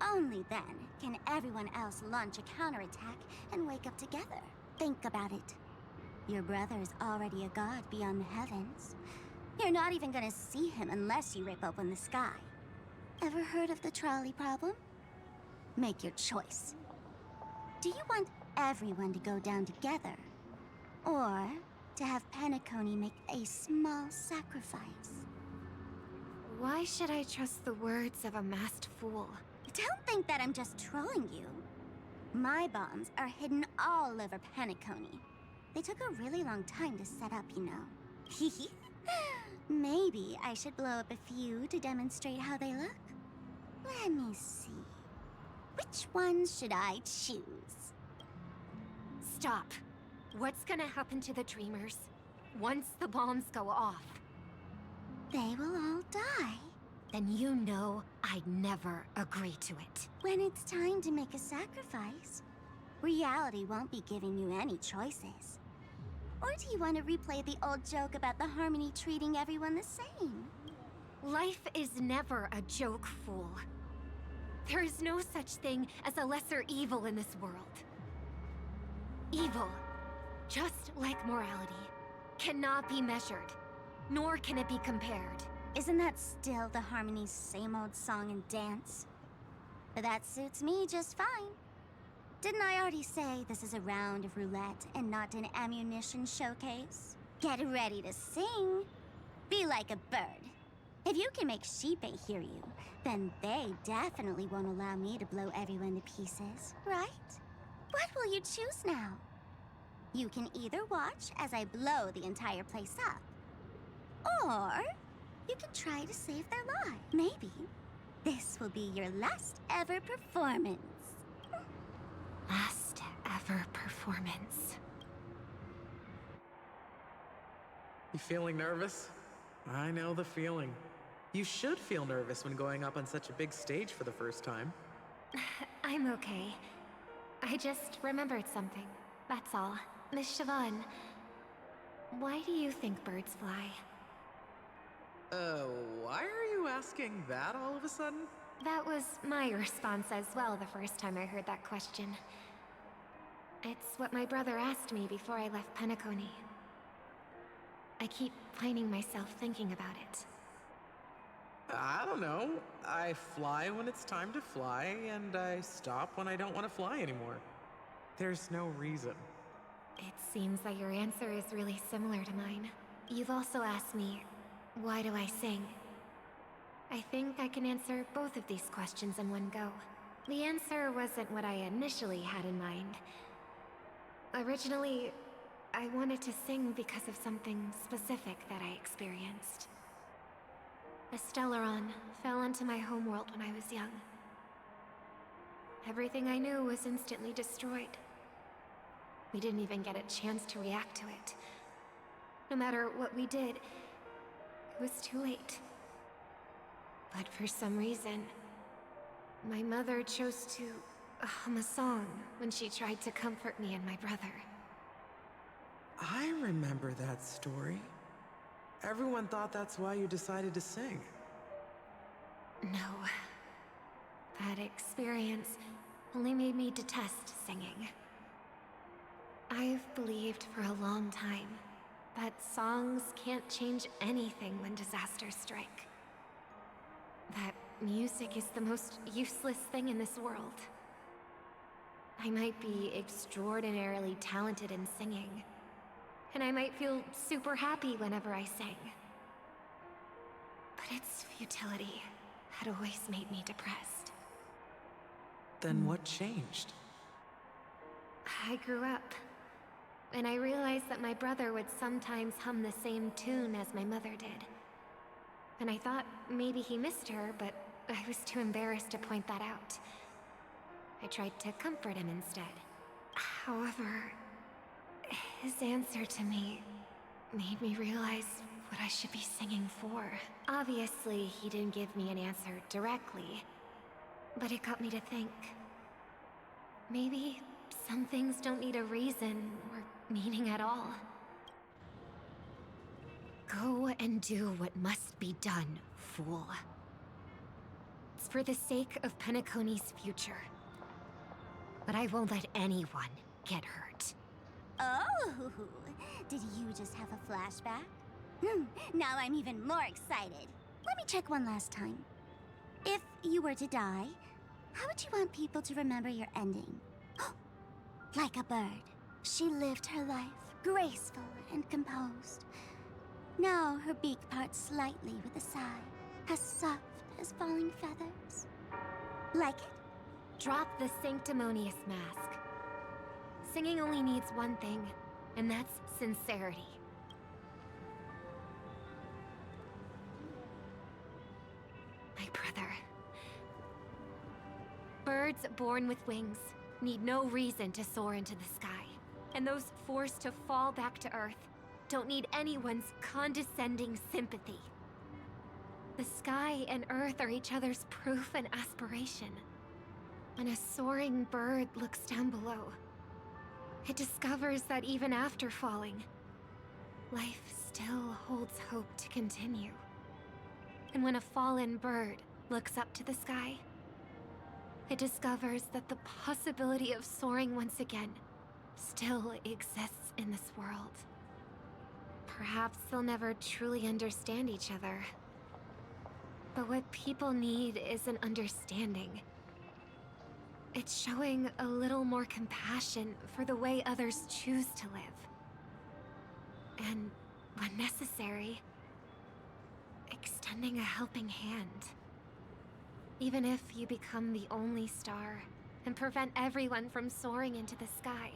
Only then can everyone else launch a counterattack and wake up together. Think about it. Your brother is already a god beyond the heavens. You're not even gonna see him unless you rip open the sky. Ever heard of the trolley problem? Make your choice. Do you want everyone to go down together? Or to have Penacony make a small sacrifice? Why should I trust the words of a masked fool? Don't think that I'm just trolling you. My bombs are hidden all over Penacony. They took a really long time to set up, you know. Maybe I should blow up a few to demonstrate how they look. Let me see. Which ones should I choose? Stop. What's gonna happen to the Dreamers once the bombs go off? They will all die. Then you know I'd never agree to it. When it's time to make a sacrifice, reality won't be giving you any choices. Or do you want to replay the old joke about the Harmony treating everyone the same? Life is never a joke, fool. There is no such thing as a lesser evil in this world. Evil, just like morality, cannot be measured, nor can it be compared. Isn't that still the Harmony's same old song and dance? But that suits me just fine. Didn't I already say this is a round of roulette and not an ammunition showcase? Get ready to sing. Be like a bird. If you can make Sheepei hear you, then they definitely won't allow me to blow everyone to pieces, right? What will you choose now? You can either watch as I blow the entire place up, or you can try to save their lives. Maybe this will be your last ever performance. Last ever performance. You feeling nervous? I know the feeling. You should feel nervous when going up on such a big stage for the first time. I'm okay. I just remembered something. That's all. Miss Siobhan, why do you think birds fly? Why are you asking that all of a sudden? That was my response as well the first time I heard that question. It's what my brother asked me before I left Penacony. I keep finding myself thinking about it. I don't know. I fly when it's time to fly, and I stop when I don't want to fly anymore. There's no reason. It seems that your answer is really similar to mine. You've also asked me, why do I sing? I think I can answer both of these questions in one go. The answer wasn't what I initially had in mind. Originally, I wanted to sing because of something specific that I experienced. A Stellaron fell into my homeworld when I was young. Everything I knew was instantly destroyed. We didn't even get a chance to react to it. No matter what we did, it was too late. But for some reason, my mother chose to hum a song when she tried to comfort me and my brother. I remember that story. Everyone thought that's why you decided to sing. No. That experience only made me detest singing. I've believed for a long time that songs can't change anything when disasters strike. That music is the most useless thing in this world. I might be extraordinarily talented in singing, and I might feel super happy whenever I sing. But its futility had always made me depressed. Then what changed? I grew up, and I realized that my brother would sometimes hum the same tune as my mother did. And I thought maybe he missed her, but I was too embarrassed to point that out. I tried to comfort him instead. However, his answer to me made me realize what I should be singing for. Obviously, he didn't give me an answer directly, but it got me to think. Maybe some things don't need a reason or meaning at all. Go and do what must be done, fool. It's for the sake of Penacony's future. But I won't let anyone get hurt. Oh, did you just have a flashback? Now I'm even more excited. Let me check one last time. If you were to die, how would you want people to remember your ending? Like a bird, she lived her life, graceful and composed. Now her beak parts slightly with a sigh, as soft as falling feathers. Like it? Drop the sanctimonious mask. Singing only needs one thing, and that's sincerity. birds born with wings need no reason to soar into the sky. And those forced to fall back to Earth don't need anyone's condescending sympathy. The sky and Earth are each other's proof and aspiration. When a soaring bird looks down below, it discovers that even after falling, life still holds hope to continue. And when a fallen bird looks up to the sky, it discovers that the possibility of soaring once again still exists in this world. Perhaps they'll never truly understand each other. But what people need is an understanding. It's showing a little more compassion for the way others choose to live. And, when necessary, extending a helping hand. Even if you become the only star and prevent everyone from soaring into the sky,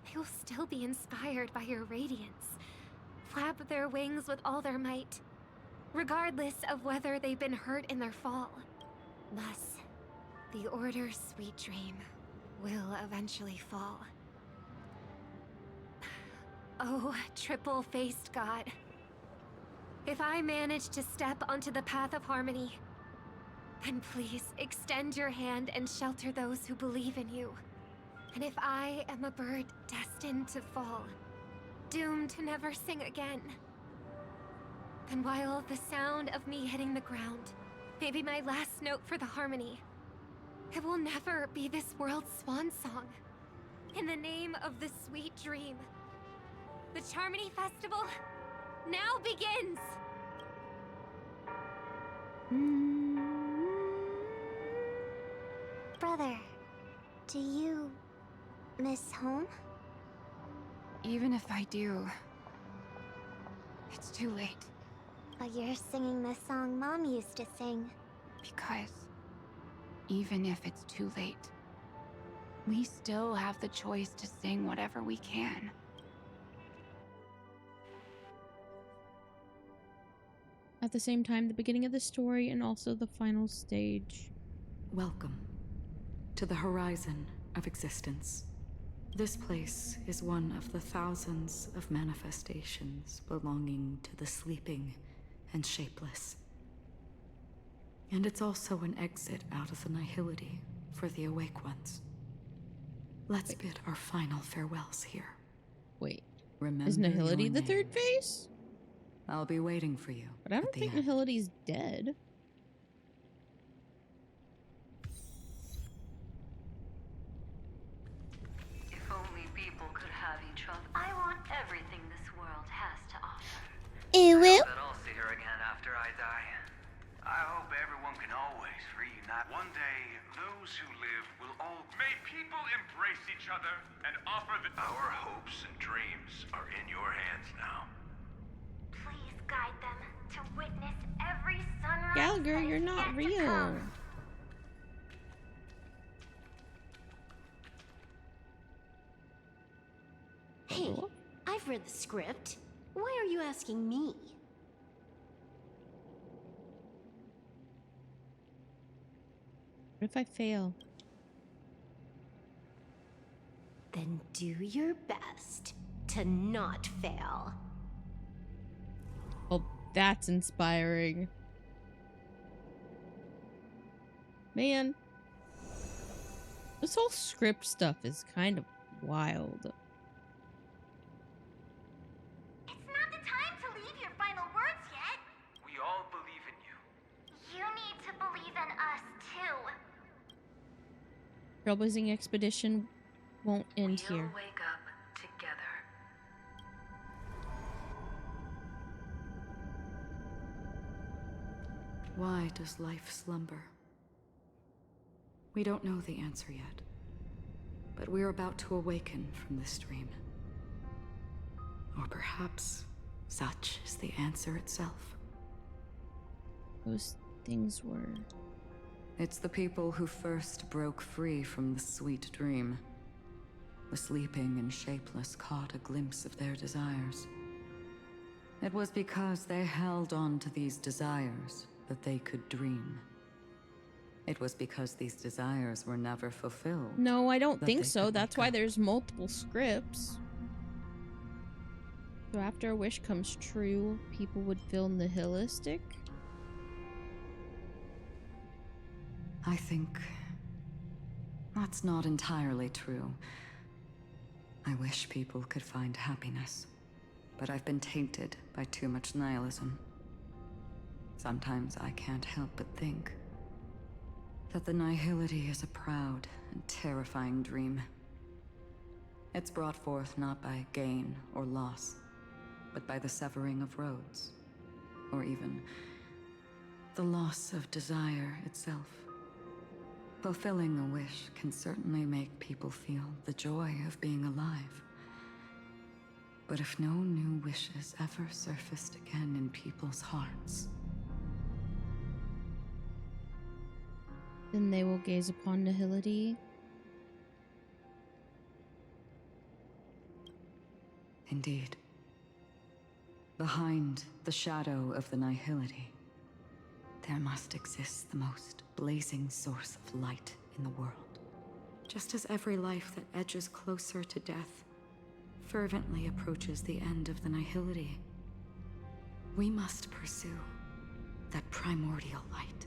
they will still be inspired by your radiance, flap their wings with all their might, regardless of whether they've been hurt in their fall. Thus, the Order's sweet dream will eventually fall. Oh, triple-faced God. If I manage to step onto the path of harmony, then please extend your hand and shelter those who believe in you. And if I am a bird destined to fall, doomed to never sing again, then while the sound of me hitting the ground may be my last note for the harmony, it will never be this world's swan song. In the name of the sweet dream, the Charmony Festival now begins! Brother, do you miss home? Even if I do, it's too late. But you're singing the song Mom used to sing. Because even if it's too late, we still have the choice to sing whatever we can. At the same time, the beginning of the story and also the final stage. Welcome to the horizon of existence. This place is one of the thousands of manifestations belonging to the sleeping and shapeless. And it's also an exit out of the nihility for the awake ones. Let's bid our final farewells here. Wait, remember is nihility your the name. third phase? I'll be waiting for you. But I don't think nihility's dead. If only people could have each other. I want everything this world has to offer. Ew. I hope that I'll see her again after I die. I hope everyone can always reunite. One day, those who live will all... May people embrace each other and offer the... Our hopes and dreams are in your hands now. Please guide them to witness every sunrise. Gallagher, that is you're not yet to real. come. Hey, I've read the script. Why are you asking me? What if I fail? Then do your best to not fail. Well, that's inspiring. Man, this whole script stuff is kind of wild. It's not the time to leave your final words yet. We all believe in you. You need to believe in us too. Trailblazing Expedition won't end We'll here. wake up together. Why does life slumber? We don't know the answer yet, but we're about to awaken from this dream. Or perhaps such is the answer itself. Those things were... It's the people who first broke free from the sweet dream. The sleeping and shapeless caught a glimpse of their desires. It was because they held on to these desires that they could dream. It was because these desires were never fulfilled. No, I don't that think they so. could That's wake why up. there's multiple scripts. So after a wish comes true, people would feel nihilistic? I think that's not entirely true. I wish people could find happiness, but I've been tainted by too much nihilism. Sometimes I can't help but think that the nihility is a proud and terrifying dream. It's brought forth not by gain or loss, but by the severing of roads, or even the loss of desire itself. Fulfilling a wish can certainly make people feel the joy of being alive. But if no new wishes ever surfaced again in people's hearts, Then they will gaze upon nihility. indeed, behind the shadow of the nihility, there must exist the most blazing source of light in the world. Just as every life that edges closer to death fervently approaches the end of the nihility, we must pursue that primordial light.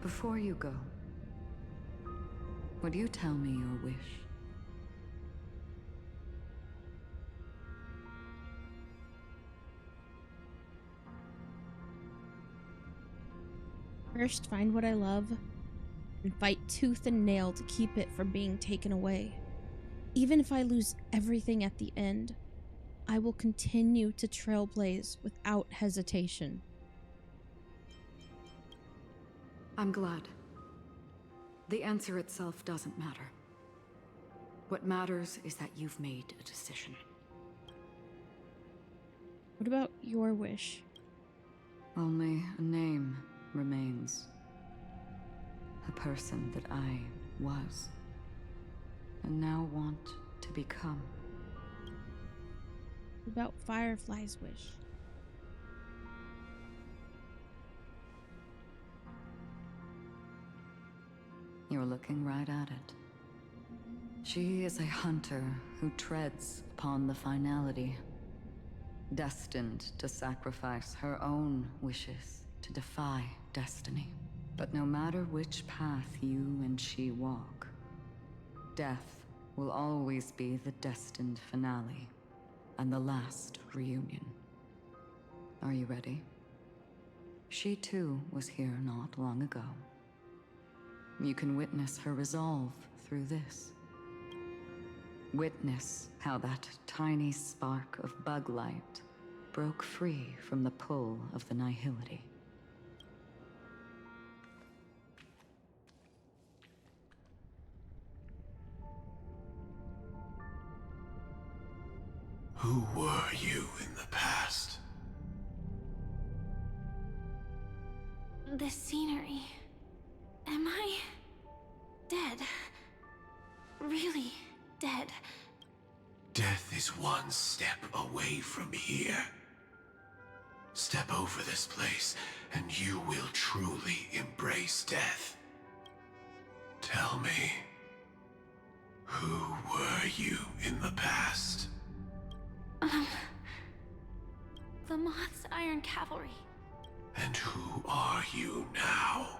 Before you go, would you tell me your wish? First, find what I love and fight tooth and nail to keep it from being taken away. Even if I lose everything at the end, I will continue to trailblaze without hesitation. I'm glad. The answer itself doesn't matter. What matters is that you've made a decision. What about your wish? Only a name remains. A person that I was, and now want to become. What about Firefly's wish? You're looking right at it. She is a hunter who treads upon the finality, destined to sacrifice her own wishes to defy destiny. But no matter which path you and she walk, death will always be the destined finale and the last reunion. Are you ready? She too was here not long ago. You can witness her resolve through this. Witness how that tiny spark of bug light broke free from the pull of the nihility. Who were you in the past? The scenery. Am I dead? Really dead? Death is one step away from here. Step over this place, and you will truly embrace death. Tell me, who were you in the past? The Moth's Iron Cavalry. And who are you now?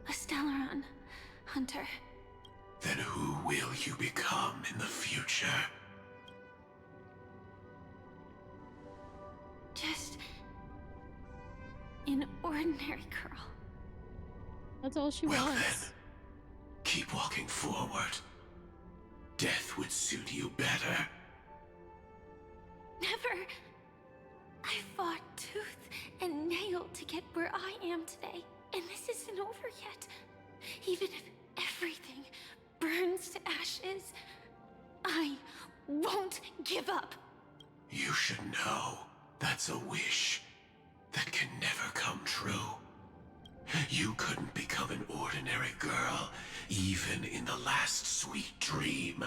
A Stellaron hunter. Then who will you become in the future? Just an ordinary girl. That's all she Well wants. then, keep walking forward. Death would suit you better. Never. I fought tooth and nail to get where I am today, and this isn't over yet. Even if everything burns to ashes, I won't give up. You should know that's a wish that can never come true. You couldn't become an ordinary girl, even in the last sweet dream.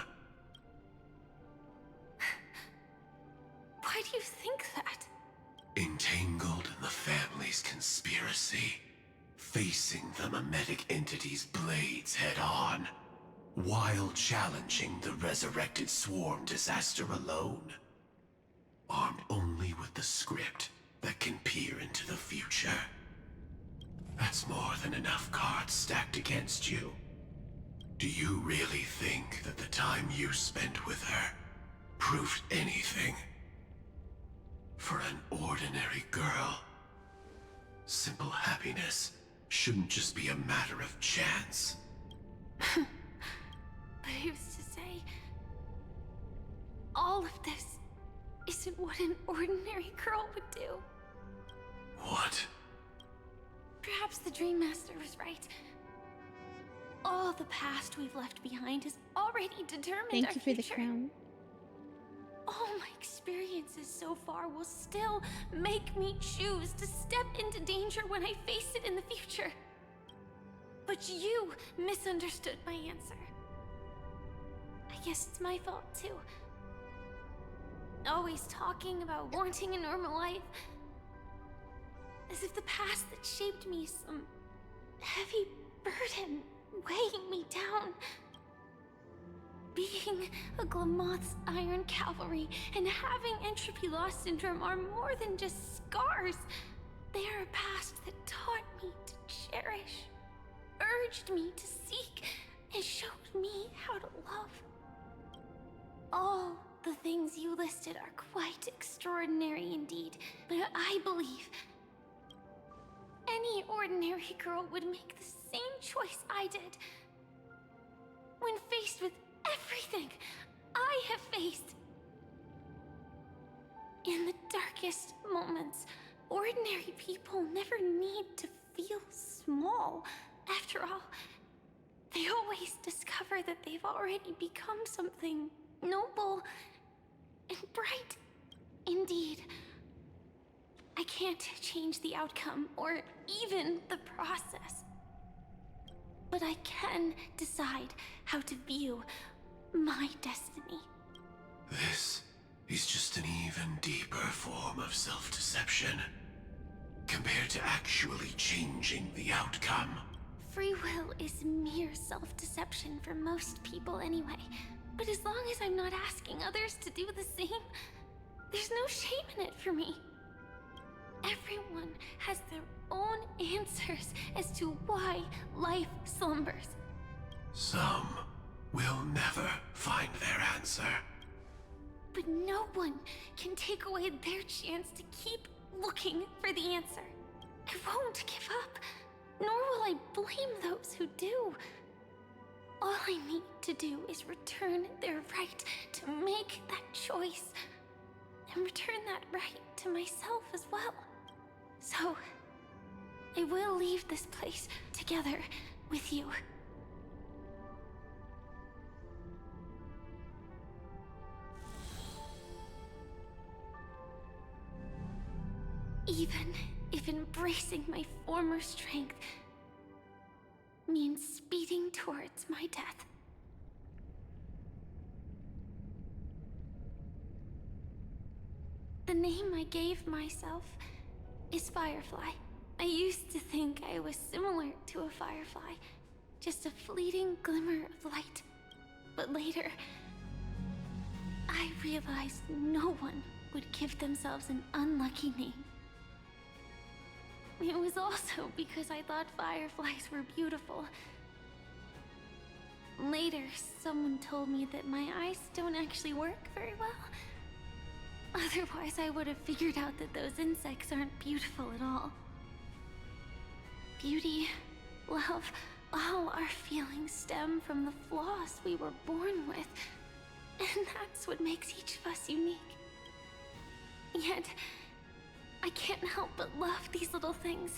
Why do you think that? Entangled in the family's conspiracy, facing the mimetic entity's blades head-on, while challenging the resurrected swarm disaster alone. Armed only with the script that can peer into the future. That's more than enough cards stacked against you. Do you really think that the time you spent with her proved anything? For an ordinary girl, simple happiness shouldn't just be a matter of chance. But who's to say all of this isn't what an ordinary girl would do? What? Perhaps the Dream Master was right. All the past we've left behind has already determined Thank our you for the future. crown. All my experiences so far will still make me choose to step into danger when I face it in the future. But you misunderstood my answer. I guess it's my fault too. Always talking about wanting a normal life. As if the past that shaped me is some heavy burden weighing me down. Being a Glamoth's Iron Cavalry and having entropy loss syndrome are more than just scars. They are a past that taught me to cherish, urged me to seek, and showed me how to love. All the things you listed are quite extraordinary indeed, but I believe any ordinary girl would make the same choice I did. When faced with everything I have faced. In the darkest moments, ordinary people never need to feel small. After all, they always discover that they've already become something noble and bright. Indeed, I can't change the outcome or even the process. But I can decide how to view my destiny. This is just an even deeper form of self-deception, compared to actually changing the outcome. Free will is mere self-deception for most people anyway. But as long as I'm not asking others to do the same, there's no shame in it for me. Everyone has their own answers as to why life slumbers. Some will never find their answer. But no one can take away their chance to keep looking for the answer. I won't give up, nor will I blame those who do. All I need to do is return their right to make that choice, and return that right to myself as well. So, I will leave this place together with you. Even if embracing my former strength means speeding towards my death. The name I gave myself is Firefly. I used to think I was similar to a firefly, just a fleeting glimmer of light. But later, I realized no one would give themselves an unlucky name. It was also because I thought fireflies were beautiful. Later, someone told me that my eyes don't actually work very well. Otherwise, I would have figured out that those insects aren't beautiful at all. Beauty, love, all our feelings stem from the flaws we were born with. And that's what makes each of us unique. Yet, I can't help but love these little things.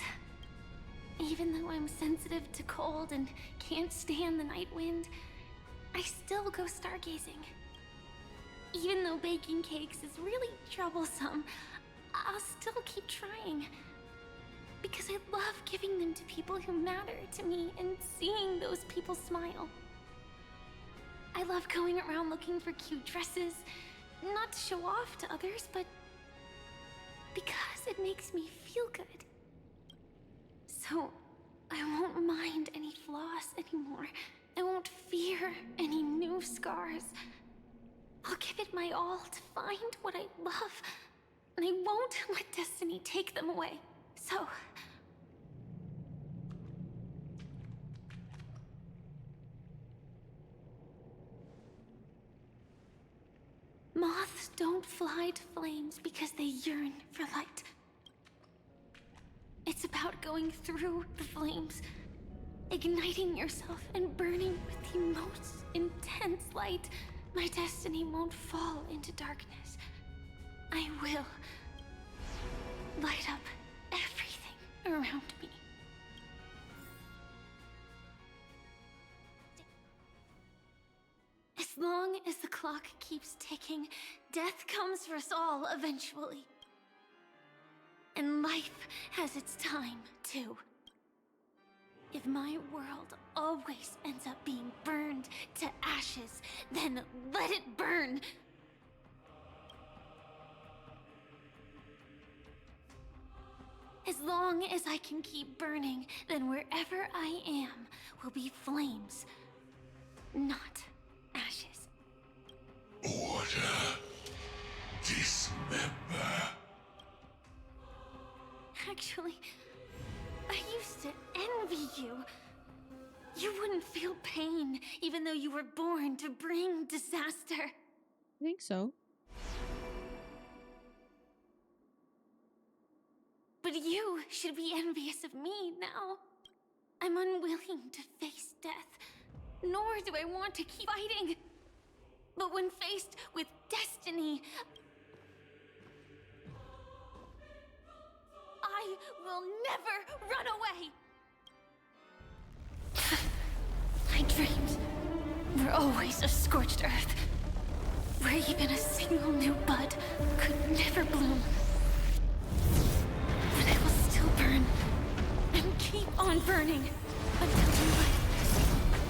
Even though I'm sensitive to cold and can't stand the night wind, I still go stargazing. Even though baking cakes is really troublesome, I'll still keep trying. Because I love giving them to people who matter to me and seeing those people smile. I love going around looking for cute dresses, not to show off to others, but because it makes me feel good. So, I won't mind any flaws anymore. I won't fear any new scars. I'll give it my all to find what I love, and I won't let destiny take them away. So... moths don't fly to flames because they yearn for light. It's about going through the flames, igniting yourself and burning with the most intense light. My destiny won't fall into darkness. I will light up everything around me. As long as the clock keeps ticking, death comes for us all eventually. And life has its time, too. If my world always ends up being burned to ashes, then let it burn! As long as I can keep burning, then wherever I am will be flames, not ashes. Order. Dismember. Actually, I used to envy you. You wouldn't feel pain, even though you were born to bring disaster. I think so. But you should be envious of me now. I'm unwilling to face death, nor do I want to keep fighting. But when faced with destiny, I will never run away! My dreams were always of scorched earth, where even a single new bud could never bloom. But I will still burn, and keep on burning, until new life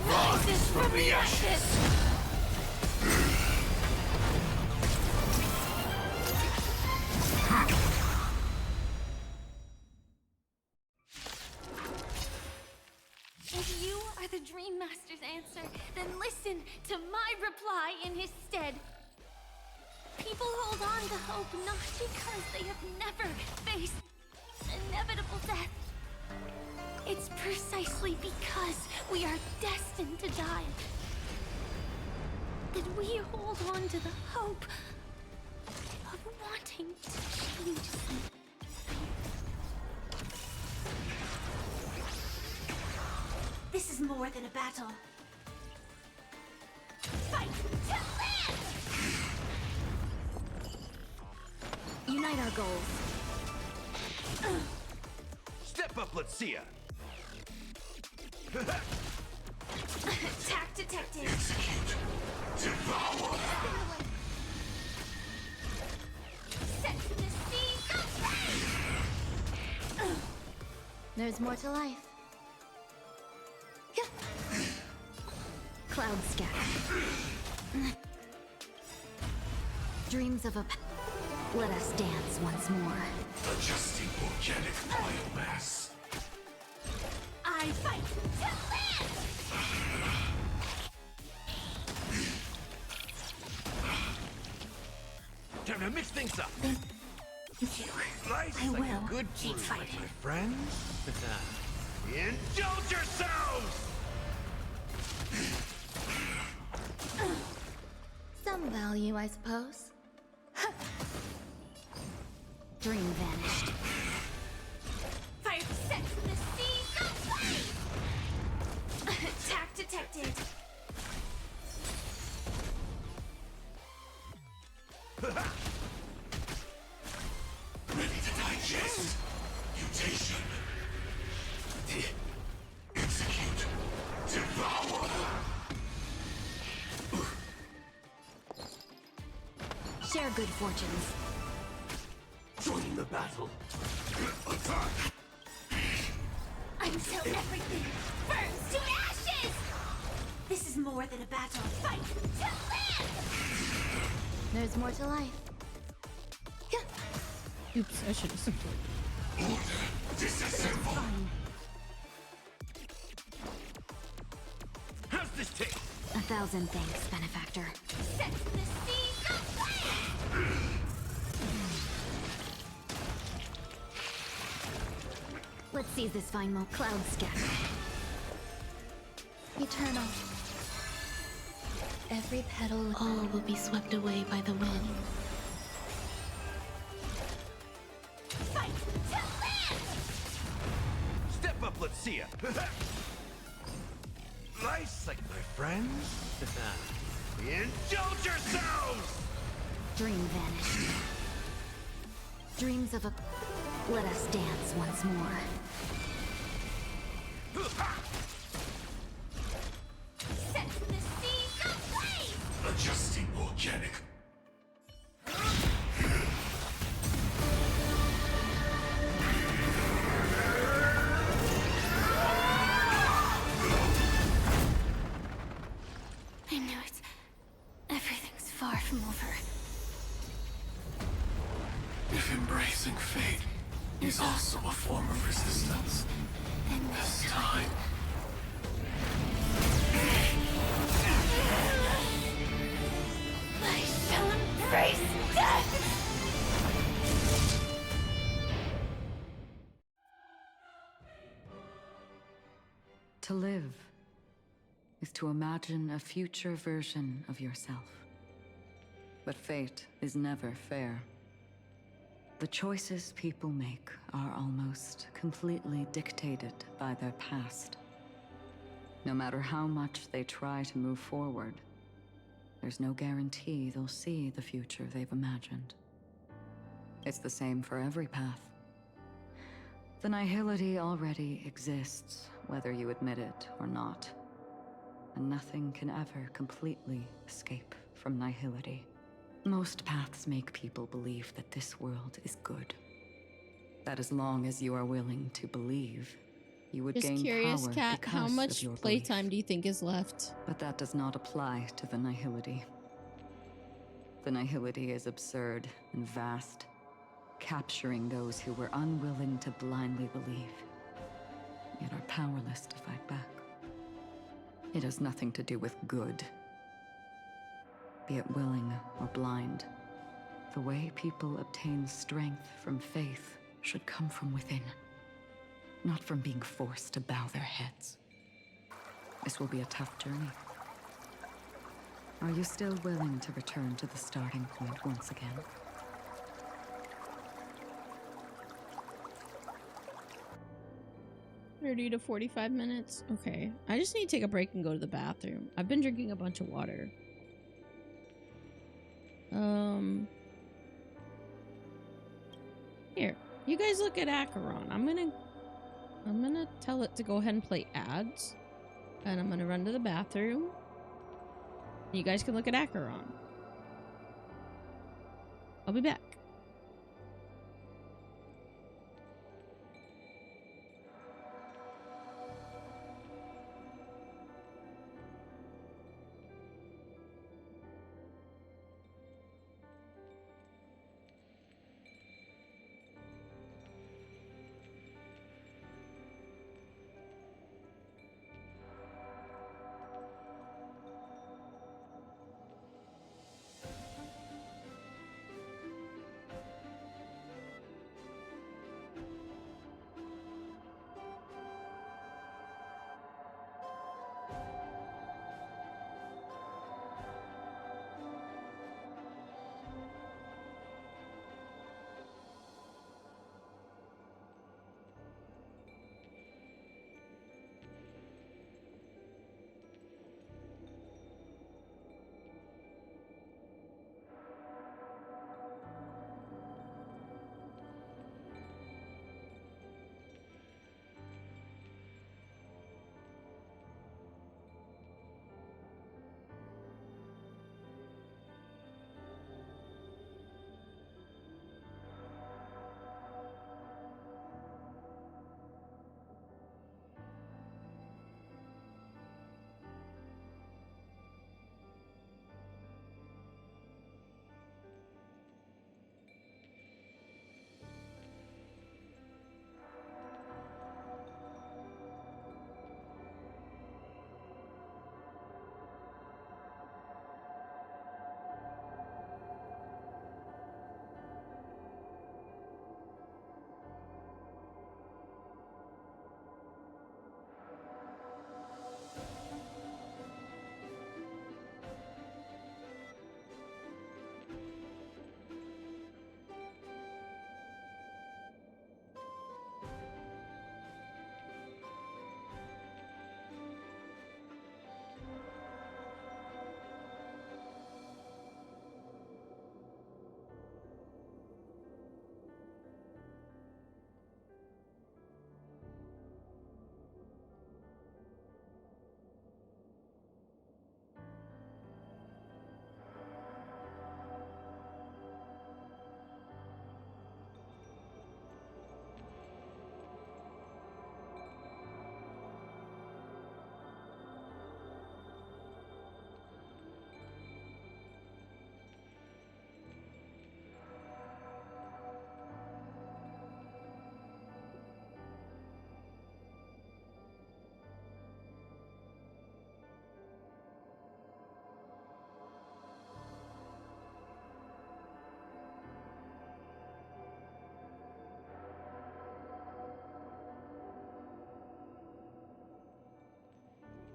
rises from the ashes! If you are the Dream Master's answer, then listen to my reply in his stead. People hold on to hope not because they have never faced inevitable death. It's precisely because we are destined to die that we hold on to the hope of wanting to change something. This is more than a battle. Fight to live! Unite our goals. Step up, let's see ya. Attack detected. Execute. Devour. Set to the sea. There's more to life. Cloud scatter. Dreams of a... Let us dance once more. Adjusting organic biomass. I fight to live! Time to mix things up. Nice, I like will good keep fruit, fighting. my friends. Indulge yourselves! Some value, I suppose. Dream vanished. Fire set to the sea. Attack detected. Ready to digest. Mutation. Execute. Devour. Share good fortunes. Join the battle. Attack. Until everything burns to ashes! This is more than a battle. Fight to live! There's more to life. Oops, I should have. Order. Disassemble. this tape? 1,000 thanks, benefactor. Set the seas aflame! Let's seize this fine while clouds scatter. Eternal. Every petal... All will be swept away by the wind. Fight to live! Step up, let's see ya. Nice, like my friends. Indulge yourselves! Dream vanished. Dreams of a... Let us dance once more. Set the seas aflame! Adjusting organic. I knew it. Everything's far from over. If embracing fate is also a form of resistance, this time... I shall embrace death! To live is to imagine a future version of yourself. But fate is never fair. The choices people make are almost completely dictated by their past. No matter how much they try to move forward, there's no guarantee they'll see the future they've imagined. It's the same for every path. The nihility already exists, whether you admit it or not. And nothing can ever completely escape from nihility. Most paths make people believe that this world is good. That as long as you are willing to believe, you would Just gain curious, power Kat, because how of much your playtime do you think is left? But that does not apply to the nihility. The nihility is absurd and vast, capturing those who were unwilling to blindly believe, yet are powerless to fight back. It has nothing to do with good. Be it willing or blind, the way people obtain strength from faith should come from within, not from being forced to bow their heads. This will be a tough journey. Are you still willing to return to the starting point once again? "30 to 45 minutes? Okay. I just need to take a break and go to the bathroom. I've been drinking a bunch of water. Here. You guys look at Acheron. I'm gonna tell it to go ahead and play ads. And I'm gonna run to the bathroom. You guys can look at Acheron. I'll be back.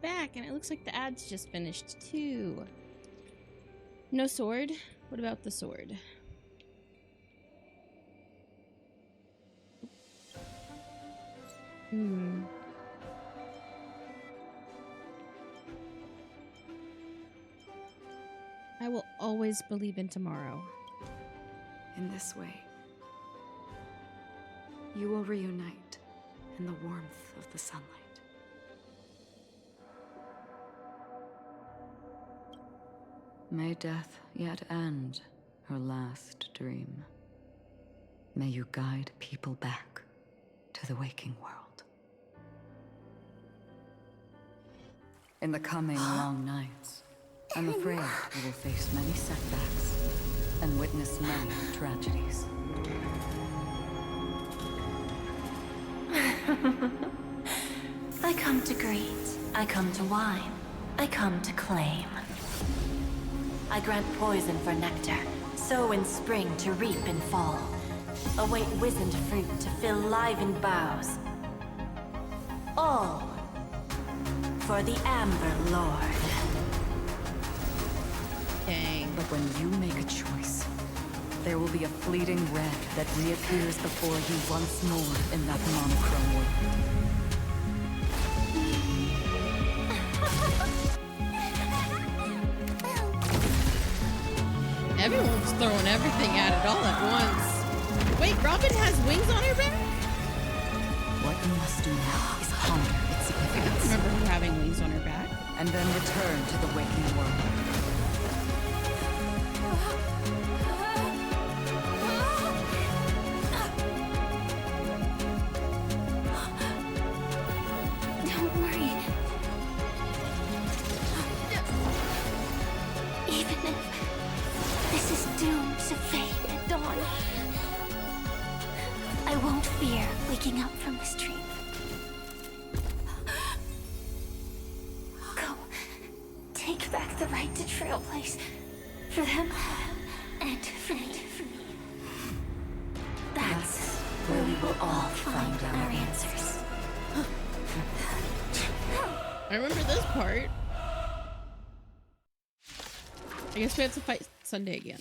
back, and it looks like the ads just finished too. No sword? What about the sword? I will always believe in tomorrow. In this way, you will reunite in the warmth of the sunlight. May death yet end her last dream. May you guide people back to the waking world. In the coming long nights, I'm afraid you will face many setbacks and witness many tragedies. I come to greet. I come to wine. I come to claim. I grant poison for nectar, sow in spring to reap in fall. Await wizened fruit to fill livened boughs. All for the Amber Lord. Dang. But when you make a choice, there will be a fleeting red that reappears before you once more in that monochrome world. Everyone's throwing everything at it all at once. Wait, Robin has wings on her back? What you must do now is ponder its significance. I remember her having wings on her back. And then return to the waking world. Don't worry. Even if this is doomed to fade at dawn, I won't fear waking up from this dream. Go. Take back the right to trailblaze. For them and for me. That's where we will all find our answers. I remember this part. I guess we have to fight Sunday again.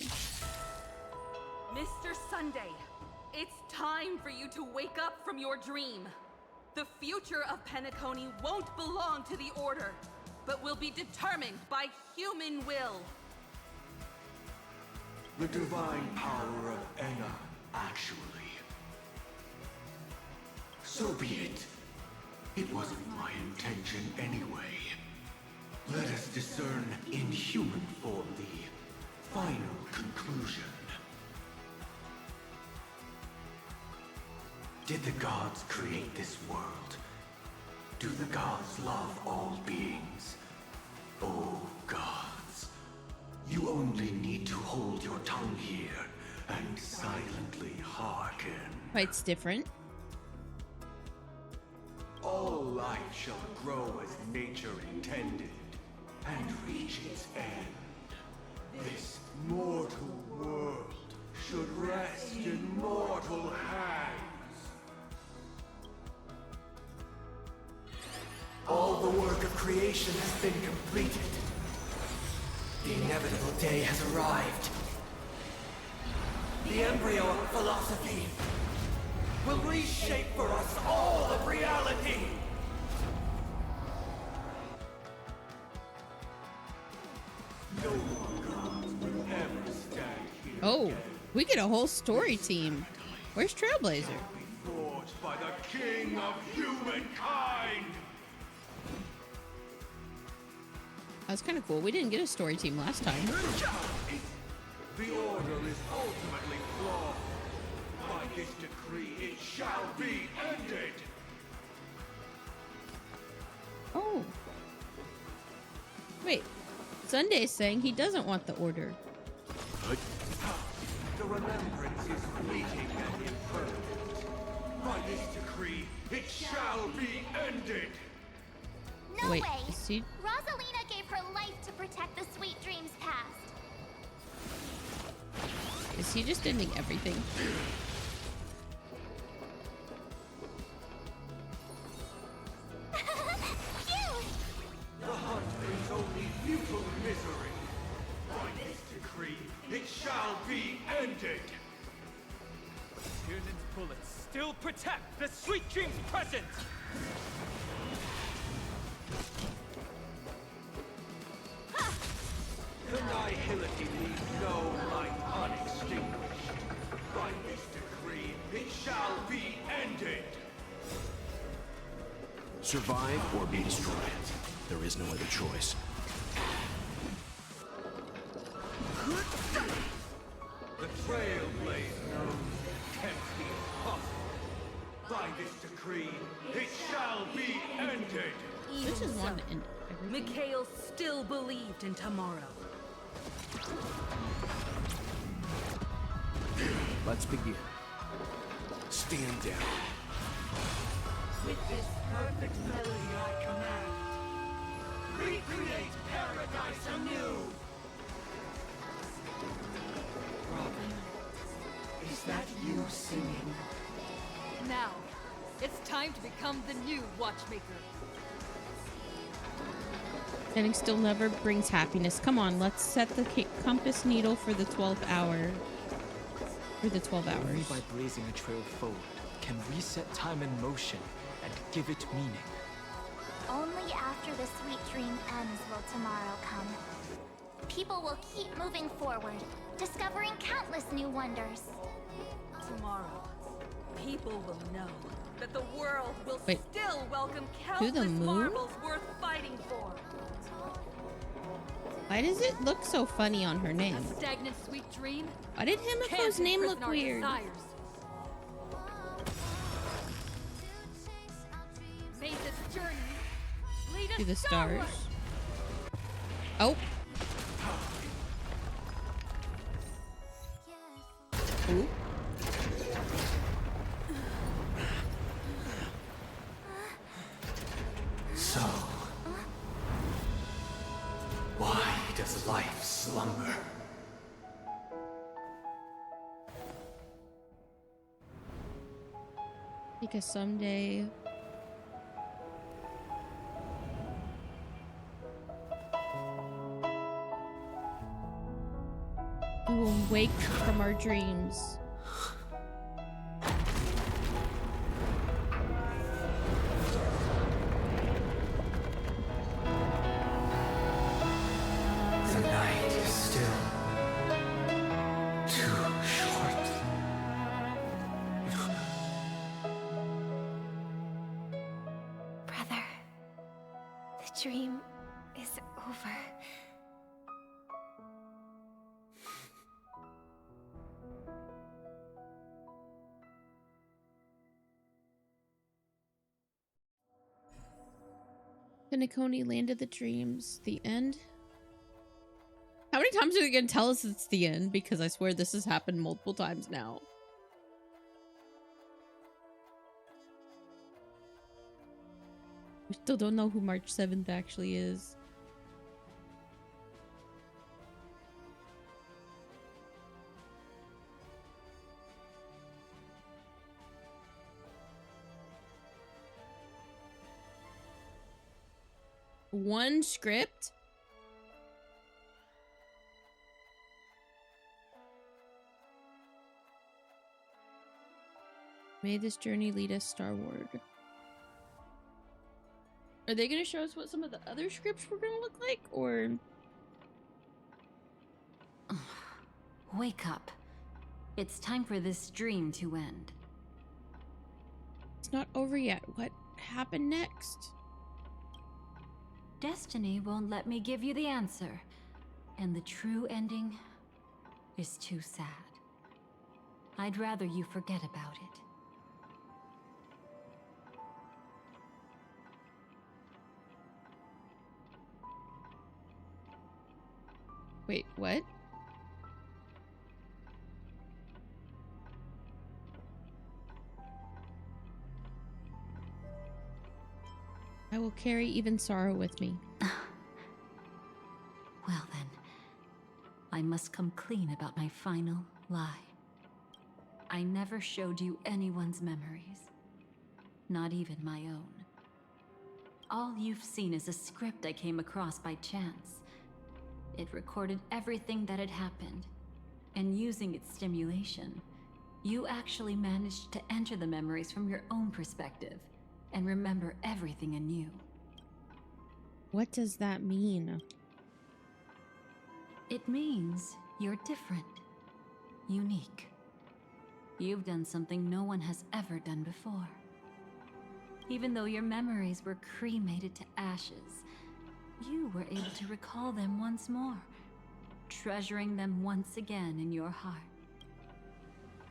Mr. Sunday, it's time for you to wake up from your dream. The future of Penacony won't belong to the Order, but will be determined by human will. The divine power of Enna, actually. So be it. It wasn't my intention anyway. Let us discern in human form the final conclusion. Did the gods create this world? Do the gods love all beings? Oh, gods. You only need to hold your tongue here and silently hearken. Fight's different. All life shall grow as nature intended, and reach its end. This mortal world should rest in mortal hands. All the work of creation has been completed. The inevitable day has arrived. The embryo of philosophy will reshape for us all of reality. No gods will ever stand here. Oh, we get a whole story team. Where's Trailblazer? Forged by the king of humankind. That's kind of cool. We didn't get a story team last time. The order is ultimately flawed. By this decree, it shall be ended. Oh. Wait. Sunday's saying he doesn't want the order. The remembrance is fleeting and impermanent. By this decree, it shall be ended. No Wait, way! is he... Rosalina gave her life to protect the sweet dreams past. Is he just ending everything? brutal misery. By this decree, it shall be ended. Tiernan's bullets still protect the Sweet Dream's presence! Annihility leaves no light unextinguished. By this decree, it shall be ended. Survive or be destroyed. There is no other choice. The Trailblazer attempts the impossible. By this decree, it shall be ended. This is one to end everything. Mikhail still believed in tomorrow. Let's begin. Stand down. With this perfect melody I command, recreate paradise anew. Robin, is that you singing? Now, it's time to become the new Watchmaker. Standing still never brings happiness. Come on, let's set the compass needle for the 12th hour. For the 12 Only hours. by blazing a trail forward can we set time in motion and give it meaning. Only after the sweet dream ends will tomorrow come. People will keep moving forward, discovering countless new wonders. Tomorrow, people will know that the world will Wait. still welcome To the countless moon? marvels worth fighting for. Why does it look so funny on her name? A stagnant sweet dream. Why did Himiko's can't name imprison look our weird? desires. May this journey lead us To the skyward. stars. Oh. Ooh. So, why does life slumber? Because someday we will wake from our dreams. The night is still too short. Brother, the dream is over. Penacony, Land of the Dreams, the end. How many times are they gonna tell us it's the end? Because I swear this has happened multiple times now. We still don't know who March 7th actually is. One script? May this journey lead us starward. Are they going to show us what some of the other scripts were going to look like, or? Wake up. It's time for this dream to end. It's not over yet. What happened next? Destiny won't let me give you the answer. And the true ending is too sad. I'd rather you forget about it. Wait, what? I will carry even sorrow with me. Well then, I must come clean about my final lie. I never showed you anyone's memories. Not even my own. All you've seen is a script I came across by chance. It recorded everything that had happened, and using its stimulation, you actually managed to enter the memories from your own perspective and remember everything anew. What does that mean? It means you're different, unique. You've done something no one has ever done before. Even though your memories were cremated to ashes, you were able to recall them once more, treasuring them once again in your heart.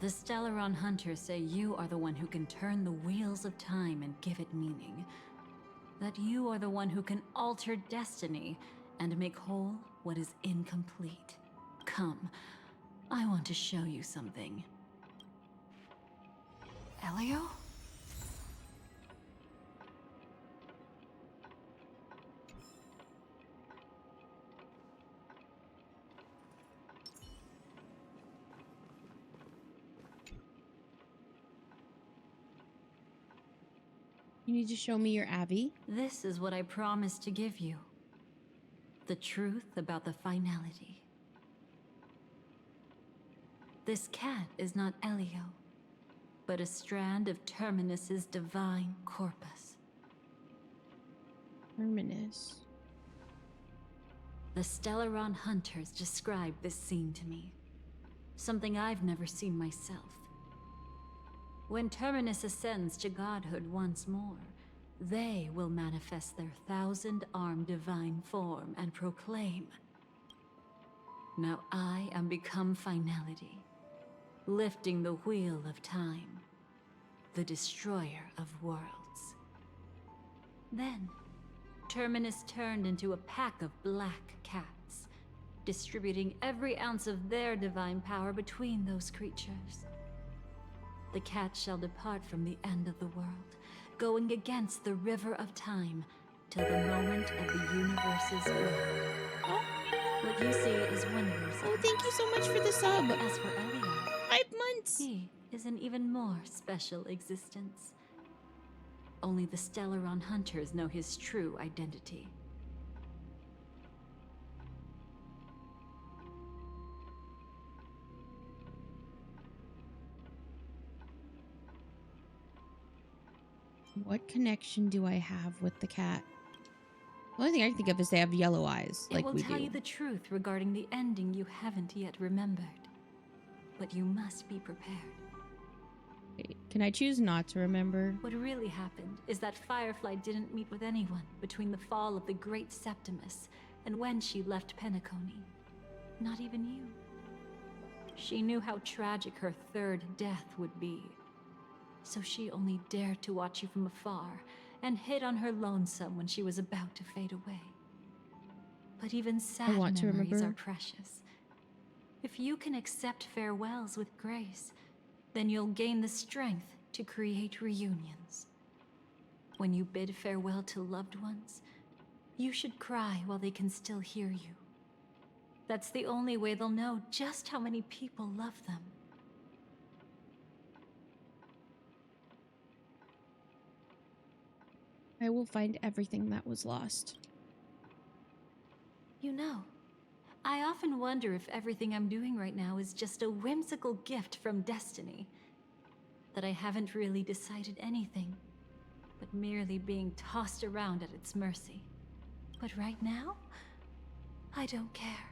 The Stellaron Hunters say you are the one who can turn the wheels of time and give it meaning. That you are the one who can alter destiny and make whole what is incomplete. Come, I want to show you something. Elio? You need to show me your Abby. This is what I promised to give you. The truth about the finality. This cat is not Elio, but a strand of Terminus's divine corpus. Terminus. The Stellaron Hunters described this scene to me. Something I've never seen myself. When Terminus ascends to godhood once more, they will manifest their 1,000-armed divine form and proclaim, "Now I am become finality, lifting the wheel of time, the destroyer of worlds." Then, Terminus turned into a pack of black cats, distributing every ounce of their divine power between those creatures. The cat shall depart from the end of the world, going against the river of time till the moment of the universe's birth. What you see is wonders. Oh, thank you so much for the sub. As for Elio, 5 months. He is an even more special existence. Only the Stellaron Hunters know his true identity. What connection do I have with the cat? The only thing I can think of is they have yellow eyes, like we do. It will tell you the truth regarding the ending you haven't yet remembered. But you must be prepared. Wait, can I choose not to remember? What really happened is that Firefly didn't meet with anyone between the fall of the Great Septimus and when she left Penacony. Not even you. She knew how tragic her third death would be. So she only dared to watch you from afar and hid on her lonesome when she was about to fade away. But even sad memories are precious. If you can accept farewells with grace, then you'll gain the strength to create reunions. When you bid farewell to loved ones, you should cry while they can still hear you. That's the only way they'll know just how many people love them. I will find everything that was lost. You know, I often wonder if everything I'm doing right now is just a whimsical gift from destiny. That I haven't really decided anything, but merely being tossed around at its mercy. But right now, I don't care.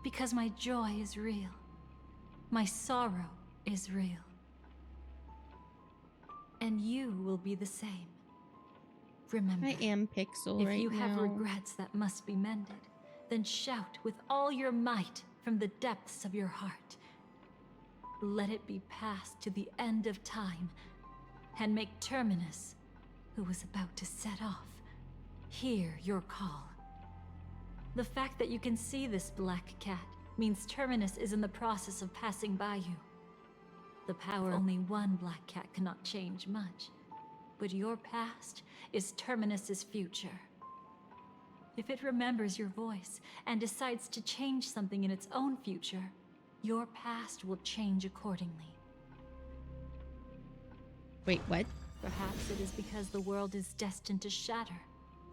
Because my joy is real. My sorrow is real. And you will be the same. Remember, I am Pixel right now. If you have regrets that must be mended, then shout with all your might from the depths of your heart. Let it be passed to the end of time, and make Terminus, who was about to set off, hear your call. The fact that you can see this black cat means Terminus is in the process of passing by you. The power of only one black cat cannot change much. But your past is Terminus's future. If it remembers your voice and decides to change something in its own future, your past will change accordingly. Wait, what? Perhaps it is because the world is destined to shatter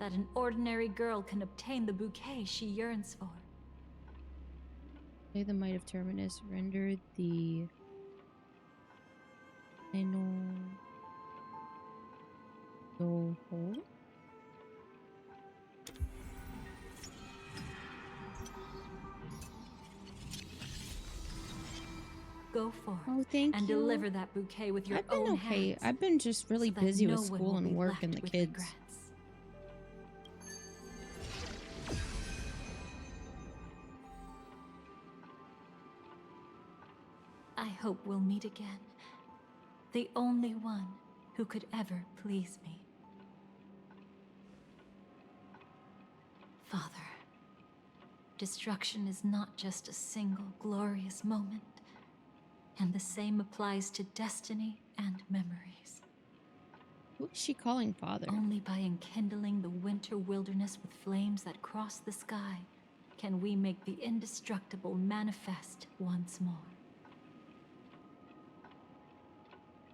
that an ordinary girl can obtain the bouquet she yearns for. Play the Might of Terminus. Render the final no hole. Go forth thank and you. deliver that bouquet with your I've been own okay. hands. I've been just really so that busy no with one school will and be work and left the with kids. regrets. I hope we'll meet again. The only one who could ever please me. Father, destruction is not just a single glorious moment, and the same applies to destiny and memories. Who is she calling father? Only by enkindling the winter wilderness with flames that cross the sky can we make the indestructible manifest once more.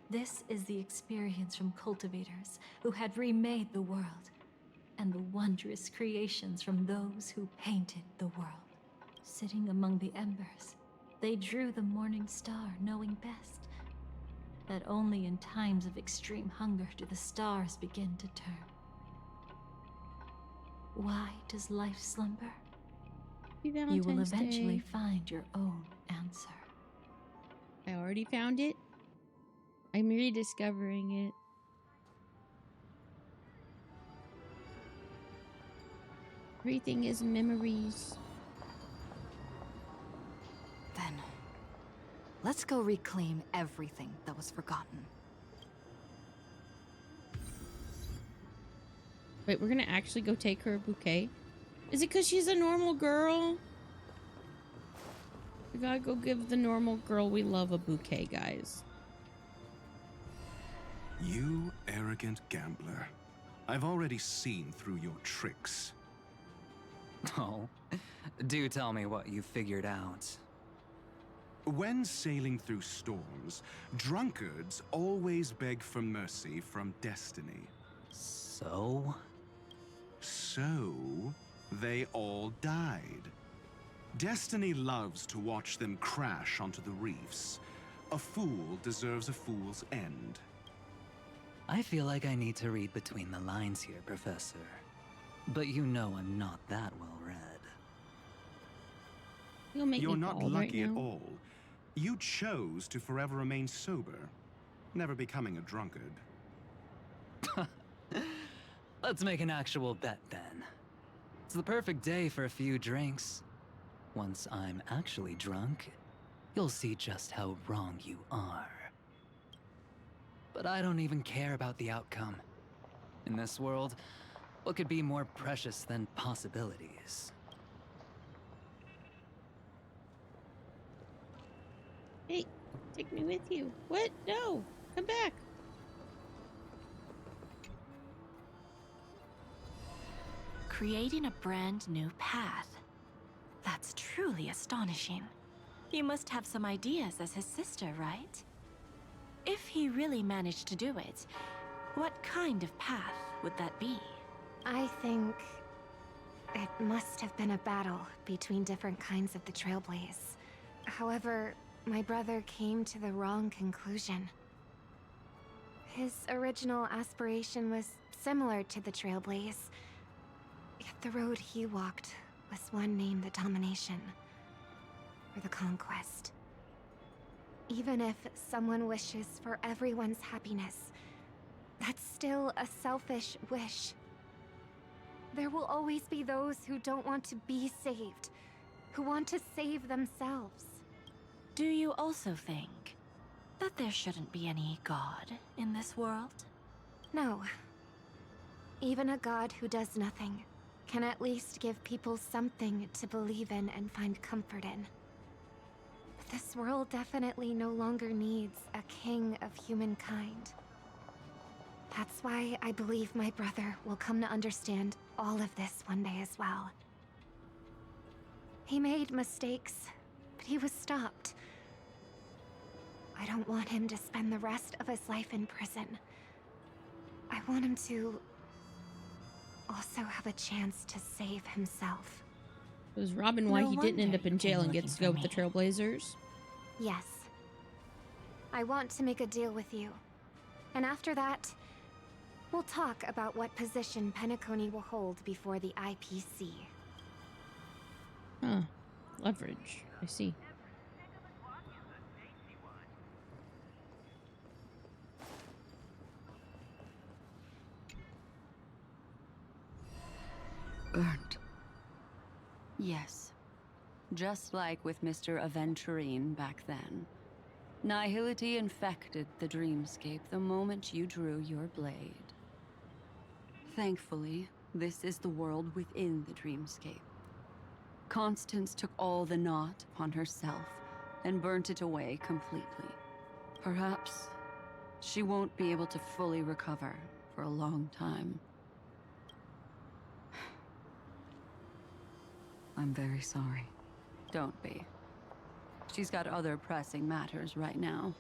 This is the experience from cultivators who had remade the world, and the wondrous creations from those who painted the world. Sitting among the embers, they drew the morning star, knowing best that only in times of extreme hunger do the stars begin to turn. Why does life slumber? You will eventually find your own answer. I already found it. I'm rediscovering it. Everything is memories. Then, let's go reclaim everything that was forgotten. Wait, we're gonna actually go take her a bouquet? Is it because she's a normal girl? We gotta go give the normal girl we love a bouquet, guys. You arrogant gambler. I've already seen through your tricks. Oh, do tell me what you figured out. When sailing through storms, drunkards always beg for mercy from destiny. So? So, they all died. Destiny loves to watch them crash onto the reefs. A fool deserves a fool's end. I feel like I need to read between the lines here, Professor. But you know I'm not that well read. You'll make You're me not bald lucky right at now. all. You chose to forever remain sober, never becoming a drunkard. Let's make an actual bet then. It's the perfect day for a few drinks. Once I'm actually drunk, you'll see just how wrong you are. But I don't even care about the outcome. In this world, what could be more precious than possibilities? Hey, take me with you. What? No, come back. Creating a brand new path. That's truly astonishing. You must have some ideas as his sister, right? If he really managed to do it, what kind of path would that be? I think it must have been a battle between different kinds of the Trailblaze. However, my brother came to the wrong conclusion. His original aspiration was similar to the Trailblaze, yet the road he walked was one named the Domination, or the Conquest. Even if someone wishes for everyone's happiness, that's still a selfish wish. There will always be those who don't want to be saved, who want to save themselves. Do you also think that there shouldn't be any god in this world? No. Even a god who does nothing can at least give people something to believe in and find comfort in. But this world definitely no longer needs a king of humankind. That's why I believe my brother will come to understand all of this one day as well. He made mistakes, but he was stopped. I don't want him to spend the rest of his life in prison. I want him to also have a chance to save himself. Was Robin why No he didn't end wonder up in you came jail and looking gets to for go with the me. Trailblazers? Yes. I want to make a deal with you. And after that, we'll talk about what position Penacony will hold before the IPC. Huh. Leverage. I see. Burnt. Yes. Just like with Mr. Aventurine back then. Nihility infected the dreamscape the moment you drew your blade. Thankfully, this is the world within the dreamscape. Constance took all the knot upon herself and burnt it away completely. Perhaps she won't be able to fully recover for a long time. I'm very sorry. Don't be. She's got other pressing matters right now.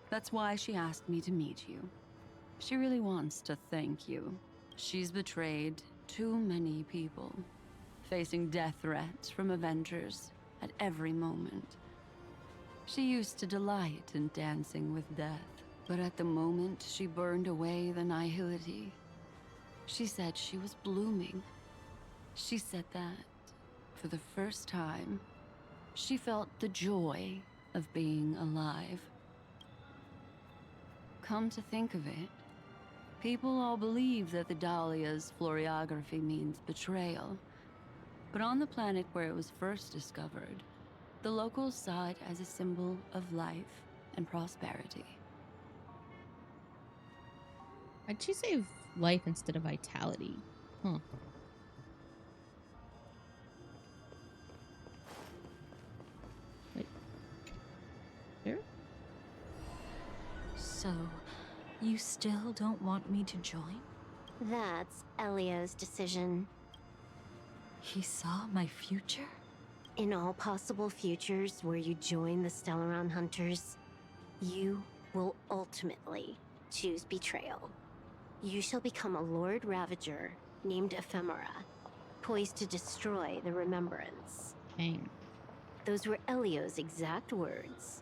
That's why she asked me to meet you. She really wants to thank you. She's betrayed too many people, facing death threats from Avengers at every moment. She used to delight in dancing with death, but at the moment she burned away the nihility, she said she was blooming. She said that, for the first time, she felt the joy of being alive. Come to think of it, people all believe that the Dahlia's floriography means betrayal. But on the planet where it was first discovered, the locals saw it as a symbol of life and prosperity. Why'd she say life instead of vitality? Huh. Wait. There? So, you still don't want me to join? That's Elio's decision. He saw my future? In all possible futures where you join the Stellaron Hunters, you will ultimately choose betrayal. You shall become a Lord Ravager named Ephemera, poised to destroy the Remembrance. Dang. Those were Elio's exact words,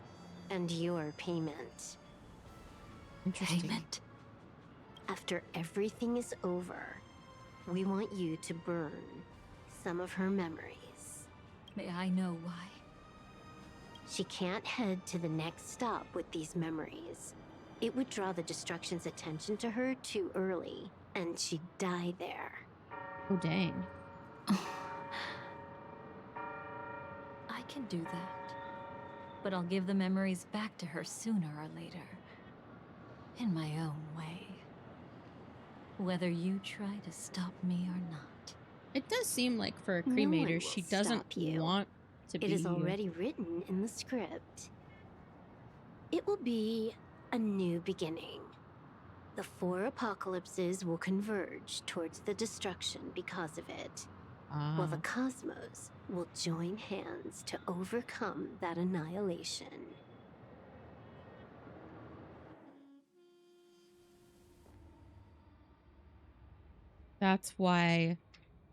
and your payment. Interesting. Payment? After everything is over, we want you to burn some of her memories. May I know why? She can't head to the next stop with these memories. It would draw the Destruction's attention to her too early, and she'd die there. Oh, dang. I can do that. But I'll give the memories back to her sooner or later. In my own way. Whether you try to stop me or not. It does seem like for a No one cremator, will she doesn't stop you. want to be. It is already written in the script. It will be a new beginning. The 4 apocalypses will converge towards the destruction because of it, while the cosmos will join hands to overcome that annihilation. That's why.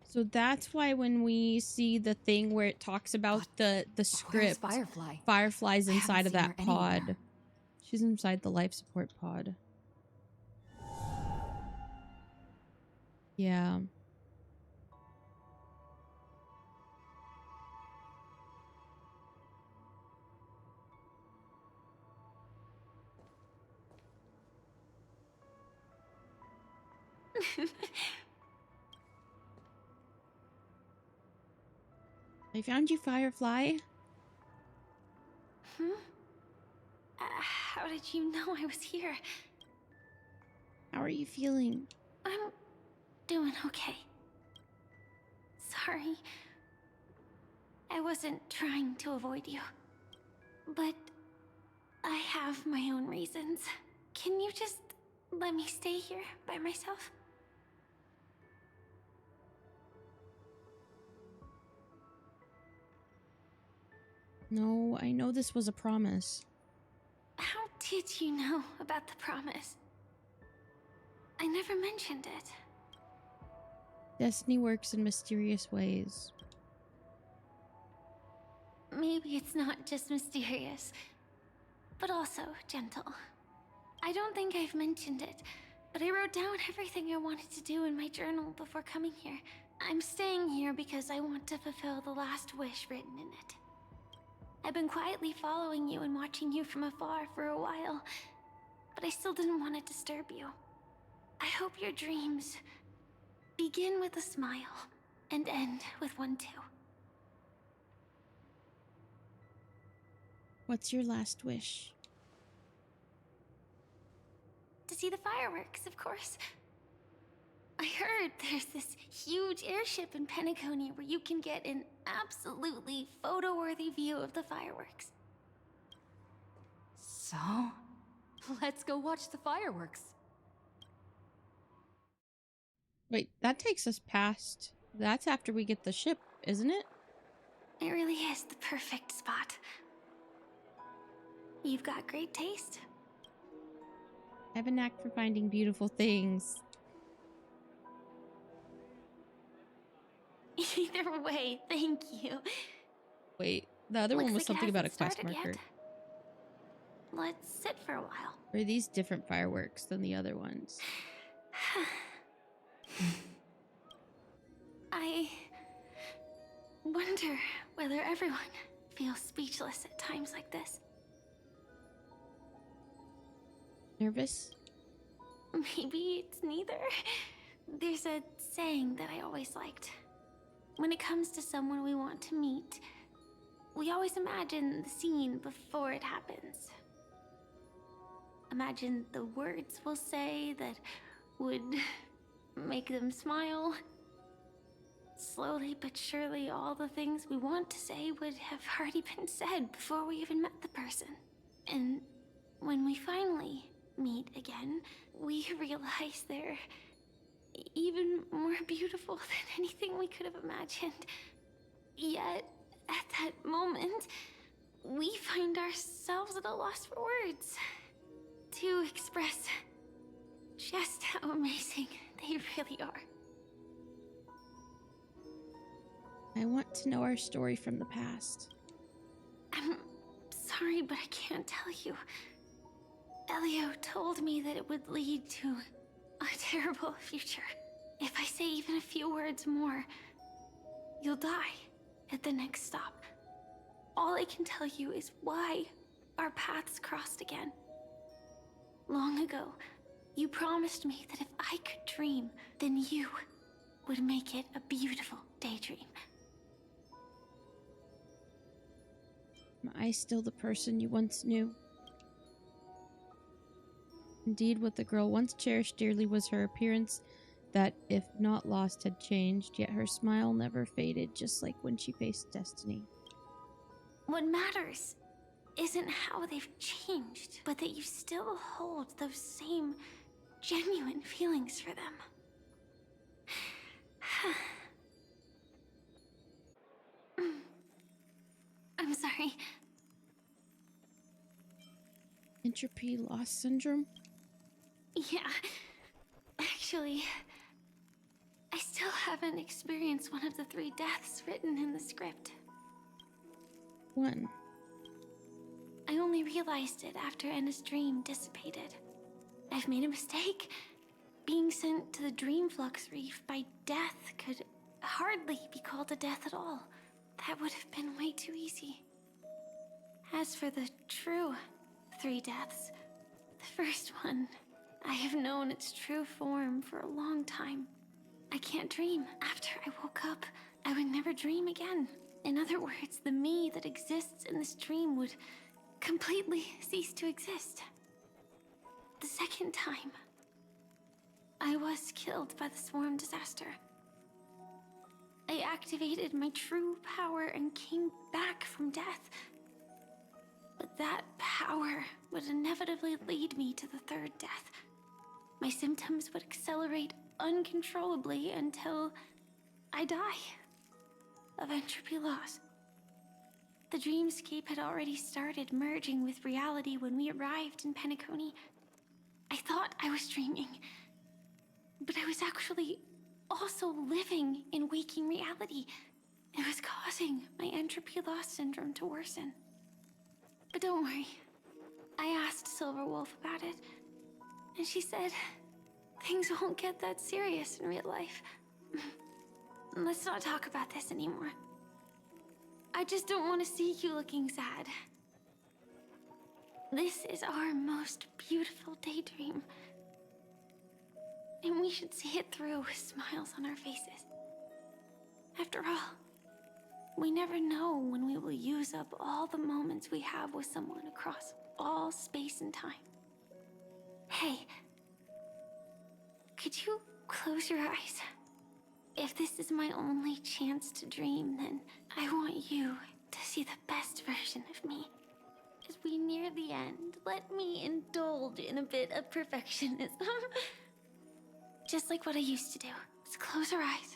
So that's why when we see the thing where it talks about the script, Firefly? Firefly's I haven't inside of seen that her pod. anywhere. She's inside the life support pod. Yeah. I found you, Firefly. How did you know I was here? How are you feeling? I'm doing okay. Sorry. I wasn't trying to avoid you. But I have my own reasons. Can you just let me stay here by myself? No, I know this was a promise. How did you know about the promise? I never mentioned it. Destiny works in mysterious ways. maybe it's not just mysterious, but also gentle. I don't think I've mentioned it, but I wrote down everything I wanted to do in my journal before coming here. I'm staying here because I want to fulfill the last wish written in it. I've been quietly following you and watching you from afar for a while, but I still didn't want to disturb you. I hope your dreams begin with a smile and end with one too. What's your last wish? To see the fireworks, of course. I heard there's this huge airship in Penacony where you can get an absolutely photo-worthy view of the fireworks. So, let's go watch the fireworks. Wait, that takes us past... That's after we get the ship, isn't it? It really is the perfect spot. You've got great taste. I have a knack for finding beautiful things. Either way, thank you. Wait, the other one was something about a quest marker. Let's sit for a while. Or are these different fireworks than the other ones? I wonder whether everyone feels speechless at times like this. Nervous? Maybe it's neither. There's a saying that I always liked. When it comes to someone we want to meet, we always imagine the scene before it happens. Imagine the words we'll say that would make them smile. Slowly but surely, all the things we want to say would have already been said before we even met the person. And when we finally meet again, we realize they're even more beautiful than anything we could have imagined. Yet, at that moment, we find ourselves at a loss for words to express just how amazing they really are. I want to know our story from the past. I'm sorry, but I can't tell you. Elio told me that it would lead to a terrible future. If I say even a few words more, you'll die at the next stop. All I can tell you is why our paths crossed again. Long ago, you promised me that if I could dream, then you would make it a beautiful daydream. Am I still the person you once knew? Indeed, what the girl once cherished dearly was her appearance that, if not lost, had changed, yet her smile never faded, just like when she faced destiny. What matters isn't how they've changed, but that you still hold those same genuine feelings for them. I'm sorry. Entropy loss syndrome? Yeah. Actually, I still haven't experienced one of the 3 deaths written in the script. One. I only realized it after Anna's dream dissipated. I've made a mistake. Being sent to the Dream Flux Reef by death could hardly be called a death at all. That would have been way too easy. As for the true 3 deaths, the first one, I have known its true form for a long time. I can't dream. After I woke up, I would never dream again. In other words, the me that exists in this dream would completely cease to exist. The second time, I was killed by the swarm disaster. I activated my true power and came back from death. But that power would inevitably lead me to the 3rd death. My symptoms would accelerate uncontrollably until I die of entropy loss. The dreamscape had already started merging with reality when we arrived in Penacony. I thought I was dreaming, but I was actually also living in waking reality. It was causing my entropy loss syndrome to worsen. But don't worry. I asked Silverwolf about it, and she said things won't get that serious in real life. Let's not talk about this anymore. I just don't want to see you looking sad. This is our most beautiful daydream. And we should see it through with smiles on our faces. After all, we never know when we will use up all the moments we have with someone across all space and time. Hey, could you close your eyes? If this is my only chance to dream, then I want you to see the best version of me. As we near the end, let me indulge in a bit of perfectionism. Just like what I used to do. Let's close our eyes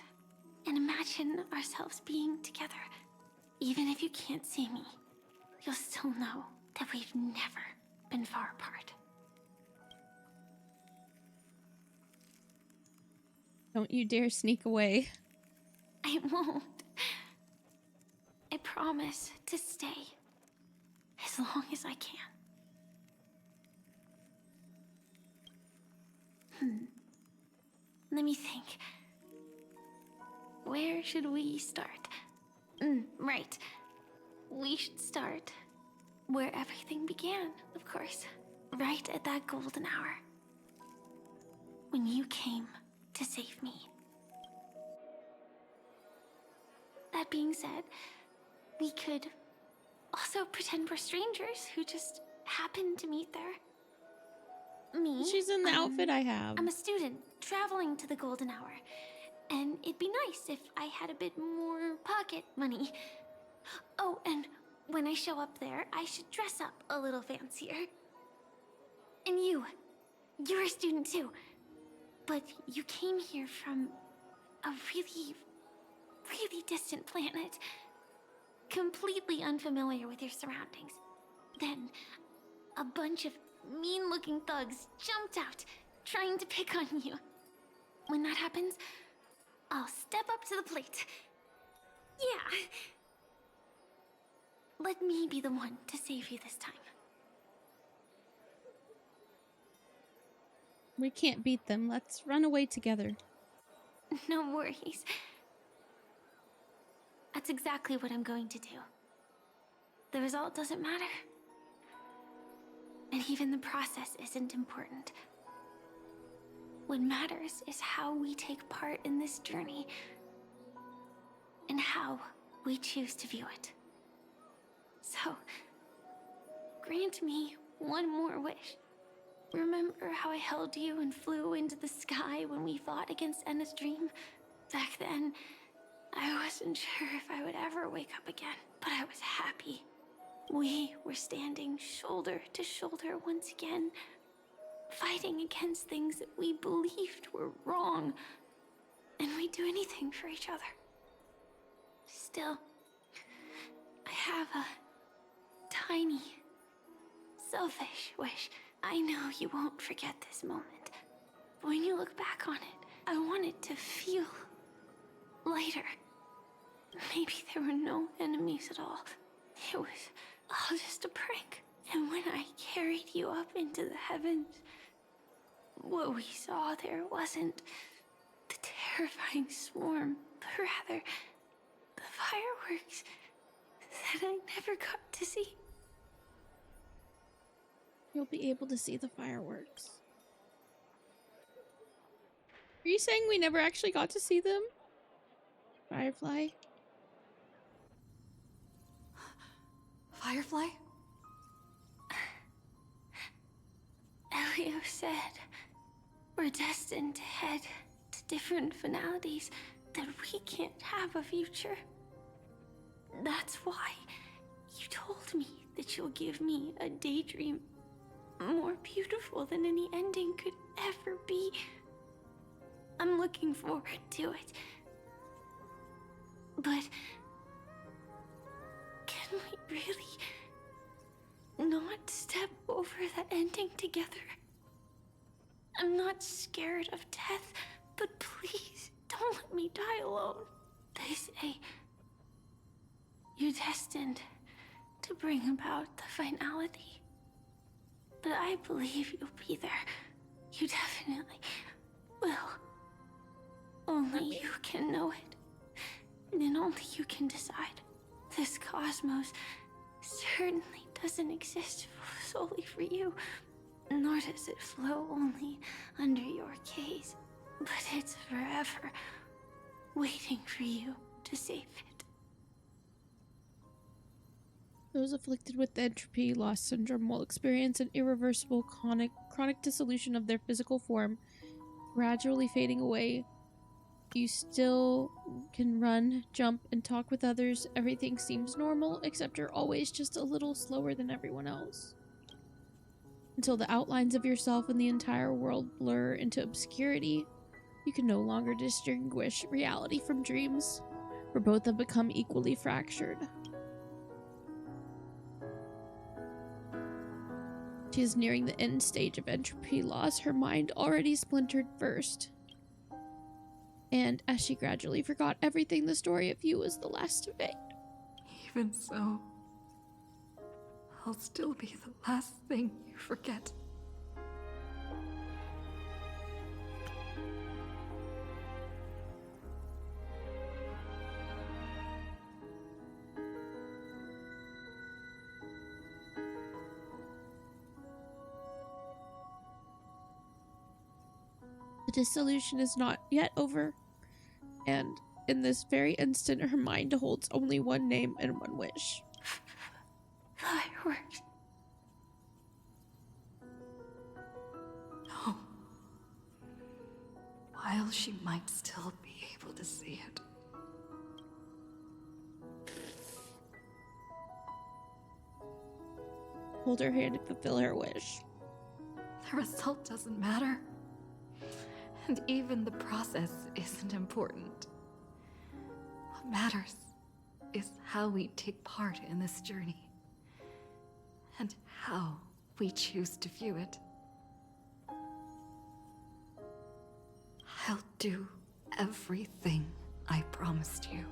and imagine ourselves being together. Even if you can't see me, you'll still know that we've never been far apart. Don't you dare sneak away. I won't. I promise to stay as long as I can. Let me think. Where should we start? Right. We should start where everything began, of course. Right at that golden hour. When you came to save me. That being said, we could also pretend we're strangers who just happened to meet there. Me? She's in the outfit I have. I'm a student traveling to the golden hour. And it'd be nice if I had a bit more pocket money. Oh, and when I show up there, I should dress up a little fancier. And you're a student too. But you came here from a really, really distant planet. Completely unfamiliar with your surroundings. Then, a bunch of mean-looking thugs jumped out, trying to pick on you. When that happens, I'll step up to the plate. Yeah. Let me be the one to save you this time. We can't beat them. Let's run away together. No worries. That's exactly what I'm going to do. The result doesn't matter. And even the process isn't important. What matters is how we take part in this journey. And how we choose to view it. So, grant me one more wish. Remember how I held you and flew into the sky when we fought against Enna's dream? Back then, I wasn't sure if I would ever wake up again, but I was happy. We were standing shoulder to shoulder once again, fighting against things that we believed were wrong, and we'd do anything for each other. Still, I have a tiny, selfish wish. I know you won't forget this moment, but when you look back on it, I want it to feel lighter. Maybe there were no enemies at all. It was all just a prank. And when I carried you up into the heavens, what we saw there wasn't the terrifying swarm, but rather the fireworks that I never got to see. You'll be able to see the fireworks. Are you saying we never actually got to see them? Firefly? Firefly? Elio said we're destined to head to different finalities, that we can't have a future. That's why you told me that you'll give me a daydream more beautiful than any ending could ever be. I'm looking forward to it. But can we really not step over the ending together? I'm not scared of death, but please don't let me die alone. They say You're destined to bring about the finality. But I believe you'll be there. You definitely will. Only you can know it. And only you can decide. This cosmos certainly doesn't exist solely for you. Nor does it flow only under your gaze. But it's forever waiting for you to save it. Those afflicted with entropy loss syndrome will experience an irreversible chronic dissolution of their physical form, gradually fading away. You still can run, jump, and talk with others. Everything seems normal, except you're always just a little slower than everyone else. Until the outlines of yourself and the entire world blur into obscurity, you can no longer distinguish reality from dreams, for both have become equally fractured. She is nearing the end stage of entropy loss, her mind already splintered first. And as she gradually forgot everything, the story of you was the last to fade. Even so, I'll still be the last thing you forget. The dissolution is not yet over, and in this very instant her mind holds only one name and one wish. Fireworks. No. While she might still be able to see it. Hold her hand and fulfill her wish. The result doesn't matter. And even the process isn't important. What matters is how we take part in this journey. And how we choose to view it. I'll do everything I promised you.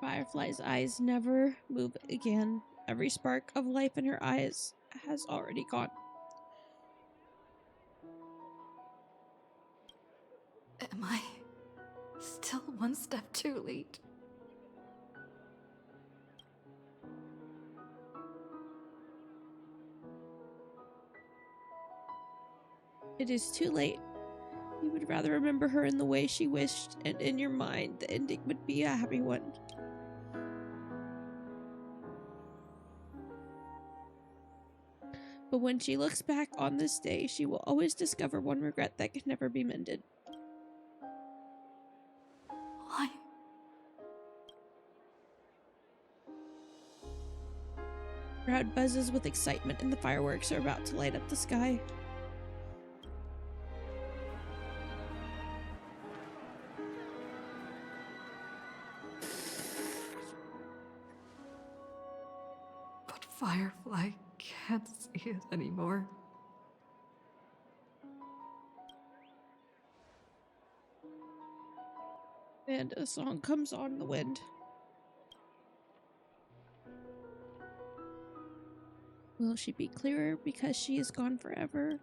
Firefly's eyes never move again. Every spark of life in her eyes has already gone. Am I still one step too late? It is too late. You would rather remember her in the way she wished, and in your mind the ending would be a happy one. But when she looks back on this day, she will always discover one regret that can never be mended. Why? Crowd buzzes with excitement and the fireworks are about to light up the sky. But Firefly can't see it anymore. And a song comes on the wind. Will she be clearer because she is gone forever?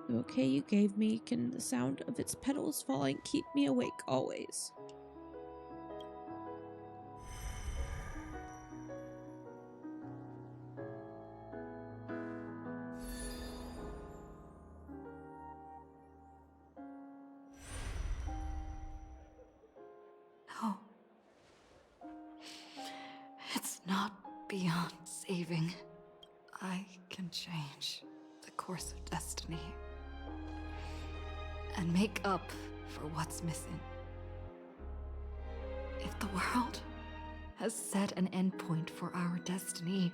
The bouquet you gave me, can the sound of its petals falling keep me awake always? No. It's not beyond saving. I can change the course of destiny. And make up for what's missing. If the world has set an endpoint for our destiny,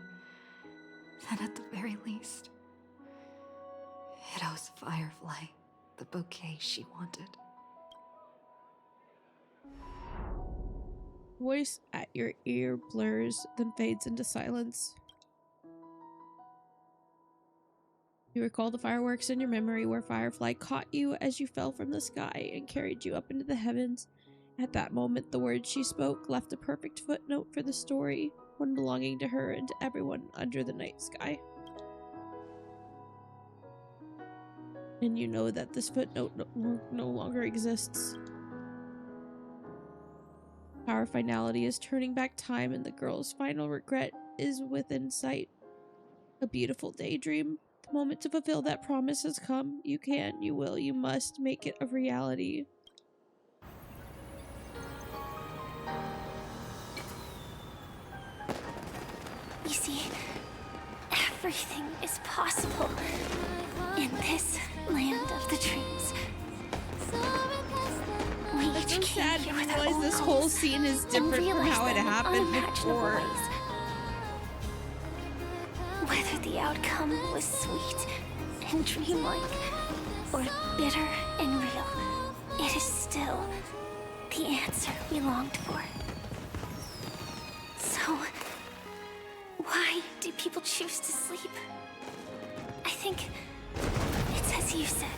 then at the very least, it owes Firefly the bouquet she wanted. Voice at your ear blurs, then fades into silence. You recall the fireworks in your memory where Firefly caught you as you fell from the sky and carried you up into the heavens. At that moment, the words she spoke left a perfect footnote for the story, one belonging to her and to everyone under the night sky. And you know that this footnote no longer exists. Our finality is turning back time, and the girl's final regret is within sight. A beautiful daydream. The moment to fulfill that promise has come. You can, you will, you must make it a reality. You see, everything is possible in this land of the dreams. We It's each so sad came to here with our realize own this whole goals scene is and different from realize how it them in happened unimaginable before. ways. Whether the outcome was sweet and dreamlike or bitter and real, it is still the answer we longed for. So, why do people choose to sleep? I think it's as you said.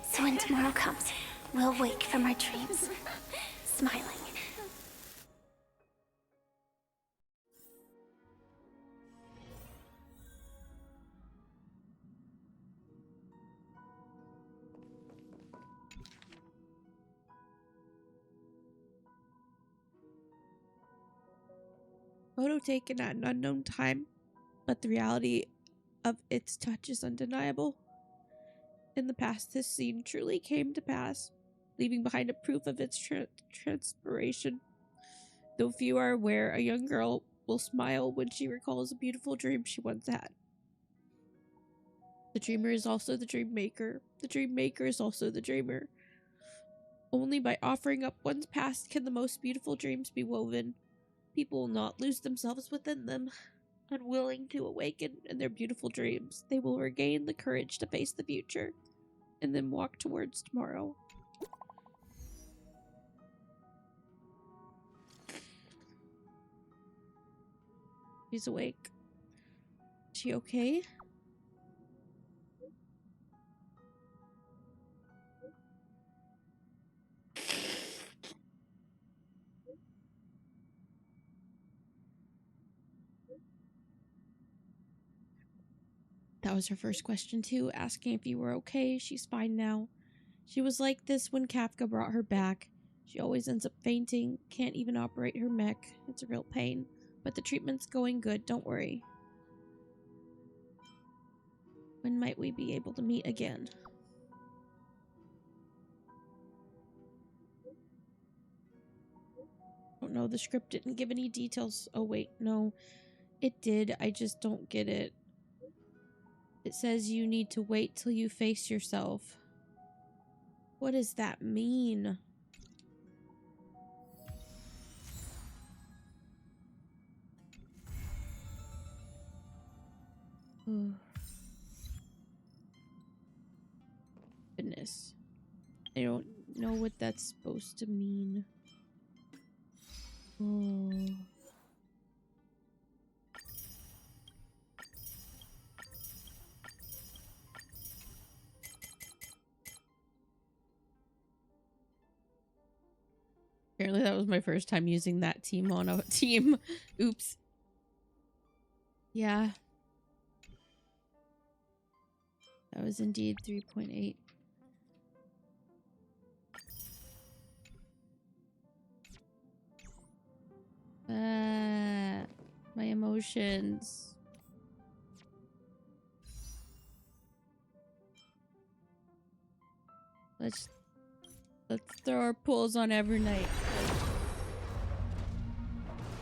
So when tomorrow comes, we'll wake from our dreams, smiling. Photo taken at an unknown time, but the reality of its touch is undeniable. In the past, this scene truly came to pass, leaving behind a proof of its transpiration. Though few are aware, a young girl will smile when she recalls a beautiful dream she once had. The dreamer is also the dream maker. The dream maker is also the dreamer. Only by offering up one's past can the most beautiful dreams be woven. People will not lose themselves within them. Unwilling to awaken in their beautiful dreams, they will regain the courage to face the future and then walk towards tomorrow. She's awake. Is she okay? That was her first question too, asking if you were okay. She's fine now. She was like this when Kafka brought her back. She always ends up fainting, can't even operate her mech. It's a real pain. But the treatment's going good, don't worry. When might we be able to meet again? Don't know, the script didn't give any details. Oh wait, no. It did, I just don't get it. It says you need to wait till you face yourself. What does that mean? Goodness. I don't know what that's supposed to mean. Oh. Apparently that was my first time using that team on a team. Oops. Yeah. That was indeed 3.8. My emotions. Let's throw our pulls on every night.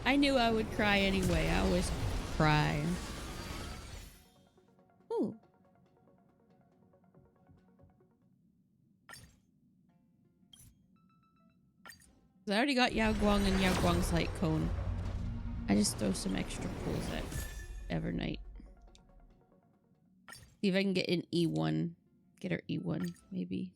I knew I would cry anyway. I always cry. Ooh. I already got Yao Guang and Yao Guang's light cone. I just throw some extra pulls at Evernight. See if I can get an E1. Get her E1, maybe.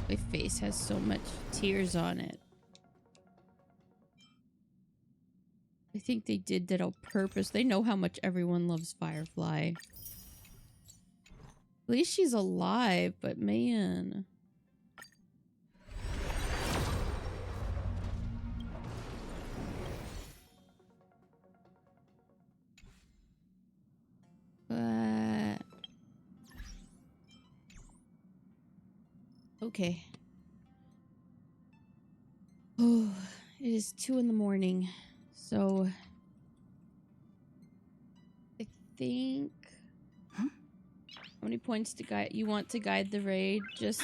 My face has so much tears on it. I think they did that on purpose. They know how much everyone loves Firefly. At least she's alive, but man. Okay. Oh, it is 2 in the morning. So I think how many points to guide you want to guide the raid? Just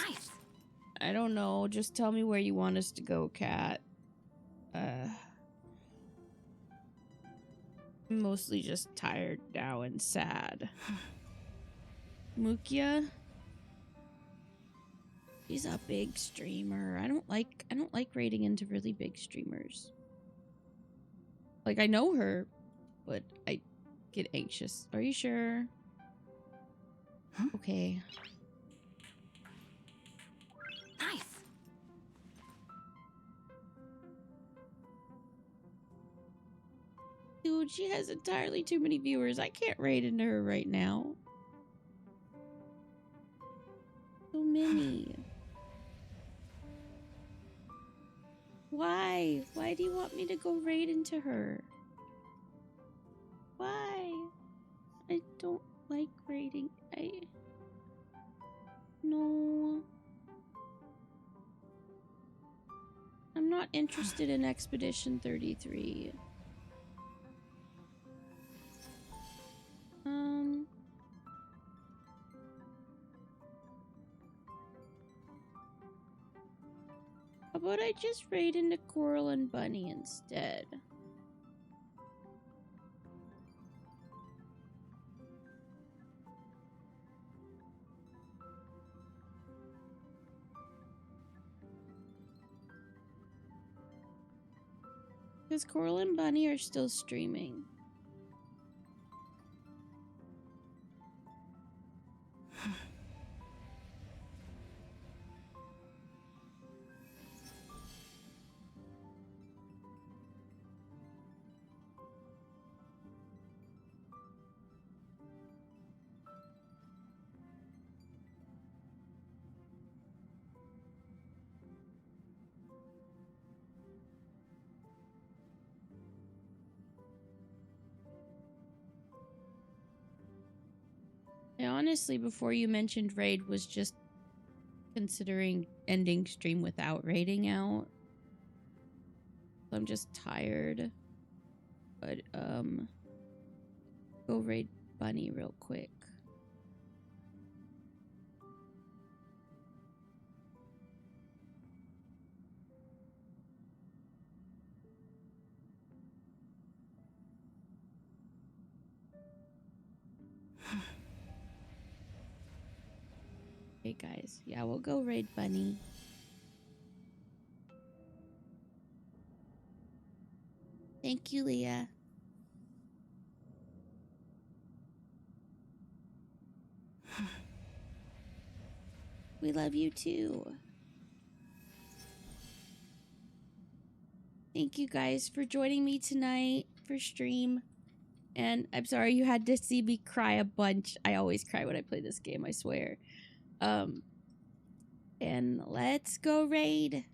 I don't know. Just tell me where you want us to go, Kat. I'm mostly just tired now and sad. Mukia? She's a big streamer. I don't like raiding into really big streamers. Like, I know her, but I get anxious. Are you sure? Okay. Nice. Dude, she has entirely too many viewers. I can't raid into her right now. So many. Why? Why do you want me to go raid into her? Why? I don't like raiding. No. I'm not interested in Expedition 33. How about I just raid into Coral and Bunny instead? Because Coral and Bunny are still streaming. I honestly, before you mentioned raid, was just considering ending stream without raiding out. I'm just tired. But, go raid Bunny real quick. Hey guys, yeah, we'll go raid Bunny. Thank you, Leah. We love you too. Thank you guys for joining me tonight for stream. And I'm sorry you had to see me cry a bunch. I always cry when I play this game, I swear. And let's go raid.